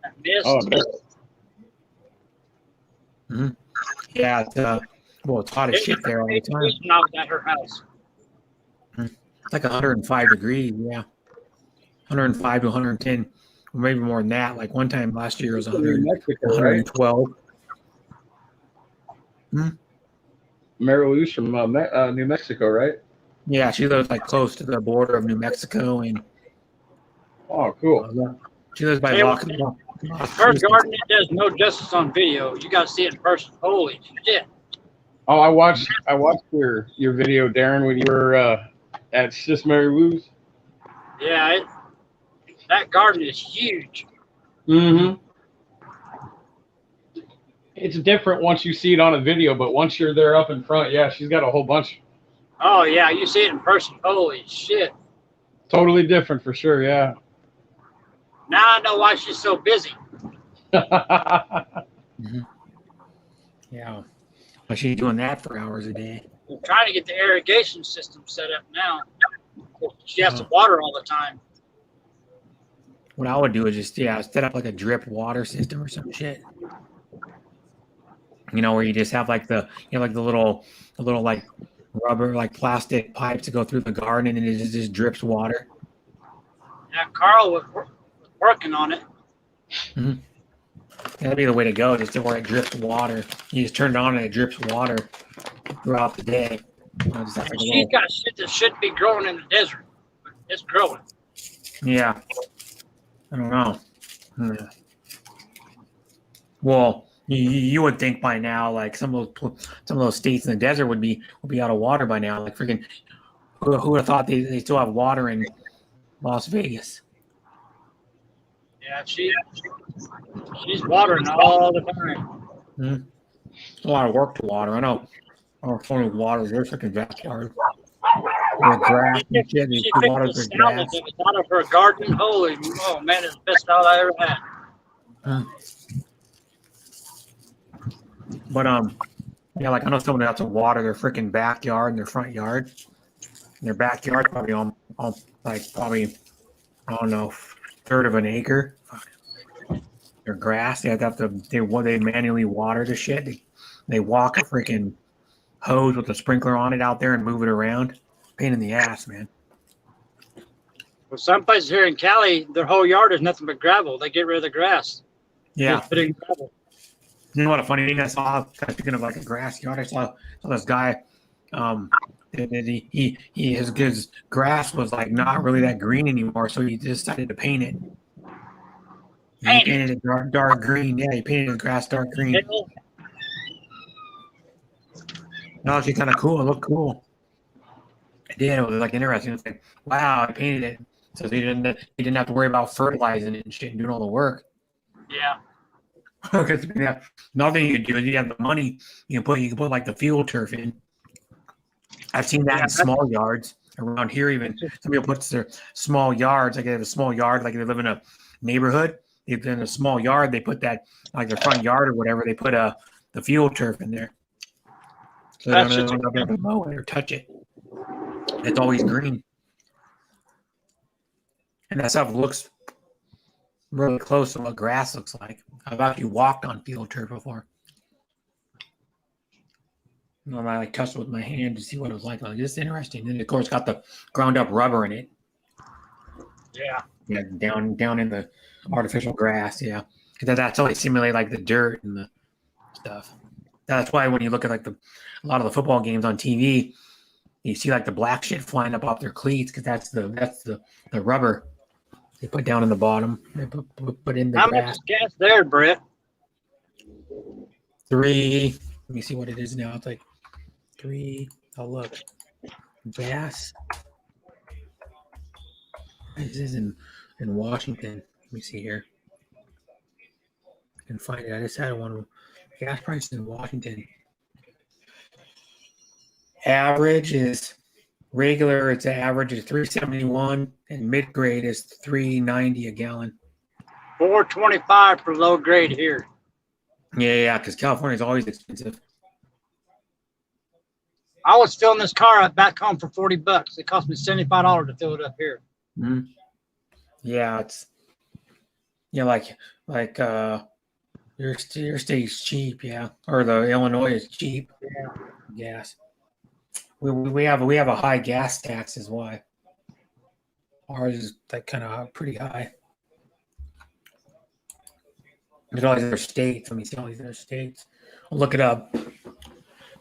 That mist. Oh, mm-hmm. Yeah, it's hot as shit there all the time. When I was at her house. It's like 105 degrees, yeah. 105 to 110, or maybe more than that. Like one time last year it was 112. Mary Lou's from New Mexico, right? Yeah, she lives like close to the border of New Mexico, and cool. She lives by Her garden, it does no justice on video. You got to see it in person. Holy shit! Oh, I watched your video, Darren, when you were at Sis Mary Lou's. Yeah, that garden is huge. Mm-hmm. It's different once you see it on a video, but once you're there up in front, yeah, she's got a whole bunch. Oh yeah, you see it in person. Holy shit! Totally different for sure, yeah. Now I know why she's so busy. Mm-hmm. Yeah, but she's doing that for hours a day. We're trying to get the irrigation system set up now. She has to water all the time. What I would do is just set up like a drip water system or some shit. You know, where you just have like the like the little like rubber like plastic pipes to go through the garden and it just drips water. Yeah, Carl was working on it. Mm-hmm. That'd be the way to go, just to where it drips water. You just turn it on and it drips water throughout the day. You know, just have like She's got shit that shouldn't be growing in the desert. But it's growing. Yeah. I don't know. Well, you would think by now, like some of those states in the desert would be out of water by now. Like freaking, who would have thought they still have water in Las Vegas? Yeah, she's watering all the time. Mm-hmm. A lot of work to water. I know. So many waters their freaking backyard. With grass and shit. She Waters picked their the salad grass. that was out of her garden. Holy, oh man, it's the best salad I ever had. But like I know someone that has to water their freaking backyard and their front yard. And their backyard probably probably I don't know, third of an acre. Their grass, they manually water the shit. They walk a freaking hose with a sprinkler on it out there and move it around. Pain in the ass, man. Well, some places here in Cali, their whole yard is nothing but gravel. They get rid of the grass. Yeah. Just put it in gravel. You know what a funny thing I saw? Speaking of like a grass yard, I saw this guy. His grass was like not really that green anymore, so he decided to paint it. He painted it dark green. Yeah, he painted his grass dark green. That was actually kind of cool. It looked cool. It did. It was like interesting. It's like, wow, I painted it. So he didn't have to worry about fertilizing it and shit and doing all the work. Yeah. Because another thing you could do is you have the money, you can put like the field turf in. I've seen that in small yards around here. Even some people put their small yards, like they have a small yard, like they live in a neighborhood. If in a small yard, they put that like their front yard or whatever. They put the field turf in there, so they don't have to mow it or touch it. It's always green, and that stuff looks really close to what grass looks like. I've actually walked on field turf before. I like touched it with my hand to see what it was like. Like, this is interesting. And of course, got the ground up rubber in it. Yeah. Yeah, down in the artificial grass. Yeah, because that's how they simulate like the dirt and the stuff. That's why when you look at like a lot of the football games on TV, you see like the black shit flying up off their cleats because that's the rubber they put down in the bottom. They put in the How grass. much is gas there, Brett? 3. Let me see what it is now. It's like 3. Oh, look. Gas. This is in Washington. Let me see here. I can find it. I just had one. Gas prices in Washington. Average is regular. It's average is $3.71, and mid grade is $3.90 a gallon. $4.25 for low grade here. Yeah, because California is always expensive. I was filling this car up back home for $40. It cost me $75 to fill it up here. Mm-hmm. Yeah, it's like your state's cheap, yeah, or the Illinois is cheap. Yeah, gas. We have a high gas tax is why. Ours is like kind of pretty high. There's all these other states. Let me see all these other states. I'll look it up.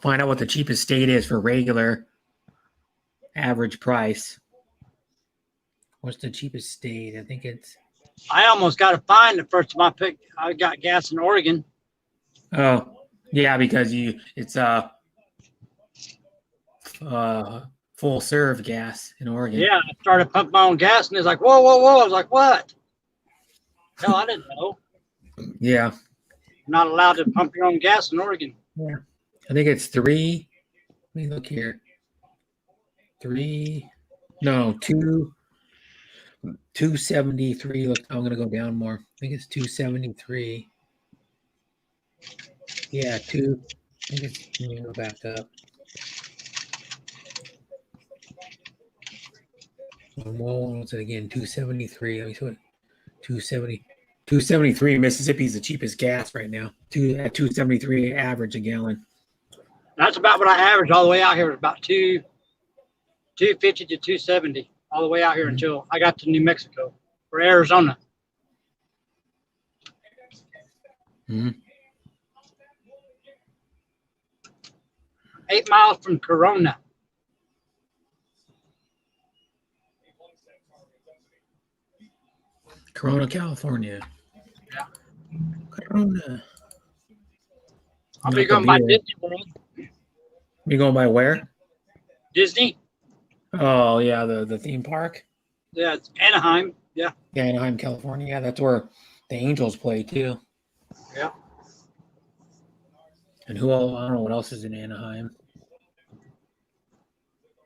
Find out what the cheapest state is for regular average price. What's the cheapest state? I think it's. I almost got a fine the first time I got gas in Oregon. Oh, yeah, because it's full serve gas in Oregon. Yeah, I started pumping my own gas, and it's like, whoa, whoa, whoa. I was like, what? Hell, I didn't know. Yeah. You're not allowed to pump your own gas in Oregon. Yeah. I think it's 3. Let me look here. 273. Look, I'm gonna go down more. I think it's 273. Yeah, 2. I think it's. Let me go back up. Well, what's it again? 273. Let me see what 270. 273. Mississippi's the cheapest gas right now. At 273 average a gallon. That's about what I average all the way out here. It's about 250 to 270 all the way out here until I got to New Mexico or Arizona. Mm-hmm. 8 miles from Corona. Corona, California. Yeah. Corona. I'll be going by Disney World. You going by where? Disney. Oh yeah, the theme park. Yeah, it's Anaheim. Yeah. Yeah, Anaheim, California. Yeah, that's where the Angels play too. Yeah. And who else? I don't know what else is in Anaheim.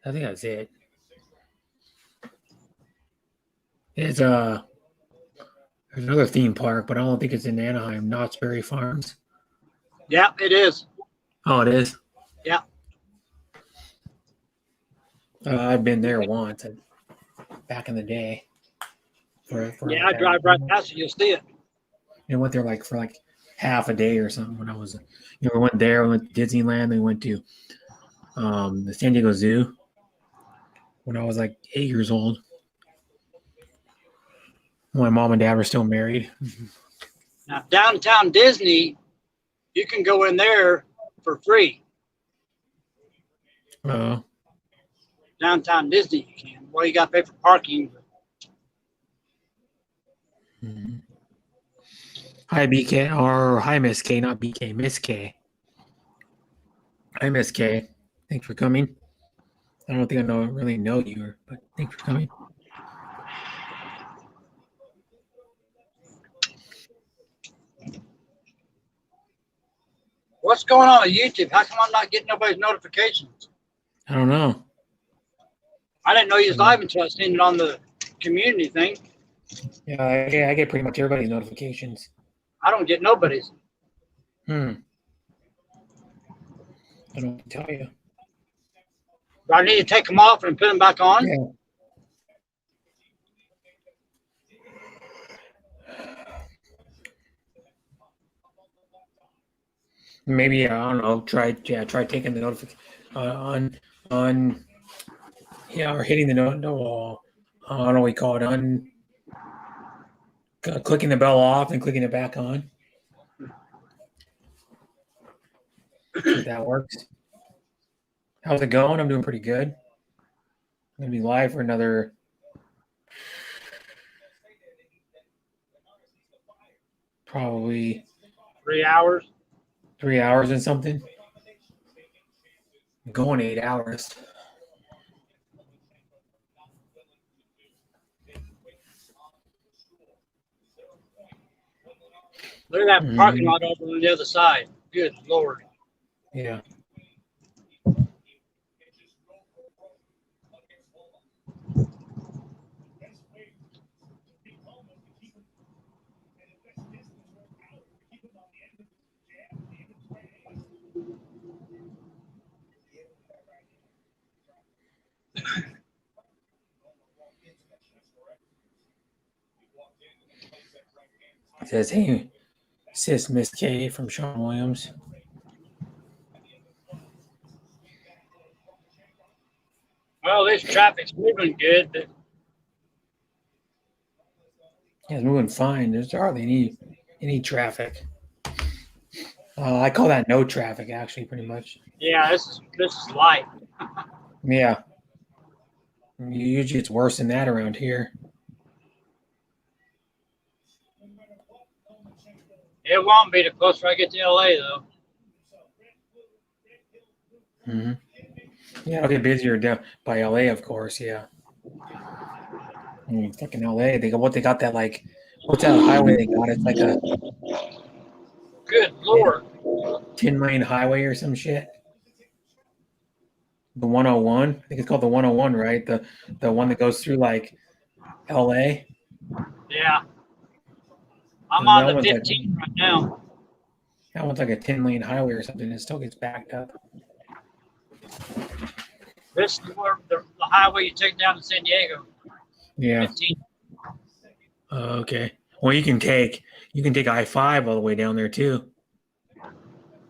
I think that's it. It's there's another theme park, but I don't think it's in Anaheim. Knott's Berry Farms. Yeah, it is. Oh, it is. Yeah. I've been there once, back in the day. Yeah, I drive right past it. You'll see it. I went there for half a day or something when I was, we went there. We went to Disneyland. We went to the San Diego Zoo when I was 8 years old. My mom and dad were still married. Now, downtown Disney, you can go in there for free. Downtown Disney, you can. Well, you got to pay for parking. Mm-hmm. Hi, BK, or hi, Miss K, not BK, Miss K. Hi, Miss K. Thanks for coming. I don't think I really know you, but thanks for coming. What's going on with YouTube? How come I'm not getting nobody's notifications? I don't know. I didn't know you was live until I seen it on the community thing. Yeah, I get pretty much everybody's notifications. I don't get nobody's. I don't tell you. Do I need to take them off and put them back on? Yeah. Maybe I don't know. Try taking the notification or hitting the note. No, I don't know what we call it. Clicking the bell off and clicking it back on. If that works. How's it going? I'm doing pretty good. I'm gonna be live for another probably 3 hours. 3 hours and something. I'm going 8 hours. Look at that parking lot over on the other side. Good Lord. Yeah. It says, hey, sis, Miss K from Sean Williams. Well, this traffic's moving good. But Yeah, it's moving fine. There's hardly any traffic. I call that no traffic, actually, pretty much. yeah, this is light. Yeah. Usually it's worse than that around here. It won't be the closer I get to LA, though. Mm-hmm. Yeah, it'll get busier down by LA, of course. Yeah. Fucking LA. They got that what's that highway they got? It's like a Good Lord. 10-lane highway or some shit. The 101. I think it's called the 101, right? The one that goes through LA. Yeah. I'm on the 15 right now. That one's like a 10-lane highway or something. It still gets backed up. This is where the highway you take down to San Diego. Yeah. 15. Okay. Well, you can take I-5 all the way down there too.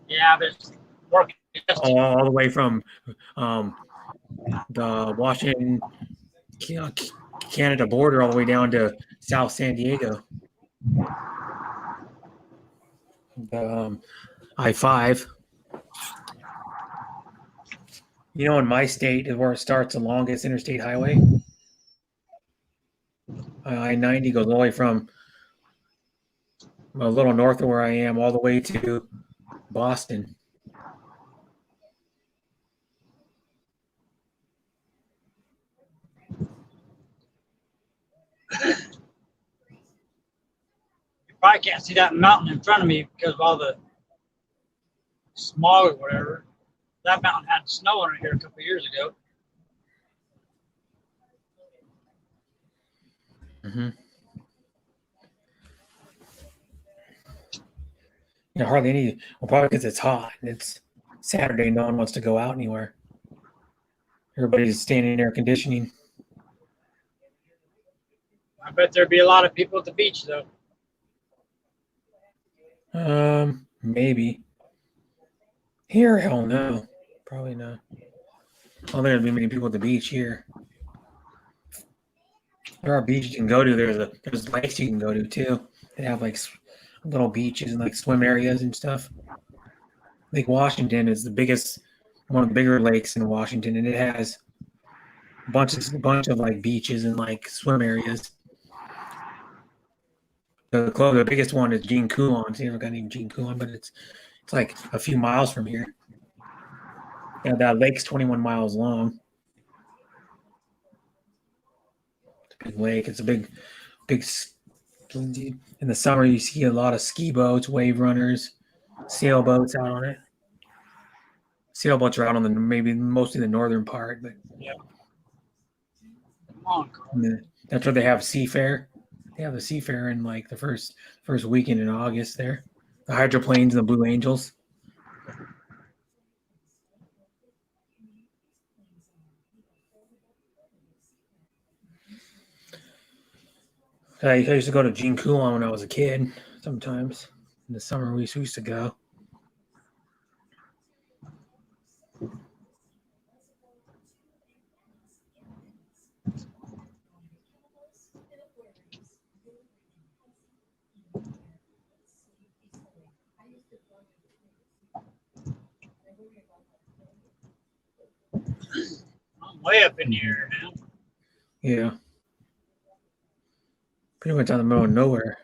Yeah, but it's working. All the way from the Washington, Canada border all the way down to South San Diego. I-5. You know, in my state is where it starts the longest interstate highway. I-90 goes all the way from a little north of where I am all the way to Boston. You probably can't see that mountain in front of me because of all the smog or whatever. That mountain had snow on it here a couple of years ago. Mm-hmm. You know, hardly any. Well, probably because it's hot and it's Saturday. No one wants to go out anywhere. Everybody's staying in air conditioning. I bet there'd be a lot of people at the beach though. Maybe. Here, hell no. Probably not. I don't think there'd be many people at the beach here. There are beaches you can go to. There's lakes you can go to too. They have like little beaches and like swim areas and stuff. Lake Washington is one of the bigger lakes in Washington, and it has a bunch of like beaches and like swim areas. The biggest one is Jean Coulon. It's never got named Jean Coulon, but it's like a few miles from here. Yeah, that lake's 21 miles long. It's a big lake. It's a big. In the summer, you see a lot of ski boats, wave runners, sailboats out on it. Sailboats are out on mostly the northern part, but Yeah. Come on, Carl. that's where they have Seafair. They have the Seafair in like the first weekend in August there. The hydroplanes and the Blue Angels. I used to go to Jean Coulon when I was a kid. Sometimes in the summer we used to go. I'm way up in the air now. Yeah. Pretty much out in the middle of nowhere.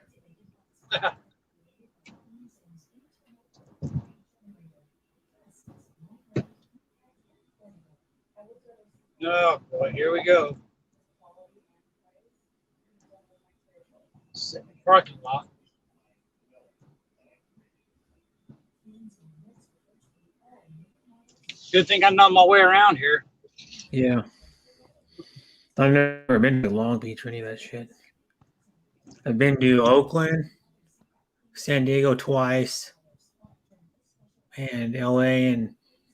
Oh boy, here we go. Parking lot. Good thing I know my way around here. Yeah. I've never been to Long Beach or any of that shit. I've been to Oakland, San Diego twice, and LA and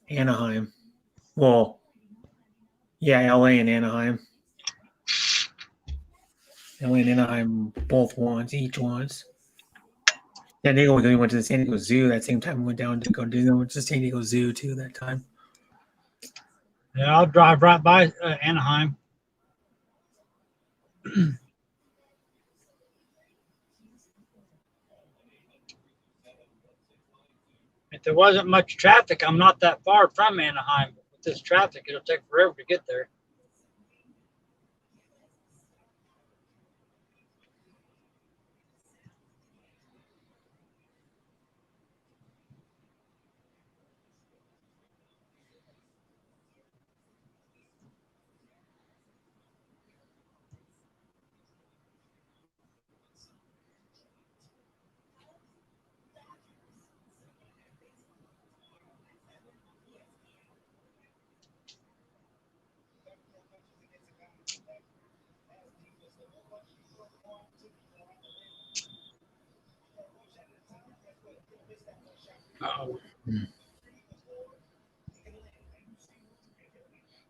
Anaheim. Well, yeah, LA and Anaheim. LA and Anaheim both each once. San Diego, we went to the San Diego Zoo that same time. We went down to go to the San Diego Zoo too that time. Yeah, I'll drive right by Anaheim. If there wasn't much traffic, I'm not that far from Anaheim. With this traffic, it'll take forever to get there. Uh-oh.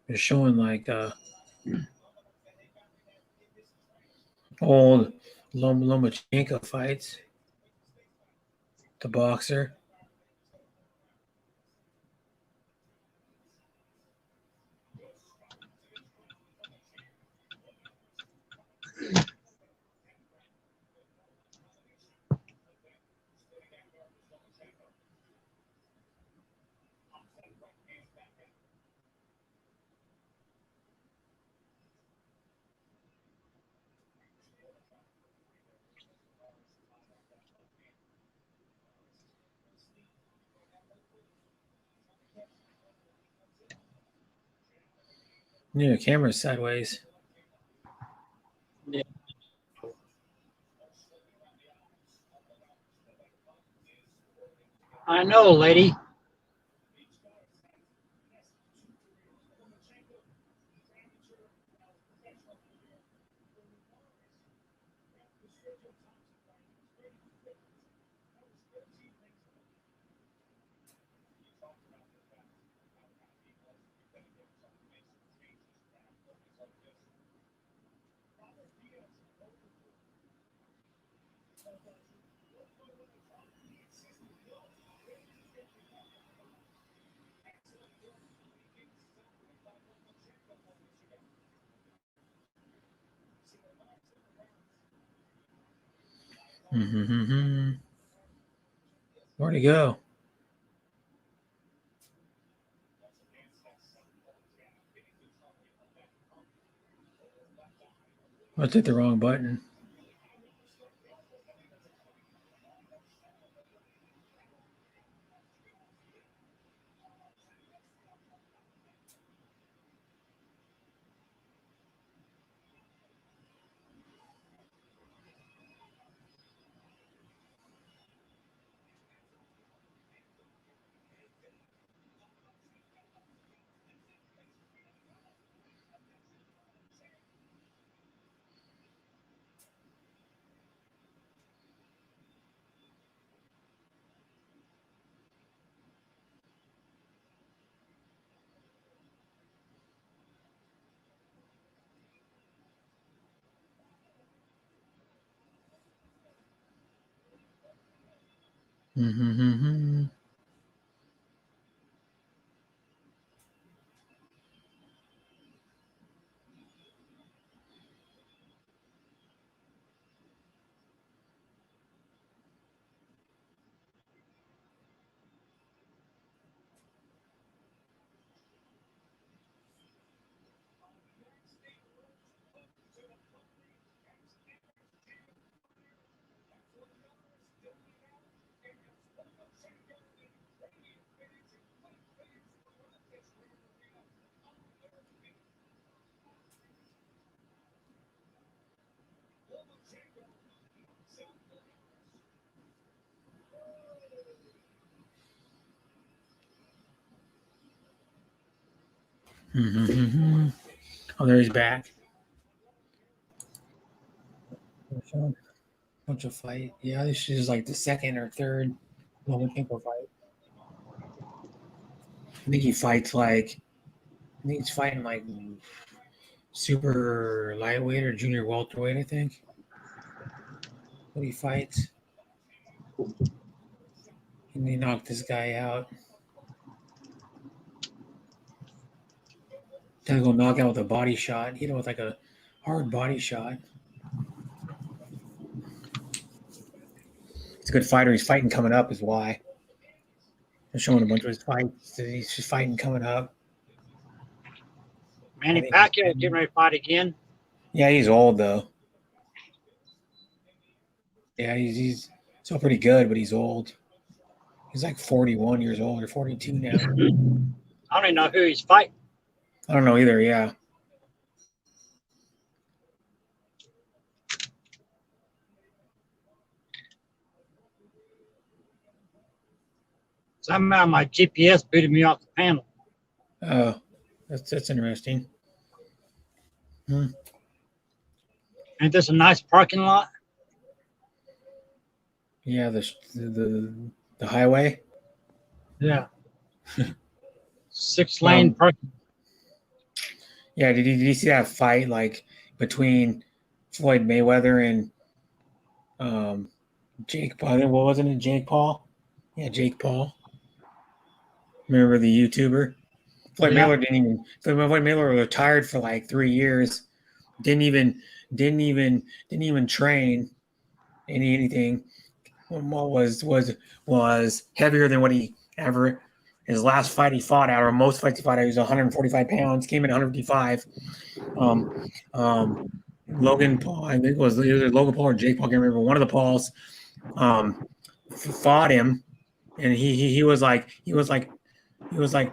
They're showing like Old Lomachenko fights. The boxer. Yeah, the camera's sideways. Yeah. I know, lady. Mm-hmm. Where'd he go? I hit the wrong button. Mm-hmm. Mm-hmm. Oh, there he's back. Bunch of fight. Yeah, this is like the second or third Lomachenko fight. I think he fights like, I think he's fighting like super lightweight or junior welterweight, I think. But he fights. And he knocked this guy out. Gonna go knock out with a body shot. Hit him with like a hard body shot. He's a good fighter. He's fighting coming up is why. They're showing a bunch of his fights. He's just fighting coming up. Manny Pacquiao is getting ready to fight again. Yeah, he's old though. Yeah, he's still pretty good, but he's old. He's like 41 years old or 42 now. I don't even know who he's fighting. I don't know either. Yeah. Somehow my GPS booted me off the panel. Oh, that's interesting. Ain't this a nice parking lot? Yeah, the highway. Yeah. 6-lane parking. Yeah, did you see that fight like between Floyd Mayweather and Jake Paul. What wasn't it? Jake Paul? Yeah, Jake Paul. Remember the YouTuber? Floyd Yeah. Mayweather Floyd Mayweather retired for like 3 years. Didn't even train anything. Was heavier than what he ever. His last fight he fought out, or most fights he fought out, he was 145 pounds. Came in 155. Logan Paul, I think it was either Logan Paul or Jake Paul. I can't remember. One of the Pauls fought him, and he was like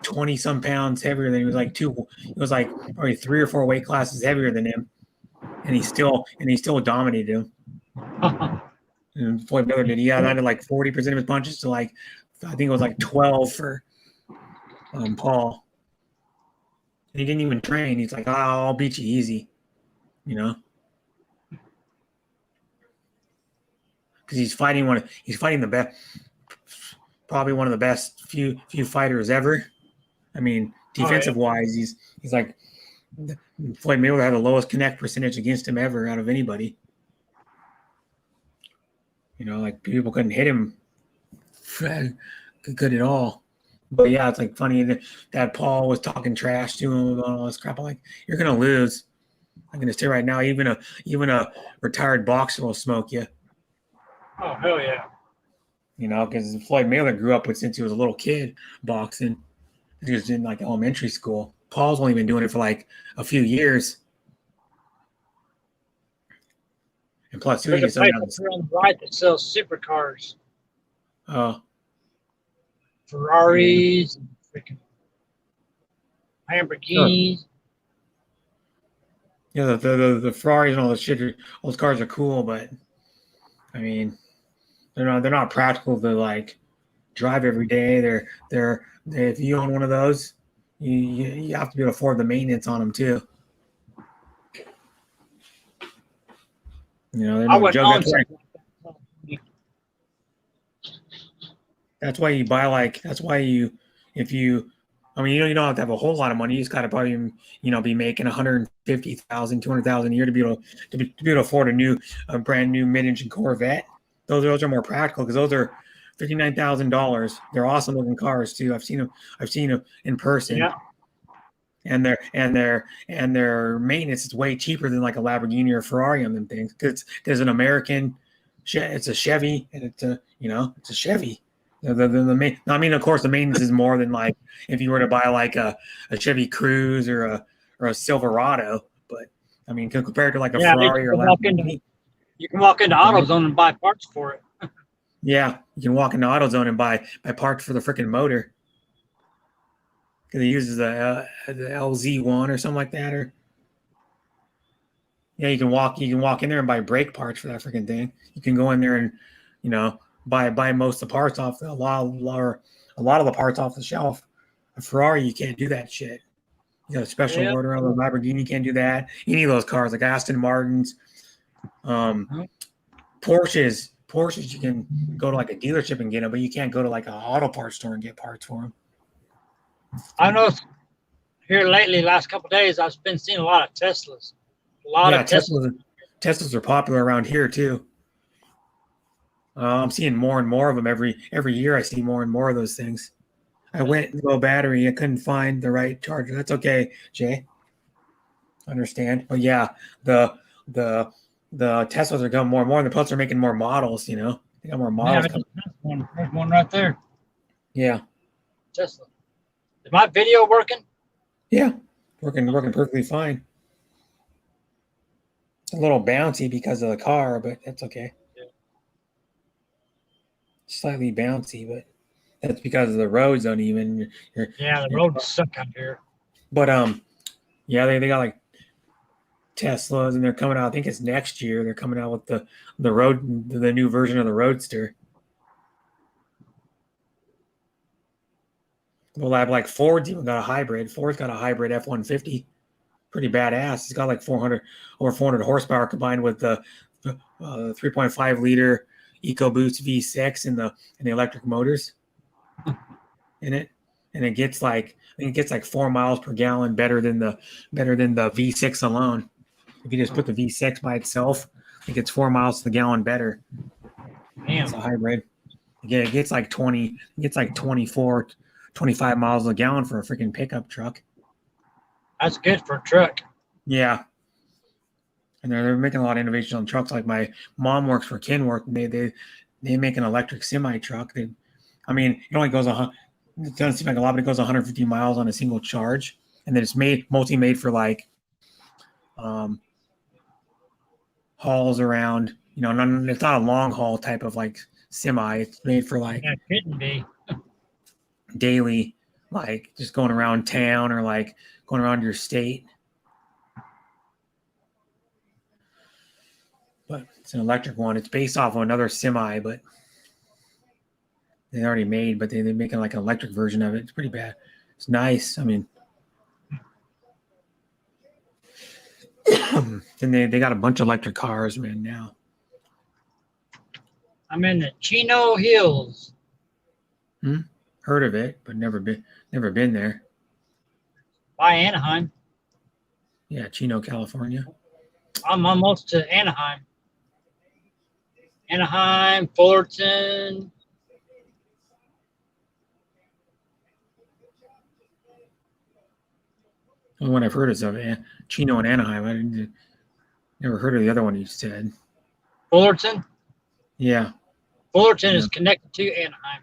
20 some pounds heavier than he was like probably 3 or 4 weight classes heavier than him, and he still dominated him. And Floyd Mayweather did. He landed like 40% of his punches to like, I think it was like 12 for Paul. And he didn't even train. He's like, I'll beat you easy, you know, because he's fighting the best, probably one of the best few fighters ever. I mean, defensive wise, he's like Floyd Mayweather had the lowest connect percentage against him ever out of anybody. You know, like people couldn't hit him good at all. But yeah, it's like funny that Paul was talking trash to him about all this crap. I'm like, you're gonna lose. I'm gonna say right now, even a retired boxer will smoke you. Oh hell yeah! You know, because Floyd Mayweather grew up with since he was a little kid boxing. He was in like elementary school. Paul's only been doing it for like a few years. And plus, There's a place up here on the right that sells supercars. Oh. Ferraris, and freaking Lamborghinis. Yeah, the Ferraris and all this shit. Those cars are cool, but I mean, they're not practical to like drive every day. They're if you own one of those, you have to be able to afford the maintenance on them too. You know, they're no joke. That's why you buy if you, I mean, you don't have to have a whole lot of money. You just got to probably, be making 150,000, 200,000 a year to be able to afford a brand new mid-engine Corvette. Those are more practical because those are $59,000. They're awesome looking cars too. I've seen them in person. Yeah. And their maintenance is way cheaper than like a Lamborghini or a Ferrari on them things. Because there's an American, it's a Chevy, and it's a Chevy. I mean, of course, the maintenance is more than like if you were to buy like a Chevy Cruze or a Silverado. But I mean, compared to like a Ferrari or a Lamborghini, you can walk into AutoZone and buy parts for it. Yeah, you can walk into AutoZone and buy parts for the freaking motor. Because it uses the LZ1 or something like that, or yeah, you can walk in there and buy brake parts for that freaking thing. You can go in there and buy most of the parts off a lot of the parts off the shelf. A Ferrari, you can't do that shit. You got a special order on the Lamborghini, you can't do that. Any of those cars, like Aston Martins, Porsches, you can go to like a dealership and get them, but you can't go to like an auto parts store and get parts for them. I know here lately, last couple of days, I've been seeing a lot of Teslas. Teslas are popular around here too. I'm seeing more and more of them every year. I see more and more of those things. I went low battery. I couldn't find the right charger. That's okay, Jay. Understand? But yeah, the Teslas are coming more and more, and the plus are making more models. They got more models. Yeah, there's one right there. Yeah. Tesla. Is my video working? Yeah, working perfectly fine. It's a little bouncy because of the car, but that's okay. Yeah. Slightly bouncy, but that's because of the roads uneven. Yeah, the roads suck out here. But yeah, they got like Teslas, and they're coming out. I think it's next year. They're coming out with the new version of the Roadster. Well, I have like Ford's even got a hybrid. Ford's got a hybrid F-150, pretty badass. It's got like 400 horsepower combined with the 3.5 liter EcoBoost V6 and the electric motors in it, and it gets like 4 miles per gallon better than the V6 alone. If you just put the V6 by itself, it gets 4 miles to the gallon better. It's a hybrid. Yeah, it gets like 24, 25 miles a gallon for a freaking pickup truck. That's good for a truck. Yeah. And they're making a lot of innovation on trucks. Like my mom works for Kenworth, and they make an electric semi truck. It only goes it doesn't seem like a lot, but it goes 150 miles on a single charge. And then it's mostly made for like hauls around, it's not a long haul type of like semi. It's made for like That couldn't be. daily, like just going around town or like going around your state. But it's an electric one. It's based off of another semi, but they already made, but they're making like an electric version of it. It's pretty bad. It's nice. I mean, then they got a bunch of electric cars, man, now. I'm in the Chino Hills. Heard of it, but never been there. By Anaheim. Yeah, Chino, California. I'm almost to Anaheim. Anaheim, Fullerton. The only one I've heard is of Chino and Anaheim. I never heard of the other one you said. Fullerton? Yeah. Fullerton is connected to Anaheim.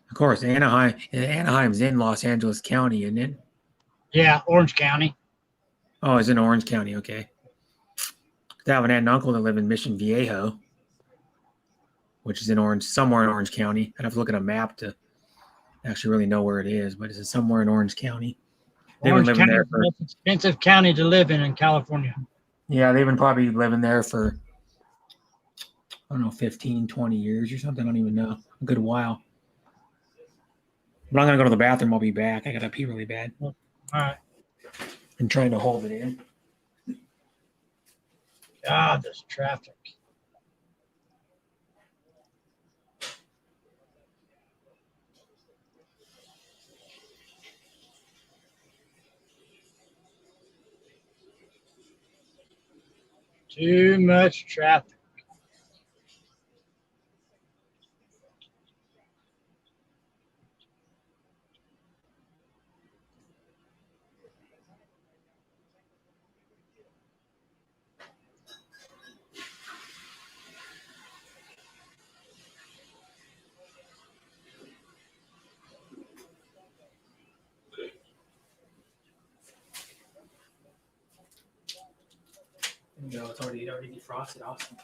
Of course, Anaheim's in Los Angeles County, isn't it? Yeah, Orange County. Oh, it's in Orange County. Okay. I have an aunt and uncle that live in Mission Viejo, which is somewhere in Orange County. I'd have to look at a map to actually really know where it is, but it's somewhere in Orange County. They've been living there for the most expensive county to live in California. Yeah, they've been probably living there for, I don't know, 15, 20 years or something. I don't even know. A good while. But I'm going to go to the bathroom. I'll be back. I got to pee really bad. All right. I'm trying to hold it in. God, this traffic. Too much traffic. No, it's already defrosted. Awesome.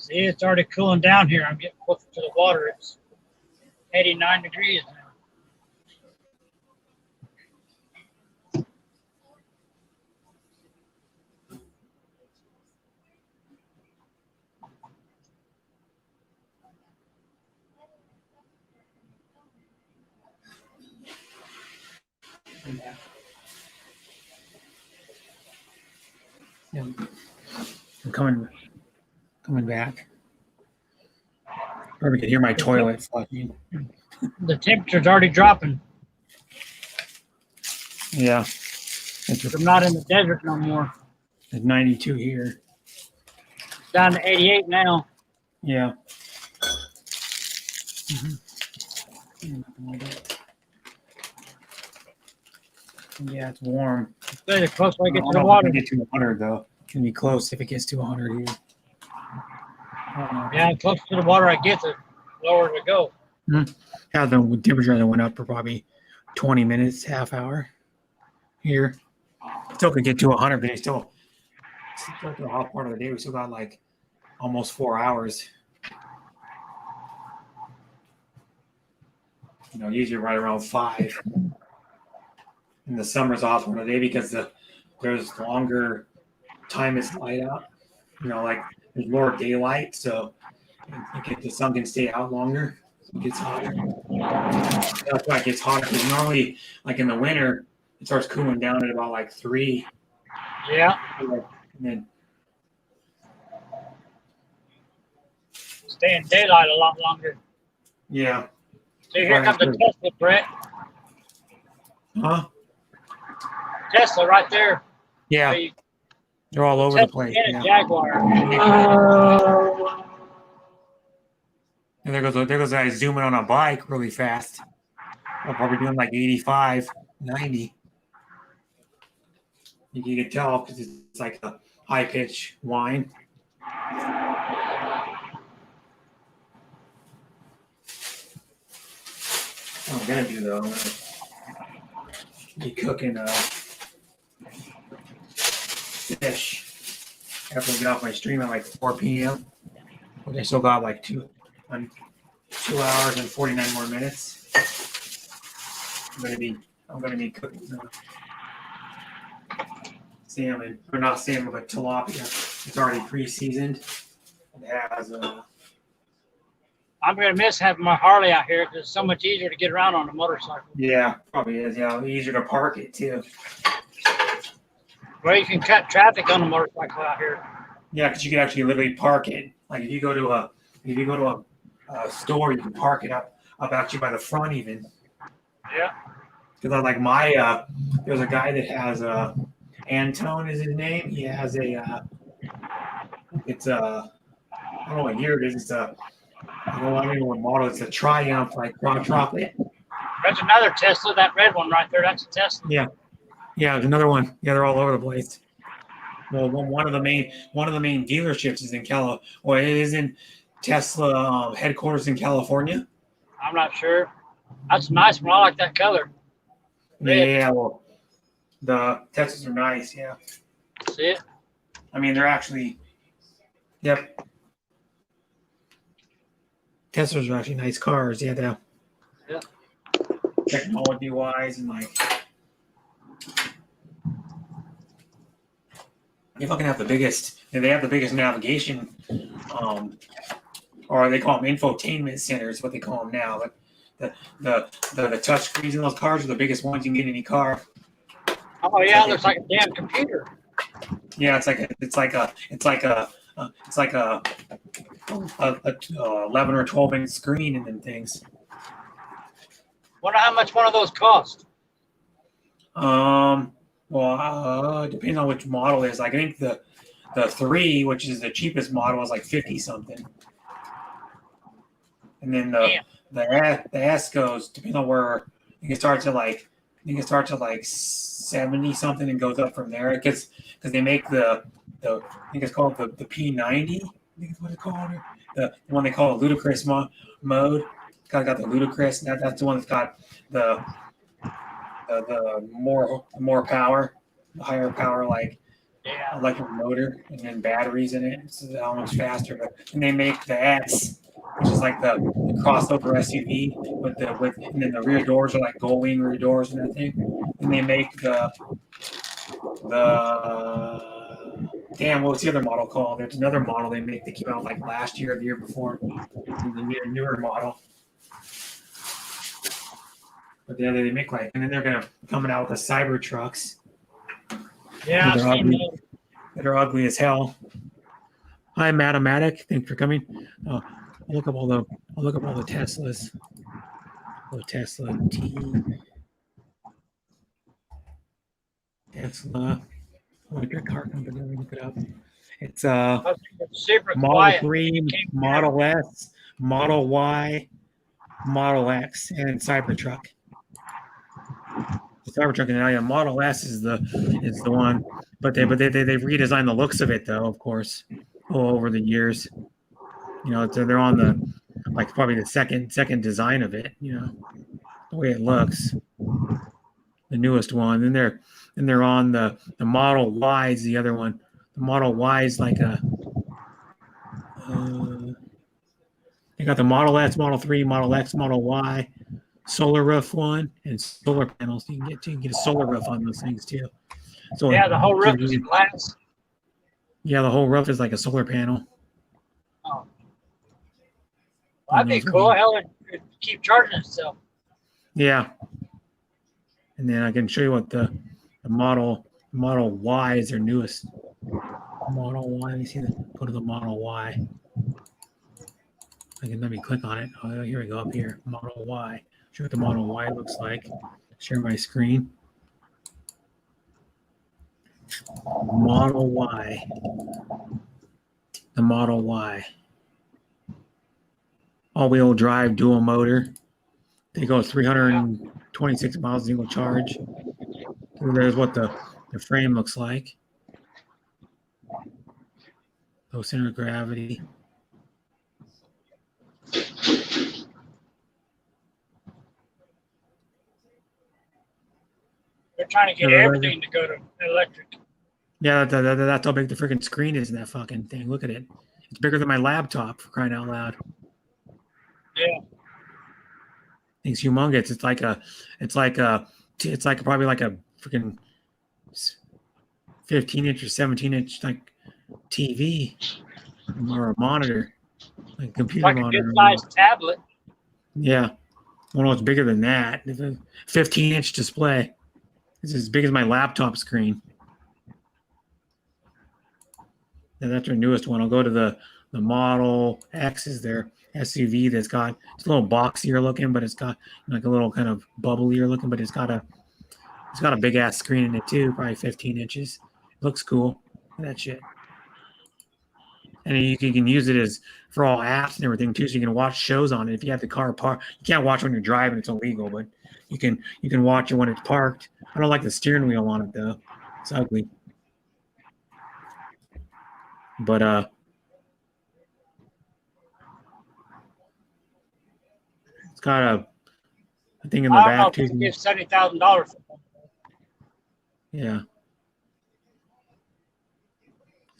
See, it's already cooling down here. I'm getting closer to the water. It's 89 degrees now. Yeah. I'm coming back. Probably can hear my toilet flushing. The temperature's already dropping. Yeah. I'm not in the desert no more. It's 92 here. It's down to 88 now. Yeah. Yeah, it's warm. Good, the closer I get to don't the know if water. we can get to 100 though. It's gonna be close if it gets to 100 here. Yeah, the closer to the water I get, the lower to go. Yeah, the temperature that went up for probably 20 minutes, half hour here. Still could get to 100, but it's still the hot part of the day. We still got like almost 4 hours. You know, usually right around 5. And the summer's off part of the day because there's longer time is light out. You know, like there's more daylight, so the sun can stay out longer. So it gets hotter. That's why it gets hotter. Because normally, like in the winter, it starts cooling down at about like 3. Yeah. And then Stay in daylight a lot longer. yeah. See, here comes the Tesla, Brett. Huh? Tesla right there. Yeah. See, They're all over Tesla the place. and a Yeah. Jaguar. And there goes I zooming on a bike really fast. I'm probably doing like 85, 90. You can tell because it's like a high pitch whine. What I'm gonna do though, I'm gonna be cooking fish after we get off my stream at like 4 p.m. Okay, still got like 2 hours and 49 more minutes. I'm gonna be cooking salmon, or not salmon, but tilapia. It's already pre-seasoned. It has I'm going to miss having my Harley out here because it's so much easier to get around on a motorcycle. yeah, probably is. Yeah, easier to park it too. Well, you can cut traffic on a motorcycle out here. Yeah, because you can actually literally park it. Like if you go to a store, you can park it up actually by the front even. Yeah. Because like there's a guy that has Antone is his name. He has I don't know what year it is. It's I don't even know what model. It's a Triumph, like Quadruplet. There's another Tesla, that red one right there. That's a Tesla. Yeah, there's another one. Yeah, they're all over the place. Well, one of the main dealerships is in it is in Tesla headquarters in California. I'm not sure. That's a nice one. I like that color. Yeah, well, the Teslas are nice. Yeah. See it? I mean, they're actually. Yep. Teslas are actually nice cars. Yeah. Yeah. Technology wise and like. You fucking have the biggest. They have the biggest navigation, or they call them infotainment centers. What they call them now, but the touch screens in those cars are the biggest ones you can get in any car. Oh yeah, it looks like a damn computer. Yeah, it's like a 11 or 12 inch screen and then things. Wonder how much one of those cost. Depending on which model it is. Like I think the 3, which is the cheapest model, is like 50 something. And then the S goes depending on where you can start to like 70 something and goes up from there. It gets because they make the I think it's called the P90. I think it's what it's called. The one they call a ludicrous mode. Got the ludicrous. That's the one that's got the more power, the higher power. Like electric motor and then batteries in it, so how much faster. But and they make the X, which is like the crossover SUV and then the rear doors are like gull wing rear doors and everything. And they make the damn, what's the other model called? There's another model they make that came out like last year or the year before, the newer model. But the other they make like, and then they're gonna coming out with the Cyber trucks. Yeah, I've seen those. That are ugly as hell. Hi, Matematic. Thanks for coming. I'll look up all the Teslas. Oh, Tesla T. Tesla electric car company. Let me look it up. It's Super Model quiet. 3, Model S, Model Y, Model X, and Cybertruck. The Cybertruck and Model S is the one, but they've redesigned the looks of it though, of course, over the years. You know, they're on the like probably the second design of it. You know, the way it looks, the newest one. And they're on the Model Y is the other one. The Model Y is like a they got the Model S, Model 3, Model X, Model Y, solar roof one, and solar panels. You can get a solar roof on those things too. So Yeah, the whole roof is glass. Yeah, the whole roof is like a solar panel. Oh. Well, that'd be cool. Hell, it'd keep charging itself. Yeah. And then I can show you what the Model Y is their newest. Model Y. Let me see. Go to the Model Y. Let me click on it. Oh, here we go. Up here, Model Y. Show what the Model Y looks like. Share my screen. Model Y. The Model Y. All-wheel drive, dual motor. They go 326 miles single charge. There's what the frame looks like. Low center of gravity. They're trying to get everything to go to electric. Yeah, that's how big the freaking screen is in that fucking thing. Look at it. It's bigger than my laptop, for crying out loud. Yeah. It's humongous. It's like probably like a freaking 15-inch or 17-inch like TV or a monitor, like a computer like monitor. A good-sized tablet. Yeah. Well, it's bigger than that. It's a 15-inch display. It's as big as my laptop screen. And that's their newest one. I'll go to the Model X is their SUV that's got, it's a little boxier looking, but it's got like a little kind of bubblier looking, but it's got a big ass screen in it too, probably 15 inches. Looks cool. Look at that shit. And you can use it as for all apps and everything too, so you can watch shows on it. If you have the car parked, you can't watch when you're driving; it's illegal. But you can watch it when it's parked. I don't like the steering wheel on it though; it's ugly. But it's got a thing in the back too. Give $70,000. Yeah.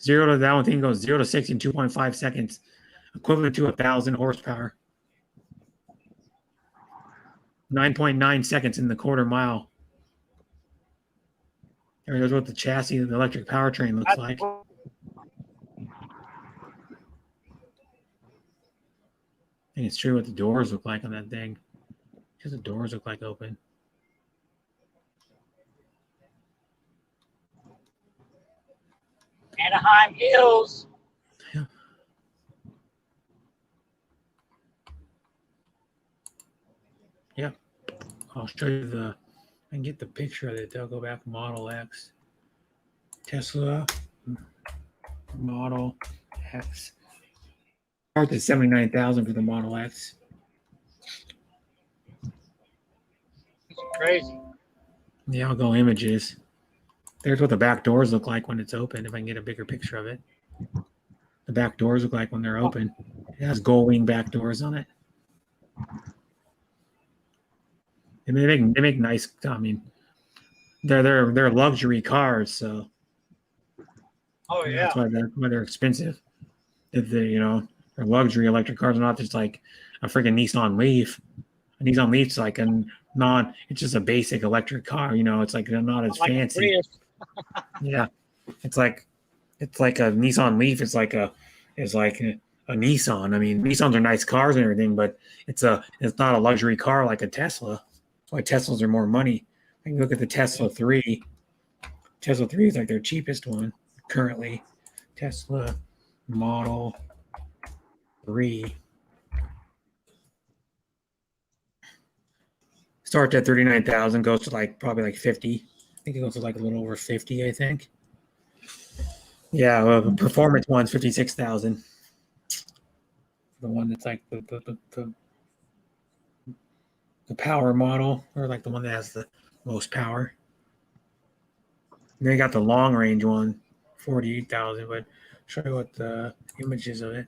0 to that one thing goes 0 to 60 in 2.5 seconds, equivalent to 1,000 horsepower. 9.9 seconds in the quarter mile. There's what the chassis of the electric powertrain looks like. I think it's true what the doors look like on that thing. Because the doors look like open. Anaheim Hills. Yeah. Yeah. I'll show you I can get the picture of it. They'll go back Model X. Tesla Model X. Start at 79,000 for the Model X. It's crazy. Yeah, I'll go images. There's what the back doors look like when it's open, if I can get a bigger picture of it. The back doors look like when they're open. It has gold wing back doors on it. And they make nice, I mean, they're luxury cars, so Oh And yeah. that's why they're expensive. They're luxury electric cars are not just like a freaking Nissan Leaf. A Nissan Leaf's like it's just a basic electric car. It's like they're not as Like a fancy. Prius. Yeah, it's like a Nissan Leaf. It's like a Nissan. I mean, Nissans are nice cars and everything, but it's not a luxury car like a Tesla. That's why Teslas are more money. Like, look at the Tesla 3. Tesla 3 is like their cheapest one currently. Tesla Model 3 starts at 39,000, goes to probably 50. I think it goes to a little over 50. I think. Yeah, the performance one's 56,000. The one that's like the power model, or the one that has the most power. And then you got the long range one, 48,000. But I'll show you what the images of it.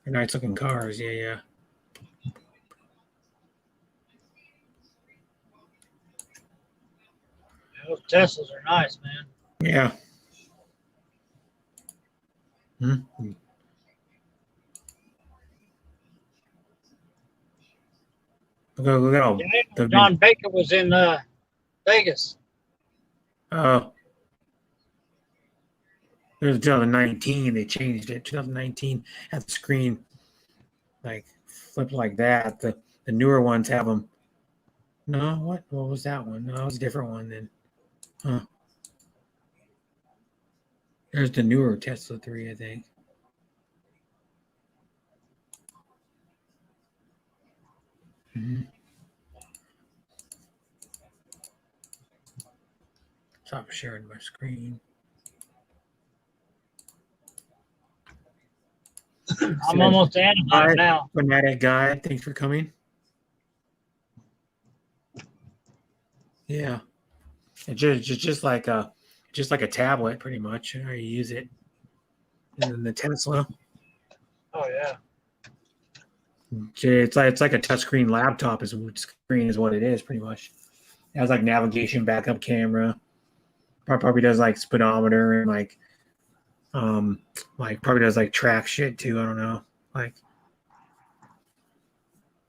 They're nice looking cars. Yeah. Those Teslas are nice, man. Yeah. Hmm. Look at all. Yeah, John Baker was in Vegas. Oh. There's 2019. They changed it. 2019 had the screen flipped like that. The newer ones have them. No, what was that one? No, it was a different one then. Huh. There's the newer Tesla 3, I think. Mm-hmm. Stop sharing my screen. I'm almost to Anaheim now. Fanatic guy, thanks for coming. Yeah, it's just like a tablet, pretty much. You use it, and then the Tesla. Oh yeah. It's like a touchscreen laptop. Screen is what it is, pretty much. It has navigation, backup camera. Probably does speedometer and probably does track shit too. I don't know.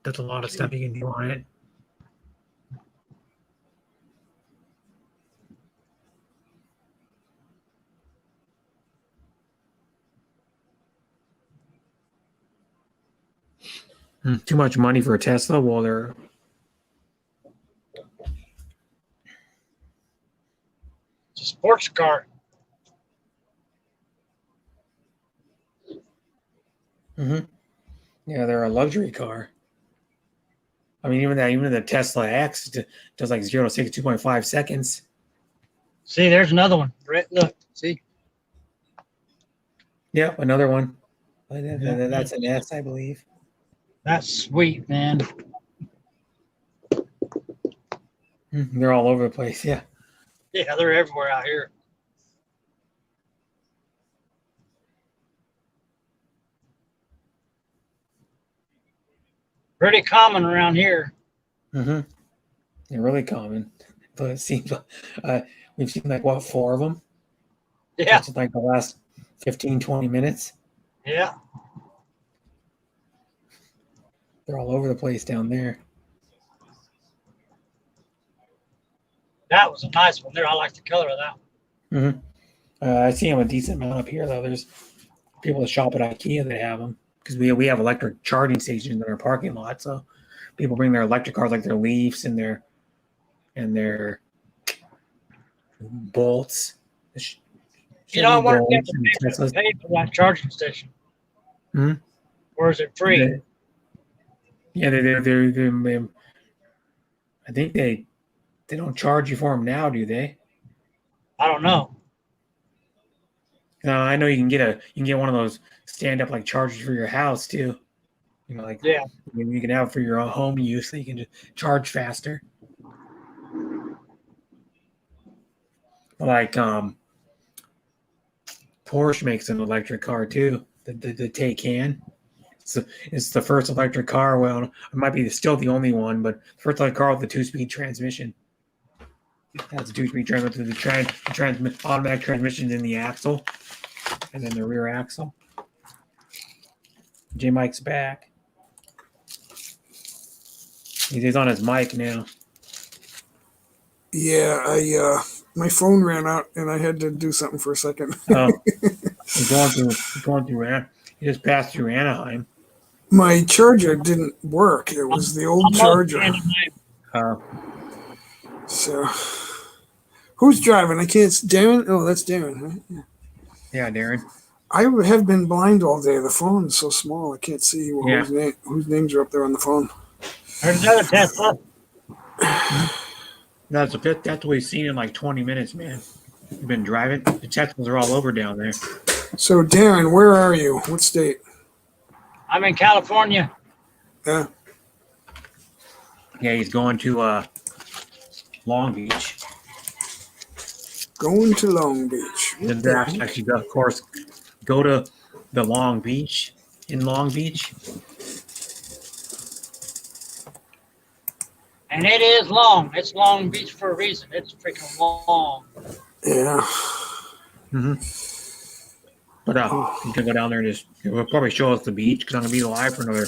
That's a lot of stuff you can do on it. Too much money for a Tesla? Well, they're it's a sports car. Mm-hmm. Yeah, they're a luxury car. I mean, even the Tesla X does 0 to 60 2.5 seconds. See, there's another one. Look, see. Yep, another one. That's an S, I believe. That's sweet, man. They're all over the place. Yeah. Yeah, they're everywhere out here. Pretty common around here. Mm-hmm. They're really common, but it seems we've seen 4 of them. Yeah. Just the last 15, 20 minutes. Yeah. They're all over the place down there. That was a nice one there. I like the color of that one. Mm-hmm. I see them a decent amount up here, though. There's people that shop at IKEA that have them because we have electric charging stations in our parking lot. So people bring their electric cars, their Leafs and their Bolts. I wonder if you have to pay for that charging station. Hmm? Or is it free? Yeah, they I think they don't charge you for them now, do they? I don't know. No, I know you can get one of those stand up chargers for your house too. Yeah. You can have it for your own home use, so you can just charge faster. Porsche makes an electric car too, the Taycan. It's the first electric car. Well, it might be still the only one, but first electric car with the 2-speed transmission. That's due to be driven through the automatic transmission in the axle, and then the rear axle. J Mike's back. He's on his mic now. Yeah, my phone ran out and I had to do something for a second. Oh, he's going through. He just passed through Anaheim. My charger didn't work. It was the old charger. So, who's driving? I can't. Darren? Oh, that's Darren. Right? Yeah, Darren. I have been blind all day. The phone's so small I can't see whose names are up there on the phone. There's another Tesla. That's what we've seen in like 20 minutes, man. You've been driving. The Teslas are all over down there. So, Darren, where are you? What state? I'm in California. Yeah. Yeah, he's going to Long Beach. Going to Long Beach. Then actually, of course, go to the Long Beach in Long Beach. And it is long. It's Long Beach for a reason. It's freaking long. Yeah. Mm-hmm. But you can go down there and it'll probably show us the beach because I'm going to be live for another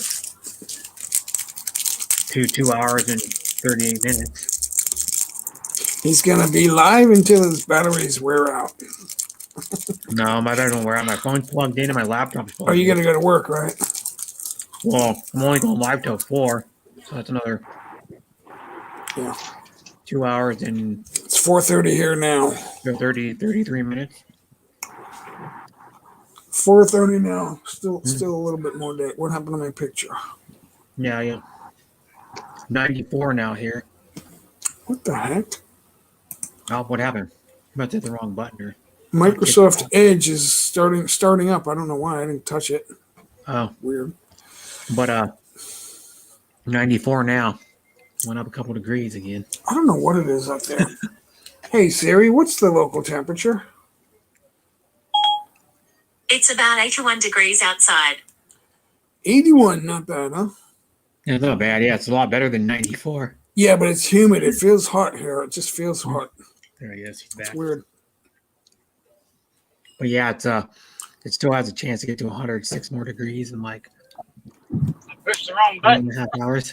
2 hours and 38 minutes. He's going to be live until his batteries wear out. No, my batteries don't wear out. My phone's plugged in and my laptop's plugged in. Oh, you got to go to work, right? Well, I'm only going live till 4, so that's another 2 hours and... It's 4:30 here now. 33 minutes. 4:30 now. Still a little bit more day. What happened to my picture? Yeah. 94 now here. What the heck? Oh, what happened? I must hit the wrong button here. Microsoft Edge is starting up. I don't know why I didn't touch it. Oh, weird. But 94 now. Went up a couple degrees again. I don't know what it is up there. Hey Siri, what's the local temperature? It's about 81 degrees outside. 81, not bad, huh? Yeah, it's not bad. Yeah, it's a lot better than 94. Yeah, but it's humid. It feels hot here. It just feels hot. There he is. He's back. It's weird. But yeah, it still has a chance to get to 106 more degrees in like I pushed the wrong button. 1.5 hours.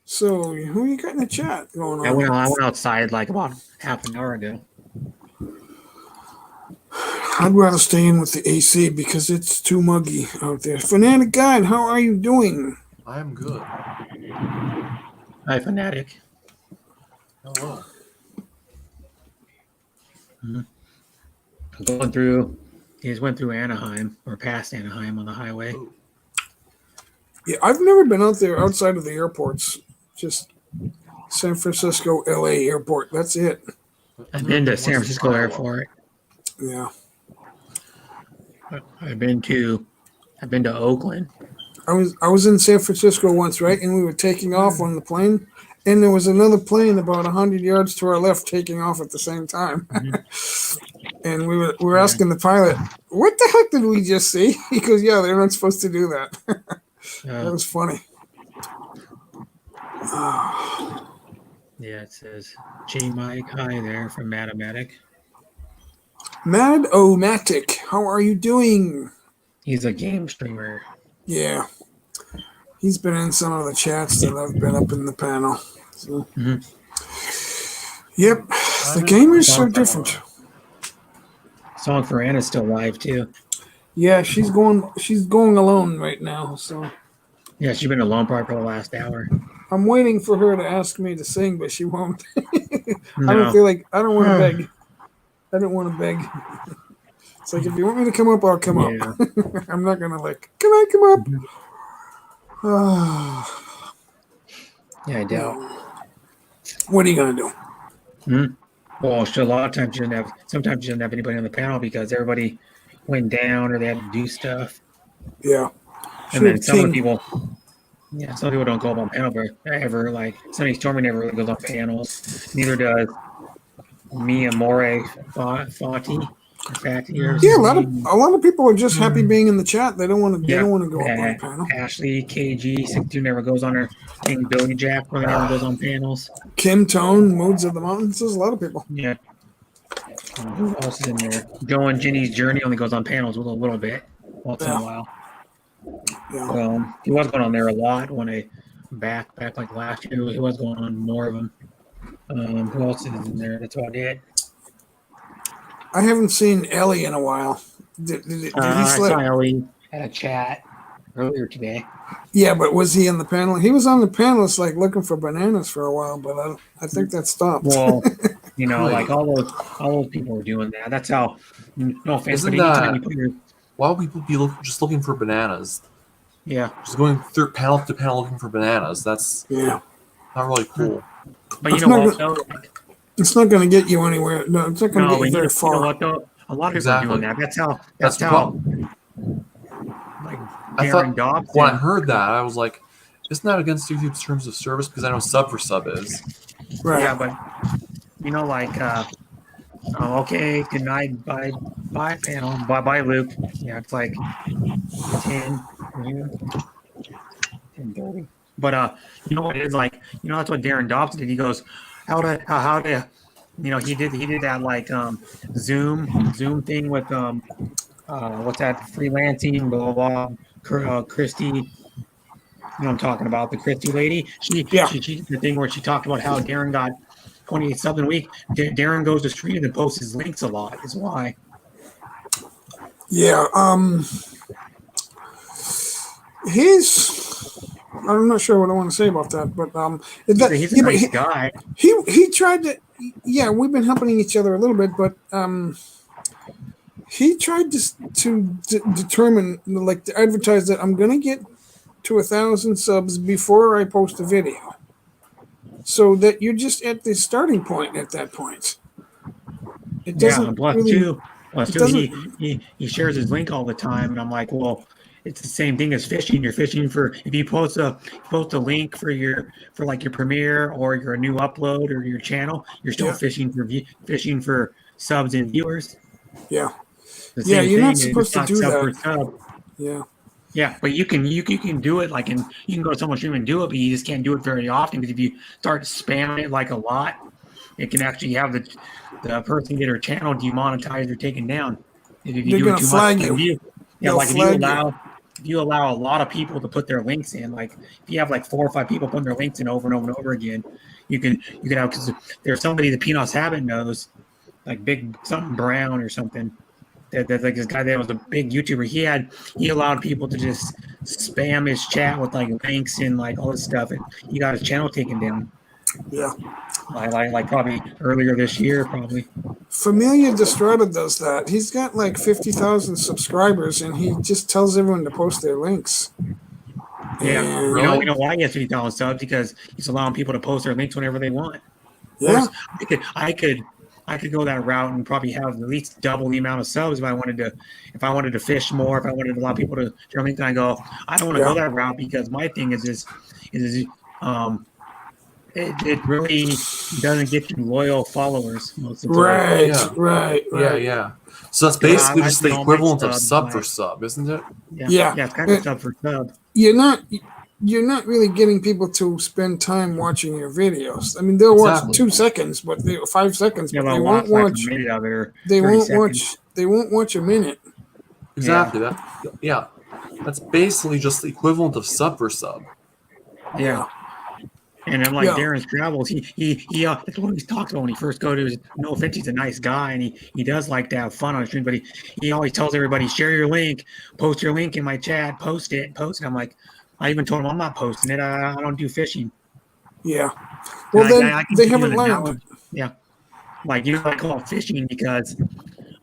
So, who you got in the chat going on? I went outside like about half an hour ago. I'd rather stay in with the AC because it's too muggy out there. Fanatic God, how are you doing? I'm good. Hi, Fanatic. Hello. Going through, he just went through Anaheim or past Anaheim on the highway. Yeah, I've never been out there outside of the airports. Just San Francisco, LA airport. That's it. I've been to San Francisco Airport. Yeah. I've been to Oakland. I was in San Francisco once, right? And we were taking off on the plane, and there was another plane about 100 yards to our left taking off at the same time. And we were asking the pilot, "What the heck did we just see?" He goes, "Yeah, they're not supposed to do that." That was funny. Yeah, it says J Mike. Hi there from Matomatic. Mad-O-Matic, how are you doing? He's a game streamer. Yeah. He's been in some of the chats that I've been up in the panel. So. Yep. The gamers are different. Song for Anna's still live too. Yeah, she's going alone right now, so yeah, she's been alone probably for the last hour. I'm waiting for her to ask me to sing, but she won't. No. I don't want to beg. I don't want to beg. It's like, if you want me to come up, I'll come up. I'm not going to can I come up? Yeah, I doubt. What are you going to do? Well, a lot of times sometimes you didn't have anybody on the panel because everybody went down or they had to do stuff. Yeah. And then some people don't go up on panel ever. Like Sonny Stormy never really goes on panels. Neither does Mia More Fati. In fact, here's Yeah, a lot of people are just happy being in the chat. They don't want to. They Yeah. don't want to go up on the panel. Ashley KG62 never goes on her thing. Billy Jack really never goes on panels. Kim Tone, Moods of the Mountains. There's a lot of people. Yeah. Who else is in there? Joe and Ginny's Journey only goes on panels a little bit once in a while. Yeah. He was going on there a lot when I back like last year. He was going on more of them. Who else is in there? That's about it. I haven't seen Ellie in a while. Did he I slip? saw Ellie had a chat earlier today. Yeah, but was he in the panel? He was on the panels like looking for bananas for a while, but I think that stopped. Well, like all those people were doing that. That's how. No offense, Isn't but anytime that you put your why would people be just looking for bananas? Yeah. Just going through panel to panel looking for bananas. That's not really cool. But you know what though? It's not going to get you anywhere. No, it's not going to No, get you but very you far. know what though? A lot of people are doing that. That's how. Like I Darren thought Dobson. when I heard that, I was like, "Isn't that against YouTube's terms of service?" Because I know sub for sub is. Right. Yeah, but okay, good night, bye panel, bye Luke. Yeah, it's like 10:30. But you know what it is like? That's what Darren Dobson did. He goes, how to he did that like Zoom thing with what's that, freelancing, blah blah blah. Christy, you know what I'm talking about, the Christy lady. She did the thing where she talked about how Darren got 28 subs a week. Darren goes to stream and posts his links a lot. Is why. Yeah. I'm not sure what I want to say about that, but he's a nice guy. He tried to. Yeah, we've been helping each other a little bit, but he tried to determine, like, to advertise that I'm going to get to 1,000 subs before I post a video, so that you're just at the starting point at that point. It doesn't he shares his link all the time, and I'm like, well, it's the same thing as fishing. You're fishing for, if you post a link for your premiere or your new upload or your channel, you're still fishing for subs and viewers. Yeah. Yeah, you're not supposed to do that. Sub. Yeah. Yeah, but you can do it you can go to someone's stream and do it, but you just can't do it very often, because if you start spamming it like a lot, it can actually have the person get her channel demonetized or taken down. If you do it too much, if you allow a lot of people to put their links in, like if you have like 4 or 5 people putting their links in over and over and over again, you can have, because there's somebody the Peanuts Habit knows, like Big something Brown or something. That like this guy that was a big YouTuber. He allowed people to just spam his chat with like links and like all this stuff, and he got his channel taken down. Yeah. Like probably earlier this year, probably. Familia Destrada does that. He's got like 50,000 subscribers, and he just tells everyone to post their links. Yeah, And you know why he has 50,000 subs? Because he's allowing people to post their links whenever they want. Yeah. I could go that route and probably have at least double the amount of subs if I wanted to fish more, if I wanted to allow people to share links. And I go, I don't want to go that route, because my thing is it really doesn't get you loyal followers most of the time. Right. Yeah. So that's basically just the equivalent of sub for sub, isn't it? Yeah. It's kind of sub for sub. You're not really getting people to spend time watching your videos. I mean, they'll watch 2 seconds, but 5 seconds, but they won't watch. They won't watch a minute. Exactly. That's basically just the equivalent of sub for sub. Yeah. And I'm like, Darren's travels. He that's what he talks about when he first goes to his, no offense, he's a nice guy, and he does like to have fun on stream, but he always tells everybody, share your link, post your link in my chat, post it. I'm like, I even told him I'm not posting it. I don't do fishing. Yeah. Well, then I they haven't learned. Yeah. Like, I call it fishing because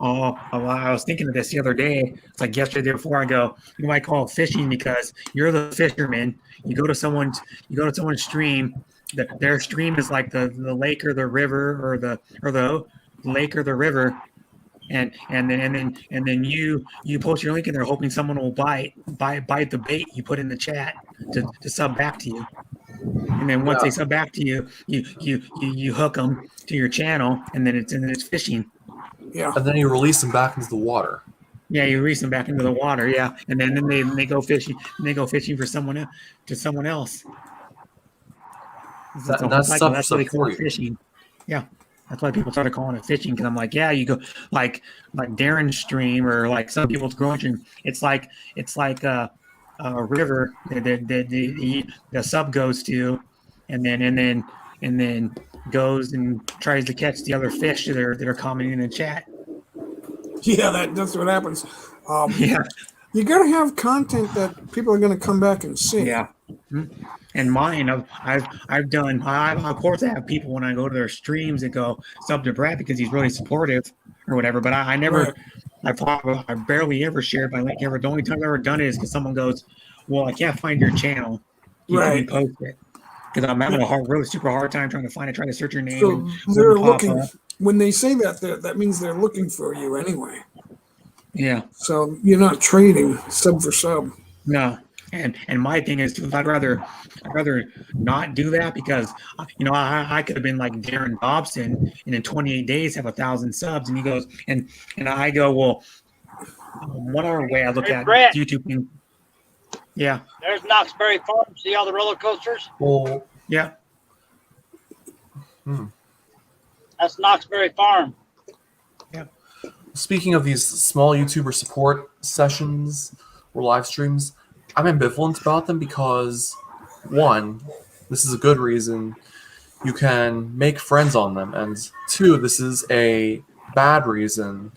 I was thinking of this the other day. It's like yesterday before. I go, you might call it fishing because you're the fisherman. You go to someone's stream. Their stream is like the lake or the river or the lake or the river, and then you post your link and they're hoping someone will bite the bait you put in the chat to sub back to you. And then once they sub back to you, you hook them to your channel, and then it's fishing. Yeah. And then you release them back into the water. Yeah, you release them back into the water. Yeah, and then they go fishing. And they go fishing for someone else. It's a whole That's cycle. That's why they sub call for it you. fishing. Yeah, that's why people started calling it fishing. Because I'm like, yeah, you go like Darren's stream or like some people's growing stream. It's like a river that the sub goes to, and then goes and tries to catch the other fish that are commenting in the chat. Yeah, that's what happens. Yeah. You got to have content that people are going to come back and see. Yeah. And mine, I've done. Of course, I have people when I go to their streams that go sub to Brad because he's really supportive or whatever. But I never, I barely ever shared my link ever. The only time I've ever done it is because someone goes, "Well, I can't find your channel. You can post it." Because I'm having a really super hard time trying to find it, trying to search your name. So and they're won't pop looking. up. When they say that means they're looking for you anyway. Yeah. So you're not trading sub for sub. No. And my thing is, I'd rather not do that because I could have been like Darren Dobson and in 28 days have 1,000 subs, and he goes and I go, well, one other way I look Hey, at Brett. YouTube thing. Yeah. There's Knoxbury Farm. See all the roller coasters? Well, yeah. That's Knoxbury Farm. Speaking of these small YouTuber support sessions or live streams, I'm ambivalent about them because, one, this is a good reason you can make friends on them, and two, this is a bad reason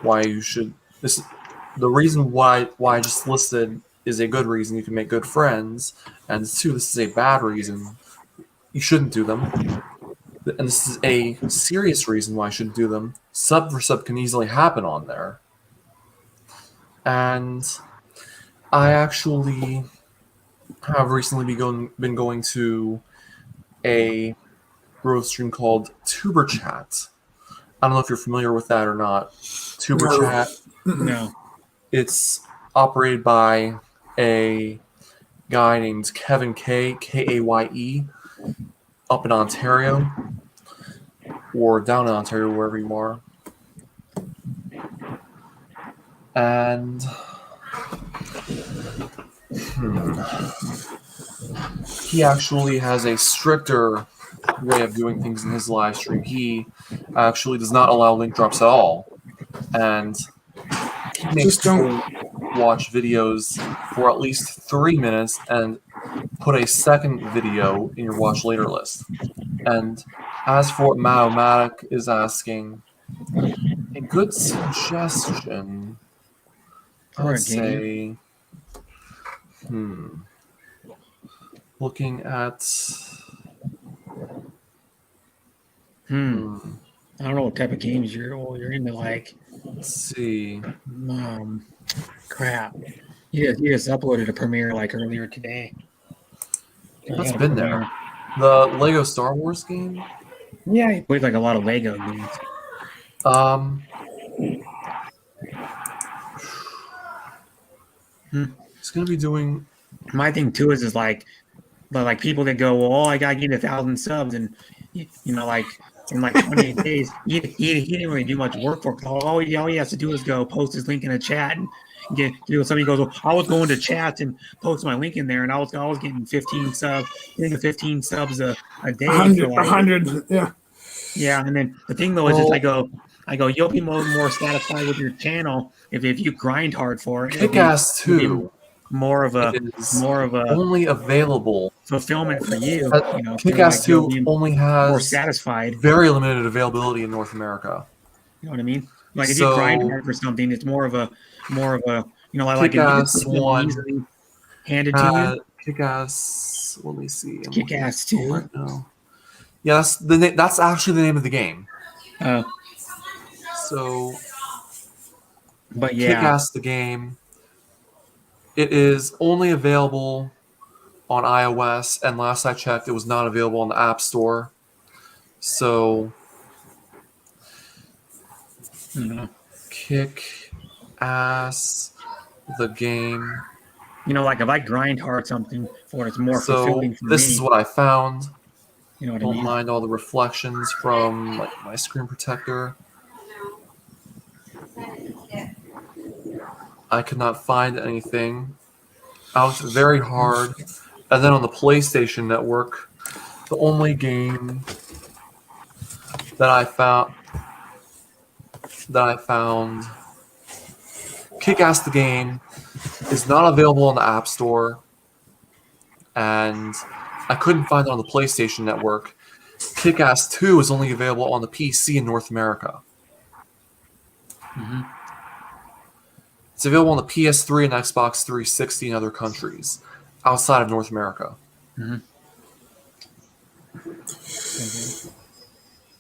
why you should. The reason why I just listed is a good reason you can make good friends, and two, this is a bad reason you shouldn't do them. And this is a serious reason why I shouldn't do them. Sub for sub can easily happen on there. And I actually have recently been going to a growth stream called Tuber Chat. I don't know if you're familiar with that or not. Tuber No. Chat. No. It's operated by a guy named Kevin Kaye, up in Ontario, or down in Ontario, wherever you are. And he actually has a stricter way of doing things in his live stream. He actually does not allow link drops at all, and he makes people watch videos for at least 3 minutes and put a second video in your watch later list. And as for what Matomatic is asking, a good suggestion, I would say, looking at, I don't know what type of games you're into. Like, let's see. Crap. You just uploaded a premiere like earlier today. That's been there. The Lego Star Wars game? Yeah, he played like a lot of Lego games. It's gonna be doing. My thing too is like people that go, well, I gotta get 1,000 subs, and like in like 28 days, he didn't really do much work for it. All he has to do is go post his link in a chat and get. Somebody goes, well, I was going to chats and post my link in there, and I was getting 15 subs, getting 15 subs a day. 100, yeah. Yeah, and then the thing though is, I go, you'll be more satisfied with your channel if you grind hard for it. Kick-Ass 2. More of a only available fulfillment for you. Kick-Ass 2 only has more satisfied. Very limited availability in North America. You know what I mean? Like if you grind hard for something, it's more of a like Kick-Ass 1 easily handed to you. Kick-Ass. Let me see. Kick-Ass 2. Right now. Yeah, that's actually the name of the game. Oh. So, but yeah, Kick-Ass the game. It is only available on iOS, and last I checked, it was not available in the App Store. So, Kick-Ass the game. Like if I grind hard something for it, it's more fulfilling for me. This is what I found. You know what I Don't mean? mind all the reflections from like my screen protector. I could not find anything. I looked very hard. And then on the PlayStation Network, the only game that I found Kick-Ass the game is not available on the App Store, and I couldn't find it on the PlayStation Network. Kick-Ass 2 is only available on the PC in North America. Mm-hmm. It's available on the PS3 and Xbox 360 in other countries outside of North America. Mm-hmm.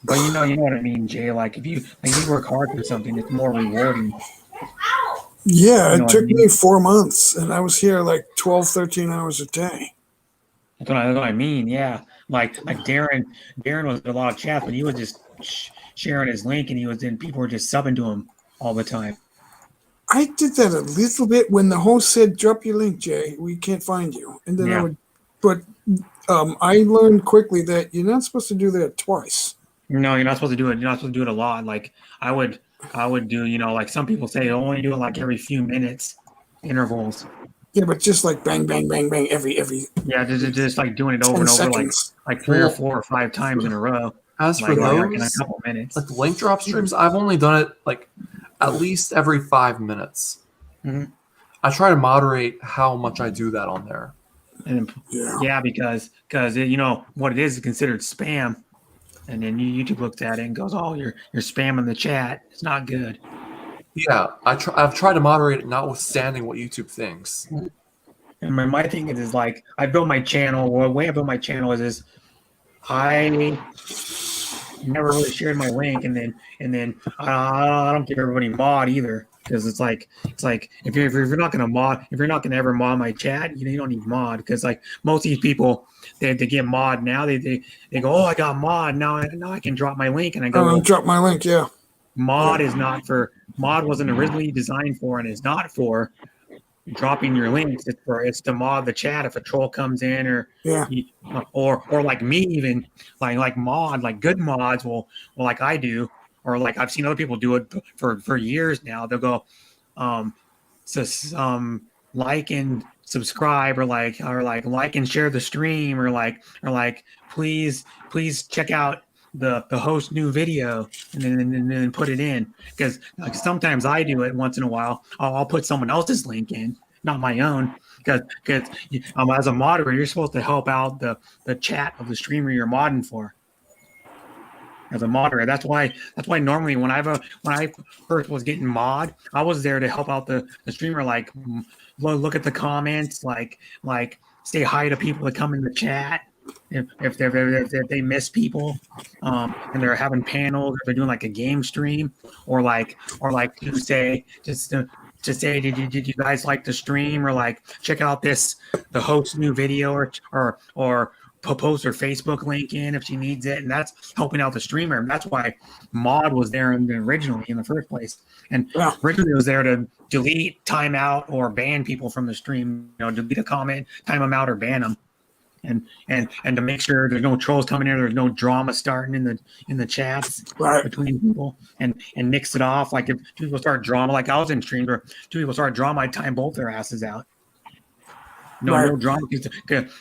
But you know what I mean, Jay. Like if you work hard for something, it's more rewarding. Yeah, You know it took what I mean? me 4 months, and I was here like 12, 13 hours a day. That's what I mean. Yeah, like Darren was in a lot of chats, but he was just sharing his link, and people were just subbing to him all the time. I did that a little bit when the host said, "Drop your link, Jay. We can't find you," and then I would. But I learned quickly that you're not supposed to do that twice. No, you're not supposed to do it. You're not supposed to do it a lot. Like I would do. Like some people say, only do it like every few minutes intervals. Yeah, but just like bang, bang, bang, bang every. Yeah, just like doing it over 10 and over, seconds. like 3 or 4 or 5 times in a row. As for like those, in a couple minutes, like the link drop streams, I've only done it like at least every 5 minutes. Mm-hmm. I try to moderate how much I do that on there. And because what it is considered spam, and then YouTube looks at it and goes, "Oh, you're spamming the chat. It's not good." Yeah, I've tried to moderate it, notwithstanding what YouTube thinks. And my thing is like I built my channel. Well, the way I built my channel is I never really shared my link, and then I don't give everybody mod either, because it's like if you're not gonna ever mod my chat, you don't need mod, because like most of these people they get mod now, they go, "Oh, I got mod now I can drop my link," and I go, drop my link, yeah. Mod wasn't originally designed for, and is not for dropping your links. It's to mod the chat if a troll comes in, or like me, even like mod, like good mods will like I do, or like I've seen other people do it for years now. They'll go like and subscribe, or like and share the stream, or like please check out the host new video, and then put it in, because like sometimes I do it once in a while. I'll put someone else's link in, not my own, because as a moderator, you're supposed to help out the chat of the streamer you're modding for. As a moderator, that's why normally when I first was getting mod, I was there to help out the streamer, like look at the comments, like say hi to people that come in the chat. If they miss people, and they're having panels, or they're doing like a game stream, or to say did you guys like the stream, or like check out the host's new video, or post her Facebook link in if she needs it, and that's helping out the streamer. And that's why mod was there originally in the first place. And originally it was there to delete, time out, or ban people from the stream. Delete a comment, time them out, or ban them. And to make sure there's no trolls coming in, there's no drama starting in the chats between people, and mix it off. Like if people start drama, like I was in streams where two people start drama, I time both their asses out. No drama,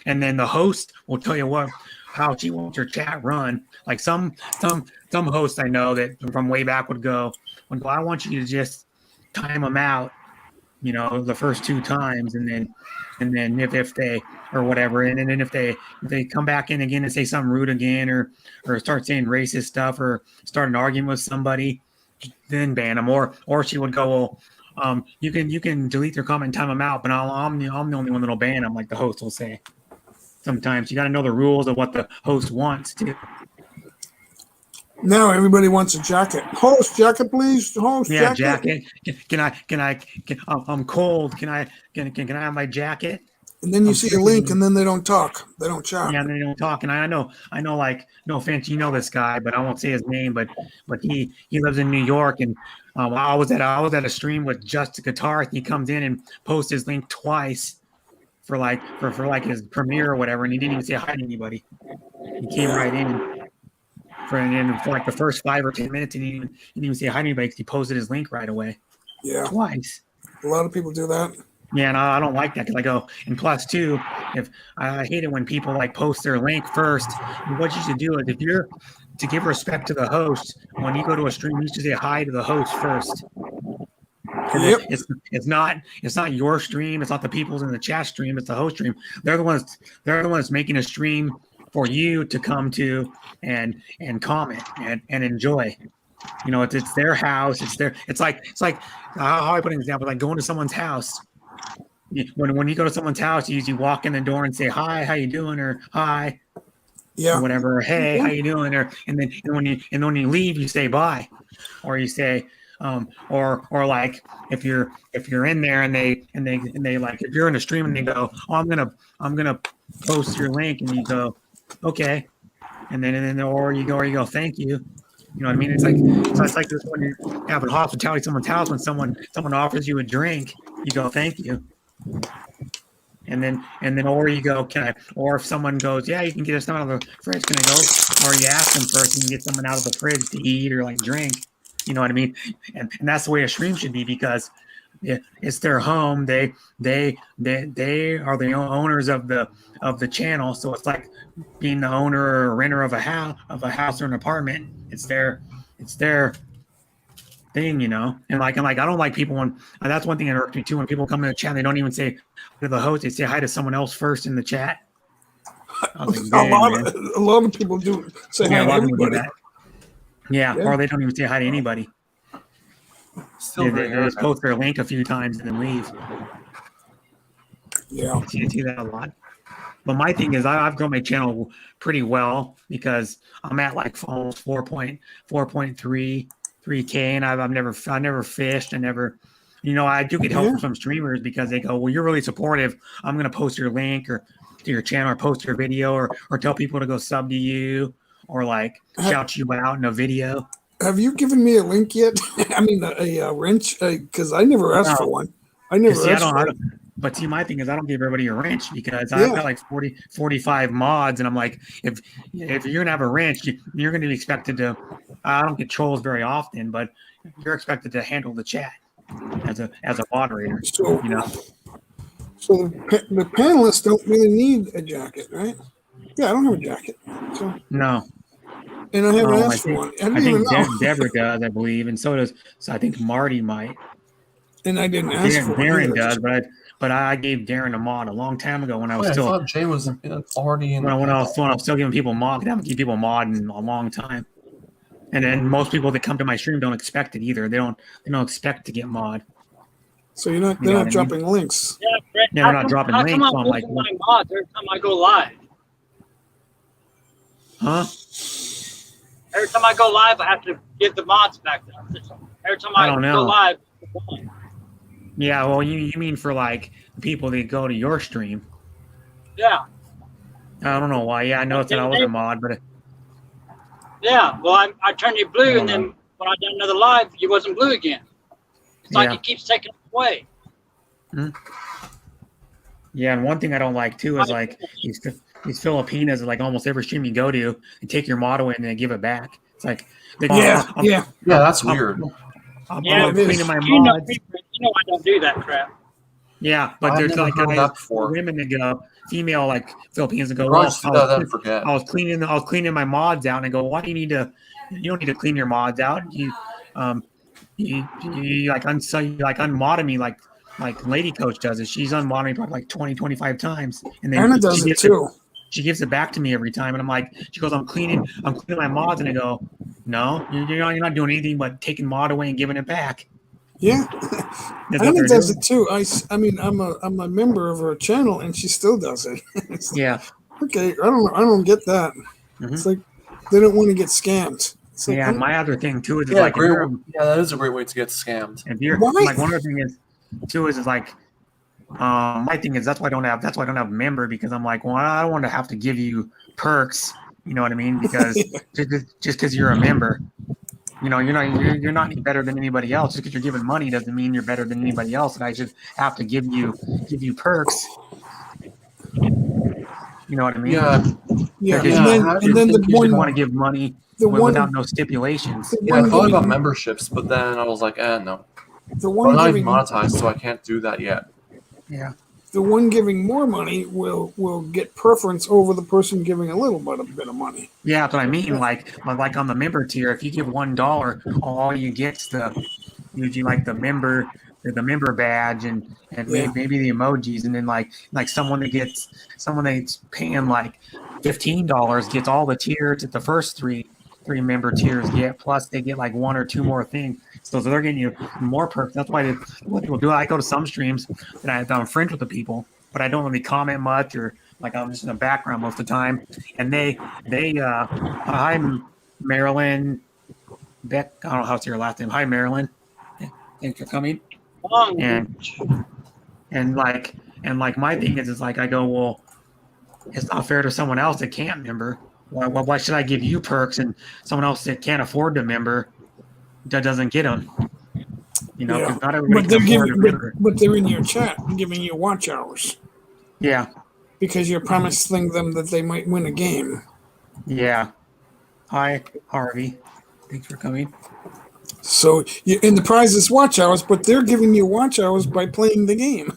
and then the host will tell you how she wants your chat run. Like some hosts I know that from way back would go, I want you to just time them out, the first 2 times, and then if they or whatever, and then if they come back in again and say something rude again, or start saying racist stuff, or start an argument with somebody, then ban them. Or she would go, well, you can delete their comment and time them out, but I'm the only one that'll ban them, like the host will say. Sometimes you got to know the rules of what the host wants too. Now everybody wants a jacket. Host jacket, please. Host jacket. Can I? I'm cold. Can I have my jacket? And then you see a link, and then they don't talk. They don't chat. Yeah, they don't talk. And I know. Like, no offense, this guy, but I won't say his name. But he lives in New York, and I was at a stream with Just Guitar. He comes in and posts his link twice for his premiere or whatever, and he didn't even say hi to anybody. He came right in. For like the first 5 or 10 minutes, he didn't even say hi to anybody, because he posted his link right away. Yeah. Twice. A lot of people do that. Yeah, and I don't like that because I go, and plus too, if I hate it when people like post their link first. And what you should do is if you're to give respect to the host, when you go to a stream, you should say hi to the host first. Yep. It's not your stream. It's not the people's in the chat stream. It's the host stream. They're the ones making a stream for you to come to and comment and enjoy. You know, it's their house. It's like how I put an example, like going to someone's house. When you go to someone's house, you usually walk in the door and say hi, how you doing, or hi, yeah, or whatever, or, hey, how you doing, or and then when you leave, you say bye, or you say or like if you're in there and they like if you're in a stream and they go, oh, I'm gonna post your link, and you go, okay, and then or you go thank you. You know what I mean? It's like this when you're having hospitality at someone's house, when someone offers you a drink, you go thank you. And then or you go, can I, or if someone goes, yeah, you can get us some out of the fridge, can I go? Or you ask them first and you get someone out of the fridge to eat or like drink. You know what I mean? And that's the way a stream should be, because it's their home. They are the owners of the channel. So it's like being the owner or renter of a house or an apartment. It's their thing, you know. And like I don't like people when that's one thing that irks me too, when people come in the chat and they don't even say to the host, they say hi to someone else first in the chat. Like, a lot of people do say hi to everybody. Yeah, or they don't even say hi to anybody. Still they just post their link a few times and then leave. Yeah, you see that a lot. But my thing is, I've grown my channel pretty well because I'm at like almost 4.3K, and I've never fished. I never, you know, I do get help from some streamers because they go, well, you're really supportive. I'm gonna post your link or to your channel or post your video or tell people to go sub to you or like shout you out in a video. Have you given me a link yet? I mean, a wrench, because I never asked for one. I never asked for it. But see, my thing is I don't give everybody a wrench because I've got like 45 mods, and I'm like, if you're gonna have a wrench, you're gonna be expected to. I don't get trolls very often, but you're expected to handle the chat as a moderator. So, you know. So the panelists don't really need a jacket, right? Yeah, I don't have a jacket. So. No. And I haven't asked for one. I think Deborah does, I believe, and so I think Marty might. And I didn't ask for Darren one. does, but I gave Darren a mod a long time ago when I was still. I thought Jay was already in. When I was still giving people mod, I haven't given people mod in a long time. And then most people that come to my stream don't expect it either. They don't expect to get mod. So they're not dropping links. Yeah, Brett, they're not dropping links. So I'm like, my mods every time I go live. Huh? Every time I go live, I have to give the mods back. Every time I go live. Yeah, well, you mean for like the people that go to your stream? Yeah. I don't know why. Yeah, I know that I was a mod, but. Yeah, well, I turned you blue, and then when I done another live, you wasn't blue again. It's like it keeps taking it away. Hmm. Yeah, and one thing I don't like too is like these Filipinas, like almost every stream you go to, and take your mod away and then give it back. It's like, that's weird. I'm cleaning my mods. You know I don't do that crap. Yeah, but there's like women that go, female like Filipinos that go, I was cleaning my mods out, and I go, why do you need to? You don't need to clean your mods out. You like unmodded me like Lady Coach does it. She's unmodded me probably like 20, 25 times, and then Anna does it too. She gives it back to me every time, and I'm like, she goes, I'm cleaning my mods, and I go, no, you're not doing anything but taking mod away and giving it back. Yeah, Anna does it too. I mean, I'm a member of her channel, and she still does it. Yeah. Okay, I don't get that. Mm-hmm. It's like they don't want to get scammed. Like, yeah, my other thing too is that is a great way to get scammed. If you're like one other thing is too is like my thing is that's why I don't have member, because I'm like, well, I don't want to have to give you perks, you know what I mean? Because just because you're a member, you know, you're not any better than anybody else. Just because you're giving money doesn't mean you're better than anybody else, and I should have to give you perks. You know what I mean? Yeah. And then the one want to give money without no stipulations. Yeah, I thought about memberships, but then I was like, no. The I'm one not even giving monetized, so I can't do that yet. Yeah. the one giving more money will get preference over the person giving a little bit of money. Yeah, that's what I mean. Like on the member tier, if you give $1, all you get's usually like the member badge and Yeah. maybe the emojis, and then like someone that's paying like $15 gets all the tiers that the first three member tiers get, plus they get like one or two more things. So they're getting you more perks. That's why what people do. I go to some streams that I'm friends with the people, but I don't really comment much, or like I'm just in the background most of the time. And they hi Marilyn Beck. I don't know how to say your last name. Hi Marilyn. Thanks for coming. And like my thing is like I go, well, it's not fair to someone else that can't member. Why should I give you perks and someone else that can't afford to member that doesn't get them? You know, because not everybody can afford to member. But they're in your chat and giving you watch hours. Yeah. Because you're promising them that they might win a game. Yeah. Hi, Harvey. Thanks for coming. So, and the prize is watch hours, but they're giving you watch hours by playing the game.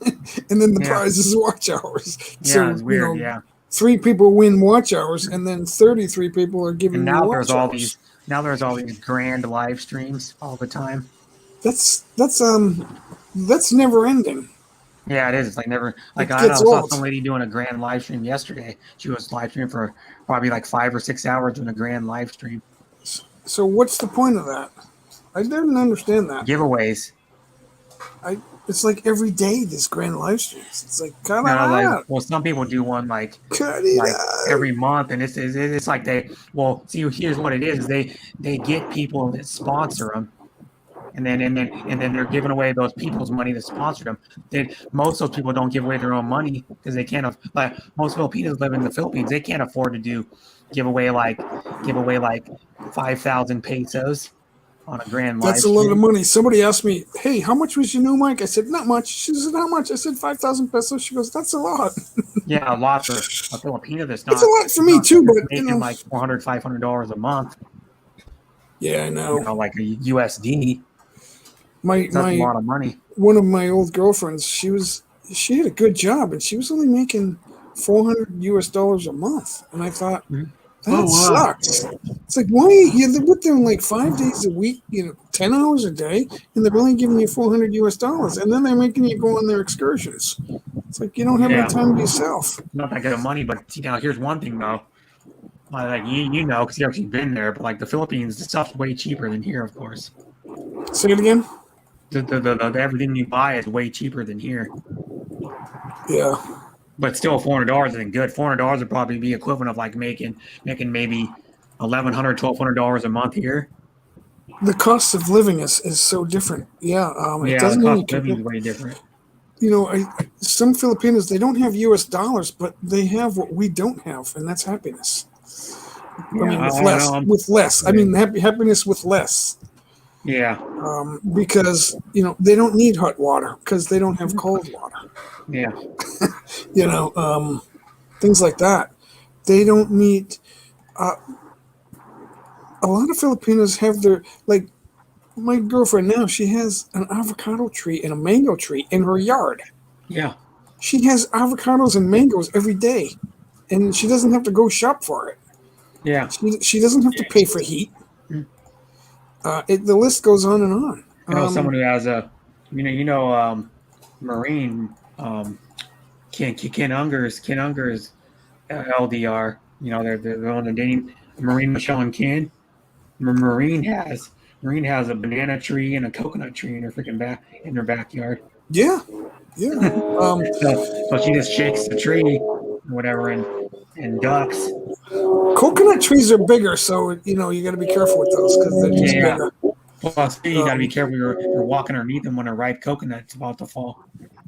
And then the prize is watch hours. Yeah, So, it's weird, yeah. 3 people win watch hours, and then 33 people are giving And you now watch hours. there's all these grand live streams all the time. That's never ending. Yeah, it is. It's like never. Like It I gets saw old. some lady doing a grand live stream yesterday. She was live streaming for probably like 5 or 6 hours doing a grand live stream. So what's the point of that? I didn't understand that. Giveaways. It's like every day there's grand live streams. It's like cut it No, out. well, some people do one like Cut it out. every month, and it's like here's what it is. They get people that sponsor them, and then they're giving away those people's money that sponsor them. Most of those people don't give away their own money because they can't. Like most Filipinos live in the Philippines, they can't afford to give away like 5,000 pesos on a grand live That's a stream. lot of money. Somebody asked me, "Hey, how much was your new mic?" I said, "Not much." She said, "How much?" I said, 5,000 pesos. She goes, "That's a lot." Yeah, a lot for a Filipino that's not. It's a lot for me too, but making like $400, $500 a month. Yeah, I know. You know, like a USD. That's a lot of money. One of my old girlfriends, she had a good job, and she was only making $400 a month, and I thought. That sucks. It's like, why you're with them like 5 days a week, 10 hours a day, and they're only giving you $400, and then they're making you go on their excursions. It's like you don't have any time to yourself. Not that good of money, but here's one thing though. Like you know, because you've actually been there, but like the Philippines, the stuff's way cheaper than here, of course. Say it again. The everything you buy is way cheaper than here. Yeah. But still, $400 isn't good. $400 would probably be equivalent of like making maybe $1,100, $1,200 a month here. The cost of living is so different. Yeah. It doesn't the really cost of living is way different. Some Filipinos, they don't have US dollars, but they have what we don't have, and that's happiness. With less. I mean, happiness with less. Yeah. Because they don't need hot water because they don't have cold water. Yeah. Things like that. They don't need. A lot of Filipinos have their my girlfriend now. She has an avocado tree and a mango tree in her yard. Yeah. She has avocados and mangoes every day, and she doesn't have to go shop for it. Yeah. She doesn't have to pay for heat. The list goes on and on. I know someone who has a, Marine, Ken Unger's LDR. They're on the dating. Marine Michelle and Ken. Marine has a banana tree and a coconut tree in her in her backyard. Yeah. So she just shakes the tree, or whatever, and ducks. Coconut trees are bigger, so you got to be careful with those because they're just bigger. Plus, you got to be careful. You're walking underneath them when a ripe coconut's about to fall.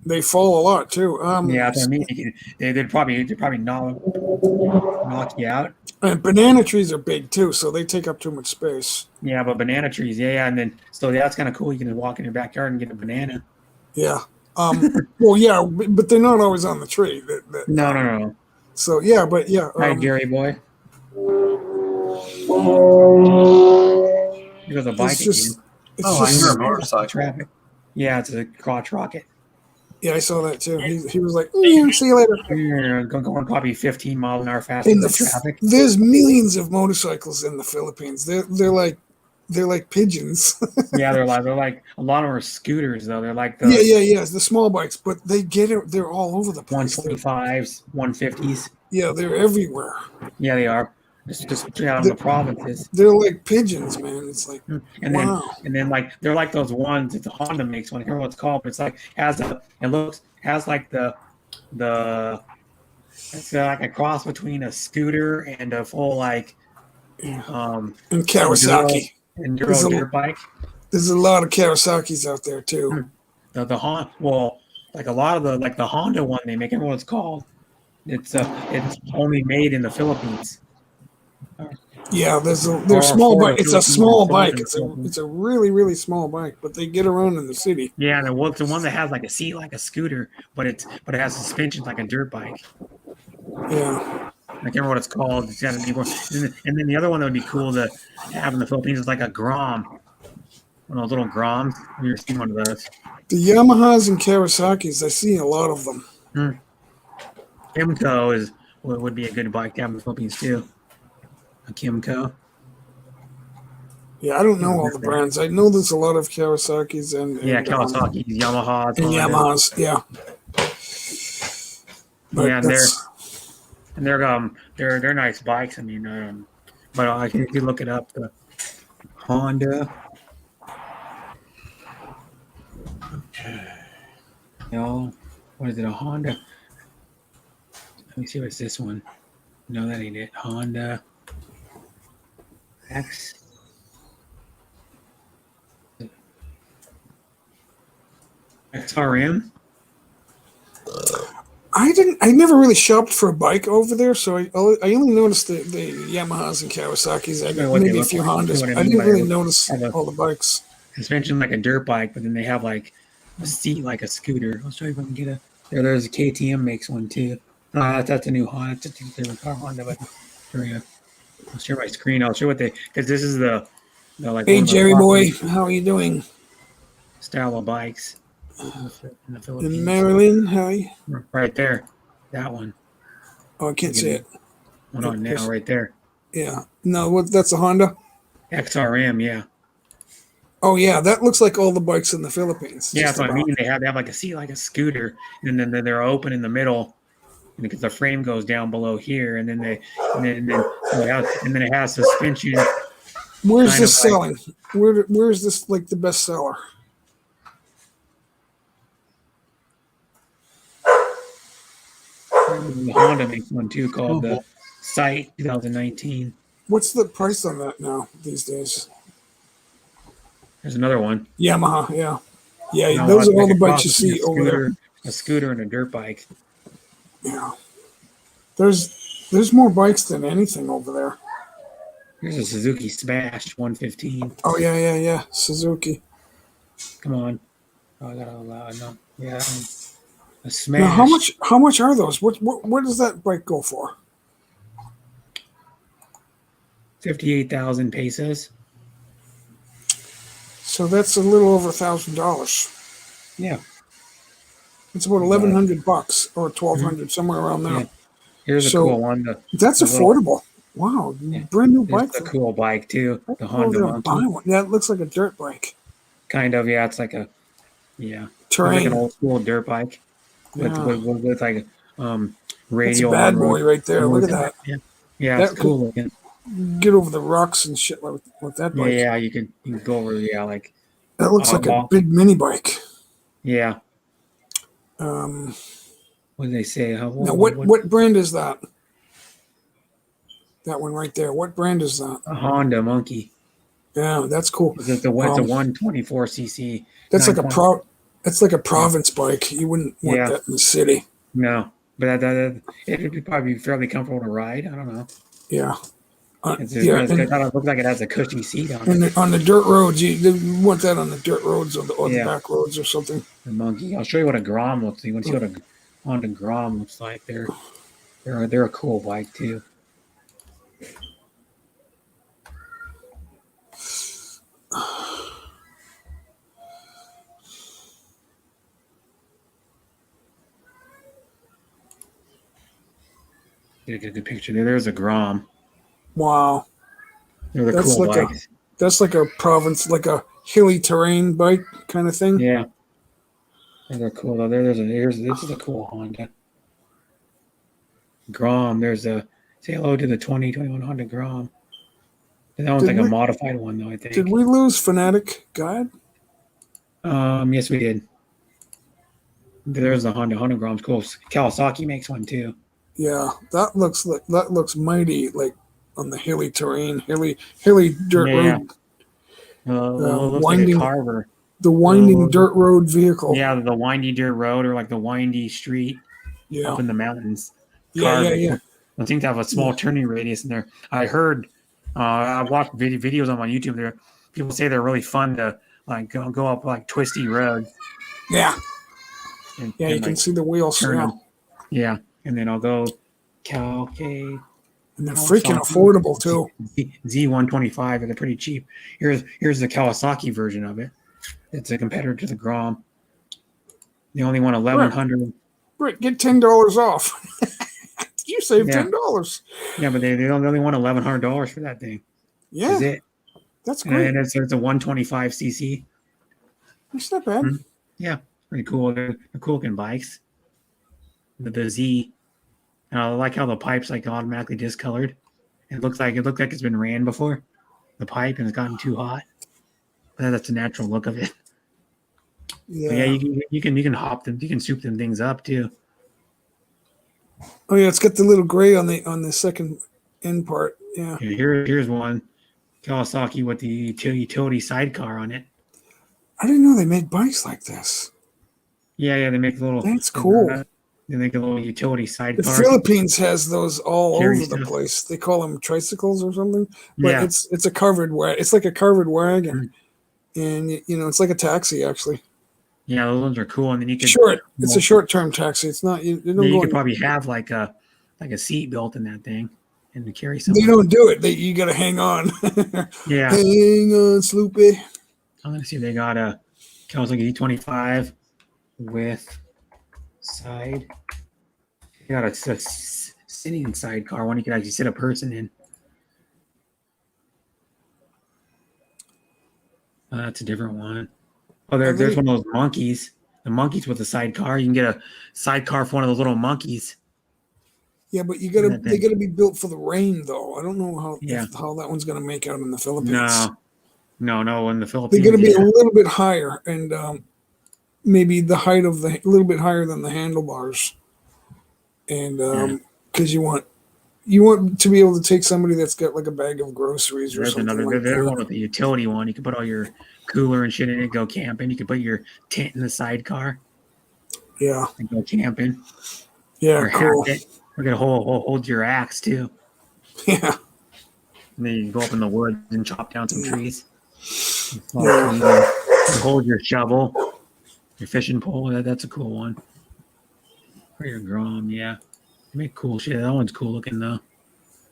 They fall a lot too. That's what I mean. They'd probably knock you out. And banana trees are big too, so they take up too much space. Yeah, but banana trees, and then that's kind of cool. You can just walk in your backyard and get a banana. Yeah. Well, yeah, but they're not always on the tree. No. So yeah, but yeah. Hi, Gary boy. There's a bike again. I hear a motorcycle. Traffic. Yeah, it's a crotch rocket. Yeah, I saw that too. He was like, "Yeah, see you later." You're going probably 15 miles an hour faster In than the traffic. there's millions of motorcycles in the Philippines. They're like pigeons. Yeah, they're like a lot of them are scooters though. They're like Yeah, the yeah, yeah. The small bikes, but they get it. They're all over the place. 125s, 150s. Yeah, they're everywhere. Yeah, they are. Just out in the provinces. They're like pigeons, man. It's like, And wow. then like they're like those ones that the Honda makes one. I can't remember what it's called, but it's like has like the it's like a cross between a scooter and a full like and Kawasaki. enduro dirt bike. There's a lot of Kawasaki's out there too. The Honda, well, like a lot of the Honda one they make. I don't know what it's called. It's only made in the Philippines. Yeah, they're Or small for bike. the It's a Philippines, small for bike. the It's a really really small bike, but they get around in the city. Yeah, and it's the one that has like a seat like a scooter, but it has suspension like a dirt bike. Yeah. I can't remember what it's called. It's got a name. And then the other one that would be cool to have in the Philippines is like a Grom. One of those little Groms. Have you ever seen one of those? The Yamahas and Kawasaki's, I see a lot of them. Kimco would be a good bike to have in the Philippines too. A Kimco. Yeah, I don't know all the brands. I know there's a lot of Kawasaki's and Kawasaki's, Yamahas, and Yamahas. Yeah. But yeah, and they're nice bikes. I mean, but if you look it up, the Honda. No, what is it? A Honda? Let me see what's this one. No, that ain't it. Honda X. XRM. I never really shopped for a bike over there, so I only noticed the Yamahas and Kawasaki's. I got maybe a few Hondas. I didn't really notice all the bikes. Suspension like a dirt bike, but then they have like a seat like a scooter. I'll show you if I can get a. There's a KTM makes one too. That's a new Honda. That's a different car Honda, but I'll share my screen. I'll show what because this is the like. Hey Jerry boy, how are you doing? Style of bikes in the Philippines. In Maryland, how are you? Right there, that one. Oh, I can't see it. One on now, right there. Yeah. No, that's a Honda. XRM, yeah. Oh yeah, that looks like all the bikes in the Philippines. Yeah, that's what I mean. They have like a seat like a scooter, and then they're open in the middle, because the frame goes down below here, and then it has suspension. Where's this selling? Where's this like the best seller? The Honda makes one too called the Sight 2019. What's the price on that now these days? There's another one. Yamaha, yeah. Yeah, those are all the bikes you see over there. A scooter and a dirt bike. Yeah. There's more bikes than anything over there. Here's a Suzuki Smash 115. Oh yeah. Suzuki. Come on. Oh, I gotta allow no. Yeah. A Smash. Now, how much are those? What does that bike go for? 58,000 pesos. So that's a little over $1,000. Yeah. It's about $1,100 or $1,200, somewhere around there. Yeah. Here's a cool one. That's affordable. Wow, brand new bike. It's a cool bike too. The Honda Monkey. Yeah, it looks like a dirt bike. Kind of, yeah. It's like a terrain. It's like an old school dirt bike with like radio. That's a bad boy right there. Look at that. Yeah, it's cool looking. Get over the rocks and shit with that bike. Yeah, you can go over. Yeah, like that looks like a big mini bike. Yeah. What do they say? Now, what brand is that? That one right there. What brand is that? A Honda Monkey. Yeah, that's cool. It's a 124cc. That's like that's like a province bike. You wouldn't want that in the city. No, but it would probably be fairly comfortable to ride. I don't know. Yeah. It kind of looks like it has a cushy seat on it. On the dirt roads, you want that on the dirt roads or the back roads or something. The Monkey. I'll show you what a Grom looks like. You want to see what a Honda Grom looks like? They're a cool bike too. Get a good picture there. There's a Grom. Wow. They're the That's cool like bikes. That's like a province, like a hilly terrain bike kind of thing. Yeah. They're cool though. This is a cool Honda. Grom. There's a say hello to the 2021 Honda Grom. That one's like a modified one though, I think. Did we lose Fanatic Guide? Yes, we did. There's the Honda Grom's cool. Kawasaki makes one too. Yeah, that looks mighty, like on the hilly terrain, hilly dirt road. Winding like Carver. The winding dirt road vehicle. Yeah, the windy dirt road or like the windy street up in the mountains. Yeah. I think to have a small turning radius in there. I heard, I watched videos on my YouTube there. People say they're really fun to like go up like twisty roads. Yeah. And you can see the wheels. Yeah. And then I'll go Calcade. And they're freaking affordable too. Z125, and they're pretty cheap. Here's the Kawasaki version of it. It's a competitor to the Grom. They only want 1,100. Britt, get $10 off. You saved $10. Yeah, but they only want $1,100 for that thing. Yeah, that's it. That's great. And it's a 125 cc. That's not bad. Yeah, pretty cool. They're cool looking bikes. The Z. And I like how the pipe's like automatically discolored. It looks like it's been ran before. The pipe and it's gotten too hot. But that's the natural look of it. Yeah, you can hop them. You can soup them things up too. Oh yeah, it's got the little gray on the second end part. Yeah. Here's one, Kawasaki with the utility sidecar on it. I didn't know they made bikes like this. Yeah, they make a little. That's cool. They make a little utility sidecar. The Philippines has those all Carry over stuff. the place. They call them tricycles or something. But Yeah. it's a covered wagon. It's like a covered wagon, and it's like a taxi actually. Yeah, those ones are cool, and then you can It's a short-term taxi. It's not. You don't You go could in- probably have like a seat built in that thing, and to carry something. They don't do it. You got to hang on. Yeah. Hang on, Sloopy. I'm gonna see if they got a Kawasaki E25 with side. They got a sitting sidecar one you could actually sit a person in. That's a different one. Oh, there's one of those monkeys. The monkeys with a sidecar. You can get a sidecar for one of those little monkeys. Yeah, but they thing. got to be built for the rain, though. I don't know how that one's going to make out in the Philippines. No. In the Philippines, They're going to be a little bit higher, and maybe the height of a little bit higher than the handlebars, and because you want to be able to take somebody that's got like a bag of groceries or There's something another. like There's that. one with the utility one. You can put all your cooler and shit in it. Go camping. You can put your tent in the sidecar. Yeah. And go camping. Yeah, Or cool. hatchet. We're gonna hold your axe too. Yeah. And then you can go up in the woods and chop down some trees. Yeah. You hold your shovel, your fishing pole. That's a cool one. Or your Grom, yeah. They make cool shit. That one's cool looking though.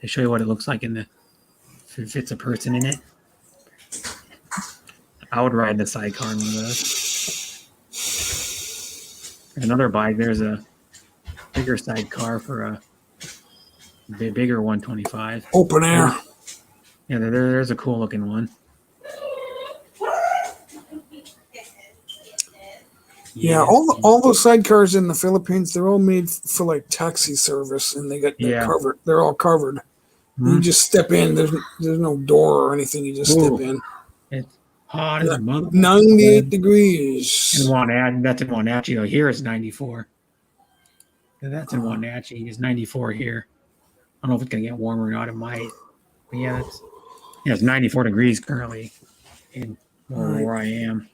They show you what it looks like if it fits a person in it. I would ride the sidecar in one of those. Another bike, there's a bigger sidecar for a bigger 125. Open air. Yeah, there's a cool looking one. Yeah, all those sidecars in the Philippines, they're all made for like taxi service, and they're covered. They're all covered. You just step in. There's no door or anything. You just step in. It's hot as a mother. 98 degrees. That's in Wenatchee. Here it's 94. That's in Wenatchee. It's 94 here. I don't know if it's gonna get warmer or not. It might. But it's 94 degrees currently in where I am.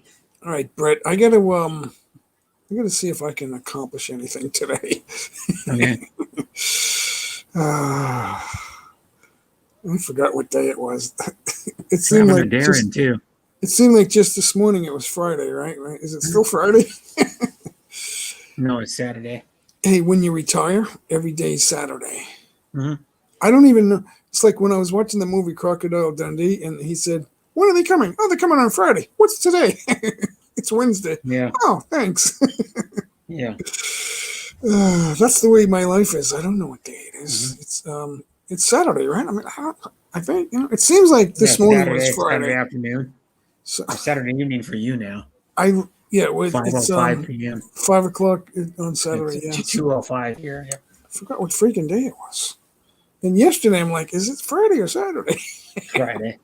All right, Brett. I gotta see if I can accomplish anything today. Okay. I forgot what day it was. It Seemed seemed like Darren too. It seemed like just this morning it was Friday, right? Is it still Friday? No, it's Saturday. Hey, when you retire, every day is Saturday. Mm-hmm. I don't even know. It's like when I was watching the movie Crocodile Dundee, and he said, "When are they coming? Oh, they're coming on Friday. What's today? It's Wednesday." Yeah. Oh, thanks. Yeah. That's the way my life is. I don't know what day it is. It's Saturday, right? I mean, I think it seems like this morning was Saturday Friday. afternoon. So, Or Saturday evening for you now. It's 5:05 p.m. 5 o'clock on Saturday. Yeah, 2:05 here. Yeah. I forgot what freaking day it was. And yesterday, I'm like, is it Friday or Saturday? Friday.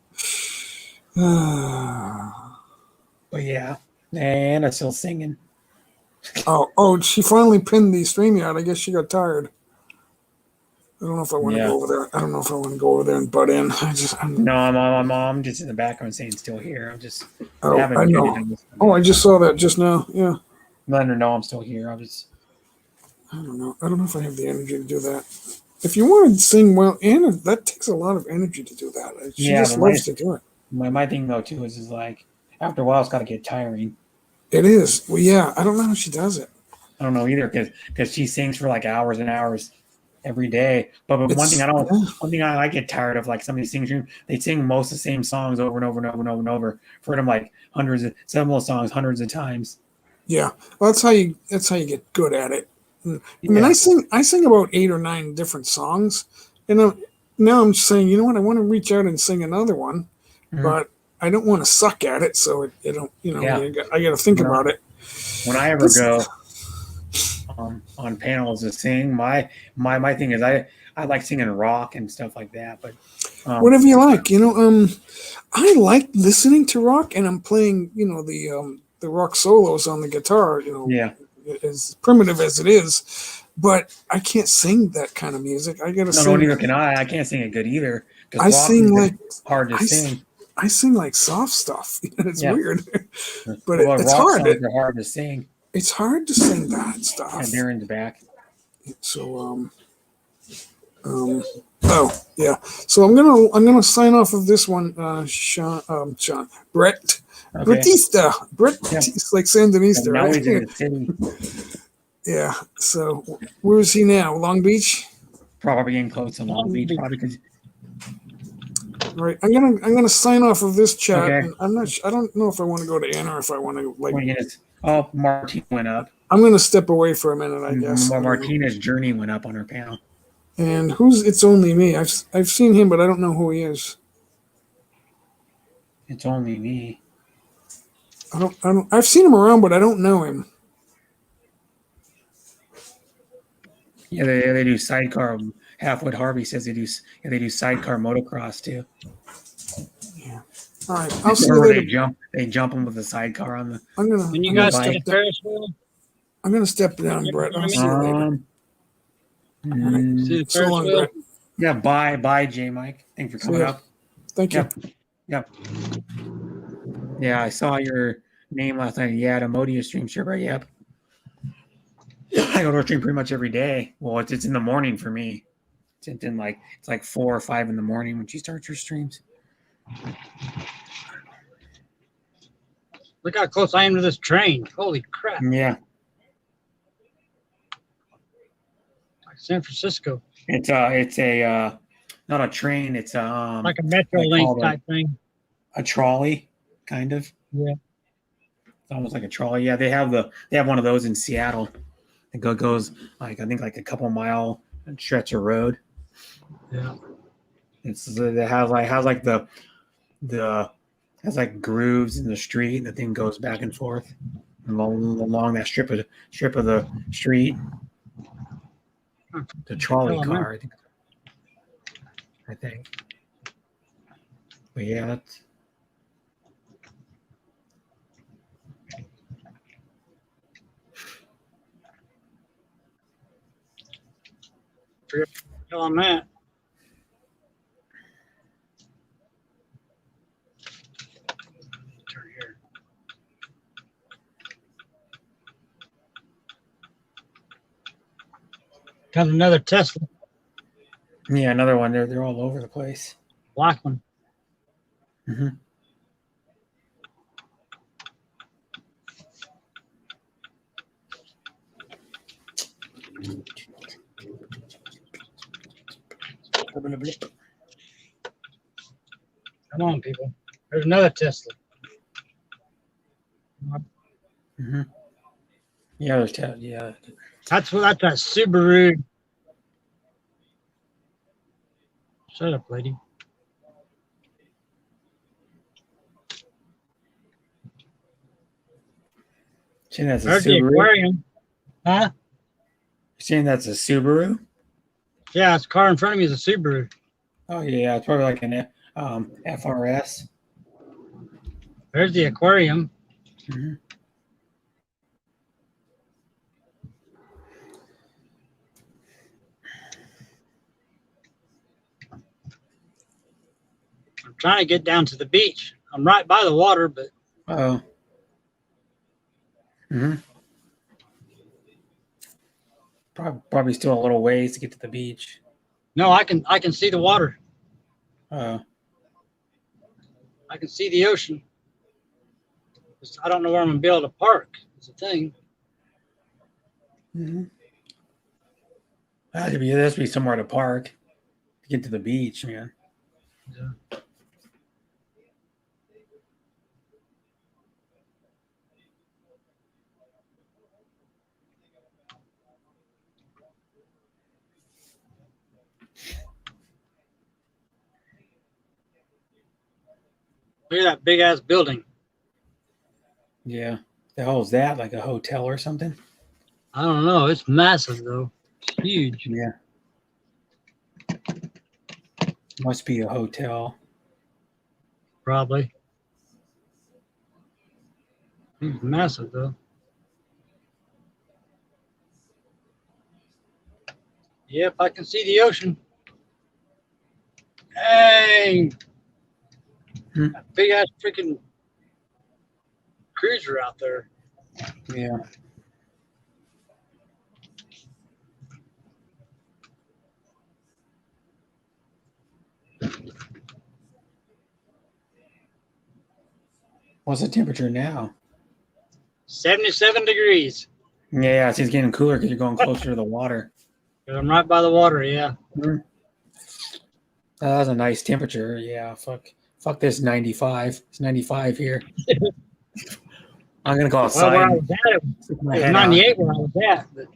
But yeah, Anna's still singing. Oh, she finally pinned the StreamYard. I guess she got tired. I don't know if I want to go over there. I don't know if I want to go over there and butt in. No, I'm just in the background saying still here. I'm just I know. I just saw that just now. Yeah. Letting her know I'm still here. I don't know. I don't know if I have the energy to do that. If you want to sing well, Anna, that takes a lot of energy to do that. She just loves to do it. My thing though too is like after a while it's got to get tiring. It is. Well, yeah. I don't know how she does it. I don't know either because she sings for like hours and hours every day. But one thing I get tired of, like somebody sings, they sing most of the same songs over and over and over and over and over for them like some of those songs hundreds of times. Yeah, well, that's how you get good at it. I mean, I sing about 8 or 9 different songs, and now I'm saying, you know what, I want to reach out and sing another one, but I don't want to suck at it, so I don't, I got to think about it. When I ever go on panels to sing, my thing is I like singing rock and stuff like that, but whatever you like, I like listening to rock, and I'm playing, the rock solos on the guitar, as primitive as it is, but I can't sing that kind of music. I gotta sing. No, neither can I. I can't sing it good either. I sing like hard to sing. I sing like soft stuff. It's weird, but well, it's rock hard. Songs are hard to sing. It's hard to sing that stuff. And they're in the back. So So I'm gonna sign off of this one, Brett. Okay. Bretista. It's like Sandinista, Now right? he's in the city. Yeah. So where is he now? Long Beach? Probably getting close to Long Beach. Probably because. Right. I'm gonna sign off of this chat. Okay. And I don't know if I want to go to Anna or if I want to Oh, Martina went up. I'm gonna step away for a minute, I guess. Martina's Journey went up on her panel. And who's It's Only Me? I've seen him, but I don't know who he is. It's Only Me. I've seen him around, but I don't know him. Yeah, they do sidecar. Halfwood Harvey says they do sidecar motocross too. Yeah. All right. I'll see you later. They jump them with the sidecar on the. When you guys get the Ferris wheel? I'm gonna step down, Brett. I'll see you later. See the Ferris wheel? Brett. Yeah. Bye, J Mike. Thanks for coming up. Thank you. Yep. Yeah, I saw your name last night. Yeah, the Modia stream, sure, right? Yep. I go to a stream pretty much every day. Well, it's in the morning for me. It's like 4 or 5 in the morning when she starts her streams. Look how close I am to this train. Holy crap. Yeah. Like San Francisco. It's a not a train, it's like a Metro Link type thing. A trolley, kind of. Yeah. It's almost like a trolley. Yeah, they have one of those in Seattle. It goes like I think like a couple mile stretch of road. Yeah. It has like grooves in the street. The thing goes back and forth along that strip of the street. The trolley car, I think. But yeah, that's. Tell them that. Got another Tesla. Yeah, another one. They're all over the place. Black one. Mm-hmm. Come on, people. There's another Tesla. Mm-hmm. Yeah, there's yeah. That's that Subaru. Shut up, lady. Saying that's a There's the Subaru. aquarium. Huh? You're saying that's a Subaru? Yeah, this car in front of me is a Subaru. Oh yeah, it's probably like an FRS. There's the aquarium. Mm-hmm. I'm trying to get down to the beach. I'm right by the water, but Oh. Mm-hmm. Probably still a little ways to get to the beach. no, I can see the water. Oh. I can see the ocean. Just, I don't know where I'm gonna be able to park. It's a thing. Mm-hmm. There has to be somewhere to park to get to the beach, man. Yeah. Look at that big ass building. Yeah. The hell is that? Like a hotel or something? I don't know. It's massive though. It's huge. Yeah. Must be a hotel. Probably. It's massive though. Yep, I can see the ocean. Dang. That big ass freaking cruiser out there. Yeah. What's the temperature now? 77 degrees. Yeah, it's getting cooler because you're going closer to the water. I'm right by the water, yeah. Mm-hmm. That's a nice temperature. Yeah, fuck this 95. It's 95 here. I'm gonna go outside. Well, where I was at, it was 98 where I was at. But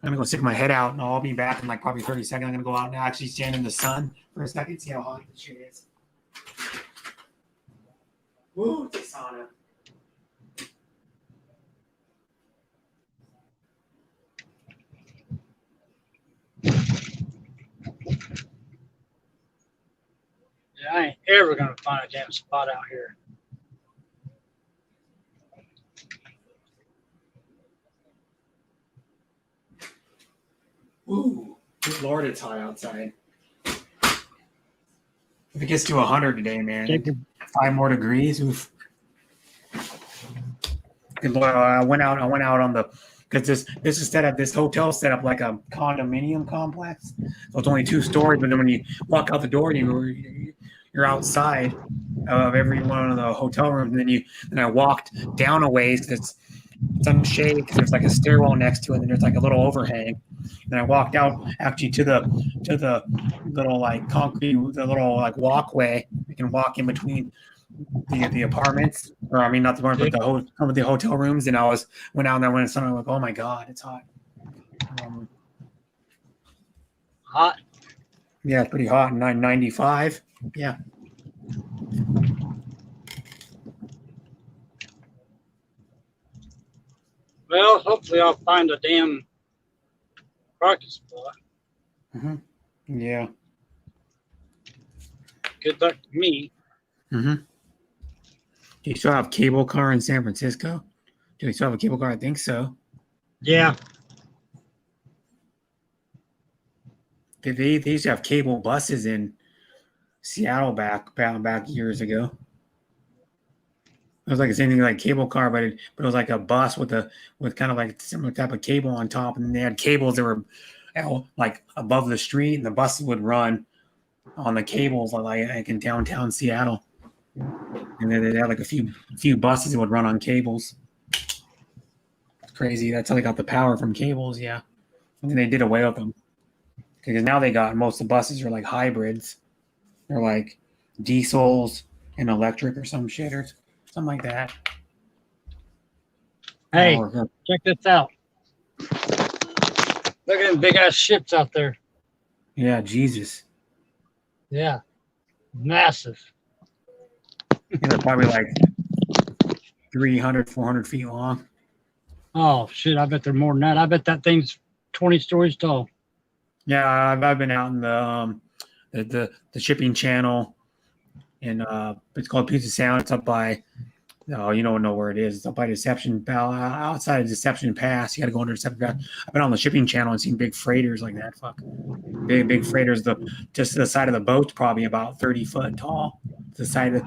I'm gonna go stick my head out, and I'll be back in like probably 30 seconds. I'm gonna go out and actually stand in the sun for a second, see how hot the shit is. Woo, it's a sauna. yeah, I ain't ever gonna find a damn spot out here. Ooh, good Lord, it's hot outside. If it gets to 100 today, man, 5 more degrees. Oof. Good Lord, I went out on the because this is set up. This hotel set up like a condominium complex. So it's only 2 stories, but then when you walk out the door, you're outside of every one of the hotel rooms. And then I walked down a ways because it's on shade because there's like a stairwell next to it, and there's like a little overhang. Then I walked out actually to the little like concrete, the little like walkway. You can walk in between the apartments, or I mean not the apartments, but the hotel rooms. And went out and I went inside. I'm like, oh my god, it's hot. Hot. Yeah, it's pretty hot. 95. Yeah. Well, hopefully I'll find a damn parking spot. Mm-hmm. Yeah. Good luck to me. Mm-hmm. Do you still have cable car in San Francisco? Do you still have a cable car? I think so. Yeah. They used to have cable buses in Seattle back years ago. It was like the same thing like cable car, but it was like a bus with kind of like similar type of cable on top, and then they had cables that were like above the street, and the buses would run on the cables like in downtown Seattle. And then they had like a few buses that would run on cables. It's crazy. That's how they got the power from cables, yeah. And then they did away with them. Because now most of the buses are like hybrids. They're like diesels and electric or some shit or something like that. Hey, check this out. Look at them big ass ships out there. Yeah, Jesus. Yeah. Massive. Yeah, they're probably like 300, 400 feet long. Oh shit, I bet they're more than that. I bet that thing's 20 stories tall. Yeah, I've been out in the shipping channel, and it's called Puget Sound. It's up by, oh, you don't know where it is. It's up by Deception, outside of Deception Pass. You got to go under Deception Pass. I've been on the shipping channel and seen big freighters like that. Fuck, big freighters. Just the side of the boat's probably about 30 foot tall. The side of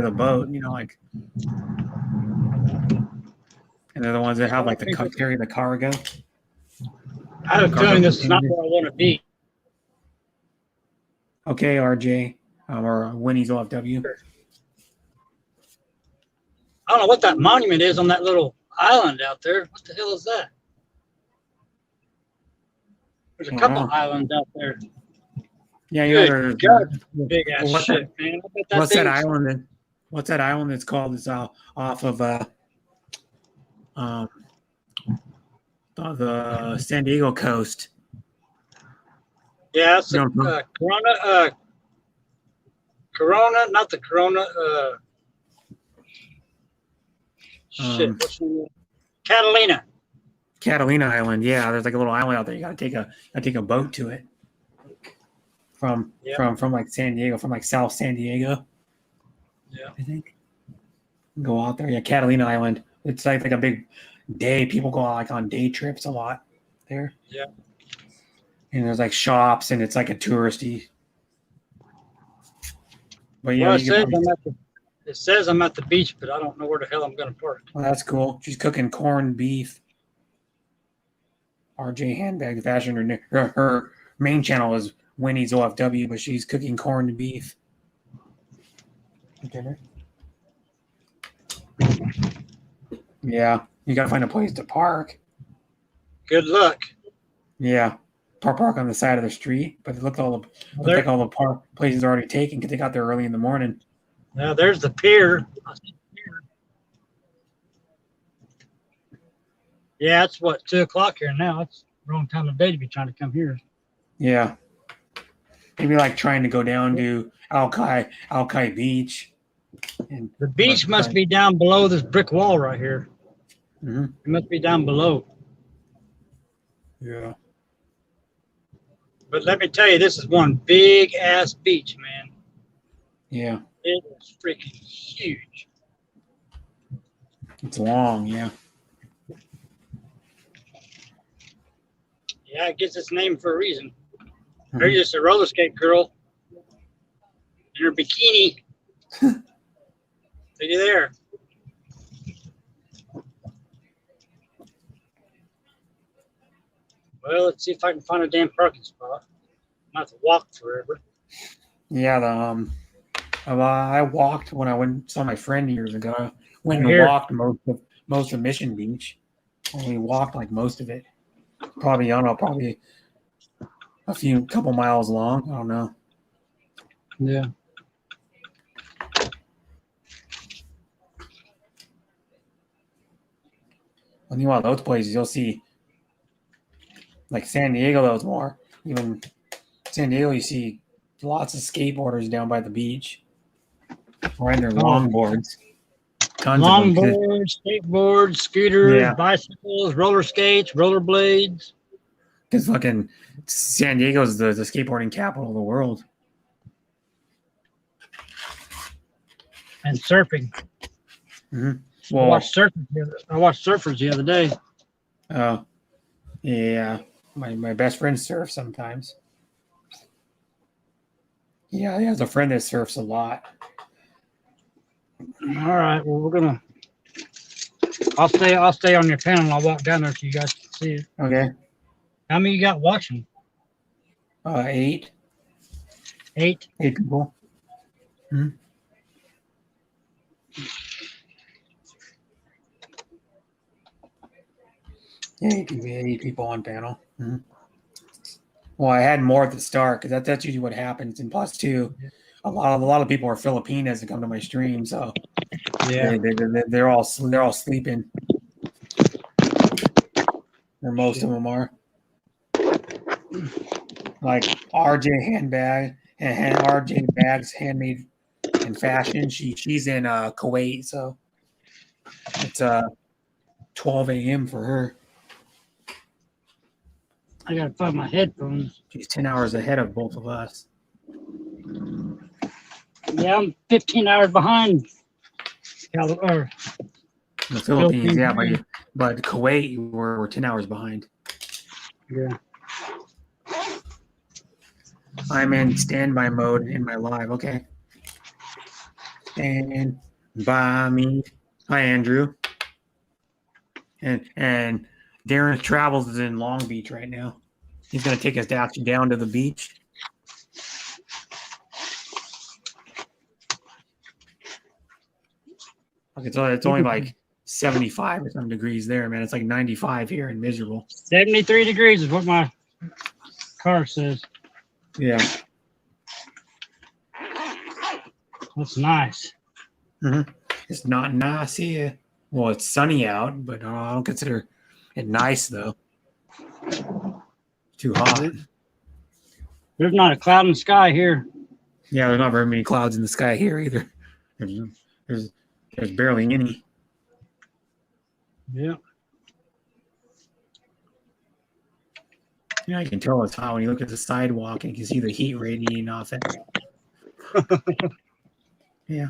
the boat, you know, like. And they're the ones that have like carry the cargo. I was telling you, this is not where I want to be. Okay, RJ, or Winnie's OFW. I don't know what that monument is on that little island out there. What the hell is that? There's a couple islands out there. Yeah, you know, Good God, big ass what's shit, man. I bet that what's that thing's- island? What's that island that's called? It's off of the San Diego coast. Yeah, it's No, Corona, not the Corona. Shit, what's the name? Catalina. Catalina Island. Yeah, there's like a little island out there. You gotta take a boat to it. From like San Diego, from like South San Diego. Yeah. I think. Go out there. Yeah, Catalina Island. It's like a big day. People go like on day trips a lot there. Yeah. And there's like shops, and it's like a touristy. But yeah, Well, you can probably- it says I'm at the beach, but I don't know where the hell I'm going to park. well, that's cool. She's cooking corned beef. RJ Handbag Fashion. Her main channel is Winnie's OFW, but she's cooking corned beef. Dinner. Yeah, you gotta find a place to park. Good luck. Yeah, park on the side of the street, but look like all the park places are already taken because they got there early in the morning. Now there's the pier. Yeah, it's what, 2:00 here now. It's the wrong time of day to be trying to come here. Yeah, maybe like trying to go down to Alki Beach. And The beach must be down below this brick wall right here. Mm-hmm. It must be down below. Yeah. But let me tell you, this is one big ass beach, man. Yeah, It is freaking huge. it's long. Yeah. Yeah, it gets its name for a reason. There's just a roller skate girl in her bikini. Are you there? Well, let's see if I can find a damn parking spot. I'm have to walk forever. Yeah, I walked when I went saw my friend years ago. I went and Here. walked most of Mission Beach. Only walked like most of it. Probably, I don't know, probably a couple miles long. I don't know. Yeah. When you want those places, you'll see like San Diego, that was more. Even San Diego, you see lots of skateboarders down by the beach. Riding their longboards. Tons of them. Longboards, skateboards, scooters, Yeah. bicycles, roller skates, rollerblades. Because fucking San Diego's the skateboarding capital of the world. And surfing. Mm-hmm. I watched surfers the other day. Oh, yeah. My best friend surfs sometimes. Yeah, he has a friend that surfs a lot. All right. Well, we're gonna. I'll stay on your panel. I'll walk down there so you guys can see it. Okay. How many you got watching? 8. 8. 8 people. Hmm. Yeah, 8 people on panel. Hmm. Well, I had more at the start because that's usually what happens. And plus, too, a lot of people are Filipinas that come to my stream, so Yeah. they're all sleeping. Or most of them are. like RJ handbag and RJ bags handmade in fashion. She's in Kuwait, so it's 12 a.m. for her. I gotta find my headphones. She's 10 hours ahead of both of us. Yeah, I'm 15 hours behind. Or The Philippines, yeah, but Kuwait, we're 10 hours behind. Yeah. I'm in standby mode in my live. Okay. And by me. Hi, Andrew. And Darren Travels is in Long Beach right now. He's going to take us down to the beach. Okay, so it's only like 75 or some degrees there, man. It's like 95 here and miserable. 73 degrees is what my car says. Yeah. That's nice. Mm-hmm. It's not nice here. Well, it's sunny out, but I don't consider it nice, though. Too hot. There's not a cloud in the sky here. Yeah, there's not very many clouds in the sky here either. There's barely any. Yeah. Yeah, I can tell it's hot when you look at the sidewalk and you can see the heat radiating off it. Yeah.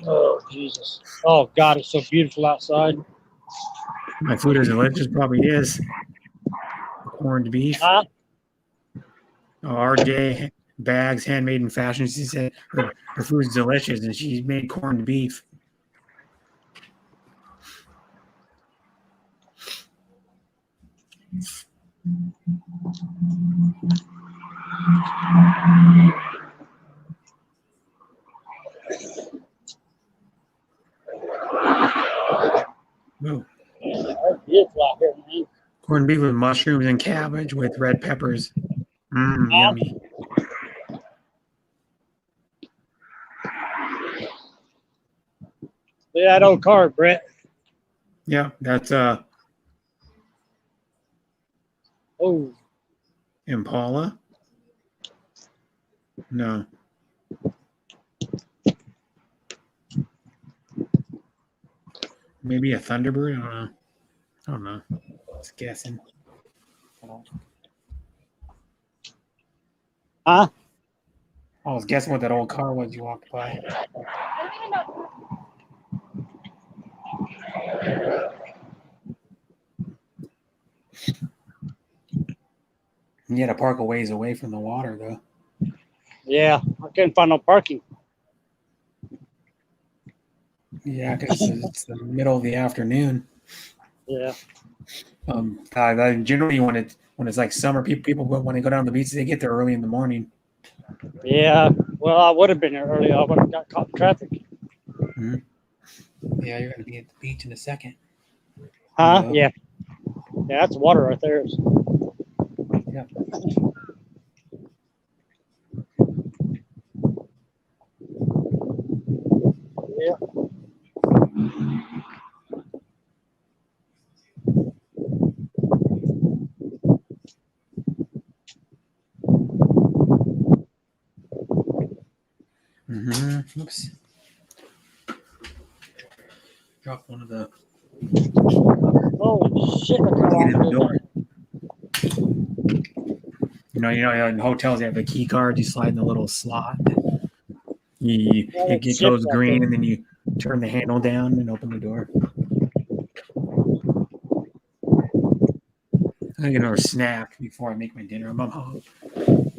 Oh, Jesus. Oh, God, it's so beautiful outside. My food is delicious, probably is. Corned beef. Huh? RJ bags, handmade in fashion. She said her food's delicious and she made corned beef. Ooh. It's beautiful out here, man. Corned beef with mushrooms and cabbage with red peppers. Yummy. Yeah, that old car, Brett. Yeah, that's Oh. Impala. No. Maybe a Thunderbird. I don't know. Just guessing. Huh? I was guessing what that old car was you walked by. You had to park a ways away from the water, though. Yeah, I couldn't find no parking. Yeah, because it's the middle of the afternoon. Yeah. Generally, when it's like summer, people when they go down to the beach, they get there early in the morning. Yeah. Well, I would have been there early. I would have got caught in traffic. Mm-hmm. Yeah, you're going to be at the beach in a second. Huh? Yeah. Yeah, that's water right there. Yeah. Yeah. Mm-hmm. Oops. Drop one of the. Oh shit! Get in the door. You know, in hotels they have the key card. You slide in the little slot. It goes green, and then you turn the handle down and open the door. I'm gonna get another snack before I make my dinner. I'm home.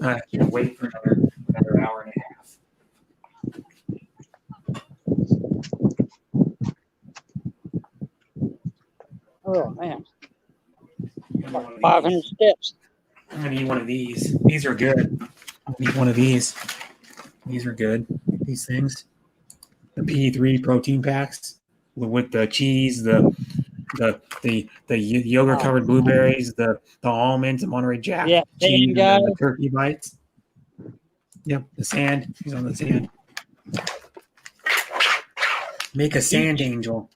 I can't wait for another hour and a half. Oh man, like 500 steps. I'm gonna eat one of these. These are good. I'm gonna eat one of these. These are good. These things. The P3 protein packs with the cheese, the yogurt covered blueberries, the almonds, the Monterey Jack cheese, and the turkey bites. Yep, the sand. He's on the sand. Make a sand angel.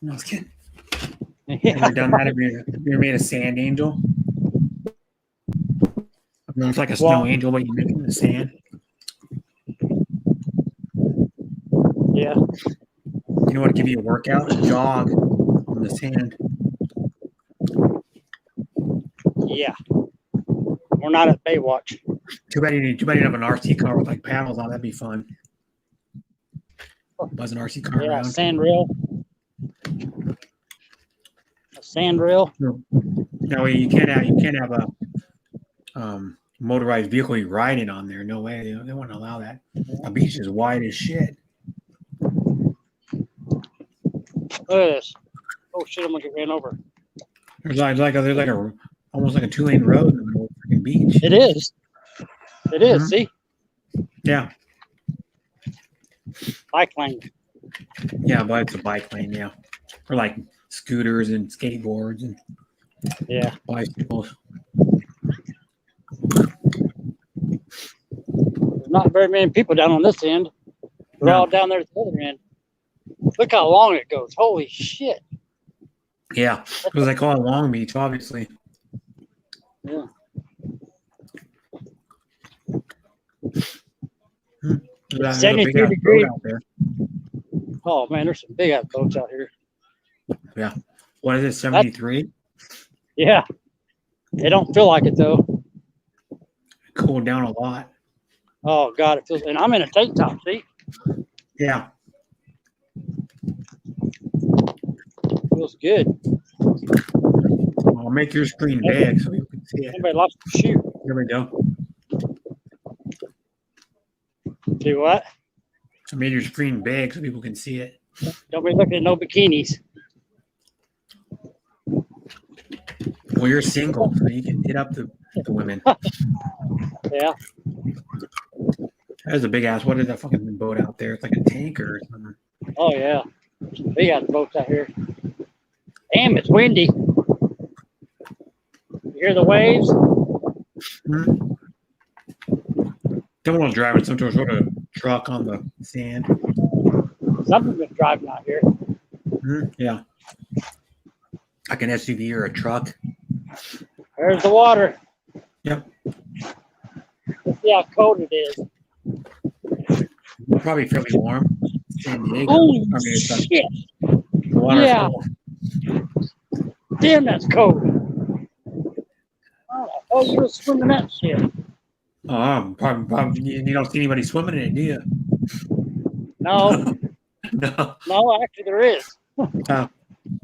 No, I was kidding. Ever done that? Have you ever made a sand angel? I mean, it's like a snow angel, but you make it in the sand. Yeah. You know what? Give you a workout, jog on the sand. Yeah. We're not at Baywatch. Too bad you have an RC car with like paddles on. That'd be fun. Buzz an RC car Yeah, around. sand rail. A sand rail. No, you can't have a motorized vehicle you ride it on there. No way. They wouldn't allow that. A beach is wide as shit. Look at this. Oh shit! I'm gonna get ran over. There's almost like a 2-lane road in the middle of the freaking beach. It is. It is. Mhm. See, Yeah. bike lane. Yeah, but it's a bike lane, yeah. Or like scooters and skateboards and Yeah. bicycles. There's not very many people down on this end. They're all down there at the other end. Look how long it goes. Holy shit. Yeah, because they call it Long Beach, obviously. Yeah. There's a 73 big-ass boat degrees. out there. Oh man, there's some big ass boats out here. Yeah. What is it, 73? Yeah. They don't feel like it though. Cooled down a lot. Oh god, it feels. And I'm in a tank top. See, Yeah. feels good. I'll make your screen big so you can see it. Somebody lost their shoe. Here we go. See what? I made your screen big so people can see it. Don't be looking at no bikinis. Well, you're single, so you can hit up the women. Yeah. There's a big ass. What is that fucking boat out there? It's like a tanker or something. Oh yeah. Some big ass boats out here. Damn, it's windy. You hear the waves? Someone's driving some sort of truck on the sand. Something's been driving out here. Yeah. Like an SUV or a truck. There's the water. Yep. Let's see how cold it is. Probably fairly warm. San Diego. Holy it's shit. The water's Yeah. cold. Damn, that's cold. Oh, you're swimming that shit. Probably you don't see anybody swimming in it, do you? No. No. No, actually there is.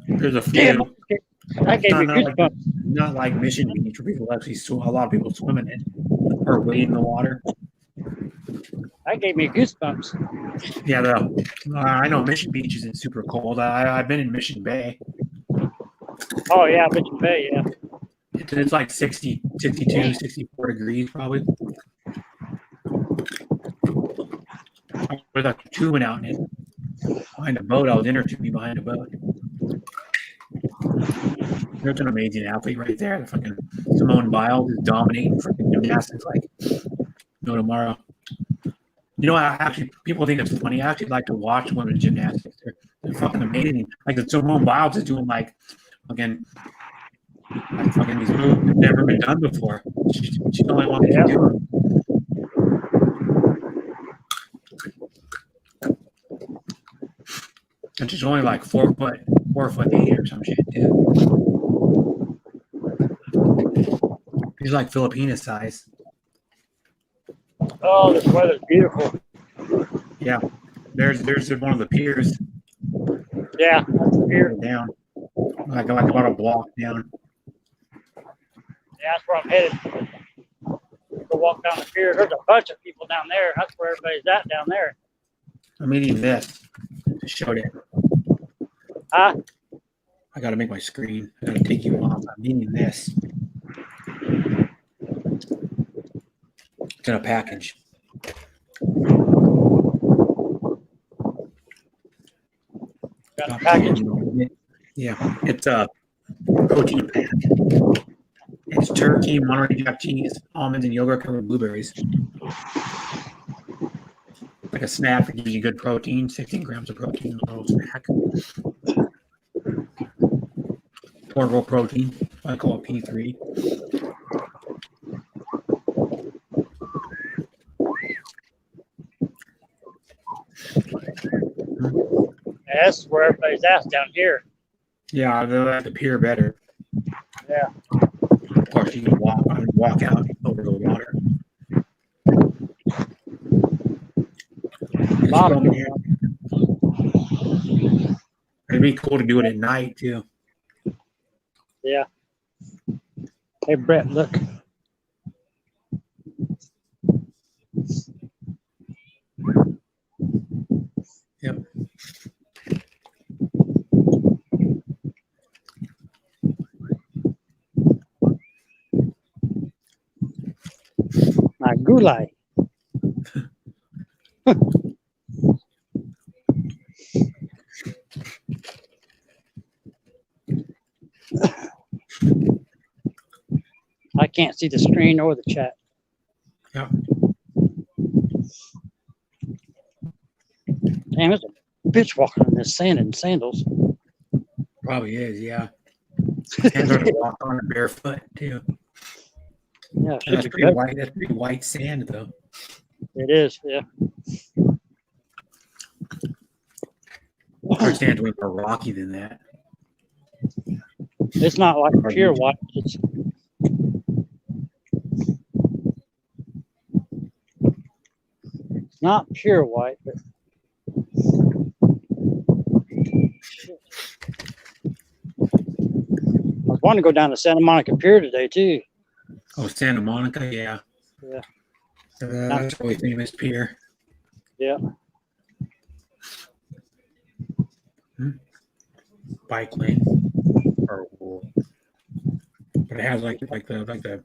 There's a Damn, few. that gave me Not goosebumps. not like Mission Beach where people actually a lot of people swim in it or wade in the water. That gave me goosebumps. Yeah, though. I know Mission Beach isn't super cold. I've been in Mission Bay. Oh yeah, Mission Bay, yeah. It's like 60, 62, 64 degrees probably. With a tubing out in it. Behind a boat, I was inner tubing behind a boat. There's an amazing athlete right there. The fucking Simone Biles is dominating freaking gymnastics like no tomorrow. You know, people think it's funny. I actually like to watch women's gymnastics. They're fucking amazing. Like the Simone Biles is doing like fucking these moves that have never been done before. She's the only one that can do them. And she's only like 4'8" or some shit too. She's like Filipina size. Oh, this weather's beautiful. Yeah. There's one of the piers. Yeah, that's the pier. Down. Like about a block down. Yeah, that's where I'm headed. Go walk down the pier. There's a bunch of people down there. That's where everybody's at down there. I'm eating this. I showed it. Huh? I gotta make my screen. I gotta take you off. I'm eating this. It's in a package. Got a package. Yeah, it's a protein pack. It's turkey, Monterey Jack cheese, almonds, and yogurt covered blueberries. Like a snack that gives you good protein, 16 grams of protein, a little snack. portable protein. I call it P3. That's where everybody's at down here. Yeah, they like the pier better. Yeah. Of course, you can walk out over the water. It'd be cool to do it at night too. Yeah. Hey, Brett, look. Yep. My gulai. I can't see the screen or the chat. Yeah. Damn, there's a bitch walking in this sand in sandals. Probably is, yeah. And to walk on it barefoot too. Yeah, That's pretty white. That's pretty white sand though. It is, yeah. Our sand's way more rocky than that. It's not like pure white. It's not pure white, but I was wanting to go down to Santa Monica Pier today too. Oh, Santa Monica, yeah. Yeah. That's a really famous pier. Yeah. Bike lane, but it has like the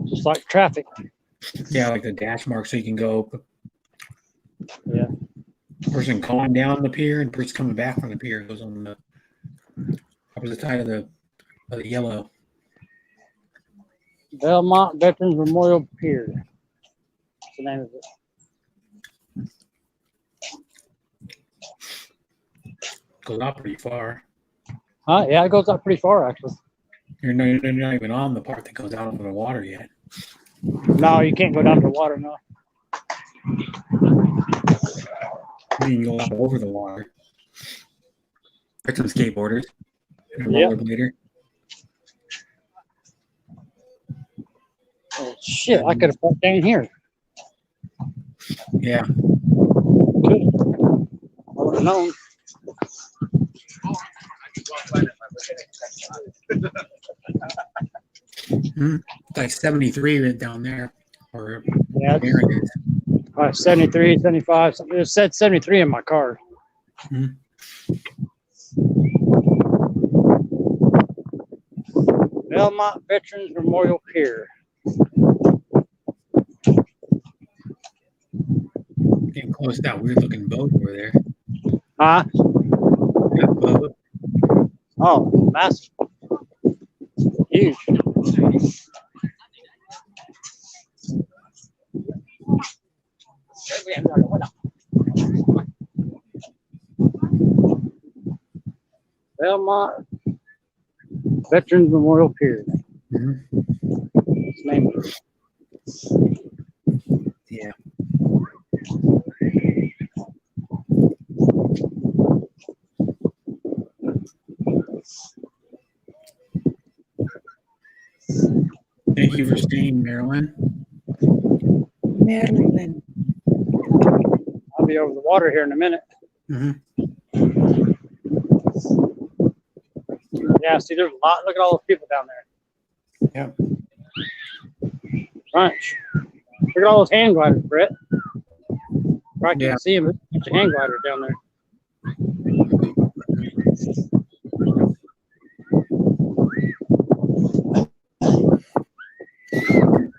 just like traffic. Yeah, like the dash mark, so you can go. Yeah. Person going down the pier and person coming back from the pier goes on the opposite side of the yellow. Belmont Veterans Memorial Pier. That's the name of it. Goes out pretty far. Huh? Yeah, it goes up pretty far actually. You're not even on the part that goes out into the water yet. No, you can't go down to the water now. You can go out over the water. There's some skateboarders. And a Yep. rollerblader. Oh shit! I could have parked down here. Yeah. Good. I would have known. It's like 73 right down there. Or Yeah. there it is. 73, 75. It said 73 in my car. Mhm. Belmont Veterans Memorial Pier. Getting close to that weird looking boat over there. Huh? That boat. Oh, massive. Huge. Belmont Veterans Memorial Pier. It's named. Yeah. Thank you for staying, Marilyn. Marilyn. I'll be over the water here in a minute. Yeah, see, there's a lot. Look at all those people down there. Yep. Bunch. Look at all those hang gliders, Brett. I Yeah. can't see them. There's a bunch of hang gliders down there.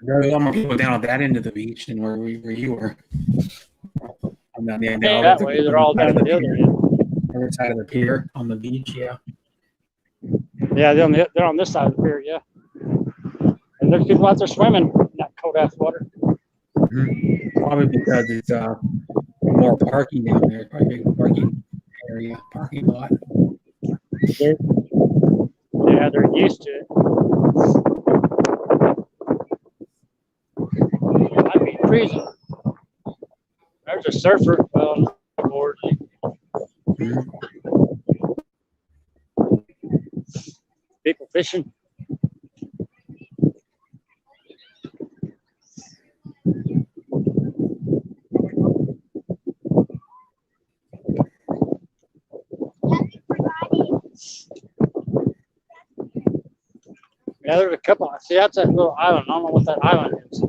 There's a lot more people down at that end of the beach than where you were. On that end. Hey, that way, they're all down at the other end. Other side of the pier on the beach, yeah. Yeah, they're on this side of the pier, yeah. And there's people out there swimming in that cold ass water. Probably because it's more parking down there. Probably a big parking area, parking lot. Yeah. Yeah, they're used to it. Might be freezing. There's a surfer on the board. People fishing. Yeah, there's a couple. See, that's that little island. I don't know what that island is.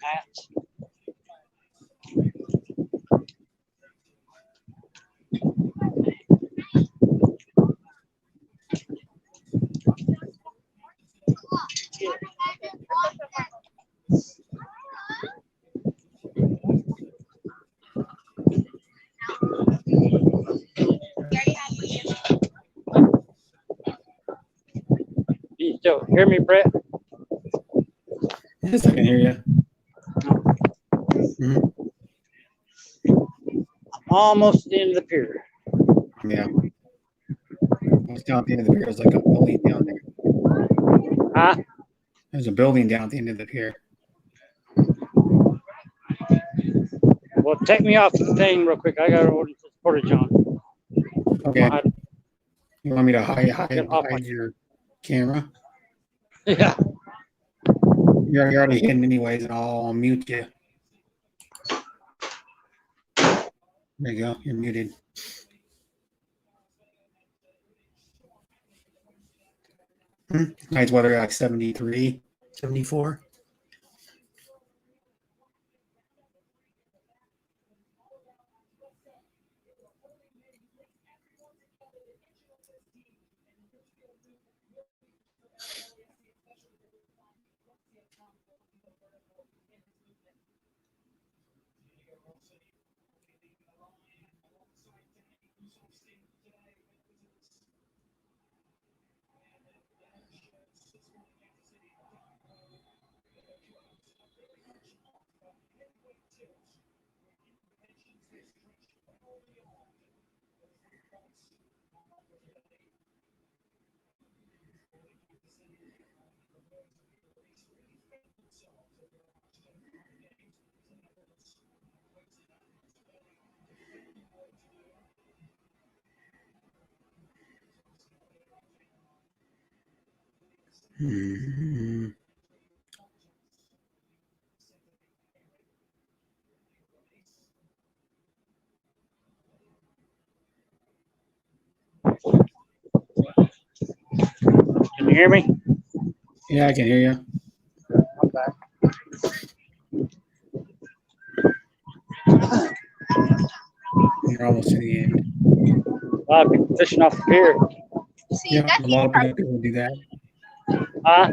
Hats. You still hear me, Brett? Yes, I can hear you. Almost at the end of the pier. Yeah. It's down at the end of the pier. There's like a building down there. Huh? There's a building down at the end of the pier. Well, take me off the thing real quick. I got to order this Porta John. Okay. You want me to hide your camera? Yeah. You're already hidden anyways, and I'll mute you. There you go. You're muted. Tonight's weather like 73, 74. Can you hear me? Yeah, I can hear you. I'm back. You're almost to the end. A lot of people fishing off the pier. Yeah, a lot of people do that. Huh?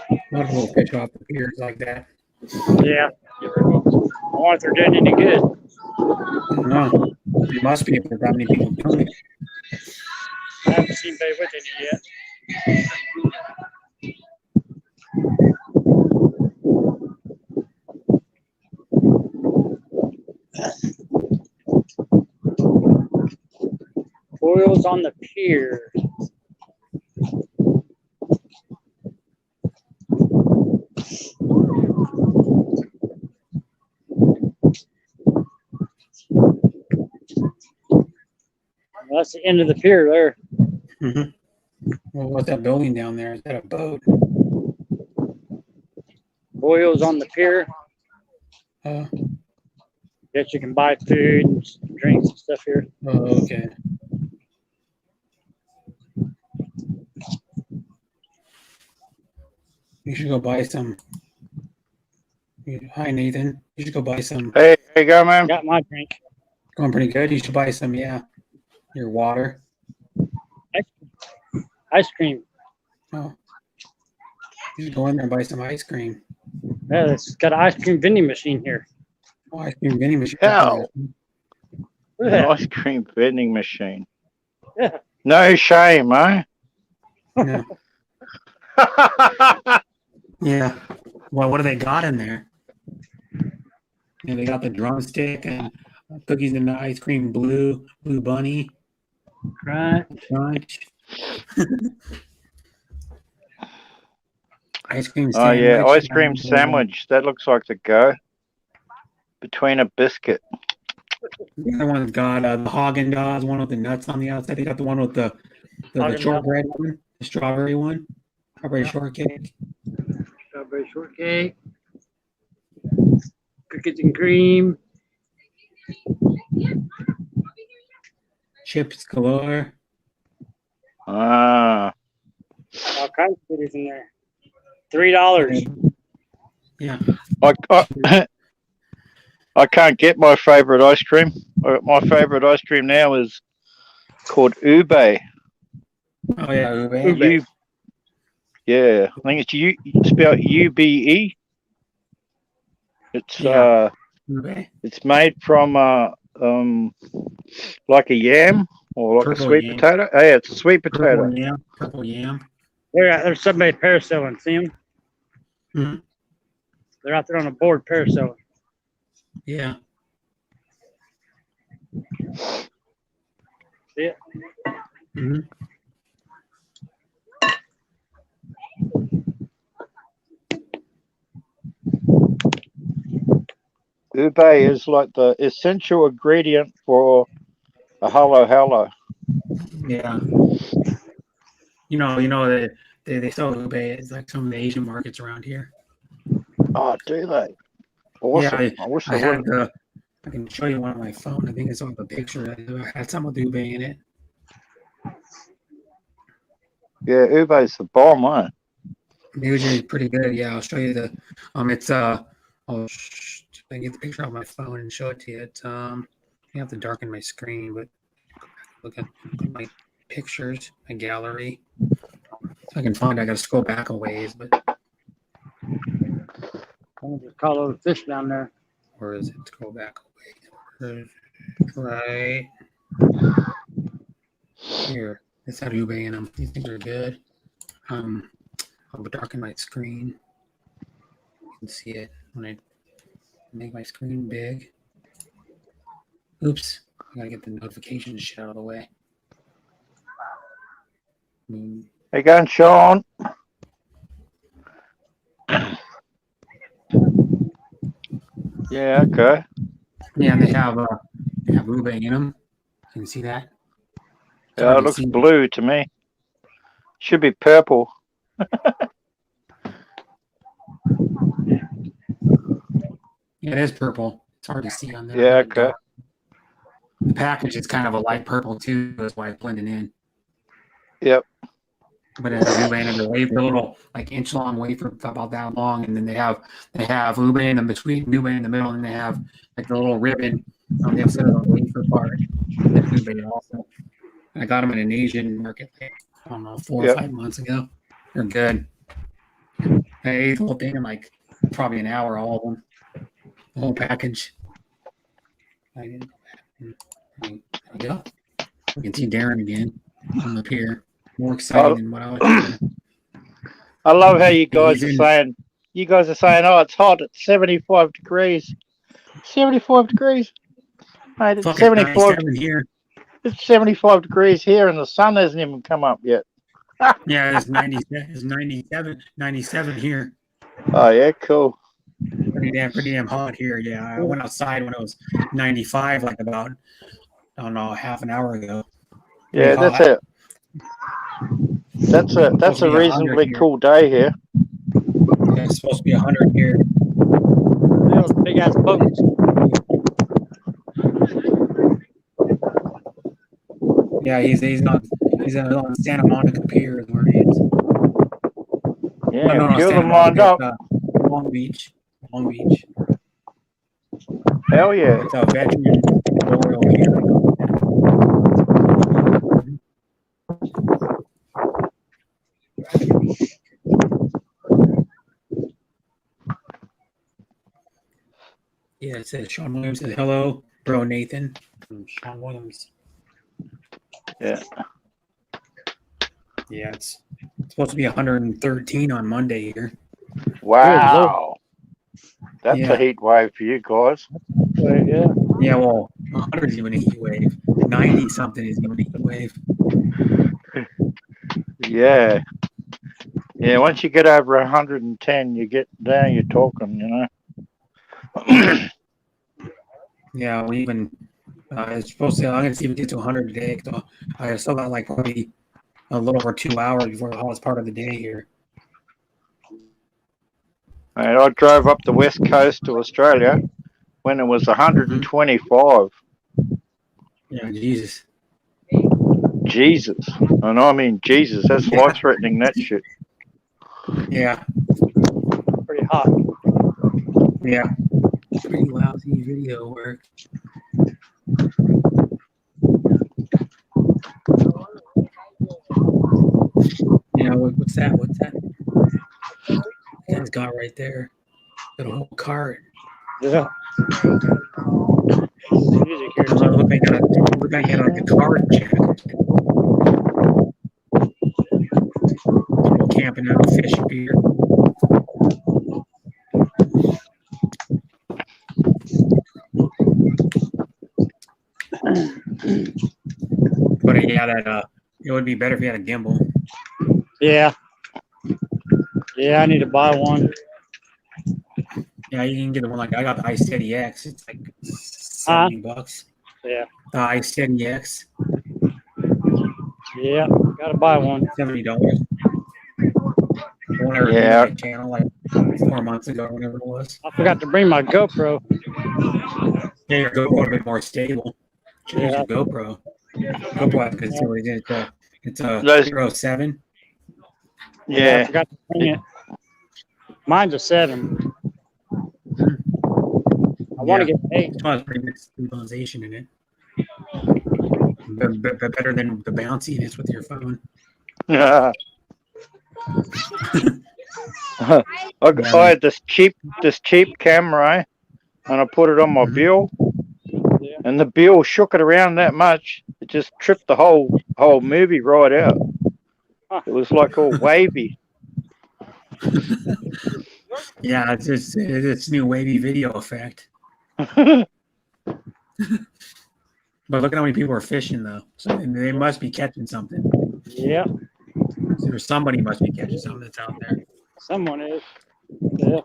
A lot of people fish off the piers like that. Yeah. I wonder if they're doing any good. I don't know. There must be if there's that many people doing it. I haven't seen Bay with any yet. Oil's on the pier. Well, that's the end of the pier there. Well, what's that building down there? Is that a boat? Oil's on the pier. Guess you can buy food and drinks and stuff here. Oh, okay. You should go buy some. Hi, Nathan. You should go buy some. Hey, how you going, man? Got my drink. Going pretty good. You should buy some, yeah. Your water. Ice cream. Oh. You should go in there and buy some ice cream. Yeah, it's got an ice cream vending machine here. Oh, ice cream vending machine. Hell. An Yeah. ice cream vending machine. Yeah. No shame, eh? Yeah. Yeah. Well, what do they got in there? Yeah, they got the drumstick and cookies and the ice cream blue bunny. Crunch. Ice cream Oh yeah, sandwich. ice cream sandwich. That looks like the go. Between a biscuit. The other one's got the Haagen Dazs, one with the nuts on the outside. They got the one with the Haagen-Dazs. shortbread one, the strawberry one, strawberry shortcake. Strawberry shortcake. Cookies and cream. Chips galore. Ah. All kinds of goodies in there. $3. Yeah. I can't get my favorite ice cream. My favorite ice cream now is called Ube. Oh yeah, Ube. Yeah, I think it's spelled UBE. It's Ube. it's made from like a yam or like Purple a sweet yam. potato. Oh, yeah, it's a sweet potato. Purple yam. There's somebody parasailing. See them? Mhm. They're out there on a board parasailing. Yeah. See it? Mm-hmm. Ube is like the essential ingredient for a hello. Yeah. You know they sell Ube at like some of the Asian markets around here. Oh, do they? Awesome. Yeah, I wish I they had would. I can show you one on my phone. I think it's on the picture. I had some with Ube in it. Yeah, Ube's the bomb, huh? Usually pretty good. Yeah, I'll show you the. It's I can get the picture on my phone and show it to you. It's I have to darken my screen, but look at my pictures, my gallery. So I can find. I got to scroll back a ways, but I'll just call those fish down there. where is it? Scroll back a ways. Right here. It's got Ube in them. These things are good. I'll darken my screen. You can see it when I make my screen big. Oops. I gotta get the notification shit out of the way. Hey, going, Sean. Yeah, okay. Yeah, they have Ube in them. Can you see that? It's Yeah, hard it to looks see. blue to me. Should be purple. Yeah, it is purple. It's hard to see on there. Yeah, okay. The package is kind of a light purple too. That's why it's blending in. Yep. But it has Ube in it. The wafer, a little like inch long wafer, about that long, and then they have Ube in the between, Ube in the middle, and they have like the little ribbon on the outside of the wafer part. That's Ube also. I got them in an Asian market, like, I don't know, 4 or 5 months ago. They're good. I ate the whole thing in like probably an hour, all of them, the whole package. I didn't. There you go. We can see Darren again from up here. More excited than what I was doing. I love how you guys are saying. You guys are saying, "Oh, it's hot. It's 75 degrees." 75 degrees, mate. It's Fucking 75 97 here. It's 75 degrees here, and the sun hasn't even come up yet. Yeah, it's 97 here. Oh yeah, cool. Pretty damn hot here. Yeah, I went outside when it was 95, like about, I don't know, half an hour ago. Yeah, Pretty that's hot. it. That's Supposed a to be 100 reasonably here. cool day here. Yeah, it's supposed to be 100 here. Those big ass boats. Yeah, he's on Santa Monica Pier is where he is. Yeah, No, kill Santa them lined Monica, up. Long Beach. Long Beach. Hell yeah. It's a veteran memorial pier. Yeah, it says Sean Williams says hello, bro Nathan from Sean Williams. Yeah. Yeah, it's supposed to be 113 on Monday here. Wow. That's Yeah. a heat wave for you guys. Yeah. Yeah, well, 100 is even a heat wave. 90 something is even a heat wave. Yeah. Yeah, once you get over 110, you get down, you're talking, you know. Yeah, we even it's supposed to. I'm gonna see if it gets to 100 today. So I still got like probably a little over 2 hours before the hottest part of the day here. And I drove up the west coast to Australia when it was 125. Yeah, Jesus. Jesus. And I mean Jesus. That's life threatening, that shit. Yeah. Pretty hot. Yeah. Pretty lousy video work. You know, what's that? What's that? That guy's got right there. Got a whole cart. Yeah. Look back at like a card check. People camping out, fishing beer. But yeah, that it would be better if you had a gimbal. Yeah. Yeah, I need to buy one. Yeah, you can get the one like I got the iSteady X. It's like $70. Yeah. The iSteady X. Yeah, gotta buy one. $70. One Yeah. my channel like 4 months ago, whenever it was. I forgot to bring my GoPro. Yeah, your GoPro would have been more stable. Should use Yeah. your GoPro. GoPro has good storage. It's a Those- Hero 7. I forgot to bring it. Mine's a 7. I want to get an 8. This one has pretty good stabilization in it. Better than the bounciness with your phone. Yeah. I had this cheap camera, and I put it on my bill, and the bill shook it around that much, it just tripped the whole movie right out. It was like all wavy. Yeah, it's new wavy video effect. But look at how many people are fishing though. So they must be catching something. Yeah. Or somebody must be catching something that's out there. Someone is. Yeah.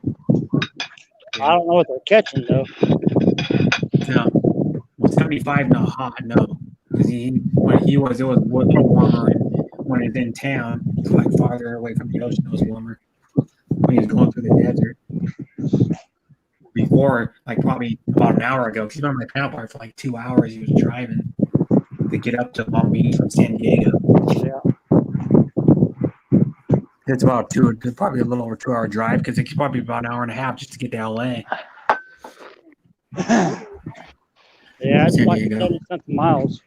I don't know what they're catching though. No. Well, 75 not hot, no. Because it was a little warmer when it's in town. It's like farther away from the ocean, it was warmer. When he was going through the desert. Before, like probably about an hour ago, because he's been on my panel bar for like 2 hours. He was driving to get up to Long Beach from San Diego. Yeah. It's about probably a little over 2 hour drive because it's probably about an hour and a half just to get to LA. Yeah, it's San like Diego. 70-something miles.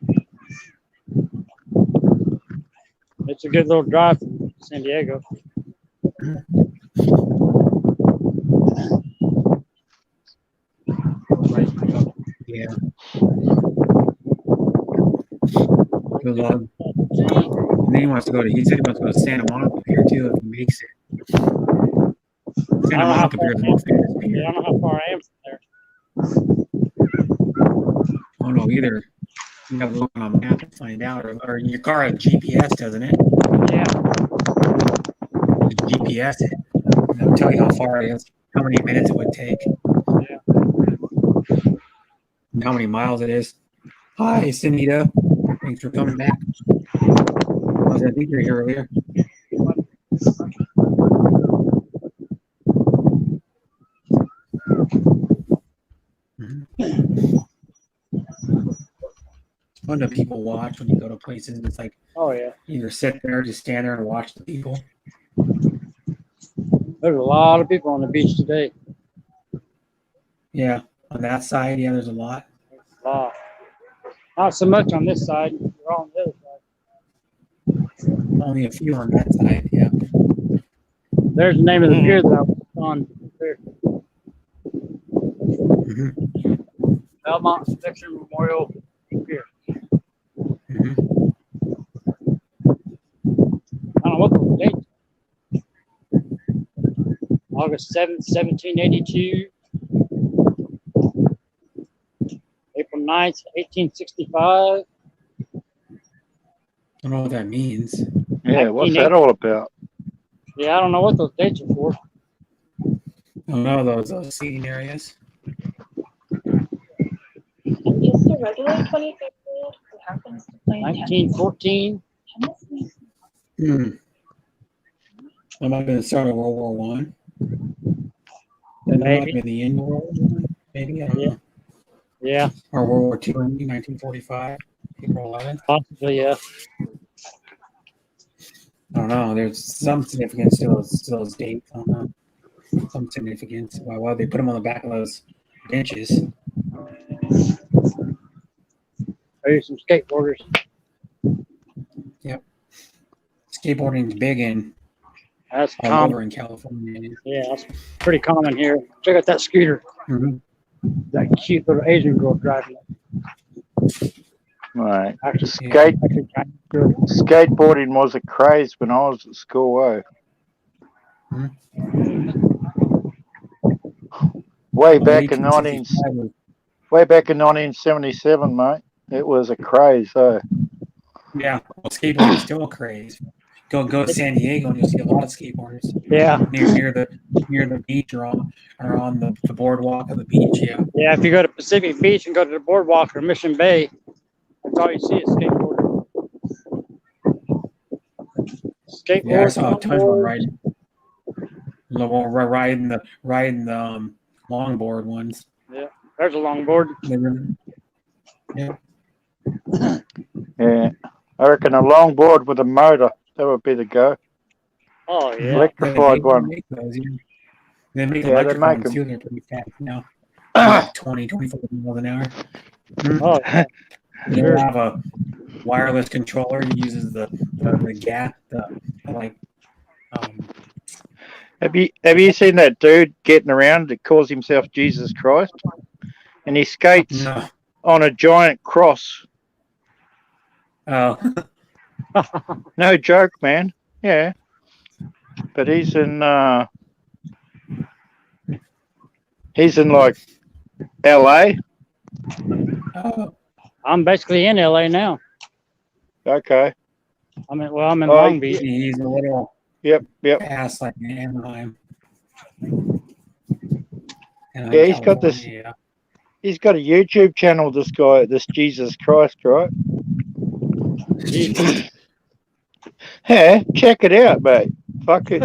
It's a good little drive from San Diego. Yeah. And then he wants to go to. He said he wants to go to Santa Monica Pier too if he makes it. Santa Monica Pier is the most famous pier. Yeah, I don't know how far I am from there. I don't know either. You have to look on a map to find out, or your car has GPS, doesn't it? Yeah. Just GPS it. It'll tell you how far it is, how many minutes it would take, Yeah. and how many miles it is. Hi, Sunita. Thanks for coming back. I think you were here earlier. It's fun to people watch when you go to places. It's like Oh yeah. either sit there, just stand there and watch the people. There's a lot of people on the beach today. Yeah, on that side, yeah, there's a lot. Not so much on this side. We're all on the other side. Only a few on that side, yeah. There's the name of the pier that I was on. There. Belmont Veteran Memorial Pier. I don't know what the date. August 7th, 1782. April 9th, 1865. I don't know what that means. Yeah, what's that all about? Yeah, I don't know what those dates are for. I don't know those seating areas. Is the regular 23rd period who happens to play 1914. That might have been the start of World War One. That might have been the end of World War One, maybe. I don't know. Yeah. Or World War II, 1945, April 11th. Possibly, yeah. I don't know. There's some significance to those dates. I don't know. Some significance. Why they put them on the back of those benches? There's some skateboarders. Yep. Skateboarding is big in That's all common. over in California. Yeah, that's pretty common here. Check out that scooter. That cute little Asian girl driving it. Right. Actually, Skateboarding was a craze when I was at school. Way back in 1977, mate. It was a craze. Yeah, well, skateboarding is still a craze. Go to San Diego and you'll see a lot of skateboarders. Yeah. Near the beach or on the boardwalk of the beach. Yeah. Yeah, if you go to Pacific Beach and go to the boardwalk or Mission Bay, that's all you see is skateboarders. Skateboard. Yeah, I saw a ton of them snowboards. riding the longboard ones. Yeah, there's a longboard. Yeah. Yeah. I reckon a longboard with a motor, that would be the go. Oh, yeah. Electrified one. They make Yeah, electric they make ones too. them. They're pretty fast now. Like 20, 24 miles an hour. Oh, yeah. They have a wireless controller. He uses the gap, Have you seen that dude getting around that calls himself Jesus Christ? And he skates on a giant cross. Oh. No joke, man. Yeah. But he's in like LA. I'm basically in LA now. Okay. I'm in Long Beach. He's a little Yep. past like Anaheim. Yeah, he's got this. Yeah. He's got a YouTube channel. This guy, this Jesus Christ, right? Yeah, check it out, mate. Fuck it.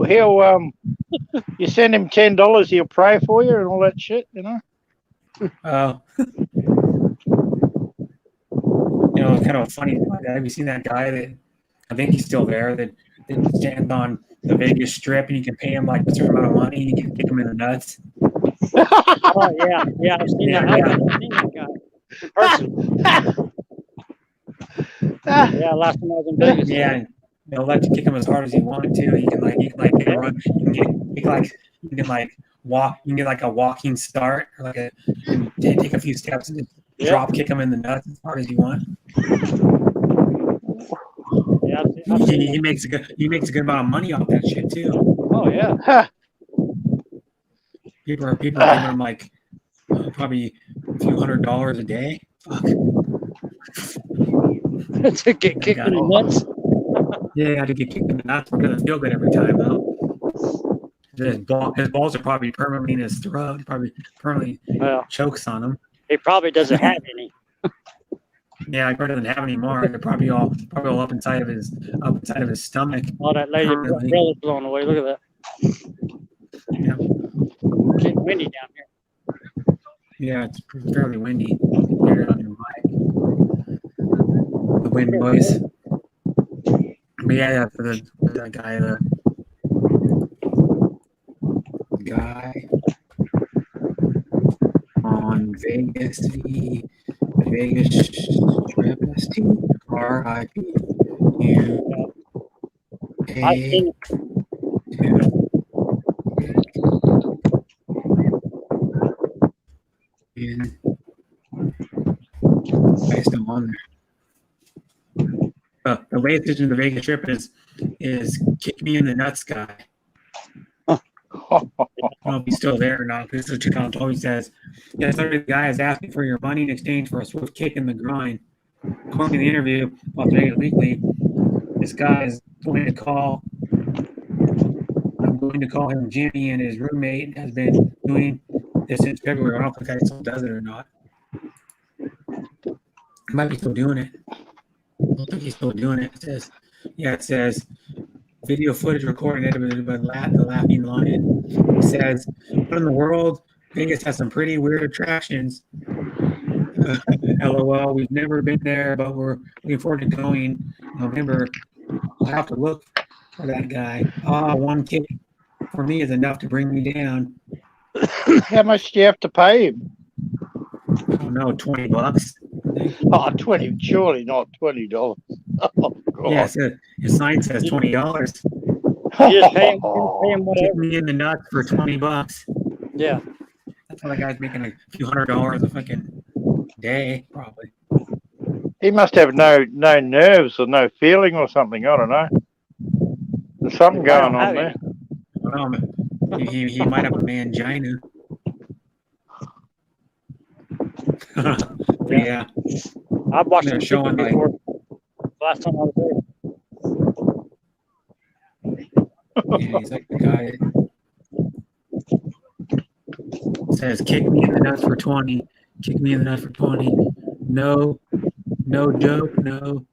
he'll you send him $10, he'll pray for you and all that shit, you know. Oh. It's kind of funny. Have you seen that guy that I think he's still there that stands on the Vegas Strip and you can pay him like a certain amount of money and you can kick him in the nuts? Oh yeah, I've seen that. I've seen that guy in person. Yeah, last time I was in Vegas. Yeah, and they'll let you kick him as hard as you want to. You can get a run. You can walk. You can get like a walking start or like take a few steps and just drop kick him in the nuts as hard as you want. Yeah, he makes a good amount of money off that shit too. Oh yeah. People are giving him like probably a few $100 a day. Fuck. To get kicked in the nuts. Yeah, to get kicked in the nuts. It doesn't feel good every time though. His balls are probably permanently in his throat. He probably permanently chokes on them. He probably doesn't have any. Yeah, he probably doesn't have any more. They're probably all up inside of his stomach. All that lady umbrella blown away. Look at that. Yeah. It's getting windy down here. Yeah, it's fairly windy. Hear it on your mic. The wind noise. But yeah, for the guy on Vegas Strip STRIP I've seen it. And guy's still on there. The latest addition to the Vegas trip is Kick Me in the Nuts guy. I don't know if he's still there or not. This is what Chicago told me. He says, yes, the guy is asking for your money in exchange for a swift kick in the groin. According to the interview on Vegas Weekly, this guy is going to call. I'm going to call him Jimmy, and his roommate has been doing this since February. I don't know if the guy still does it or not. He might be still doing it. I don't think he's still doing it. It says video footage recorded by the Laughing Lion. It says, what in the world? Vegas has some pretty weird attractions. LOL, we've never been there, but we're looking forward to going in November. I'll have to look for that guy. One kick for me is enough to bring me down. How much do you have to pay him? I don't know, $20. Oh, 20, surely not $20. Oh, God. Yeah, his sign says $20. You just pay him Kick whatever. me in the nuts for $20. Yeah. That's why the guy's making a few $100 a fucking day, probably. He must have no nerves or no feeling or something. I don't know. There's something going on there. He might have a mangina. Yeah. I've watched They're him showing like before. Last time I was there. yeah, he's like the guy that says, kick me in the nuts for 20. Kick me in the nuts for 20. No joke, no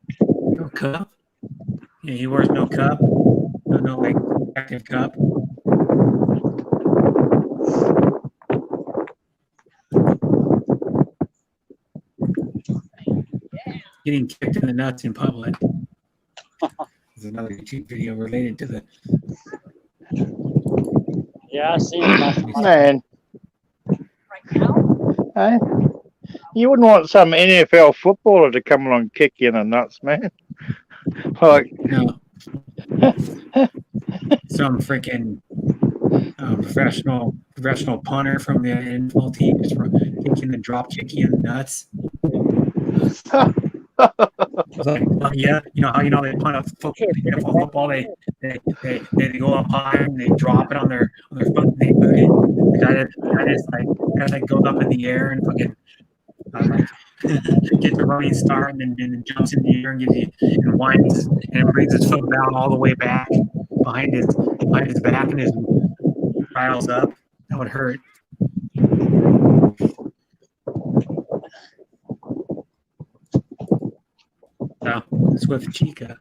cup. Yeah, he wears no cup. No like active cup. Getting kicked in the nuts in public. There's another YouTube video related to the. Yeah, I see him. Man. Hey? You wouldn't want some NFL footballer to come along and kick you in the nuts, man. Like, no. Some freaking professional punter from the NFL team is kicking and drop kicking in the nuts. I was like, yeah, you know how they punt a football, they go up high and they drop it on their foot and they boot it. The guy just goes up in the air and fucking gets a running start and then jumps in the air and winds and brings his foot down all the way back behind his back and his piles up. That would hurt. No, Swift Chica.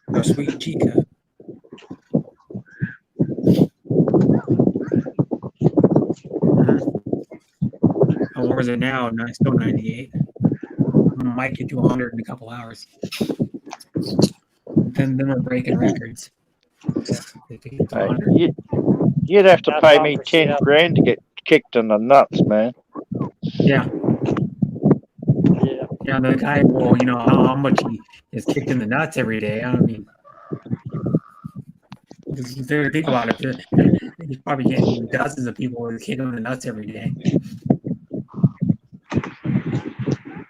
No, Sweet Chica. How where is it now? No, it's still 98. Might get to 100 in a couple hours. Then we're breaking records. you'd have to pay me 10 grand to get kicked in the nuts, man. Yeah. Yeah, the guy, well, you know, how much he is kicked in the nuts every day. I mean, think about it. He's probably getting dozens of people who kick him in the nuts every day.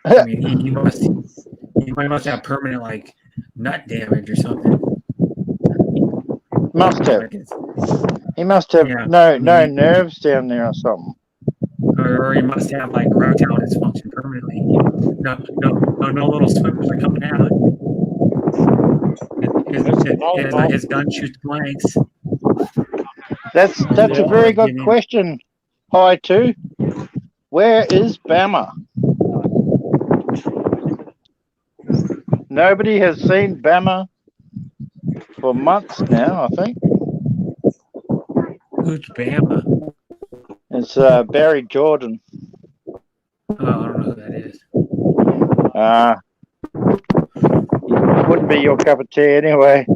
I mean, he must have permanent, like, nut damage or something. Must have. He must have no nerves down there or something. Or he must have like erectile dysfunction permanently. No little swimmers are coming out. His gun shoots blanks. That's a very good question. Hi, too. Where is Bama? Nobody has seen Bama for months now, I think. Who's Bama? It's Barry Jordan. Oh, I don't know who that is. Wouldn't be your cup of tea anyway.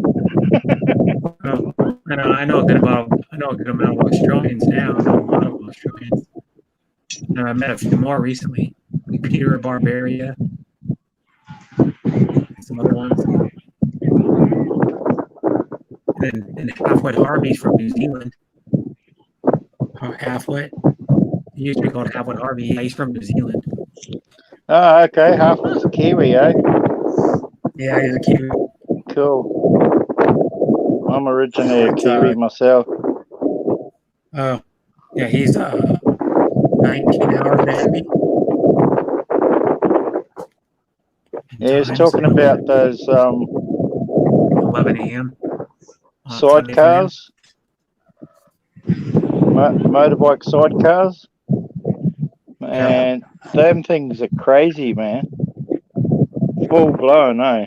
I know a good amount of Australians now. I know a lot of Australians. I met a few more recently, like Peter Barbaria, some other ones. And Halfwit Harvey's from New Zealand. Halfwit. He used to be called Halfwood Harvey. Yeah, he's from New Zealand. Oh, okay. Half was a Kiwi, eh? Yeah, he's a Kiwi. Cool. I'm originally a It's, Kiwi myself. Oh, yeah, he's 19 hours ahead of me. Yeah, he's talking about those 11 a.m. sidecars, motorbike sidecars, and them things are crazy, man. Full blown, eh?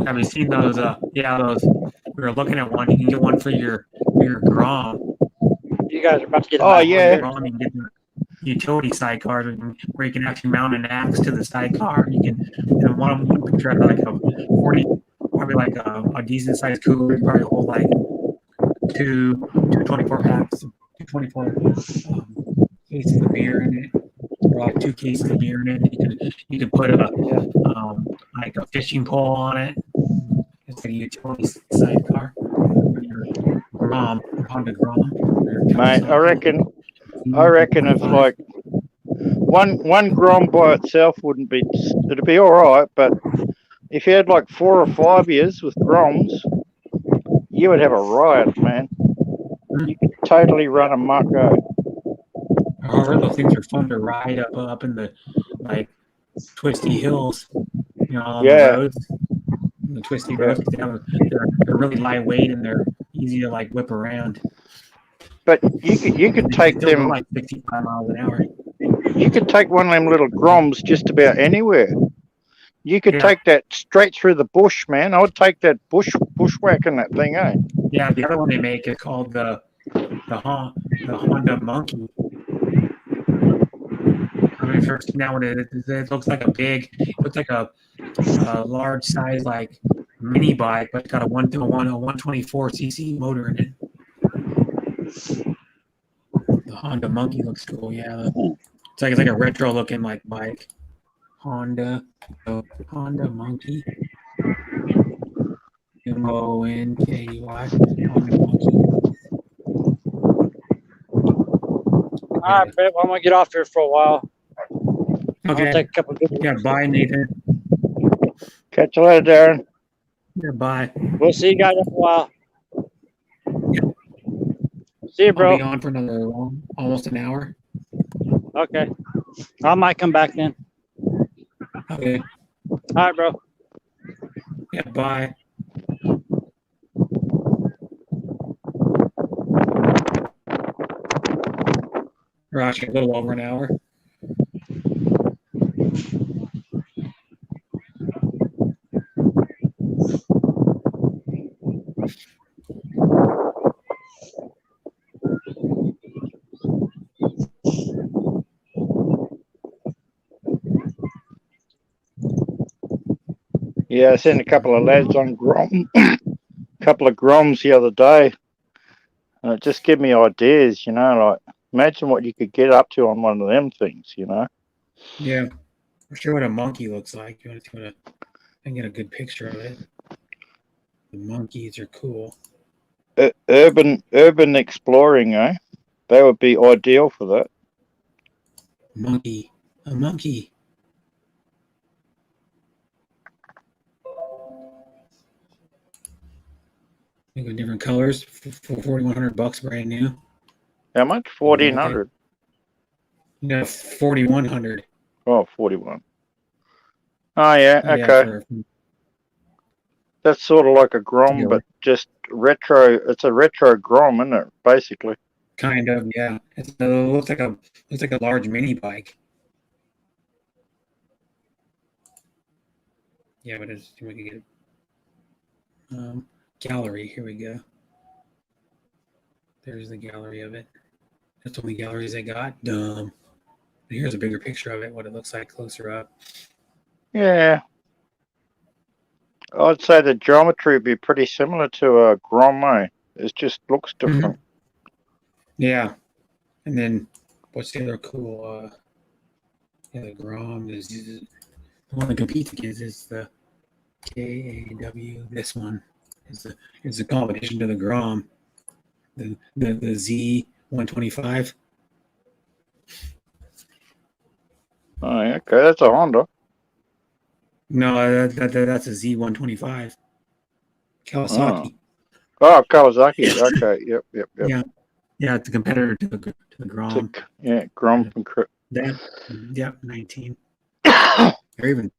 Have you seen those? Those. We were looking at one. You can get one for your Grom. You guys are about to get. Oh yeah. Grom, you can get the utility sidecar where you can actually mount an axe to the sidecar. You can, one picture had like a 40, probably like a decent sized cooler. You probably hold like two 24 packs, 24 cases of beer in it. Or like 2 cases of beer in it. You can put like a fishing pole on it. It's like a utility sidecar. Grom, Honda Grom. Mate, I reckon if like one Grom by itself wouldn't be, it'd be all right, but if you had like 4 or 5 years with Groms, you would have a riot, man. You could totally run amok. I heard those things are fun to ride up in the like twisty hills, on the roads. The twisty roads. They're really lightweight and they're easy to like whip around. But you could take them like 65 miles an hour. You could take one of them little Groms just about anywhere. You could take that straight through the bush, man. I would take that bushwhacking that thing, eh? Yeah, the other one they make is called the Honda Monkey. I mean, first seen that one. It looks like a large size like mini bike, but it's got a 124cc motor in it. The Honda Monkey looks cool. Yeah, it's like a retro looking like bike. Honda Monkey. Monky. Honda Monkey. All right, babe, I'm gonna get off here for a while. Okay. I'll take a couple of Yeah, bye, Nathan. Catch you later, Darren. Yeah, bye. We'll see you guys in a while. See you, bro. I'll be on for another almost an hour. Okay. I might come back then. Okay. All right, bro. Yeah, bye. We're actually a little over an hour. Yeah, I seen a couple of lads on Grom, couple of Groms the other day. And it just gave me ideas, like imagine what you could get up to on one of them things, Yeah. I'm sure what a monkey looks like. You want to get a good picture of it. The monkeys are cool. Urban exploring, eh? They would be ideal for that. A monkey. You got different colors for $4,100 brand new. How much? 1,400. No, 4,100. Oh, 41. Oh yeah, okay. That's sort of like a Grom, but just retro. It's a retro Grom, isn't it? Basically. Kind of, yeah. It looks like a large mini bike. Yeah, but we can get it. Gallery. Here we go. There's the gallery of it. That's the only galleries I got. Dumb. But here's a bigger picture of it. What it looks like closer up. Yeah. I'd say the geometry would be pretty similar to a Grom, eh? It just looks different. Yeah. And then what's the other cool the Grom is the one that competes against is the KAW. This one is a competition to the Grom. The Z125. Oh, okay, that's a Honda. No, that's a Z125. Kawasaki. Oh, Kawasaki. Okay, yep. Yeah, yeah, it's a competitor to the Grom. Yeah, Grom from That, yep, 19. They're even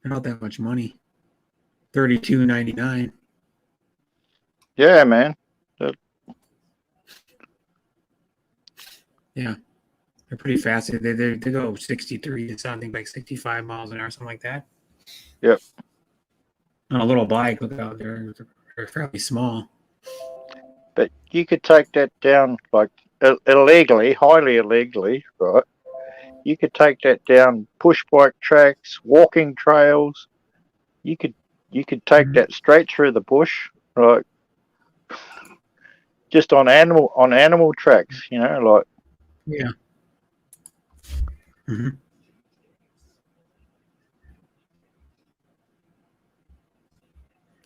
not that much money. $32.99. Yeah, man. Yeah, they're pretty fast. They go 63 to something like 65 miles an hour, something like that. Yep. On a little bike, look out, they're fairly small. But you could take that down like illegally, highly illegally, right? You could take that down push bike tracks, walking trails. You could take that straight through the bush, right? Just on animal tracks, you know, like. Yeah. Mm-hmm.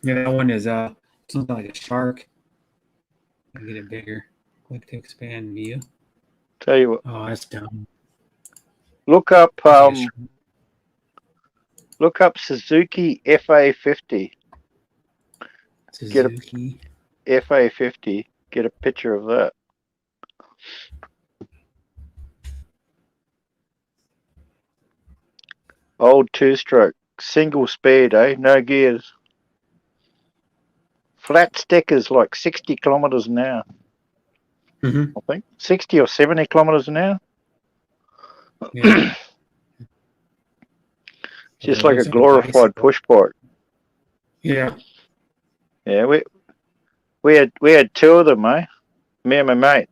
Yeah, that one is something like a shark. Get it bigger. Click to expand view. Tell you what. Oh, that's dumb. Look up Suzuki FA50. Suzuki FA50. Get a picture of that. Old two-stroke, single speed, no gears. Flat stickers like 60 kilometers an hour. Mm-hmm. I think 60 or 70 kilometers an hour. Yeah. Just like a glorified push bike. Yeah. Yeah, we had two of them, eh? Me and my mate.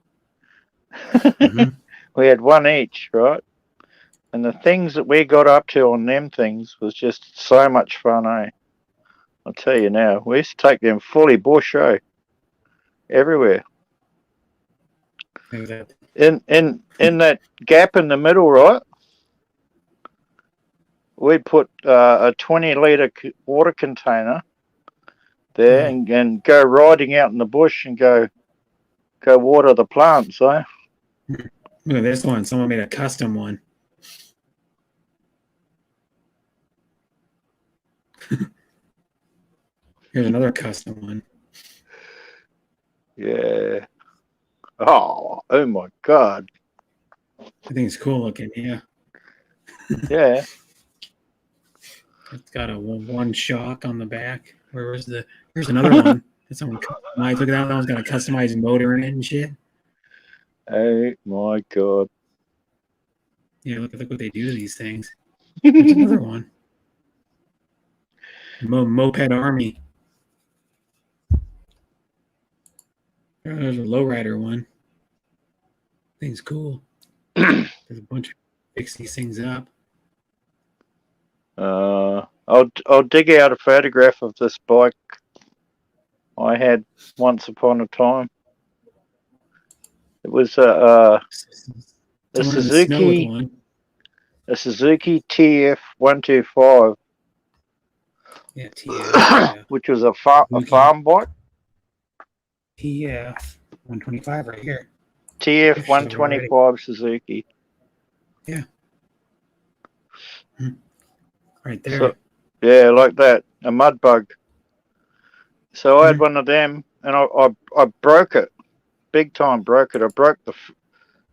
Mm-hmm. We had one each, right? And the things that we got up to on them things was just so much fun, eh? I'll tell you now. We used to take them fully bush, eh? Everywhere. In that gap in the middle, right? We'd put a 20-litre water container there and go riding out in the bush and go water the plants, eh? Look at this one. Someone made a custom one. Here's another custom one. Yeah. Oh my God. I think it's cool looking. Yeah. Yeah. It's got a one shock on the back. Here's another one. Someone customized. Look at that one's got a customized motor in it and shit. Oh my God. Yeah, look what they do to these things. There's another one. Moped Army. There's a lowrider one. Thing's cool. There's a bunch of fix these things up. I'll dig out a photograph of this bike I had once upon a time. It was a Suzuki TF125. Yeah, TF. Yeah. Which was a farm bike. TF125 right here. TF125 Suzuki. Yeah. Right there. So, yeah, like that. A mud bug. So I had one of them and I broke it. Big time broke it. I broke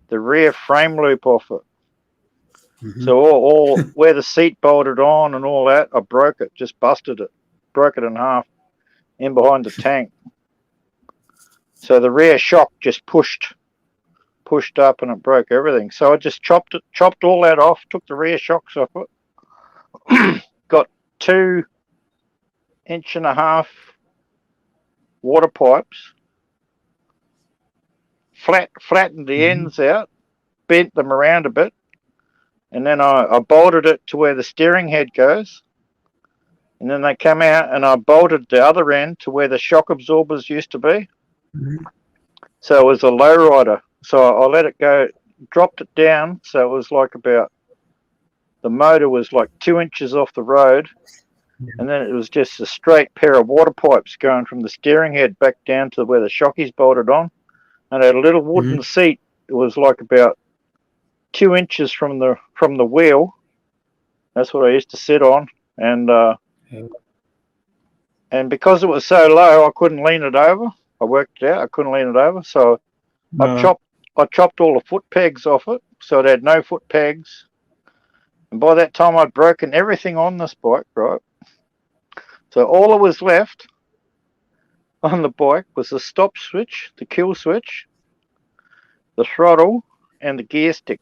the rear frame loop off it. Mm-hmm. So all where the seat bolted on and all that, I broke it. Just busted it. Broke it in half in behind the tank. So the rear shock just pushed up and it broke everything. So I just chopped all that off, took the rear shocks off it, got 2.5 inch water pipes, flattened the ends out, bent them around a bit, and then I bolted it to where the steering head goes. And then they come out and I bolted the other end to where the shock absorbers used to be. Mm-hmm. So it was a lowrider. So I let it go, dropped it down. So it was like the motor was like 2 inches off the road. And then it was just a straight pair of water pipes going from the steering head back down to where the shockey's bolted on. And I had a little wooden seat. It was like about 2 inches from the wheel. That's what I used to sit on, and because it was so low, I couldn't lean it over. I worked it out. I couldn't lean it over, so I chopped all the foot pegs off it, so it had no foot pegs. And by that time, I'd broken everything on this bike, right? So all that was left on the bike was the stop switch, the kill switch, the throttle, and the gear stick.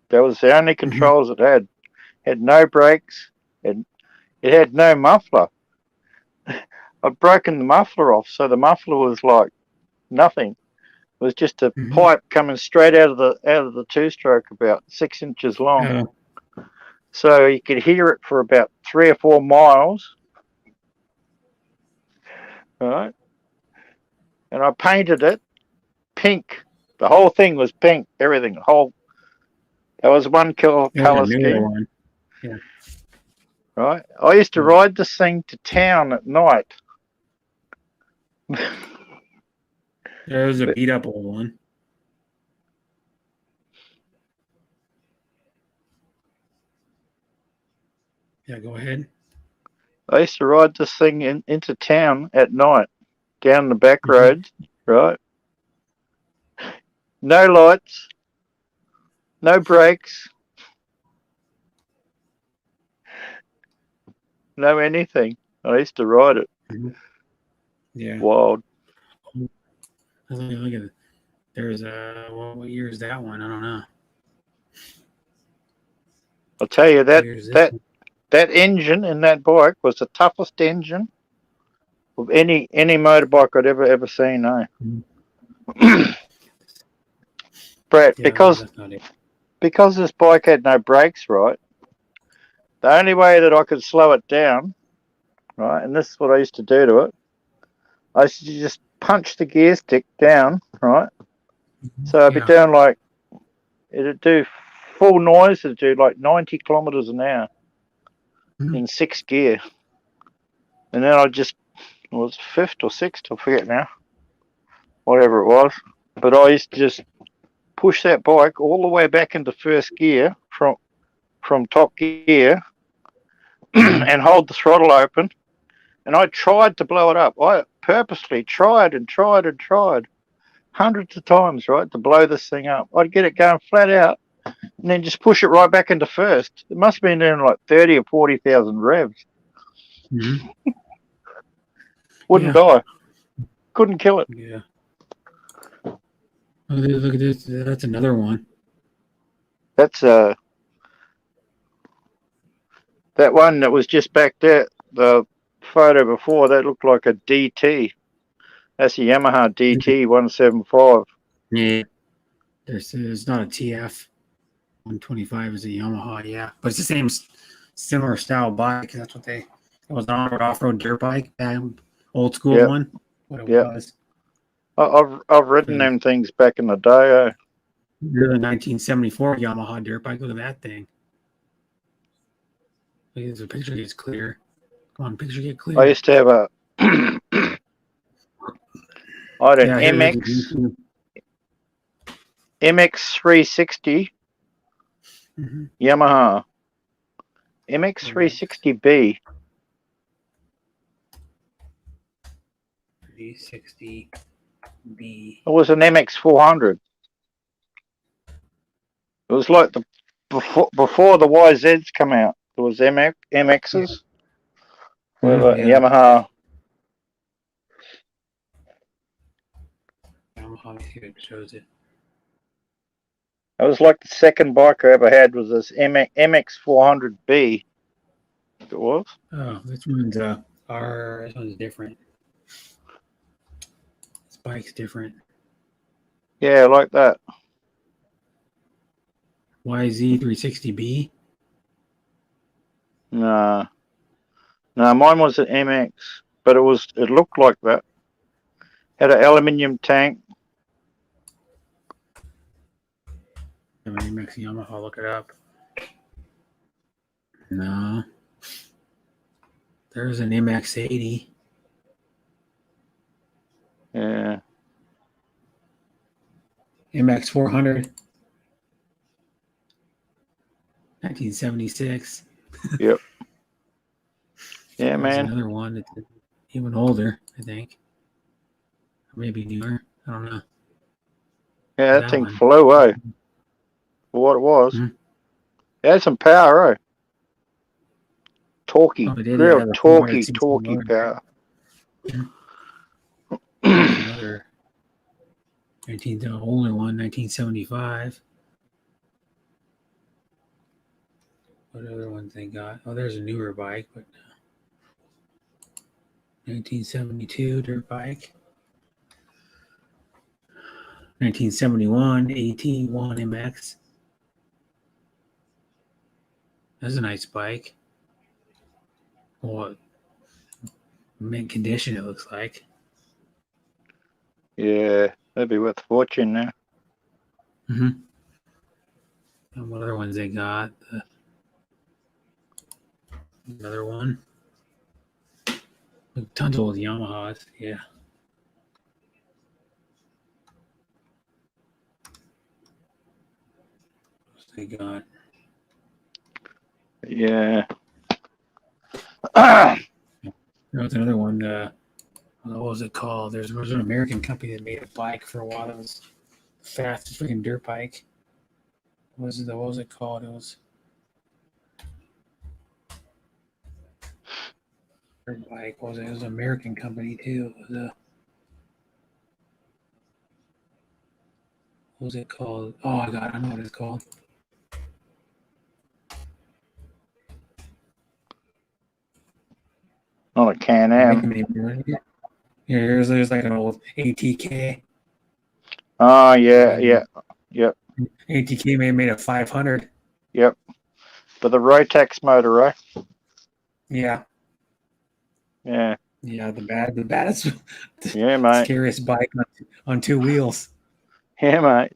That was the only controls it had. Had no brakes, and it had no muffler. I'd broken the muffler off, so the muffler was like nothing. It was just a pipe coming straight out of the two-stroke, about 6 inches long. So you could hear it for about 3 or 4 miles. All right. And I painted it pink. The whole thing was pink. Everything. That was one color scheme. Yeah. Right. I used to ride this thing to town at night. There's a beat up old one. Yeah, go ahead. I used to ride this thing into town at night, down the back roads, right? No lights, no brakes, no anything. I used to ride it. Yeah. Wild. Look at it. There's what year is that one? I don't know. I'll tell you that engine in that bike was the toughest engine of any motorbike I'd ever seen. Brett, because this bike had no brakes, right? The only way that I could slow it down, right, and this is what I used to do to it, I used to just punch the gear stick down, right? So I'd be doing like, it'd do full noise, it'd do like 90 kilometers an hour in 6th gear. And then it was 5th or 6th, I forget now, whatever it was. But I used to just push that bike all the way back into 1st gear from top gear and hold the throttle open. And I tried to blow it up. I purposely tried hundreds of times, right, to blow this thing up. I'd get it going flat out and then just push it right back into 1st. It must have been doing like 30 or 40,000 revs. Wouldn't die. Couldn't kill it. Yeah. Oh, look at this. That's another one. That's that one that was just back there. The photo before that looked like a DT. That's a Yamaha DT 175. Yeah. There's not a TF 125 is a Yamaha, yeah, but it's the same similar style bike. That's what it was, an off-road dirt bike, old school one. What it was. I've ridden them things back in the day. You're the 1974 Yamaha dirt bike. Look at that thing. Look at the picture gets clear. Come on, picture get clear. I used to have I had an MX 360 Yamaha MX 360B. 360B. It was an MX 400. It was like the before the YZs come out. There was MXs. Yamaha. Yamaha, here it shows it. It was like the second bike I ever had was this MX 400B. It was. Oh, this one's this one's different. This bike's different. Yeah, like that. YZ 360B. No, mine was an MX, but it looked like that. Had an aluminium tank. MX Yamaha, look it up. No. There's an MX80. Yeah. MX 400. 1976. Yep. Yeah, There's man. another one that's even older, I think. Or maybe newer. I don't know. Yeah, that That thing one. flew, eh? For what it was. Hmm. It had some power, eh? Torquey. Oh, it did. Yeah, Real it had a torquey 400cc torquey motor. power. There's another 19 older one, 1975. What other ones they got? Oh, there's a newer bike, but 1972 dirt bike. 1971 AT1 MX. That's a nice bike. Well, mint condition it looks like. Yeah, that'd be worth a fortune now. Mm-hmm. And what other ones they got? Another one. Tons of old Yamahas. Yeah. What else they got? Yeah. There was another one. What was it called? There was an American company that made a bike for a while. That was the fastest freaking dirt bike. What was it called? It was dirt bike. What was it? It was an American company too. It was what was it called? Oh my god, I know what it's called. Not a Can-Am. Yeah, there's like an old ATK. Oh, yeah, yeah. Yep. ATK made a 500. Yep. But the Rotax motor, right? Yeah. Yeah. Yeah, the baddest, Yeah, mate. scariest bike on two wheels. Yeah, mate.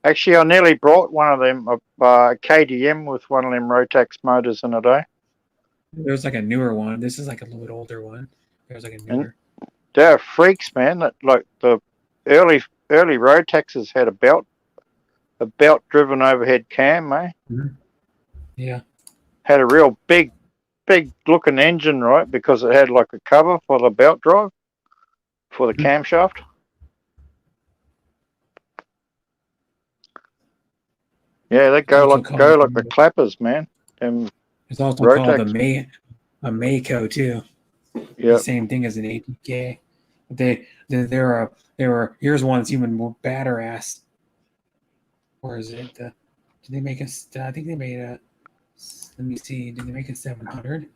Actually, I nearly brought one of them, a KDM with one of them Rotax motors in a day. There's like a newer one. This is like a little bit older one. There's like a newer. They're freaks, man. That like the early Rotaxes had a belt driven overhead cam, mate. Mm-hmm. Yeah. Had a real big looking engine, right? Because it had like a cover for the belt drive for the camshaft. Yeah, they go like the clappers, man. It's also Rotax. called a Mako too. Yeah. The same thing as an ATK. Here's one that's even more badder ass. Where is it? Did they make a? I think they made a. Let me see. Did they make a 700?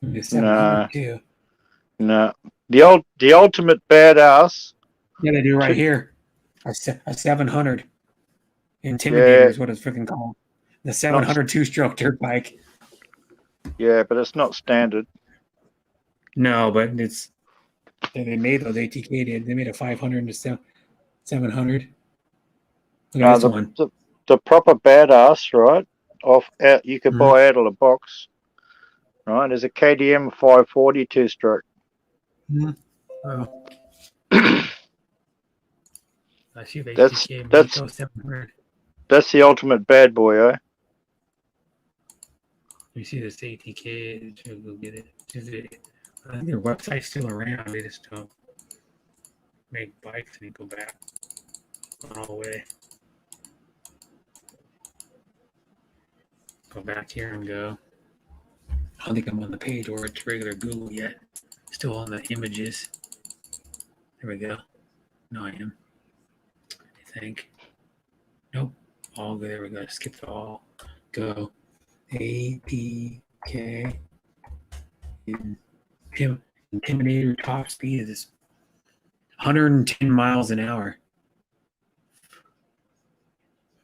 The 700 too. No. The ultimate badass. Yeah, they do right here. A 700. Intimidator is what it's freaking called. The 700 two-stroke dirt bike. Yeah, but it's not standard. No, but it's they made those ATK did. They made a 500 to 700. Look at this one. The proper badass, right? You could buy out of the box. Right, is a KDM 540 two-stroke. Mm-hmm. Oh. I see the That's ATK Mako 700. That's the ultimate bad boy, eh? You see this ATK? Go get it. I think their website's still around. They just don't make bikes and go back all the way. Go back here and go. I don't think I'm on the page where it's regular Google yet. Still on the images. There we go. No, I am. I think. Nope. All good. There we go. Skip to all. Go. APK. Intimidator top speed is 110 miles an hour.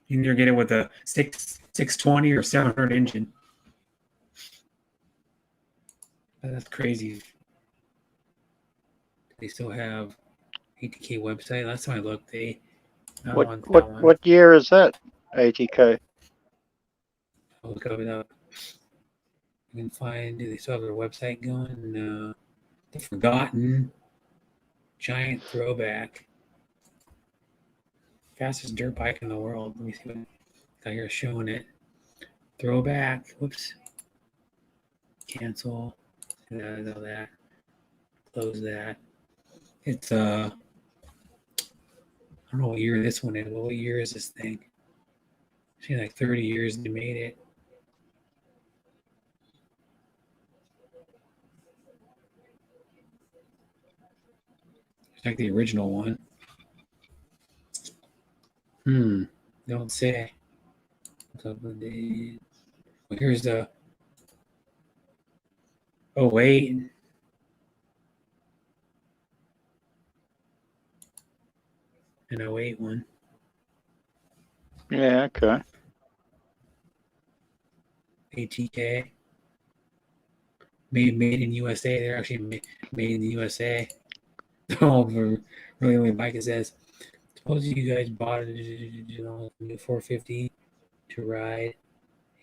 You can either get it with a 620 or 700 engine. That's crazy. They still have ATK website. Last time I looked, What year is that? ATK. I'll look it up. You can find. Do they still have their website going? The Forgotten Giant Throwback. Fastest dirt bike in the world. Let me see. Got here showing it. Throwback. Whoops. Cancel. All that. Close that. It's I don't know what year this one is. What year is this thing? It's like 30 years they made it. It's like the original one. Don't say. Well, here's the 08. An 08 one. Yeah, okay. ATK. Made in USA. They're actually made in the USA. Oh, really only Mike says, suppose you guys bought a new 450 to ride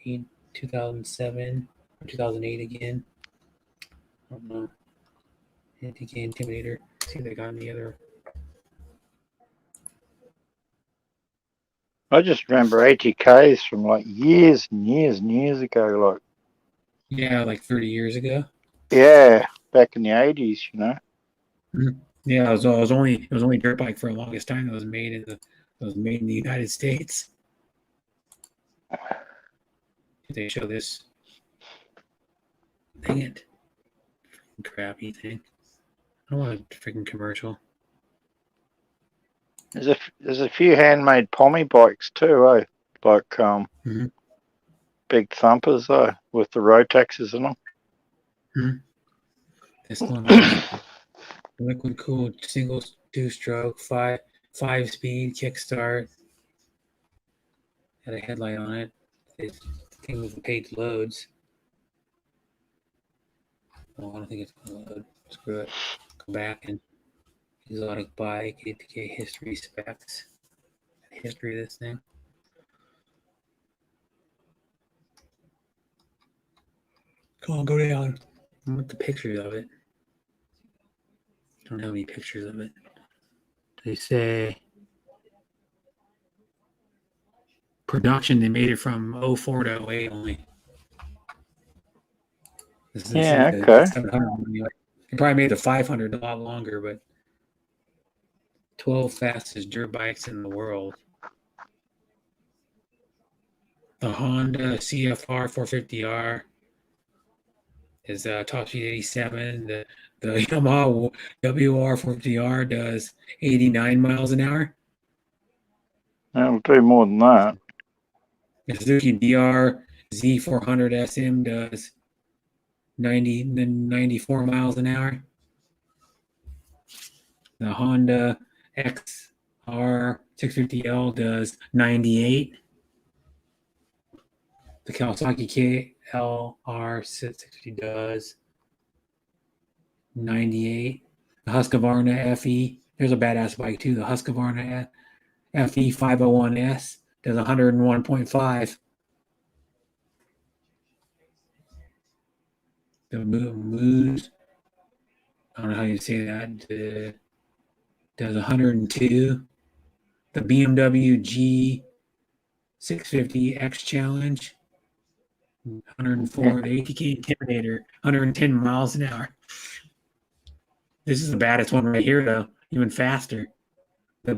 in 2007 or 2008 again. I don't know. ATK Intimidator. See if they got any other. I just remember ATKs from like years and years and years ago. Like, yeah, like 30 years ago. Yeah, back in the 80s, you know. Yeah, it was only dirt bike for the longest time that was made in the United States. They show this. Dang it. Crappy thing. I don't want a freaking commercial. There's a few handmade Pommy bikes too, eh? Like big thumpers, with the Rotaxes in them. This one, liquid cooled single 2-stroke 5-speed kickstart. Had a headlight on it. The thing was paid loads. Oh, I don't think it's going to load. Screw it. Go back and exotic bike, ATK history specs. History of this thing. Come on, go down. I want the pictures of it. Don't have any pictures of it. They say production, they made it from 04 to 08 only. Yeah, okay. They probably made the 500 a lot longer, but 12 fastest dirt bikes in the world. The Honda CFR 450R is top speed 87. The Yamaha WR 450R does 89 miles an hour. That'll do more than that. The Suzuki DR Z400 SM does 94 miles an hour. The Honda XR 650L does 98. The Kawasaki KLR 650 does 98. The Husqvarna FE, there's a badass bike too. The Husqvarna FE 501S does 101.5. The Moose, I don't know how you say that, does 102. The BMW G 650 X Challenge, 104. The ATK Intimidator, 110 miles an hour. This is the baddest one right here, though. Even faster. The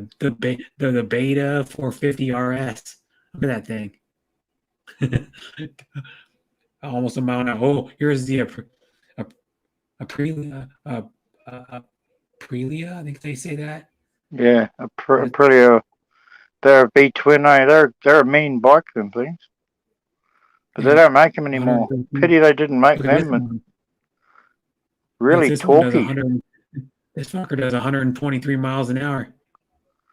Beta 450 RS. Look at that thing. Almost a mile an hour. Oh, here's the Aprilia. Aprilia, I think they say that. Yeah, Aprilia. They're a B-twin, eh? They're a mean bike, them things. But they don't make them anymore. Pity they didn't make them. And really talky. This fucker does 123 miles an hour.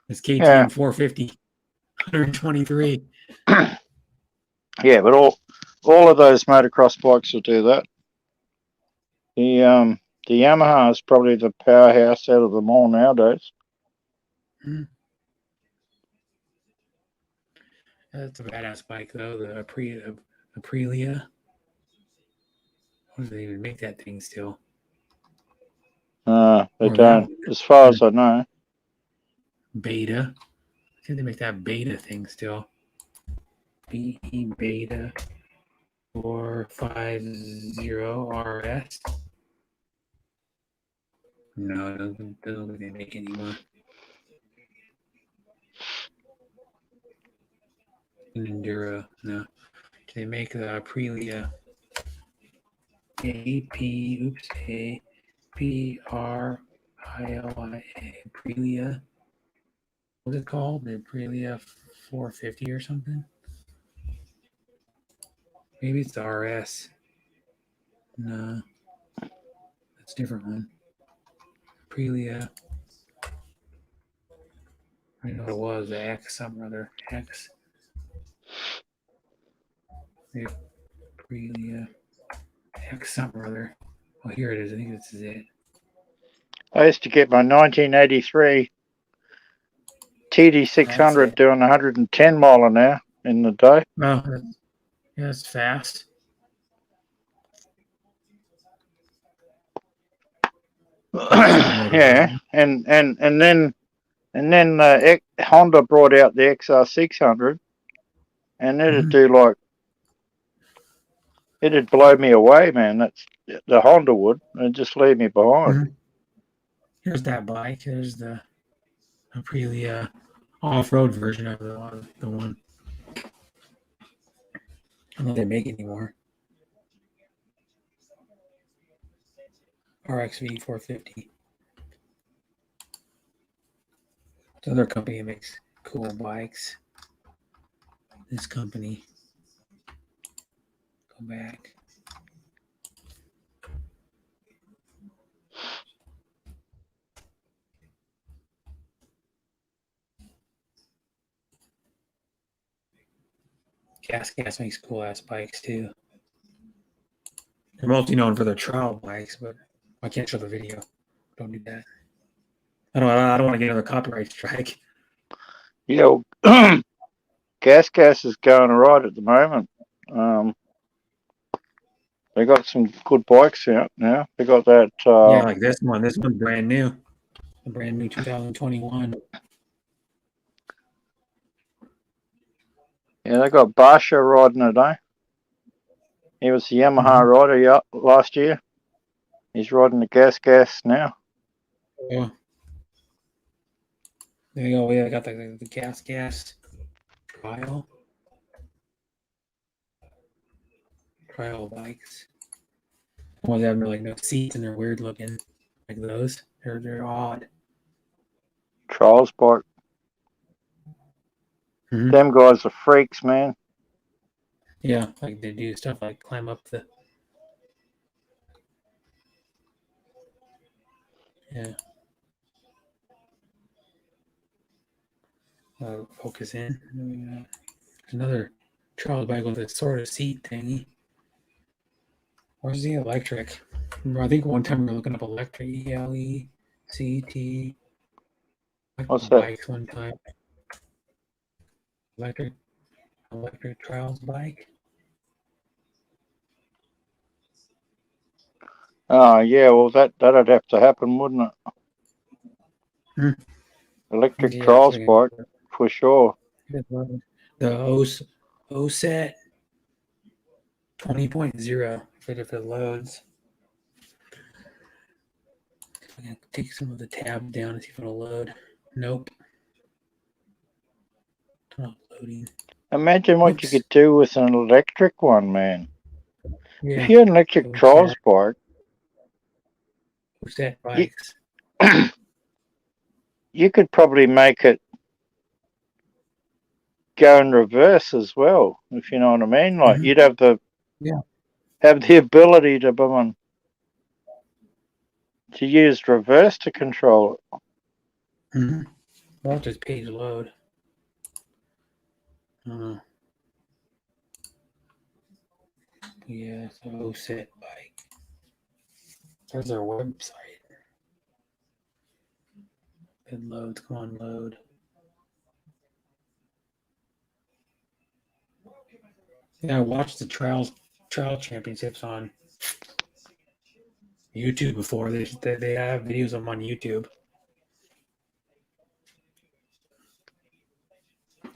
This KTM 450, 123. Yeah, but all of those motocross bikes will do that. The Yamaha is probably the powerhouse out of them all nowadays. That's a badass bike, though. The Aprilia. What do they even make that thing still? They don't, as far as I know. Beta. I think they make that Beta thing still. BE Beta 450 RS. No, doesn't look like they make anymore. Endura, no. Do they make the Aprilia? APRILIA. Aprilia. What's it called? The Aprilia 450 or something? Maybe it's the RS. No, that's a different one. Aprilia. I know it was the X something or other. X. The Aprilia X something or other. Oh, here it is. I think this is it. I used to get my 1983 TD600 doing 110 mile an hour in the day. Oh, yeah, it's fast. Yeah, and then Honda brought out the XR600, and it'd do like it'd blow me away, man. That's the Honda would, and just leave me behind. Here's that bike. Here's the Aprilia off-road version of the one. I don't know if they make it anymore. RXV 450. It's another company that makes cool bikes. This company. Go back. Gas makes cool ass bikes too. They're mostly known for their trial bikes, but I can't show the video. Don't do that. I don't want to get another copyright strike. Yeah, Gas is going alright at the moment. They got some good bikes out now. They got that. Yeah, like this one. This one's brand new. A brand new 2021. Yeah, they got Barsha riding it, eh? He was the Yamaha rider last year. He's riding the gas now. Yeah. There you go. Yeah, I got the gas trial bikes. The ones that have like no seats and they're weird looking, like those. They're odd. Trials bike. Them guys are freaks, man. Yeah, like they do stuff like climb up the. Yeah. Focus in. Another Charles bike with a sort of seat thingy. Where's the electric? Remember, I think one time we were looking up electric ELECT. What's that? Bikes one time. Electric trials bike. Oh yeah, well that'd have to happen, wouldn't it? Electric trials bike for sure. The OSET 20.0 if it loads. I'm gonna take some of the tab down and see if it'll load. Nope. Not loading. Imagine what you could do with an electric one, man. Yeah. If you had an electric trials bike, OSET bikes. You could probably make it go in reverse as well, if you know what I mean. Like you'd have the ability to use reverse to control it. Well, just page load. Yeah, so OSET bike. There's our website. It loads. Come on, load. Yeah, I watched the trial championships on YouTube before. They have videos of them on YouTube.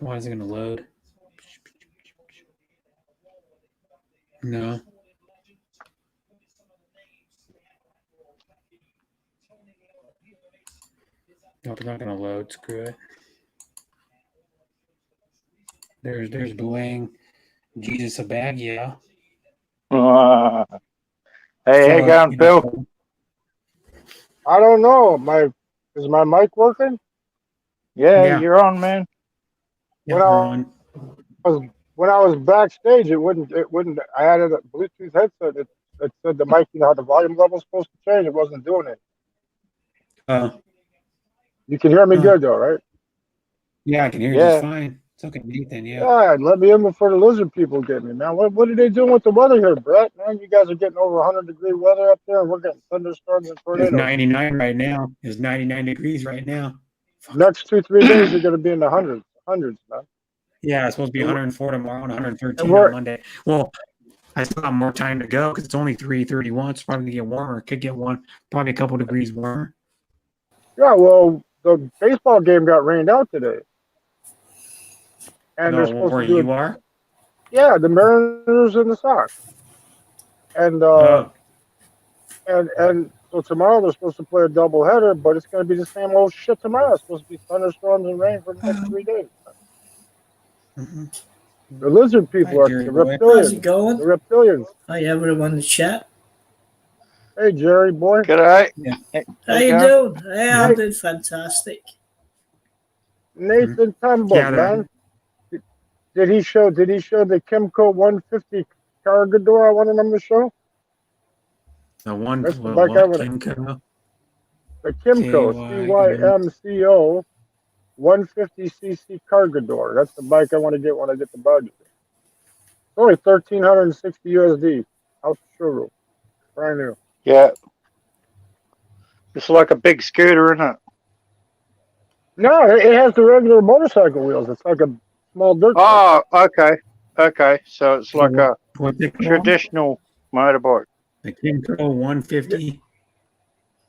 Why is it going to load? No. Nope, it's not gonna load. Screw it. There's Bling. Jesus Abagia. Hey, how you going, Phil? I don't know. Is my mic working? Yeah, you're on, man. When I was backstage, it wouldn't. I had a Bluetooth headset. It said the mic, how the volume level's supposed to change. It wasn't doing it. You can hear me good though, right? Yeah, I can hear you just fine. It's okay, Nathan. Yeah. Yeah, let me in before the lizard people get me, man. What are they doing with the weather here, Brett? Man, you guys are getting over 100-degree weather up there, and we're getting thunderstorms and It's tornadoes. 99 right now. It's 99 degrees right now. Next 2-3 days, you're going to be in the hundreds, man. Yeah, it's supposed to be 104 tomorrow and 113 And we're- on Monday. Well, I still have more time to go because it's only 3:31. It's probably gonna get warmer. It could get probably a couple degrees warmer. Yeah, well, the baseball game got rained out today. And they're supposed where to do you are? Yeah, the Mariners and the Sox. And and so tomorrow they're supposed to play a doubleheader, but it's going to be the same old shit tomorrow. It's supposed to be thunderstorms and rain for the next 3 days. The lizard people are the reptilians. How's it going? The reptilians. Hi everyone in the chat. Hey Jerry boy. G'day. How you doing? Yeah, I'm doing fantastic. Nathan Tumble, Yeah, man. Did he show the Kimco 150 Cargador I wanted him to show? The one That's the what, bike I would- Kimco? The Kimco CYMCO 150cc Cargador. That's the bike I want to get when I get the budget. It's only $1,360 USD out the showroom. Brand new. Yeah. It's like a big scooter, isn't it? No, it has the regular motorcycle wheels. It's like a small dirt bike. Oh, okay. Okay. So it's like a What's it called? traditional motorbike. The Kimco 150.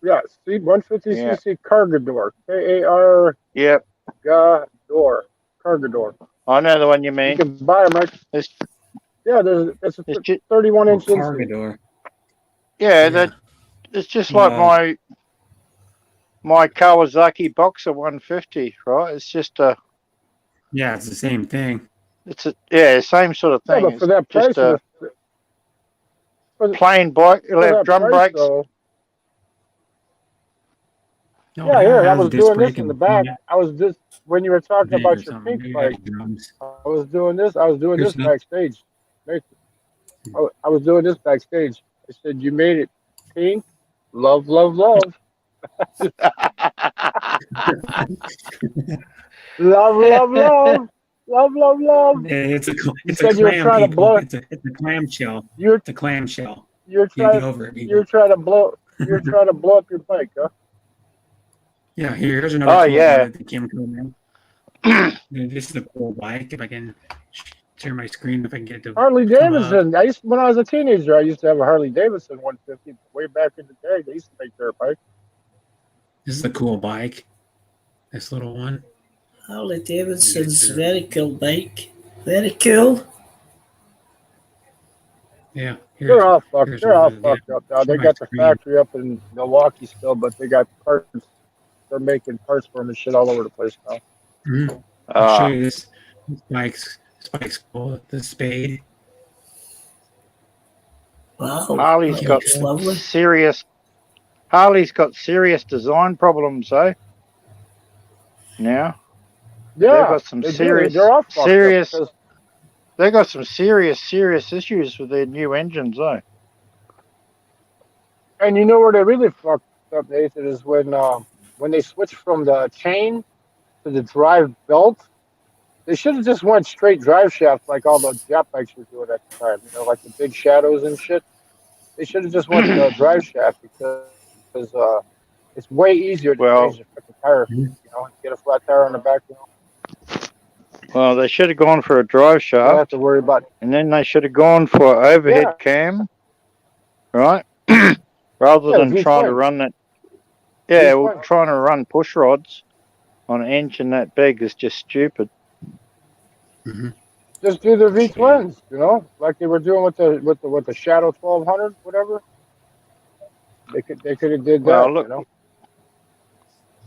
Yeah, see, 150cc Cargador. K-A-R. Yep. Gador. Cargador. I know the one you mean. You can buy them right. Yeah, it's a 31 inch. Cargador. Yeah, that it's just like my Kawasaki Boxer 150, right? It's just a Yeah, it's the same thing. same sort of Yeah, thing. but for that It's price, just a for plain bike. It'll that have drum price, brakes. though, No, yeah, it here I has was disc doing this brake in the and- back. yeah. I was just when you were talking Yeah, about or your something. pink Maybe it bike. has drums. I was doing this. I was doing Here's this the- backstage. I was doing this backstage. I said, "You made it pink. Love, love, love." Love, love, love. Love, love, love. It's a You said you were clam, trying to people. blow. It's a clamshell. You're It's a clamshell. you're Can't get trying. over it, people. You're trying to blow. You're trying to blow up your bike, huh? Yeah, here's another Oh, cool yeah. one that the Kimco man. This is a cool bike. If I can share my screen, if I can get to Harley come up. Davidson. When I was a teenager, I used to have a Harley Davidson 150. Way back in the day, they used to make their bike. This is a cool bike. This little one. Harley Davidson's very cool bike. Very cool. Yeah. They're all fucked. here's They're all one of fucked up now. They my got the screen. factory up in Milwaukee still, but they got parts. They're making parts for them and shit all over the place now. Mhm. I'll show you this. This bike's cool. The Spade. Wow. Harley's that got looks lovely. serious. Harley's got serious design problems, though. Now Yeah, they've got some they do. serious, They're all fucked up serious. because- They got some serious issues with their new engines, though. And you know where they really fucked up, Nathan, is when they switched from the chain to the drive belt. They should have just went straight drive shaft like all the Jap bikes were doing at the time. You know, like the big shadows and shit. They should have just went drive shaft because it's way easier to change the freaking tire. You know, get a flat tire on the back. You know, Well, they should have gone for a drive you don't shaft, have to worry about. and then they should have gone for overhead Yeah. cam, right? Rather Yeah, than V trying to twin. run that. Yeah, V well, twin. trying to run push rods on an engine that big is just stupid. Just do the V twins, you know, like they were doing with the Shadow 1200, whatever. They could have did Well, that, look, you know.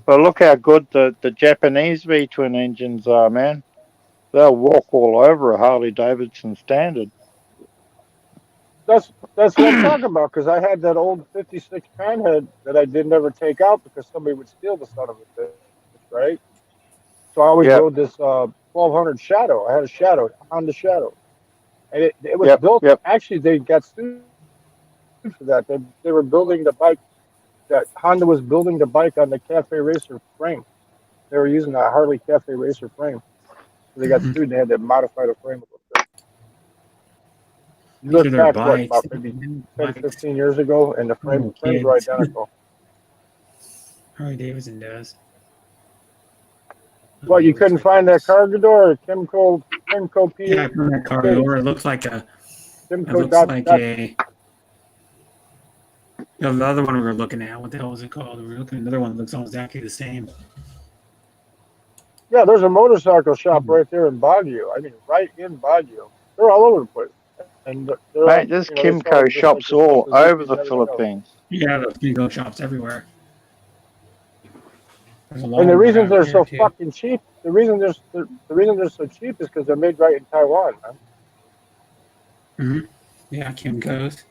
well, look how good the Japanese V twin engines are, man. They'll walk all over a Harley Davidson standard. That's what I'm talking about. Because I had that old '56 Panhead that I did never take out because somebody would steal the son of a bitch, right? So I always Yep. rode this 1200 Shadow. I had a Shadow, Honda Shadow, and it was Yep, built. yep. Actually, they got sued for that. They were building the bike. That Honda was building the bike on the Cafe Racer frame. They were using that Harley Cafe Racer frame. So they got sued. And they had to modify the frame a little bit. You These are look their back, what, bikes. about maybe 10, 15 years ago, and the frames were kids. identical. Harley Davidson does. What, you couldn't find that Cargador or Kimco P? Yeah, I found that car door. It looks like a. It Kimco looks dot, like dot, a. No, the other one we were looking at. What the hell was it called? We were looking at another one that looks almost exactly the same. yeah, there's a motorcycle shop right there in Baguio. I mean, right in Baguio. They're all over the place. And they're Mate, there's you know, they sell Kimco just shops like all the Suzuki over and the everything else. Philippines. Yeah, the Kingo shops everywhere. There's a lot And the of them reason out they're here so too. fucking cheap, the reason they're so cheap is because they're made right in Taiwan, man. Yeah, Kimco's.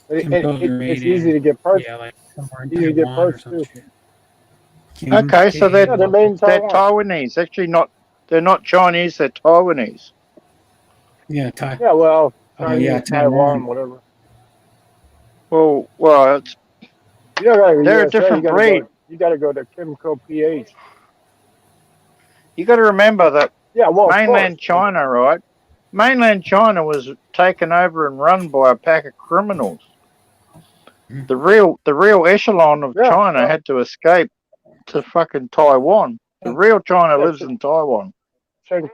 It's easy to get parts. Yeah, like somewhere in Easy to get Taiwan or parts something. too. Okay, so they're Yeah, they're made in they're Taiwan. Taiwanese. Actually, they're not Chinese. They're Taiwanese. Yeah, Yeah, well, Chinese, yeah, Taiwan, whatever. Well, it's, They're they're a different breed. You got to go to Kimco PH. You got to remember that Yeah, well, of mainland course. China, right? Mainland China was taken over and run by a pack of criminals. The real echelon of China had to escape to fucking Taiwan. The real China lives in Taiwan. Chiang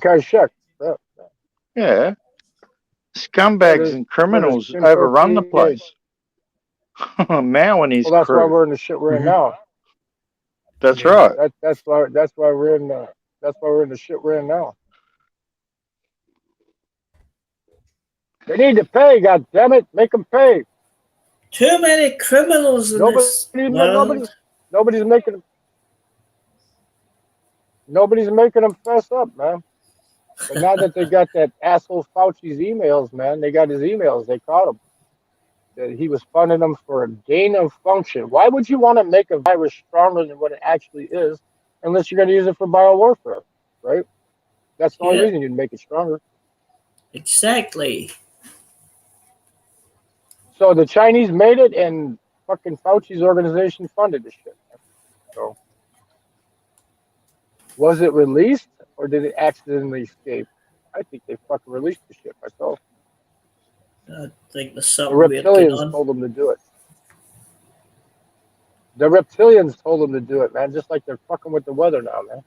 Kai-shek. Yeah. Yeah. Scumbags and criminals Kimco overrun the PH. place. Mao and his Well, that's why crew. we're in the shit we're in now. That's right. That's why we're in the shit we're in now. They need to pay. God damn it, make them pay. Too many criminals in this world. Nobody's making them fess up, man. But now that they got that asshole Fauci's emails, man, they got his emails. They caught him. That he was funding them for a gain of function. Why would you want to make a virus stronger than what it actually is, unless you're going to use it for biowarfare, right? That's the only reason you'd make it stronger. Exactly. So the Chinese made it, and fucking Fauci's organization funded the shit. So, was it released, or did it accidentally escape? I think they fucking released the shit myself. I think there's The something weird going reptilians on. told them to do it. The reptilians told them to do it, man. Just like they're fucking with the weather now, man.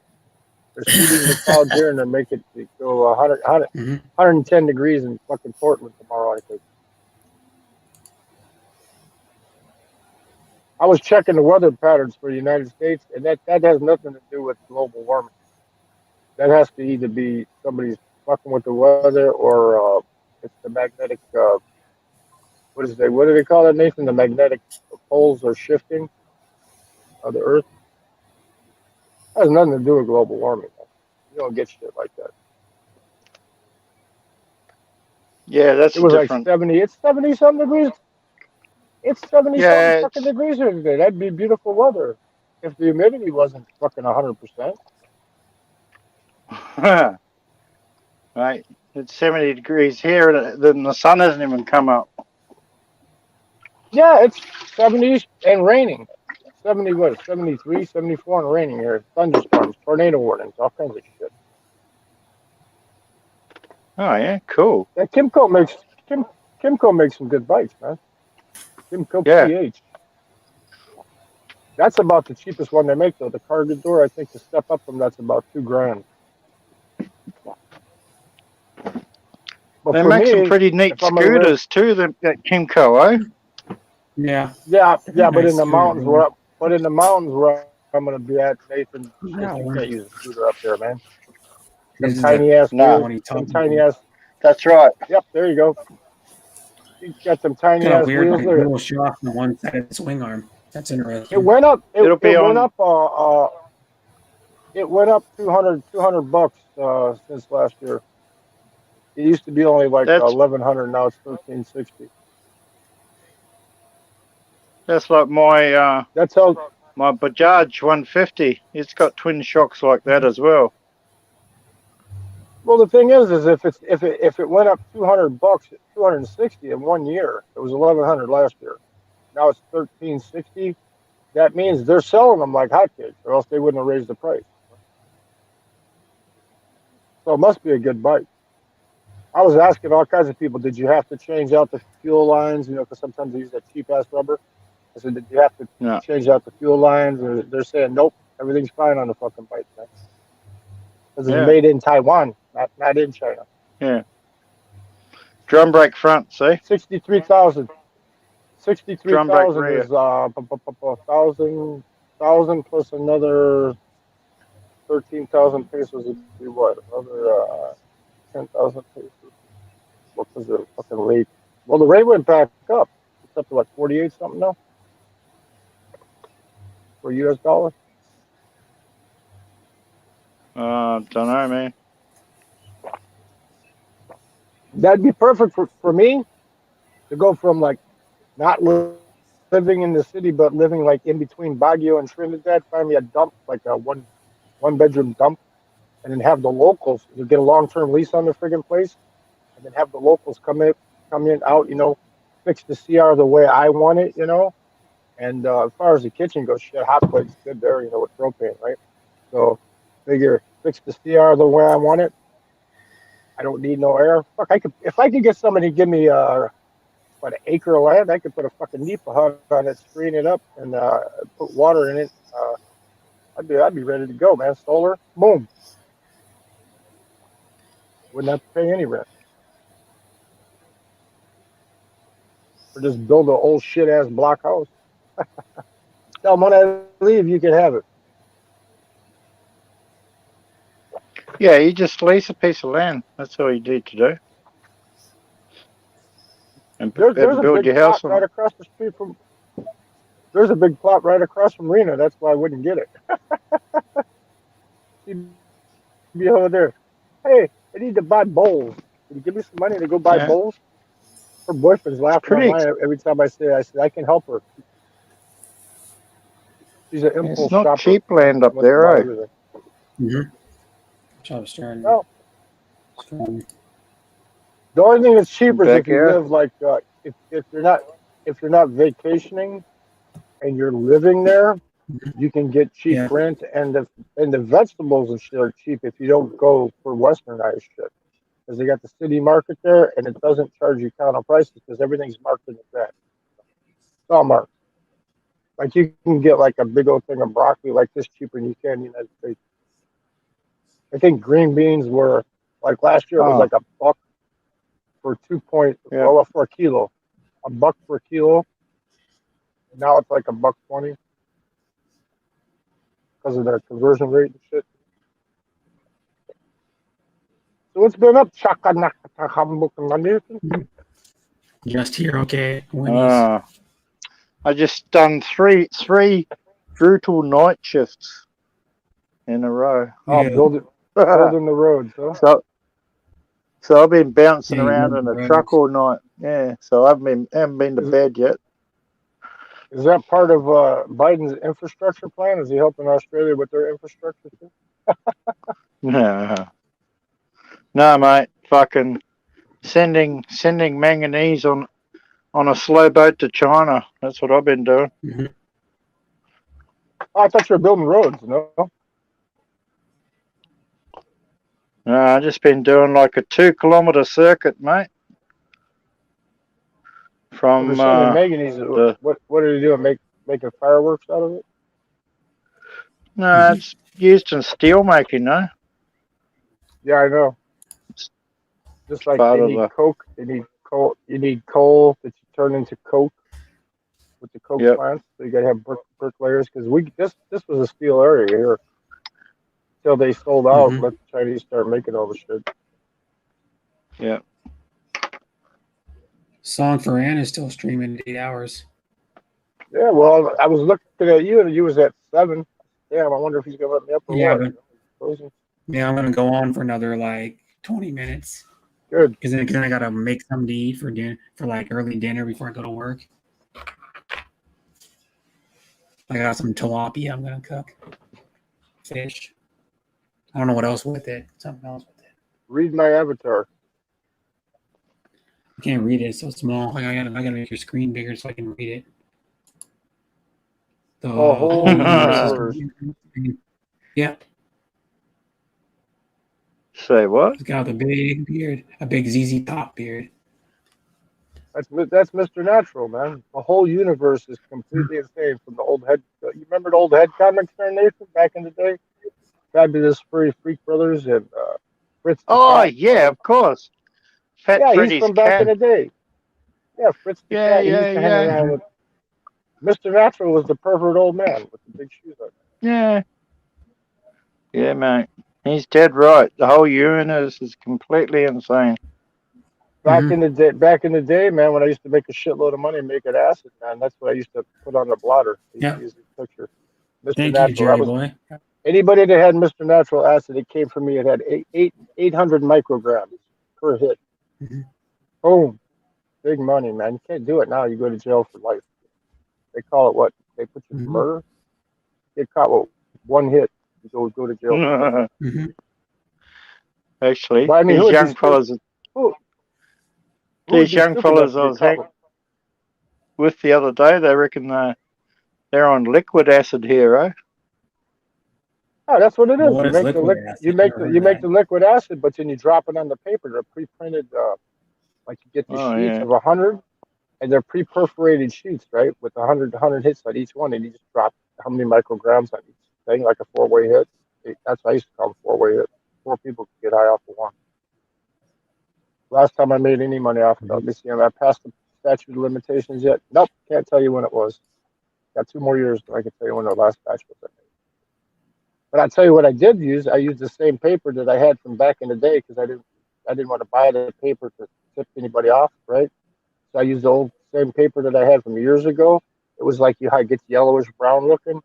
They're shooting the clouds here and they're making it go 110 degrees in fucking Portland tomorrow, I think. I was checking the weather patterns for the United States, and that has nothing to do with global warming. That has to either be somebody's fucking with the weather or it's the magnetic, what do they call that, Nathan? The magnetic poles are shifting of the Earth. That has nothing to do with global warming. You don't get shit like that. Yeah, that's It was different. like 70. It's 70 some degrees. It's 70 Yeah, something fucking degrees here today. That'd be beautiful weather if the humidity wasn't fucking 100%. Right. It's 70 degrees here, and then the sun hasn't even come up. Yeah, it's 70s and raining. 70 what? 73, 74 and raining here. Thunderstorms, tornado warnings, all kinds of shit. Oh yeah, cool. Yeah, Kimco makes some good bikes, man. Kimco PH. That's about the cheapest one they make though. The Cargador, I think to step up from that's about $2,000. But They for make me, some pretty neat if I'm gonna live- scooters too. That Kimco, eh? Yeah. Yeah, but Nice in the scooter, mountains man. where I'm gonna be at, Nathan, you can't use a scooter up there, man. This is tiny ass No. wheels. Some tiny ass. That's right. Yep, there you go. He's got some tiny Got a ass weird wheels. like, Look at dual shock on one side of the swing arm. That's it. interesting. It went up. It'll be It went on. up. It went up 200 bucks since last year. It used to be only like That's 1,100. Now it's 1,360. that's like my That's how. my Bajaj 150. It's got twin shocks like that as well. Well, the thing is if it went up 200 bucks, 260 in 1 year, it was 1,100 last year. Now it's 1,360. That means they're selling them like hotcakes, or else they wouldn't have raised the price. So it must be a good bike. I was asking all kinds of people, did you have to change out the fuel lines? You know, because sometimes they use that cheap ass rubber. I said, did you have to Yeah. change out the fuel lines? Or they're saying, nope, everything's fine on the fucking bike. Because Yeah. it's made in Taiwan, not in China. Yeah. Drum brake front, see? 63,000. Drum brake 63,000 rear. is 1,000 plus another 13,000 pesos would be what? Another 10,000 pesos. What was the fucking rate? Well, the rate went back up. It's up to like 48 something now for US dollar. Don't know, man. That'd be perfect for me to go from like not living in the city, but living like in between Baguio and Trinidad. Find me a dump, like a one bedroom dump, and then have the locals. You get a long-term lease on the friggin' place, and then have the locals come in, out. You know, fix the CR the way I want it. You know, and as far as the kitchen goes, shit, hot plate's good there. You know, with propane, right? So figure fix the CR the way I want it. I don't need no air. Fuck, if I could get somebody to give me an acre of land, I could put a fucking Nipa hut on it, screen it up, and put water in it. I'd be ready to go, man. Solar, boom. Wouldn't have to pay any rent. Or just build an old shit ass block house. Tell them when I leave, you can have it. Yeah, you just lease a piece of land. That's all you need to do. And There's a build big your house plot on right it. across the street from. There's a big plot right across from Rena. That's why I wouldn't get it. She'd be over there. Hey, I need to buy bowls. Can you give me some money to go buy Yeah. bowls? Her boyfriend's laughing Pretty online every time I say I can help her. She's an impulse It's not shopper. cheap land up Wants to there, buy eh? everything. Charles Stern. No. The only thing that's cheaper is if you Backyard. live like if you're not vacationing and you're living there, you can get cheap Yeah. rent, and the vegetables and shit are cheap if you don't go for westernized shit, because they got the city market there and it doesn't charge you counter prices because everything's marked in advance. It's all marked. Like you can get like a big old thing of broccoli like this cheaper than you can in the United States. I think green beans were like last year it was Oh. like a buck for Yeah. well, for a kilo, a buck per kilo. Now it's like $1.20 because of the conversion rate and shit. So it's been up. Just here, okay. Winnie's. I just done three brutal night shifts in a row. Oh, Yeah. building the roads, huh? So I've been bouncing Yeah, you around love in the a roads. truck all night. Yeah, so I haven't been to bed yet. Is that part of Biden's infrastructure plan? Is he helping Australia with their infrastructure too? No, mate. Fucking sending manganese on a slow boat to China. That's what I've been doing. Mhm. Oh, I thought you were building roads. No. No, I've just been doing like a 2-kilometer circuit, mate. From They're sending manganese. What are they doing? Making fireworks out of it? no, it's used in steel making, no. Yeah, I know. Just like part they of need the- coke, they need coal. You need coal that you turn into coke with the coke Yep. plants. So you got to have bricklayers because this was a steel area here. till they sold out. Mhm. Let the Chinese start making all the shit. Yeah. Song for Anne is still streaming at 8 hours. Yeah, well, I was looking at you, and you was at 7. Damn, I wonder if he's gonna let me up or Yeah, what. but yeah, I'm gonna go on for another like 20 minutes. Good. Because then I gotta make something to eat for dinner, for like early dinner before I go to work. I got some tilapia I'm gonna cook. Fish. I don't know what else with it. Something else with it. Read my avatar. I can't read it. It's so small. I gotta make your screen bigger so I can read it. The whole universe. Yeah. Say what? He's got a big beard, a big ZZ Top beard. That's Mr. Natural, man. The whole universe is completely insane from the old head. You remember the old head comics there, Nathan, back in the day? Fabulous Furry Freak Brothers and Fritz. The Oh Cat. yeah, of course. Fat Yeah, Freddy's he's from back in the day. Yeah, Fritz the Yeah, Cat. He yeah, used to hang yeah. around with. Mr. Natural was the pervert old man with the big shoes on. Yeah. Yeah, mate. He's dead right. The whole universe is completely insane. Back in the day, man, when I used to make a shitload of money and make it acid, man, that's what I used to put on the blotter. Yeah. Use the picture. Mr. Thank Natural. you, Jerry that was, boy. Anybody that had Mr. Natural acid, it came from me. It had 800 micrograms per hit. Boom. Big money, man. You can't do it now. You go to jail for life. They call it what? They put you for murder? Get caught with one hit. You go to jail for life. Actually, Well, I mean, these who would young be fellas, stupid- who would these be young stupid fellas enough I to was get caught hanging with the other day, they reckon they're on liquid acid here, eh? Oh, that's what it is. What You is make the liquid acid? Never heard of that. liquid acid, but then you drop it on the paper. They're pre-printed, like you get the Oh, sheets yeah. of 100, and they're pre-perforated sheets, right, with 100 hits on each one, and you just drop how many micrograms on each thing, like a 4-way hit. That's what I used to call them, 4-way hit. 4 people could get high off of one. Last time I made any money off of it, let me see. Am I past the statute of limitations yet? Nope, can't tell you when it was. Got 2 more years, but I can tell you when the last batch was. But I'll tell you what I did use. I used the same paper that I had from back in the day because I didn't want to buy the paper to tip anybody off, right? So I used the old same paper that I had from years ago. It was like it gets yellowish brown looking.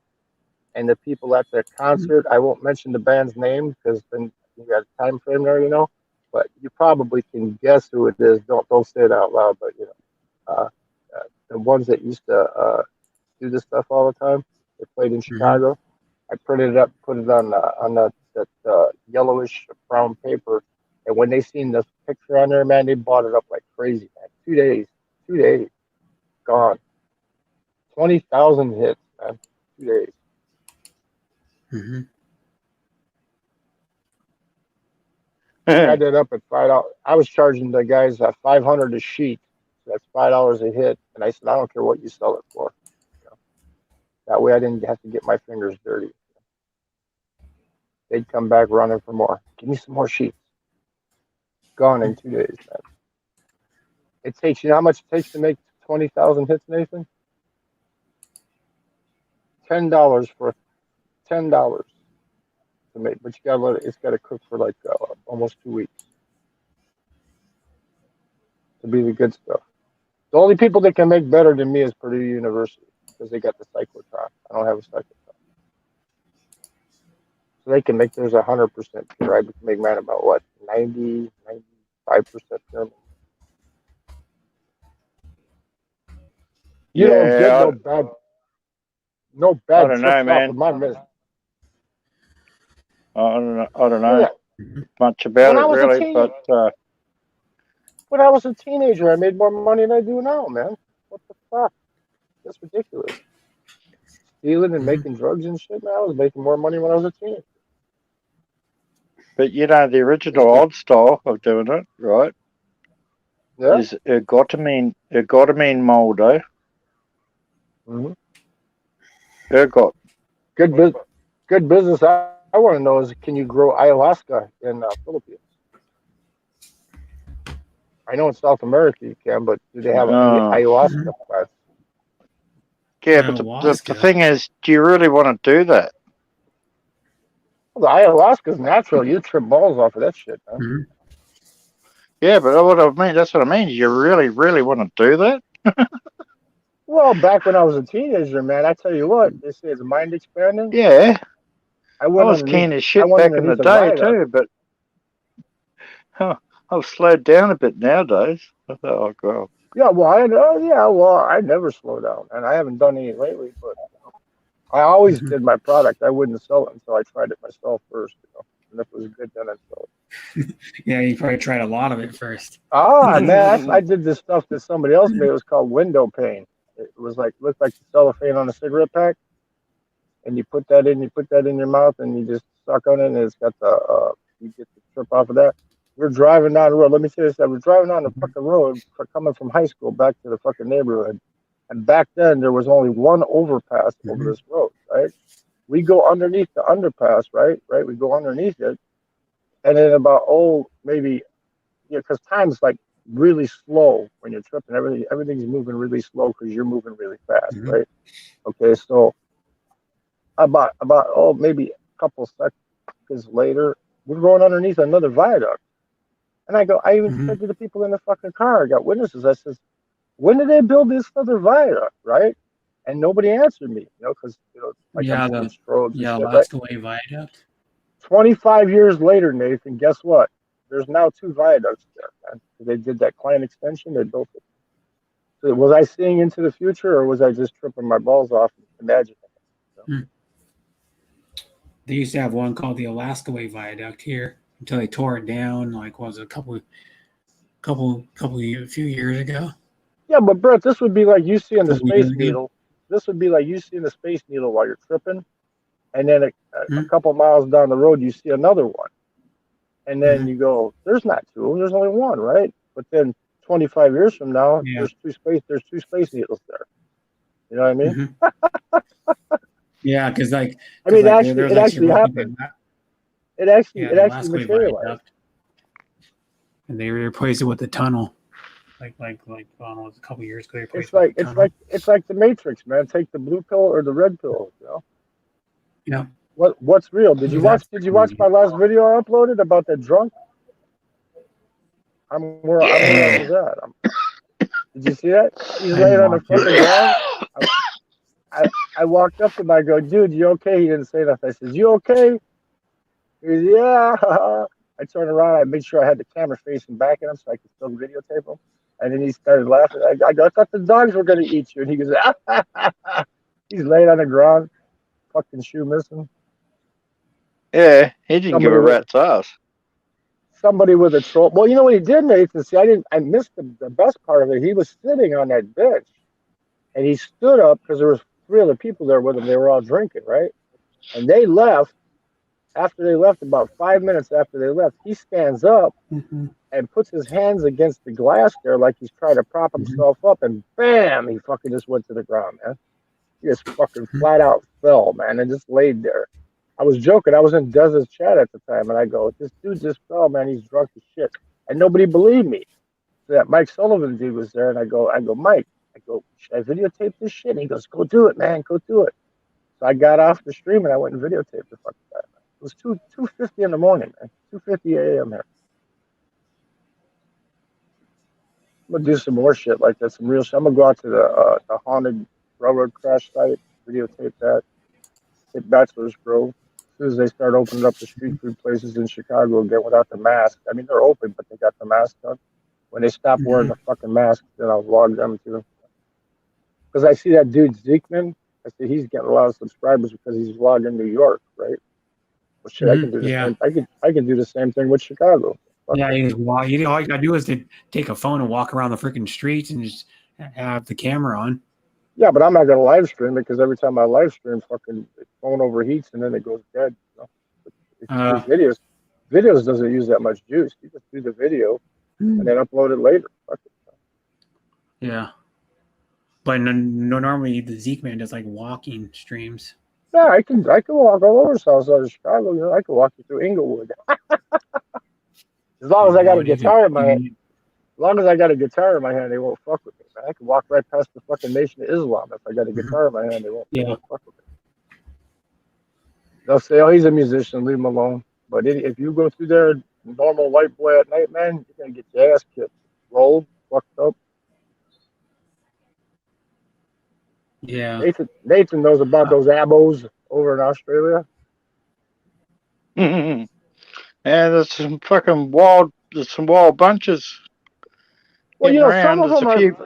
And the people at the concert, I won't mention the band's name because then you got a time frame there, you know. But you probably can guess who it is. Don't say it out loud, but you know, the ones that used to do this stuff all the time. They played in Chicago. I printed it up, put it on that yellowish brown paper, and when they seen the picture on there, man, they bought it up like crazy, man. 2 days, gone. 20,000 hits, man. 2 days. I had that up at $5. I was charging the guys $500 a sheet. So that's $5 a hit, and I said, I don't care what you sell it for. You know? That way, I didn't have to get my fingers dirty. They'd come back running for more. Give me some more sheets. Gone in 2 days, man. It takes, you know how much it takes to make 20,000 hits, Nathan? $10 for $10 to make, but you gotta let it. It's gotta cook for like almost 2 weeks to be the good stuff. The only people that can make better than me is Purdue University because they got the cyclotron. I don't have a cyclotron. So they can make theirs 100% pure. I can make mine about what, 90, 95% pure. You don't get no bad I don't know, tips man. off of my miss. I don't know much about When I it was a really, teenager- but When I was a teenager, I made more money than I do now, man. What the fuck? That's ridiculous. Stealing and making drugs and shit, man. I was making more money when I was a teenager. you know the original old style of doing it, right? Yeah. Is ergotamine mold, eh? Mm-hmm. Ergot. Good business. I want to know is, can you grow ayahuasca in Philippines? I know in South America you can, but do they have any ayahuasca plants? Yeah, but the thing is, do you really want to do that? The ayahuasca's natural. You trip balls off of that shit, man. Mm-hmm. Yeah, but what I mean, that's what I mean. You really, really want to do that? Well, back when I was a teenager, man, I tell you what, they say it's mind expanding. Yeah. I I was keen as shit back in the day too, but I've slowed down a bit nowadays. I thought, oh god. Yeah, well, I never slow down, and I haven't done any lately. But I always did my product. I wouldn't sell it until I tried it myself first. And if it was good, then I'd sell it. Yeah, you probably tried a lot of it first. Ah, man, I did this stuff that somebody else made. It was called window pane. It was like looked like the cellophane on a cigarette pack, and you put that in your mouth, and you just suck on it, and it's got the you get the trip off of that. We're driving down the road. Let me tell you this: we're driving down the fucking road, coming from high school back to the fucking neighborhood, and back then there was only one overpass over this road, right? We go underneath the underpass, right? We go underneath it, and then about maybe because time's like really slow when you're tripping. Everything's moving really slow because you're moving really fast, right? Okay, so about maybe a couple seconds later, we're going underneath another viaduct, and I even said to the people in the fucking car, I got witnesses. I says, when did they build this other viaduct, right? And nobody answered me, because like Alaska Way Viaduct. 25 years later, Nathan, guess what? There's now 2 viaducts there, man. They did that Klein extension. They built it. So was I seeing into the future, or was I just tripping my balls off and imagining it? They used to have one called the Alaska Way Viaduct here until they tore it down. Like, was it a few years ago? Yeah, but Brett, this would be like you seeing the Space Needle. This would be like you seeing the Space Needle while you're tripping, and then a couple miles down the road you see another one, and then you go, "There's not 2, there's only 1, right?" But then 25 years from now, there's two Space Needles there. You know what I mean? Yeah, because it actually happened. It actually materialized. And they replaced it with the tunnel. Like I don't know, it was a couple years ago. It's like the Matrix, man. Take the blue pill or the red pill, Yeah. What's real? Did you watch my last video I uploaded about that drunk? I'm where I was at. Did you see that? He's laying on the fucking ground. I walked up to him. I go, dude, you okay? He didn't say nothing. I said, you okay? He goes, yeah. I turned around. I made sure I had the camera facing back at him so I could still videotape him. And then he started laughing. I go, I thought the dogs were going to eat you. And he goes, he's laying on the ground, fucking shoe missing. Yeah, he didn't give a rat's ass. Somebody with a troll. Well, you know what he did, Nathan? See, I missed the best part of it. He was sitting on that bench, and he stood up because there was 3 other people there with him. They were all drinking, right? And they left. After they left, about 5 minutes after they left, he stands up and puts his hands against the glass there like he's trying to prop himself up, and bam, he fucking just went to the ground, man. He just fucking flat out fell, man, and just laid there. I was joking. I was in Dez's chat at the time, and I go, this dude just fell, man. He's drunk as shit. And nobody believed me. So that Mike Sullivan dude was there, and I go, Mike, should I videotape this shit? And he goes, go do it, man. Go do it. So I got off the stream, and I went and videotaped the fucking guy. It was 2:50 in the morning, man. 2:50 a.m. here. I'm gonna do some more shit like that, some real shit. I'm gonna go out to the haunted railroad crash site, videotape that. Hit Bachelor's Grove. As soon as they start opening up the street food places in Chicago again without the mask. I mean, they're open, but they got the mask on. When they stop wearing the fucking mask, then I'll vlog them too. Because I see that dude Zeekman. I see he's getting a lot of subscribers because he's vlogging New York, right? Well, shit, I can do the same. I can do the same thing with Chicago. Yeah, all you gotta do is to take a phone and walk around the freaking streets and just have the camera on. Yeah, but I'm not gonna live stream it because every time I live stream, fucking phone overheats and then it goes dead. Videos doesn't use that much juice. You just do the video and then upload it later. Yeah, but normally the Zeke man does like walking streams. Yeah, I can walk all over South Side of Chicago. I can walk you through Inglewood. As long as I got a guitar in my hand. As long as I got a guitar in my hand, they won't fuck with me. Man. I can walk right past the fucking Nation of Islam if I got a guitar in my hand. They won't fuck with me. They'll say, "Oh, he's a musician. Leave him alone." But if you go through there, normal white boy at night, man, you're gonna get your ass kicked, rolled, fucked up. Yeah. Nathan knows about those abos over in Australia. Yeah, there's some fucking wild. There's some wild bunches Well, getting some around. of There's them a are. few.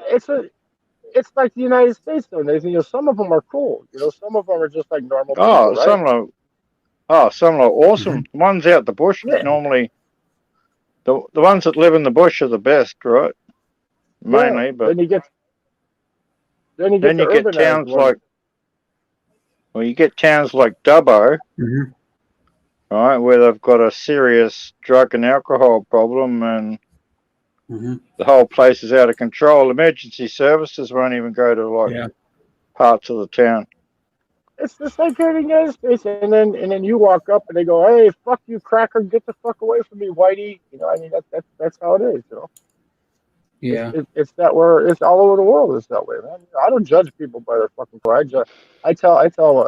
It's like the United States, though, Nathan. Some of them are cool. Some of them are just like normal Oh, people, right? some are awesome. The ones out the bush Yeah. normally. The ones that live in the bush are the best, right? Mainly, Yeah. but Then you get the urbanized towns ones. you get towns like Dubbo, right, where they've got a serious drug and alcohol problem, and the whole place is out of control. Emergency services won't even go to parts of the town. It's just like here in the United States, and then you walk up and they go, "Hey, fuck you, cracker! Get the fuck away from me, whitey!" I mean that's how it is. Yeah. It's that where it's all over the world. It's that way, man. I don't judge people by their fucking color. I tell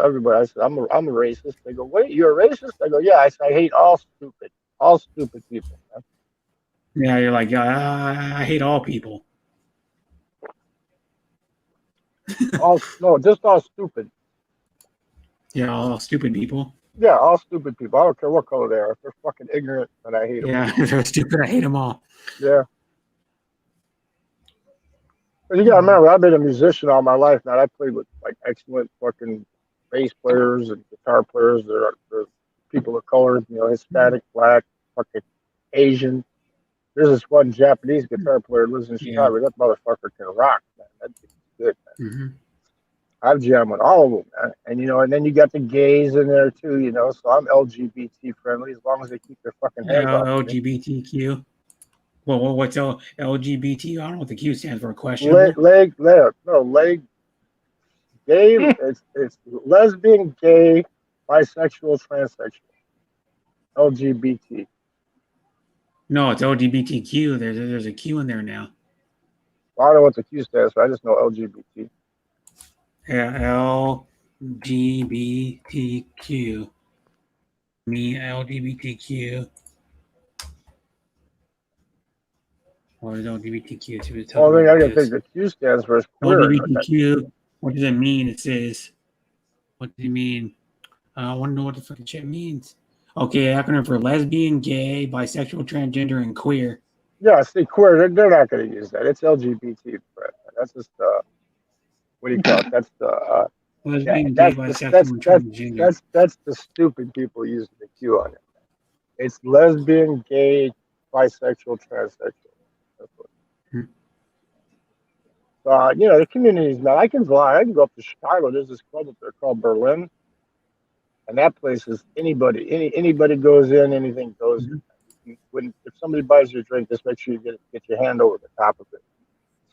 everybody. I said I'm a racist. They go, "Wait, you're a racist?" I go, "Yeah." I said, "I hate all stupid people." Man. Yeah, you're like, I hate all people. Just all stupid. Yeah, all stupid people. Yeah, all stupid people. I don't care what color they are. If they're fucking ignorant, then I hate them. Yeah, if they're stupid, I hate them all. Yeah. But you gotta remember, I've been a musician all my life, man. I played with like excellent fucking bass players and guitar players. They're people of color, Hispanic, black, fucking Asian. There's this one Japanese guitar player who lives in Chicago. That motherfucker can rock, man. That's good, man. I've jammed with all of them, man. And and then you got the gays in there too, So I'm LGBT friendly as long as they keep their fucking hands off me. LGBTQ. Well, what's LGBT? I don't know what the Q stands for. Question. Leg. Gay. It's lesbian, gay, bisexual, transsexual. LGBT. No, it's LGBTQ. There's a Q in there now. I don't know what the Q stands for. I just know LGBT. Yeah, LGBTQ. Me, LGBTQ. What is LGBTQ? Well, I think the Q stands for queer. LGBTQ. What does it mean? It says, what does it mean? I want to know what the fucking shit means. Okay, acronym for lesbian, gay, bisexual, transgender, and queer. Yeah, see, queer. They're not going to use that. It's LGBT. That's just what do you call it? That's the lesbian, gay, bisexual, and transgender. That's the stupid people using the Q on it. It's lesbian, gay, bisexual, transsexual. The communities, man. I can go up to Chicago. There's this club up there called Berlin, and that place is anybody goes in, anything goes. If somebody buys you a drink, just make sure you get your hand over the top of it,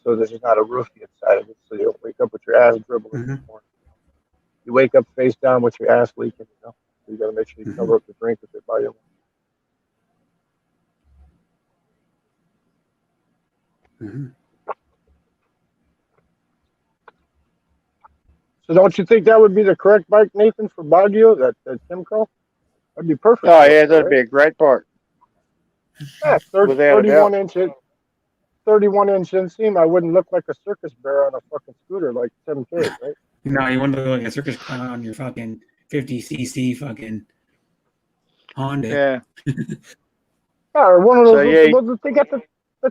so there's not a roofie inside of it, so you don't wake up with your ass dribbling in the morning. You wake up face down with your ass leaking. So you got to make sure you cover up the drink if they buy you one. So don't you think that would be the correct bike, Nathan, for Baguio, that Timco? That'd be perfect. Oh, yeah, that'd be a great bike. Yeah, 31-inch inseam. I wouldn't look like a circus bear on a fucking scooter like 10K, right? No, you wouldn't look like a circus clown on your fucking 50cc fucking Honda. Yeah. Or one of those. They got the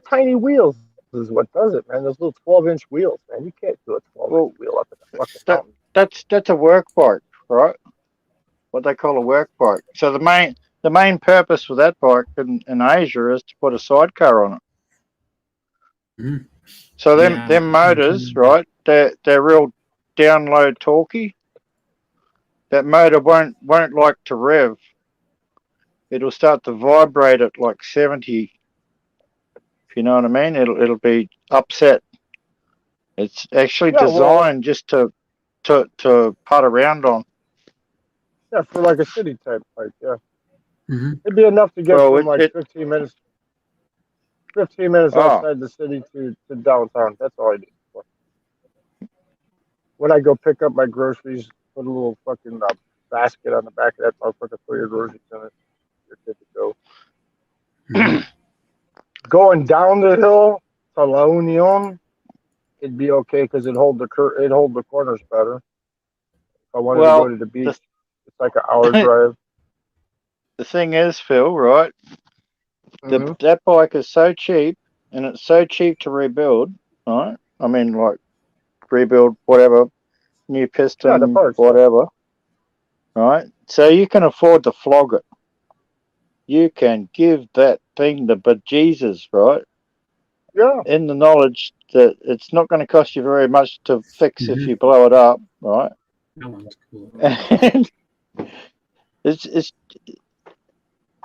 tiny wheels. Is what does it, man. Those little 12-inch wheels, man. You can't do a 12-inch wheel up in the fucking mountain. That's a work bike, right? What they call a work bike. So the main purpose for that bike in Asia is to put a sidecar on it. So them motors, right? They're real download torquey. That motor won't like to rev. It'll start to vibrate at like 70. If you know what I mean, it'll be upset. It's actually designed just to putt around on. Yeah, for like a city type bike. Yeah, it'd be enough to get from 15 minutes. 15 minutes outside the city to downtown. That's all I do. When I go pick up my groceries, put a little fucking basket on the back of that motherfucker, throw your groceries in it. You're good to go. Going down the hill to La Union, it'd be okay because it'd hold the corners better. If I wanted to go to the beach, it's like an hour drive. The thing is, Phil, right? That bike is so cheap, and it's so cheap to rebuild, right? I mean, like, rebuild whatever, new piston, whatever, right? So you can afford to flog it. You can give that thing the bejesus, right? Yeah. In the knowledge that it's not going to cost you very much to fix if you blow it up, right? That one's cool. And it's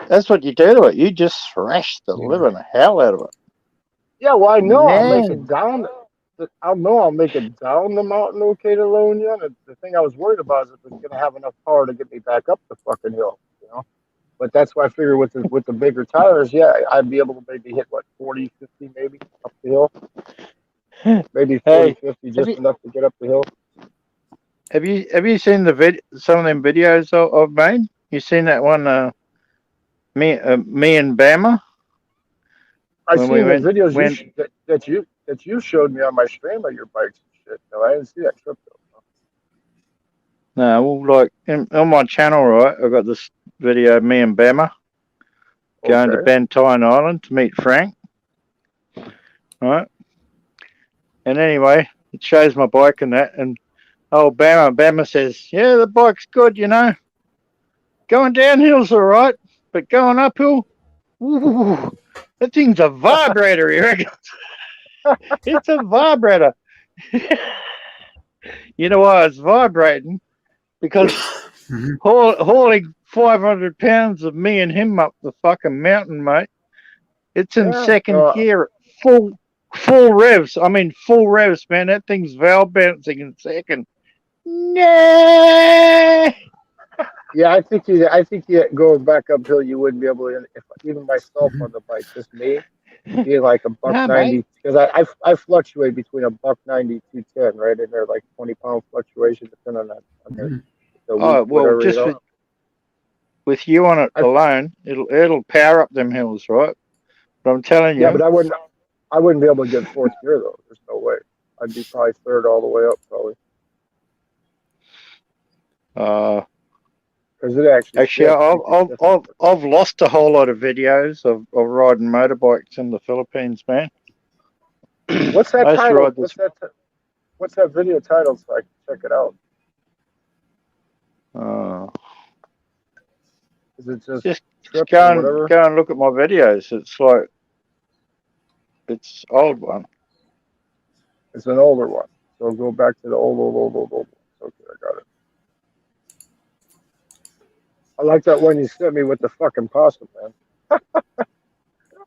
that's what you do to it. You just thrash the living hell out of it. Yeah, well, I know I'll make Man. it down. I'll make it down the mountain okay to La Union. And the thing I was worried about is if it's going to have enough power to get me back up the fucking hill, you know? But that's why I figure with the bigger tires, yeah, I'd be able to maybe hit, 40, 50 maybe up the hill. Maybe 40, 50, just enough to get up the hill. Have you seen some of them videos I've made? You seen that one, me and Bama? I seen the videos that you showed me on my stream of your bikes and shit. No, I didn't see that trip though. No, well, like on my channel, right? I got this video of me and Bama going to Bantine Island to meet Frank, right? And anyway, it shows my bike and that, and Bama says, "Yeah, the bike's good, you know. Going downhill's all right, but going uphill, ooh, that thing's a vibrator, he reckons." It's a vibrator. You know why it's vibrating? Because hauling 500 pounds of me and him up the fucking mountain, mate. It's in second gear, full revs. I mean, full revs, man. That thing's valve bouncing in second. Nah. Yeah, I think you going back uphill, you wouldn't be able to. Even myself on the bike, just me, being like a $190, because I fluctuate between a $190, 210, right in there, like 20-pound fluctuation, depending on the well, just with you on it alone, it'll power up them hills, right? But I'm telling you. Yeah, but I wouldn't be able to get fourth gear though. There's no way. I'd be probably third all the way up, probably. Because it actually, I've lost a whole lot of videos of riding motorbikes in the Philippines, man. What's that title? What's that video title so I can check it out? Is it just go and look at my videos. It's old one. It's an older one. So go back to the old. Okay, I got it. I like that one you sent me with the fucking possum, man.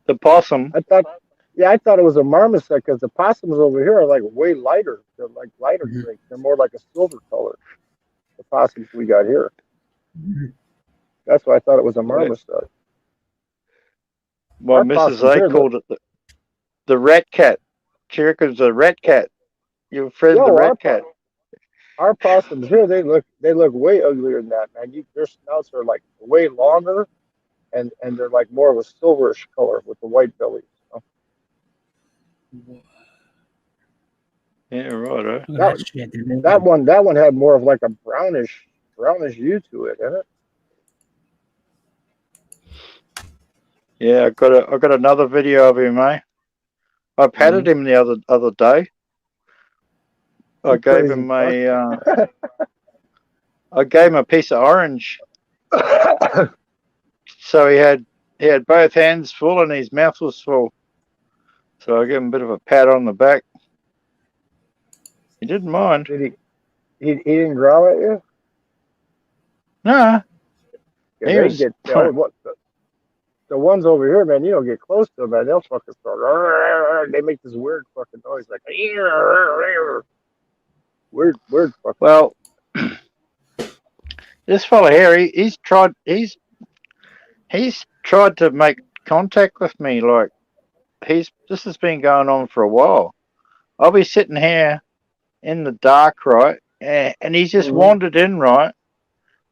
The possum? I thought it was a marmoset because the possums over here are like way lighter. They're like lighter green. They're more like a silver color. The possums we got here. That's why I thought it was a marmoset. Well, Mrs. A called it the rat cat. Chirica's a rat cat. You're afraid of the rat cat. Our possums here, they look way uglier than that, man. Their snouts are like way longer, and they're like more of a silverish color with the white bellies. You know? Yeah, right. That one had more of like a brownish hue to it, isn't it? Yeah, I got another video of him, eh? I patted him the other day. I gave him a piece of orange. So he had both hands full and his mouth was full. So I gave him a bit of a pat on the back. He didn't mind. Did he didn't growl at you? Nah. The ones over here, man, you don't get close to them, man. They'll fucking start. They make this weird fucking noise, like weird fucking. Well, this fella here, he's tried to make contact with me. Like this has been going on for a while. I'll be sitting here in the dark, right, and he's just wandered in, right,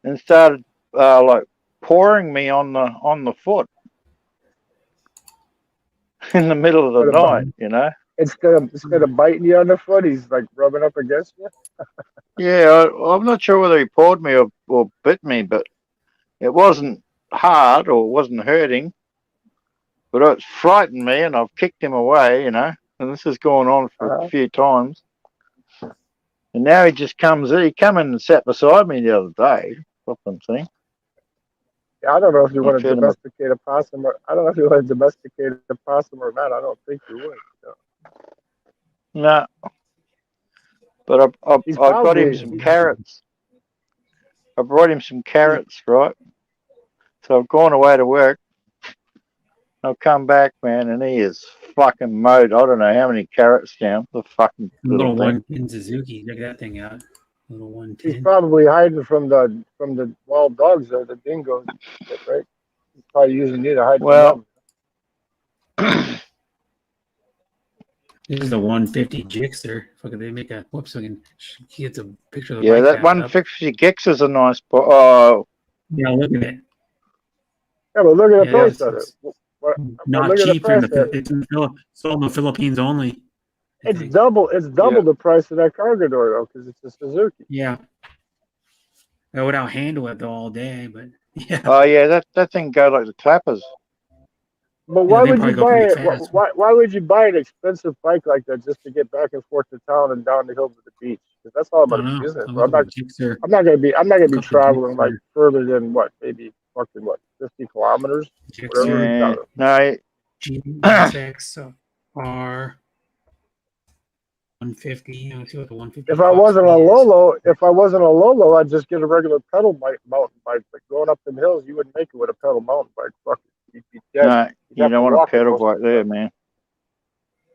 and started like pouring me on the foot in the middle of the What about night. You know. instead of biting you on the foot, he's like rubbing up against you? Yeah, I'm not sure whether he pawed me or bit me, but it wasn't hard or it wasn't hurting. But it frightened me, and I've kicked him away, you know. And this has gone on for a few times. And now he just comes in. He come in and sat beside me the other day. Fucking thing. Yeah, I don't know if you want to Fed him a- domesticate a possum. I don't know if you want to domesticate a possum or not. I don't think you would. So. No. But I He's got him probably- some carrots. I brought him some carrots, right? So I've gone away to work. I'll come back, man, and he is fucking mowed. I don't know how many carrots down. The fucking Little thing. 110 Suzuki. Check that thing out. Little He's 110. probably hiding from the wild dogs or the dingoes, right? He's probably using you to hide Well, from them. This is the 150 Gixxer. Fucking, they make a whoops. So I can get a picture of the yeah, bike that back up. 150 Gex is a nice. Oh, Yeah, look at it. Yeah, but look at the Yeah, price it's- of it. Not look at the cheap. In price the, of it. it's in sold in the Philippines only. It's double. It's double the price of that Cargador though, because it's a Suzuki. Yeah. I would out handle it all day, but yeah. oh yeah, that thing go like the clappers. But Yeah, why they would probably you go buy pretty it? fast. Why would you buy an expensive bike like that just to get back and forth to town and down the hill to the beach? Because that's all I'm I gonna don't be using it know. for. I'm not gonna be Look up the traveling like Gixxer. further than maybe fucking 50 kilometers, whatever. Yeah, no, GSX R 150. Let's see what the 150. If I wasn't a Lolo, I'd just get a regular pedal mountain bike. But going up them hills, you wouldn't make it with a pedal mountain bike. Fuck it, you'd be dead. no, You'd you have don't to want a walk it pedal most bike of the there, time. man.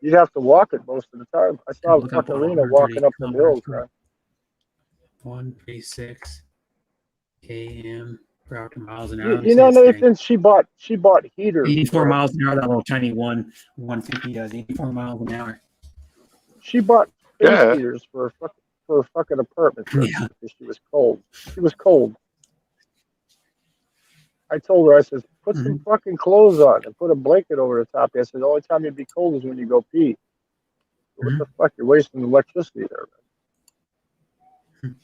You'd have to walk it most of the time. I saw Look up fucking all Rena 130 walking up them hills, kilometers man. 136 km per hour to miles an hour. You, Let me you see know, this thing. Nathan, she bought heaters. 84 miles an hour. That little tiny 150 does 84 miles an hour. She bought space Yeah. heaters for a fucking apartment Yeah. because she was cold. She was cold. I told her, I said, put some fucking clothes on and put a blanket over the top. I said, the only time you'd be cold is when you go pee. What the fuck? You're wasting electricity there, man.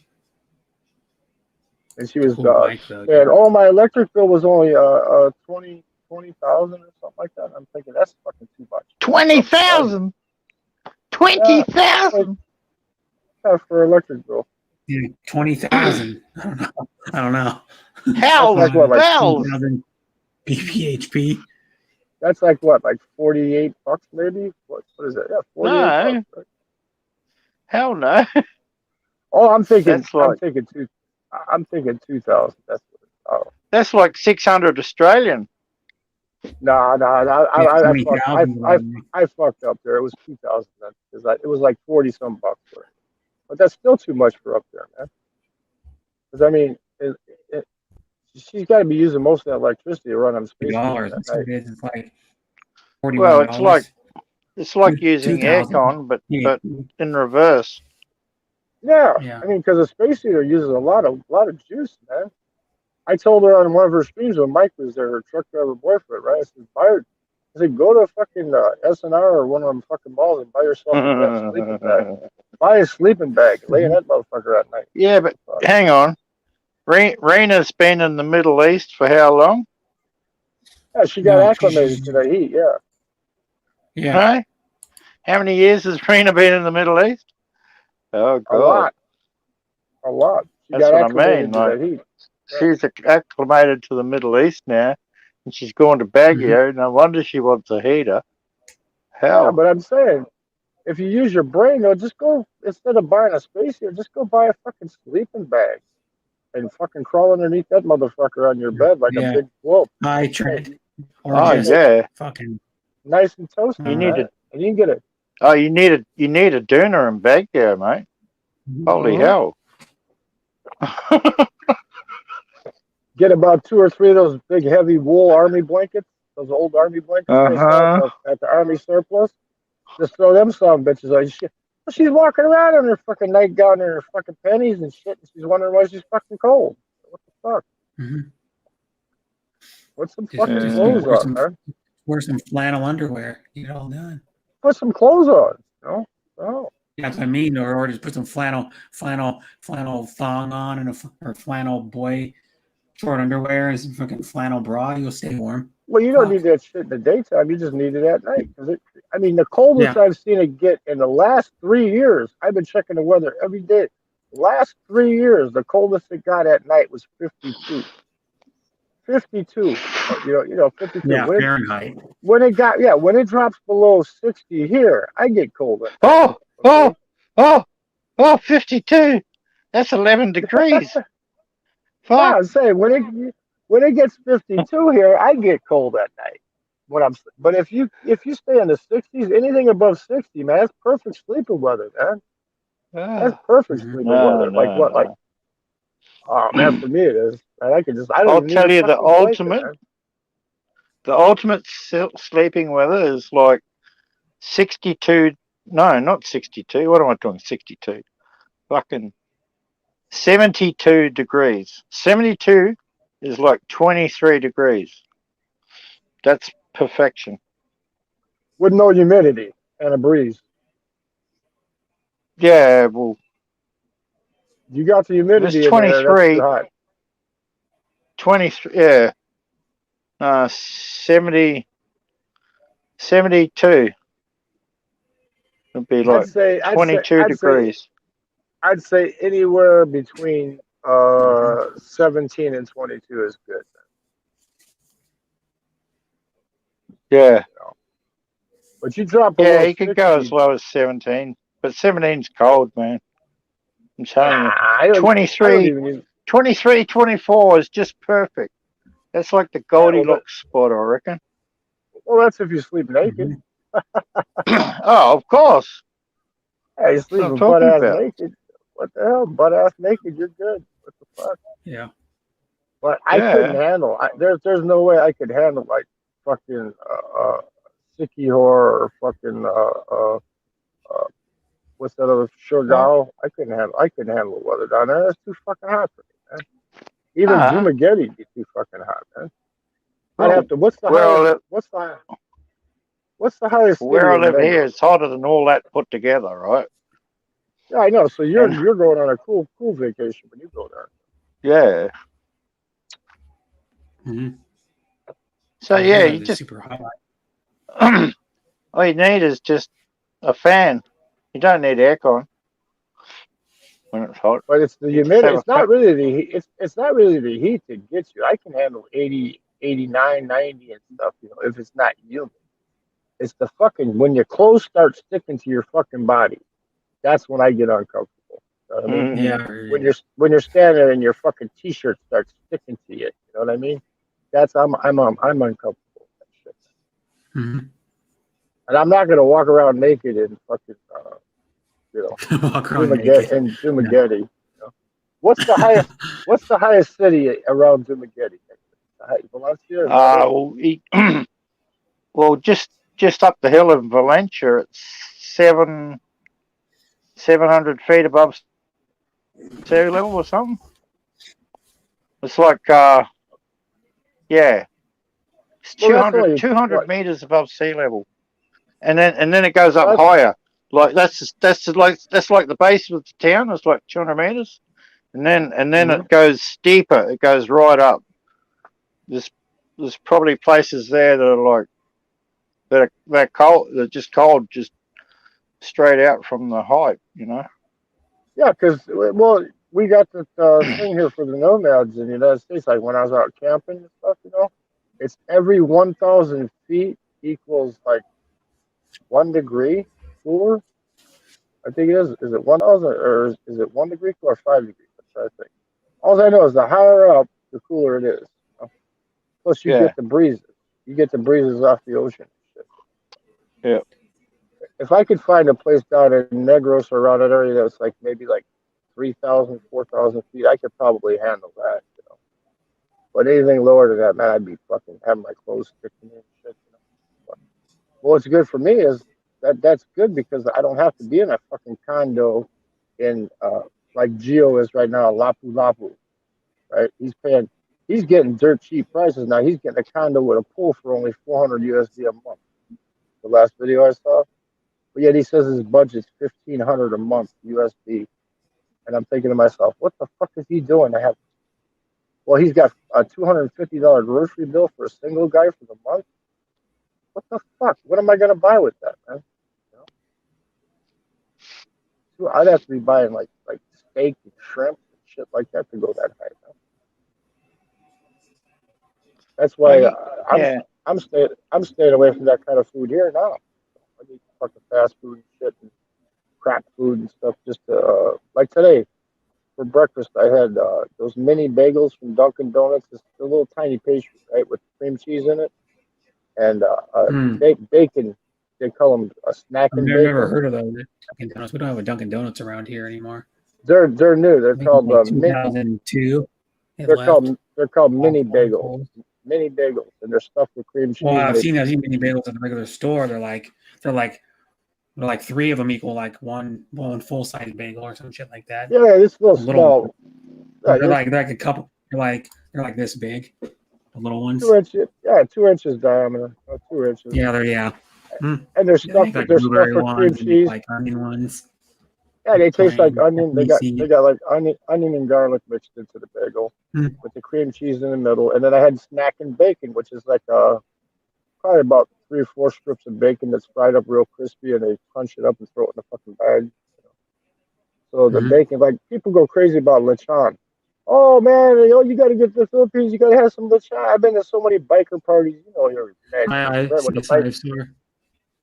And she was, Cool bike, though. and my electric bill was only 20,000 or something like that. I'm thinking that's fucking too much. 20,000. 20,000. Yeah, for electric bill. Yeah, 20,000. I don't know. Hell, That's like what, like bells. 2,000 BPHP. That's like what, like $48 maybe? What is that? Yeah, $48. No. Right? Hell no. Oh, I'm thinking. That's like- I'm thinking 2,000. That's what. Oh. That's like 600 Australian. No. I fucked up there. It was 2,000 then because it was like 40 some bucks for it. But that's still too much for up there, man. Because I mean, she's got to be using most of that electricity to run on space. $2. That's what it is. It's like $41. Well, it's like using 2,000. aircon, but Yeah. in reverse. Yeah. Yeah. I mean, because a space heater uses a lot of juice, man. I told her on one of her streams when Mike was there, her truck driver boyfriend, right? I said, I said, go to fucking SNR or one of them fucking malls and buy yourself a damn sleeping bag. Buy a sleeping bag, lay in that motherfucker at night. Yeah, but hang on. Rena's been in the Middle East for how long? Yeah, she got No, acclimated to the heat. Yeah. Yeah. Hey? How many years has Rena been in the Middle East? Oh, God. A lot. She That's got what I acclimated mean. to Like, the heat. she's acclimated to the Middle East now, and she's going to Baguio. No wonder she wants a heater. Hell. Yeah, but I'm saying, if you use your brain, though, just go, instead of buying a space heater, just go buy a fucking sleeping bag and fucking crawl underneath that motherfucker on your bed like Yeah. a big wolf. I tried. Or Oh, just yeah. fucking. Nice and toasty. You need man. to. And you can get it. Oh, you need a doona in Baguio, mate. Holy hell. Get about 2 or 3 of those big, heavy wool army blankets, those old army blankets they sell at the army surplus. Just throw them some bitches on. She's walking around in her fucking nightgown and her fucking pennies and shit, and she's wondering why she's fucking cold. What the fuck? Mhm. Put some Just, fucking just clothes on, man. wear some flannel underwear. Get it all done. Put some clothes on. No, no. That's what I mean. Or just put some flannel thong on and or flannel boy short underwear and some fucking flannel bra. You'll stay warm. Well, you don't need that shit in the daytime. You just need it at night. I mean, the coldest Yeah. I've seen it get in the last 3 years. I've been checking the weather every day. Last 3 years, the coldest it got at night was 52. 52. You know, 52. Yeah, Fahrenheit. When it drops below 60 here, I get colder. Oh, 52. That's 11 degrees. Yeah, I'm saying when it gets 52 here, I get cold at night. But if you stay in the 60s, anything above 60, man, that's perfect sleeping weather, man. That's perfect sleeping weather. Oh man, for me it is. And I don't I'll even need tell a you the fucking blanket, ultimate. man. The ultimate sleeping weather is like 62. No, not 62. What am I talking? 62. Fucking 72 degrees. 72 is like 23 degrees. That's perfection. With no humidity and a breeze. Yeah, well, You got the humidity it's in there, that's 23. too hot. 23, yeah. 70, 72. It'd be like 22 degrees. I'd say anywhere between 17 and 22 is good. Yeah. But you drop below Yeah, you could go 60. as low as 17. But 17's cold, man. I'm telling you. 23, 23, 24 is just perfect. That's like the Goldilocks spot, I reckon. Well, that's if you sleep naked. Oh, of course. Hey, you That's what I'm sleeping butt talking ass about. naked. What the hell? Butt ass naked, you're good. What the fuck? Yeah. But I Yeah. couldn't handle. There's no way I could handle like fucking Sikihor or fucking what's that other Shogao? I couldn't handle the weather down there. That's too fucking hot for me, man. Even Dumaguete be too fucking hot, man. I'd have to. What's the highest? Where I city in live Denver? here, it's hotter than all that put together, right? Yeah, I know. So you're going on a cool vacation when you go there. Yeah. Mm-hmm. So yeah, it's you just super hot. all you need is just a fan. You don't need aircon when it's hot. But it's the You just humidity. have It's not really the heat. It's not really the heat that gets you. I can handle 80, 89, 90 and stuff, you know, if it's not humid. It's the fucking when your clothes start sticking to your fucking body. That's when I get uncomfortable. You know what I mean? Yeah. When you're standing there and your fucking t-shirt starts sticking to you. You know what I mean? That's I'm uncomfortable with that shit. Mm-hmm. And I'm not gonna walk around naked in fucking Walk around naked. Dumaguete. You know? What's the highest city around Dumaguete? Valencia? Well, just up the hill in Valencia, it's 700 feet above sea level or something. It's like it's 200 meters above sea level, and then it goes up higher. Like that's like the base of the town. It's like 200 meters, and then it goes steeper. It goes right up. There's probably places there that are like they're cold. They're just cold, just straight out from the height. You know. Yeah, because we got this thing here for the nomads in the United States. Like when I was out camping and stuff, you know, it's every 1,000 feet equals like 1 degree cooler. I think it is. Is it 1,000 or is it 1 degree cooler or 5 degrees? I think. All I know is the higher up, the cooler it is. You know? Plus, you get the breezes. You get the breezes off the ocean. Yeah. If I could find a place down in Negros or around that area that's like maybe like 3,000, 4,000 feet, I could probably handle that, you know. But anything lower than that, man, I'd be fucking having my clothes sticking in and shit, you know. But what's good for me is that's good because I don't have to be in a fucking condo in like Geo is right now, Lapu Lapu. right? He's getting dirt cheap prices now. He's getting a condo with a pool for only 400 USD a month. The last video I saw, but yet he says his budget's 1,500 a month USD, and I'm thinking to myself, what the fuck is he doing to have? Well, he's got a $250 grocery bill for a single guy for the month. What the fuck? What am I gonna buy with that, man? You know? I'd have to be buying like steak and shrimp and shit like that to go that high. Man. That's why I'm staying away from that kind of food here now. I eat fucking fast food and shit and crap food and stuff. Just to, like today for breakfast, I had those mini bagels from Dunkin' Donuts. It's a little tiny pastry, right, with cream cheese in it and bacon. They call them a snack and bacon. I've never heard of those. Dunkin' Donuts. We don't have a Dunkin' Donuts around here anymore. They're new. They're called 2002. They're called mini bagels. Mini bagels, and they're stuffed with cream cheese. Well, I've seen mini bagels at the regular store. They're like three of them equal like one full size bagel or some shit like that. Yeah, it's little small. They're like a couple. They're like this big. The little ones. 2 inches. Yeah, 2 inches diameter. 2 inches. Yeah, And they're stuffed. They're stuffed with cream cheese. Like onion ones. Yeah, they taste like onion. They got like onion and garlic mixed into the bagel with the cream cheese in the middle. And then I had snack and bacon, which is like probably about 3 or 4 strips of bacon that's fried up real crispy, and they crunch it up and throw it in a fucking bag. So the bacon, like people go crazy about lechon. Oh man, you got to get to the Philippines. You got to have some lechon. I've been to so many biker parties. You know, you're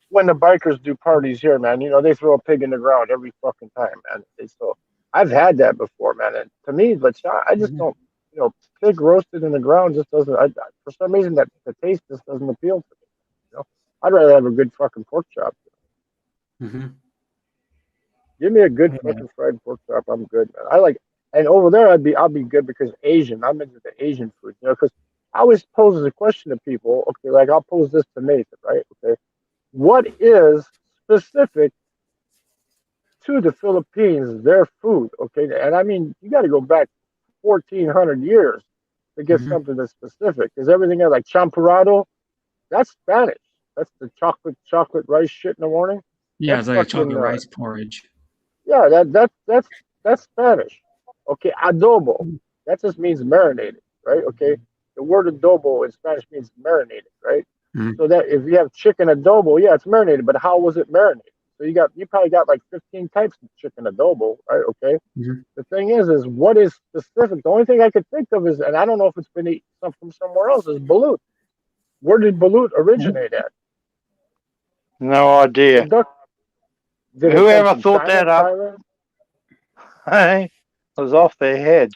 when the bikers do parties here, man, you know, they throw a pig in the ground every fucking time, man. So I've had that before, man. And to me, lechon, I just don't, you know, pig roasted in the ground just doesn't. For some reason, that the taste just doesn't appeal to me. You know, I'd rather have a good fucking pork chop. Give me a good fucking fried pork chop. I'm good, man. I like, and over there, I'll be good because Asian. I'm into the Asian food, you know, because I always pose a question to people. Okay, like I'll pose this to Nathan, right? Okay. What is specific to the Philippines, their food? Okay, and I mean, you got to go back 1,400 years to get something that's specific. Because everything else, like champurrado, that's Spanish. That's the chocolate rice shit in the morning. Yeah, that's it's like a chocolate rice porridge. Yeah, that's Spanish. Okay, adobo, that just means marinated, right? Okay, the word adobo in Spanish means marinated, right? So that if you have chicken adobo, yeah, it's marinated, but how was it marinated? So you probably got like 15 types of chicken adobo, right? Okay. The thing is what is specific? The only thing I could think of is, and I don't know if it's been eaten from somewhere else, is balut. Where did balut originate at? No idea. Whoever thought that up, hey, was off their head.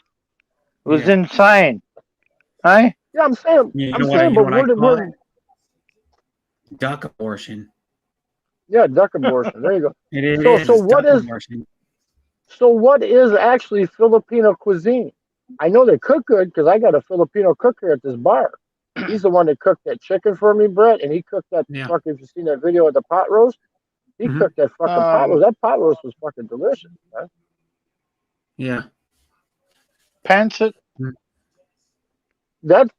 It was insane. Hey? Yeah, I'm saying, but where did duck abortion. Yeah, duck abortion. There you go. It is. So what is actually Filipino cuisine? I know they cook good because I got a Filipino cook here at this bar. He's the one that cooked that chicken for me, Brett, and he cooked that fucking. If you've seen that video of the pot roast, he cooked that fucking pot roast. That pot roast was fucking delicious, man. Yeah. Pancit. That's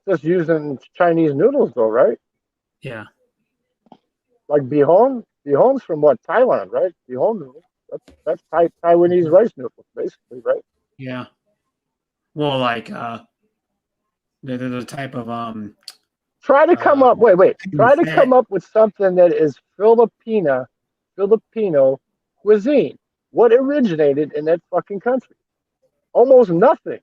just using Chinese noodles, though, right? Yeah. Like bihon. Bihon's from what? Thailand, right? Bihon noodles. That's Taiwanese rice noodles, basically, right? Yeah. Well, like the type of Try to come up. Wait. Try to come up with something that is Filipino cuisine. What originated in that fucking country? Almost nothing.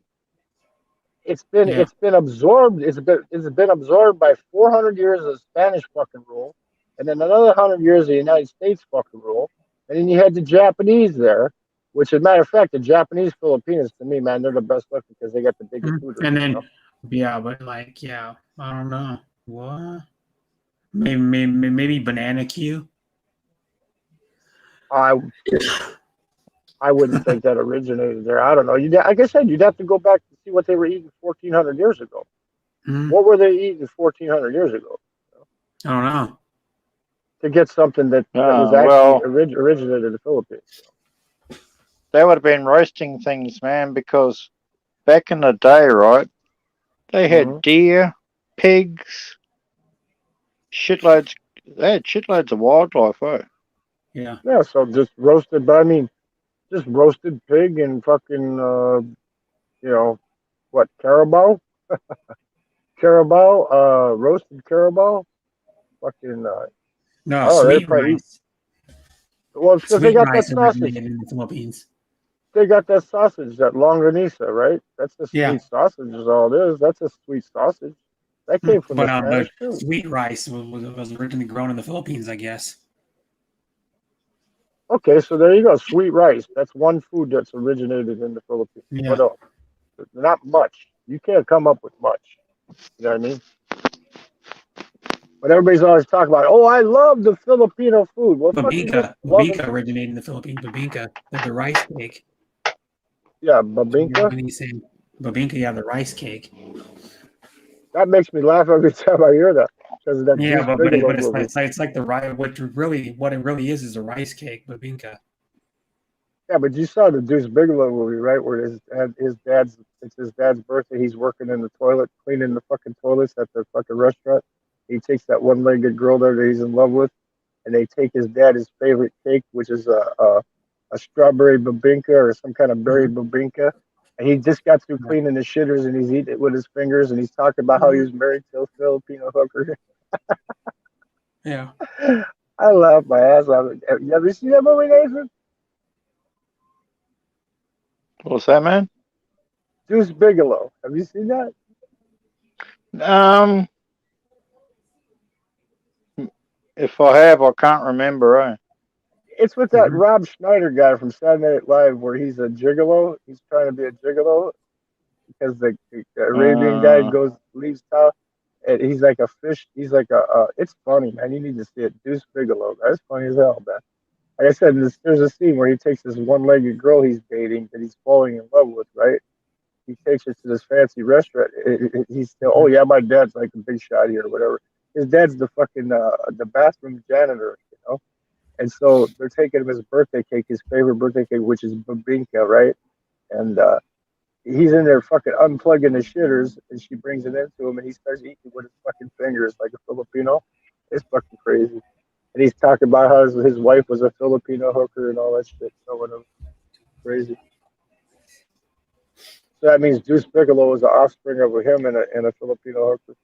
It's been absorbed. It's been absorbed by 400 years of Spanish fucking rule, and then another 100 years of the United States fucking rule, and then you had the Japanese there. Which, as a matter of fact, the Japanese Filipinos, to me, man, they're the best looking because they got the biggest food. And then, but like, I don't know what. Maybe banana Q. I wouldn't think that originated there. I don't know. Like I said, you'd have to go back to see what they were eating 1,400 years ago. What were they eating 1,400 years ago? I don't know. To get something that was actually originated in the Philippines. They would have been roasting things, man, because back in the day, right? They had deer, pigs, shitloads. They had shitloads of wildlife, eh? Yeah. Yeah, so just roasted, but I mean, just roasted pig and fucking, you know, what, carabao? Carabao, roasted carabao? Fucking, No, oh, they sweet probably eat. rice. Well, because they Sweet got that rice sausage. originated in the Philippines. They got that sausage, that longanisa, right? That's a Yeah. sweet sausage, is all it is. That's a sweet sausage. That came from the But Spanish, too. sweet rice was originally grown in the Philippines, I guess. Okay, so there you go. Sweet rice. That's one food that's originated in the Philippines. Yeah. What else? Not much. You can't come up with much. You know what I mean? But everybody's always talking about, oh, I love the Filipino food. Well, fucking just love Babinka it. originated in the Philippines. Babinka, the rice cake. Yeah, babinka. Babinka, yeah, the rice cake. That makes me laugh every time I hear that because of that Yeah, Deuce but Bigelow it's, movie. it's like the rice. What it really is a rice cake, babinka. Yeah, but you saw the Deuce Bigelow movie, right? Where it's his dad's birthday. He's working in the toilet, cleaning the fucking toilets at the fucking restaurant. He takes that one-legged girl there that he's in love with, and they take his favorite cake, which is a strawberry babinka or some kind of berry babinka. And he just got through cleaning the shitters, and he's eating it with his fingers, and he's talking about how he was married to a Filipino hooker. Yeah. I laugh my ass off. Have you ever seen that movie, Nathan? What's that, man? Deuce Bigelow. Have you seen that? If I have, I can't remember, eh? It's with that Rob Schneider guy from Saturday Night Live where he's a gigolo. He's trying to be a gigolo because the Arabian guy leaves town, and he's like a fish. He's like it's funny, man. You need to see it. Deuce Bigelow. That's funny as hell, man. Like I said, there's a scene where he takes this one-legged girl he's dating that he's falling in love with, right? He takes her to this fancy restaurant. He's still, oh yeah, my dad's like a big shot here or whatever. His dad's the fucking the bathroom janitor, you know. And so they're taking him his birthday cake, his favorite birthday cake, which is babinka, right? And he's in there fucking unplugging the shitters, and she brings it into him, and he starts eating with his fucking fingers like a Filipino. It's fucking crazy. And he's talking about how his wife was a Filipino hooker and all that shit. So crazy. So that means Deuce Bigelow was the offspring of him and a Filipino hooker.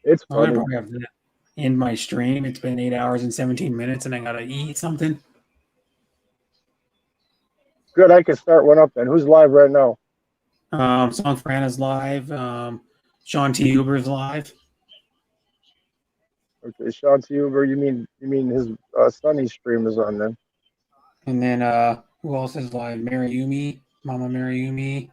It's Well, I funny. probably have to end my stream. It's been 8 hours and 17 minutes, and I gotta eat something. Good, I can start one up then. Who's live right now? Song for Anna's live. Sean T. Huber's live. Okay, Sean T. Huber. You mean his Sunny stream is on then? And then who else is live? Mary Yumi, Mama Mary Yumi.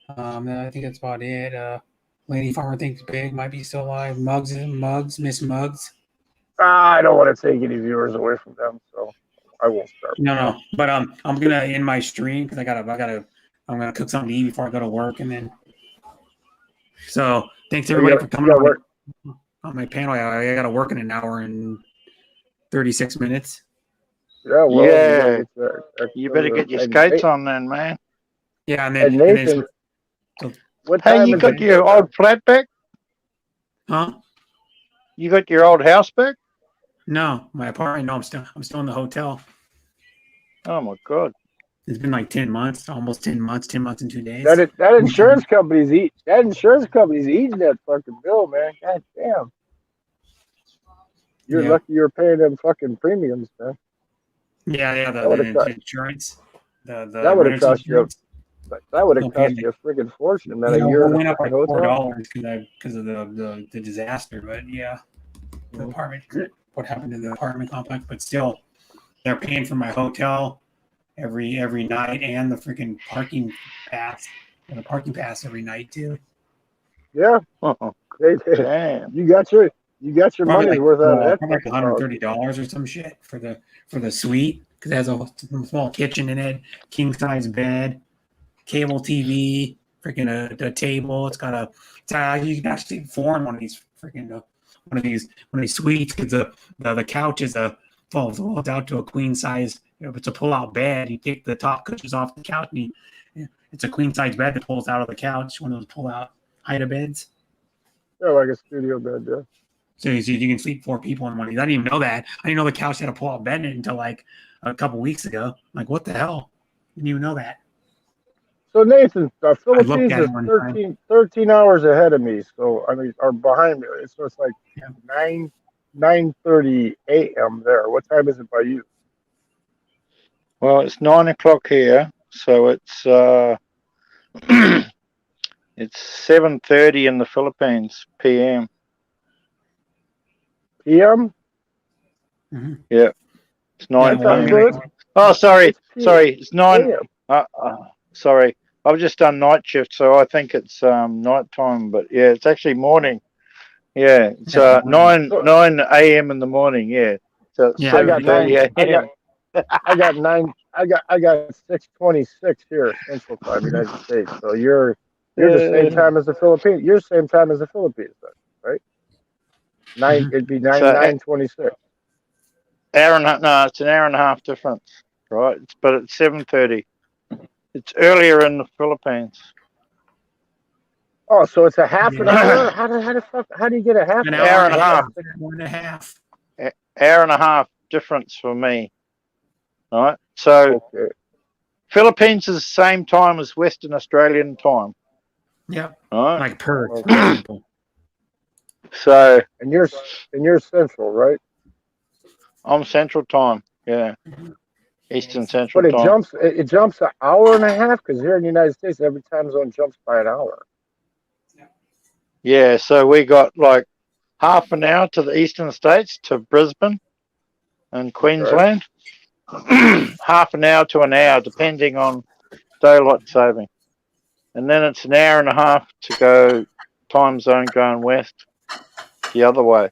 I think that's about it. Lady Farmer Thinks Big might be still alive. Miss Muggs. I don't want to take any viewers away from them, so I won't start. No. But I'm gonna end my stream because I'm gonna cook something to eat before I go to work, and then. So thanks everybody for coming on my panel. I gotta work in an hour and 36 minutes. Yeah, well, yeah. You better get your skates on then, man. Yeah, and then Nathan, what hey, time you is got it? your old flat back? Huh? You got your old house back? No, my apartment. No, I'm still in the hotel. Oh my god! It's been like 10 months, almost 10 months, 10 months and 2 days. That insurance company's eating that fucking bill, man. God damn. You're lucky you're paying them fucking premiums, man. Yeah, the insurance. That would have cost you. That would have cost you a friggin' fortune, man. A year went up like hotel. $4 because of the disaster, but yeah, the apartment. What happened to the apartment complex? But still, they're paying for my hotel every night and the freaking parking pass. And the parking pass every night too. Yeah. Damn. You got your money's worth out of that. Probably like $130 or some shit for the suite because it has a small kitchen in it, king size bed, cable TV, freaking a table. It's got you can actually form one of these freaking one of these suites because the couch is falls out to a queen size if it's a pull-out bed, you take the top cushions off the couch, and it's a queen-size bed that pulls out of the couch, one of those pull-out hide beds. Yeah, like a studio bed, yeah. So you can sleep 4 people in one. I didn't even know that. I didn't know the couch had a pull-out bed in it until like a couple weeks ago. I'm like, what the hell? Didn't even know that. So Nathan, Philippines looked at is it one time. 13 hours ahead of me. So I mean, or behind me. So it's like 9:30 a.m. there. What time is it by you? Well, it's 9 o'clock here, so it's it's 7:30 in the Philippines p.m. PM? Yeah, it's 9. good. Oh, sorry, it's 9. Sorry, I've just done night shift, so I think it's night time. But yeah, it's actually morning. Yeah, it's 9 a.m. in the morning. Yeah, so it's 7:30 a.m. I got 6:26 here Central Time, United States. So you're the same time as the Philippines. You're the same time as the Philippines, then, right? It'd be 9:26. No, it's an hour and a half difference, right? But it's 7:30. It's earlier in the Philippines. Oh, so it's a half an hour? How do you get a half an hour and a half? 1.5. Hour and a half difference for me. All right. So Philippines is the same time as Western Australian time. Yeah. All right. Like Perth, for example. So and you're Central, right? I'm Central Time. Yeah. Eastern Central But Time. it jumps an hour and a half because here in the United States every time zone jumps by an hour. Yeah, so we got like half an hour to the eastern states, to Brisbane and Queensland. Half an hour to an hour, depending on daylight saving. And then it's an hour and a half to go time zone going west the other way.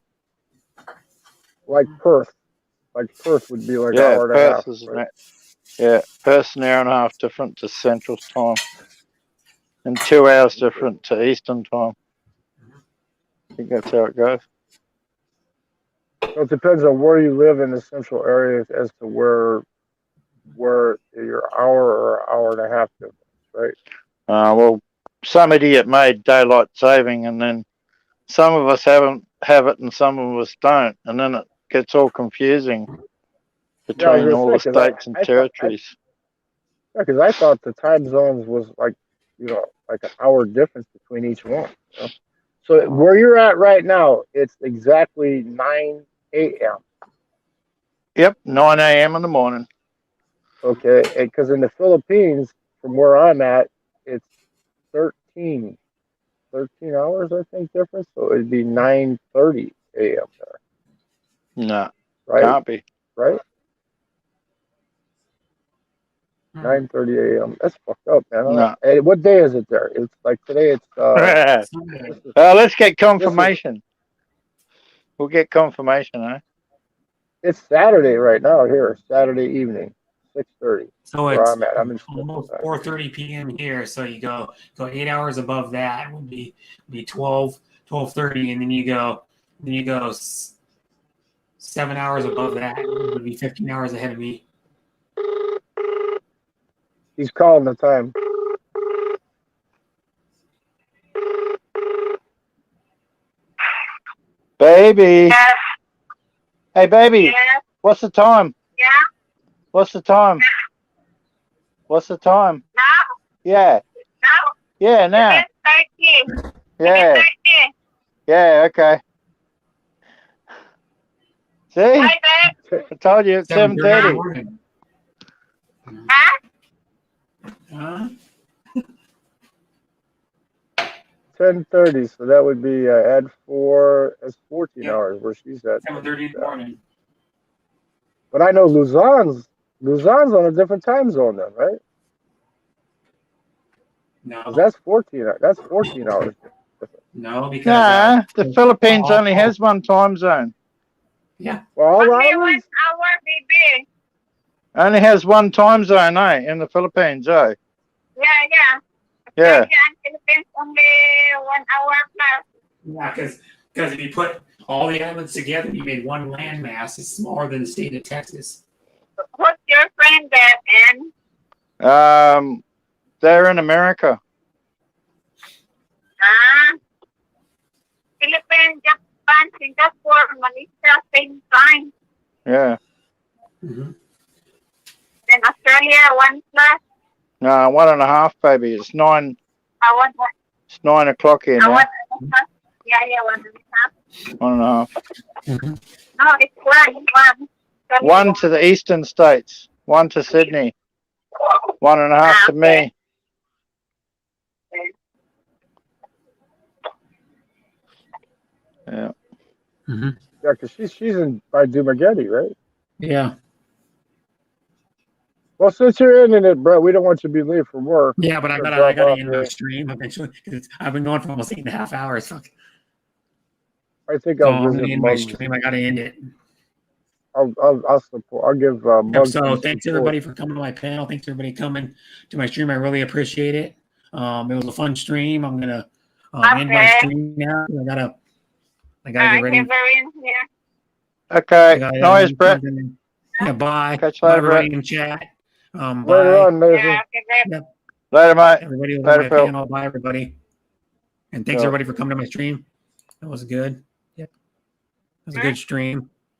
Like Perth. Like Perth would be like an hour and a half. Perth's an hour and a half different to Central Time. And 2 hours different to Eastern Time. I think that's how it goes. So it depends on where you live in the central area as to where your hour or hour and a half difference, right? Well, some idiot made daylight saving, and then some of us have it, and some of us don't, and then it gets all confusing between all the states and territories. Because I thought the time zones was like an hour difference between each one. You know? So where you're at right now, it's exactly 9 a.m. Yep, 9 a.m. in the morning. Okay, because in the Philippines, from where I'm at, it's 13 hours, I think, difference. So it'd be 9:30 a.m. there. No, right? Can't be. Right? 9:30 a.m. That's fucked up, man. No. Hey, what day is it there? It's like today. It's let's get confirmation. We'll get confirmation, eh? It's Saturday right now here. Saturday evening, 6:30. So where it's I'm at. I'm in almost 4:30 p.m. here. So you go 8 hours above that would be 12:30, and then you go 7 hours above that would be 15 hours ahead of me. He's calling the time. Baby. Yes. Hey, baby. Yes. What's the time? Yeah. What's the time? What's the time? Now. Yeah. Now. Yeah, now. 7:30. Yeah. 7:30. Yeah, okay. See? Hi, babe. I told you it's 7:30. Huh? 10:30. So that would be add 4 as 14 hours where she's at. 7:30 in the morning. But I know Luzon's on a different time zone then, right? No. That's 14. That's 14 hours. No, because the Philippines only has one time zone. Yeah. Well, Only 1 hour, baby. Only has one time zone, in the Philippines, Yeah. Yeah. Philippines only 1 hour plus. Yeah, because if you put all the islands together, you made one landmass. It's smaller than the state of Texas. What's your friend that in? They're in America. Philippines, Japan, Singapore, Malaysia, same time. Yeah. Then Australia, 1 plus. No, 1.5, baby. It's 9. One. It's 9 o'clock here now. 1 plus. Yeah, 1.5. 1.5. No, it's 1. 1 to the eastern states. 1 to Sydney. 1.5 to me. Yeah. Yeah, because she's in by Dumagetti, right? Yeah. Well, since you're in it, bro, we don't want you to be late for work. Yeah, but I gotta end my stream eventually because I've been going for almost 8.5 hours. Fuck. I think So I'll I'm visit gonna end my Muggs. stream. I gotta end it. I'll support. I'll give Yep, Muggs so some thanks support. everybody for coming to my panel. Thanks everybody coming to my stream. I really appreciate it. It was a fun stream. I'm gonna end my stream now. I gotta get ready. Okay. Nice, Brett. Yeah, bye. Catch you Bye later, everybody Brett. in chat. Bye. Later on, Nathan. Yep. Later, mate. Everybody was Later, on my Phil. panel. Bye everybody. And thanks Phil. everybody for coming to my stream. That was good. Yep. That was a good stream.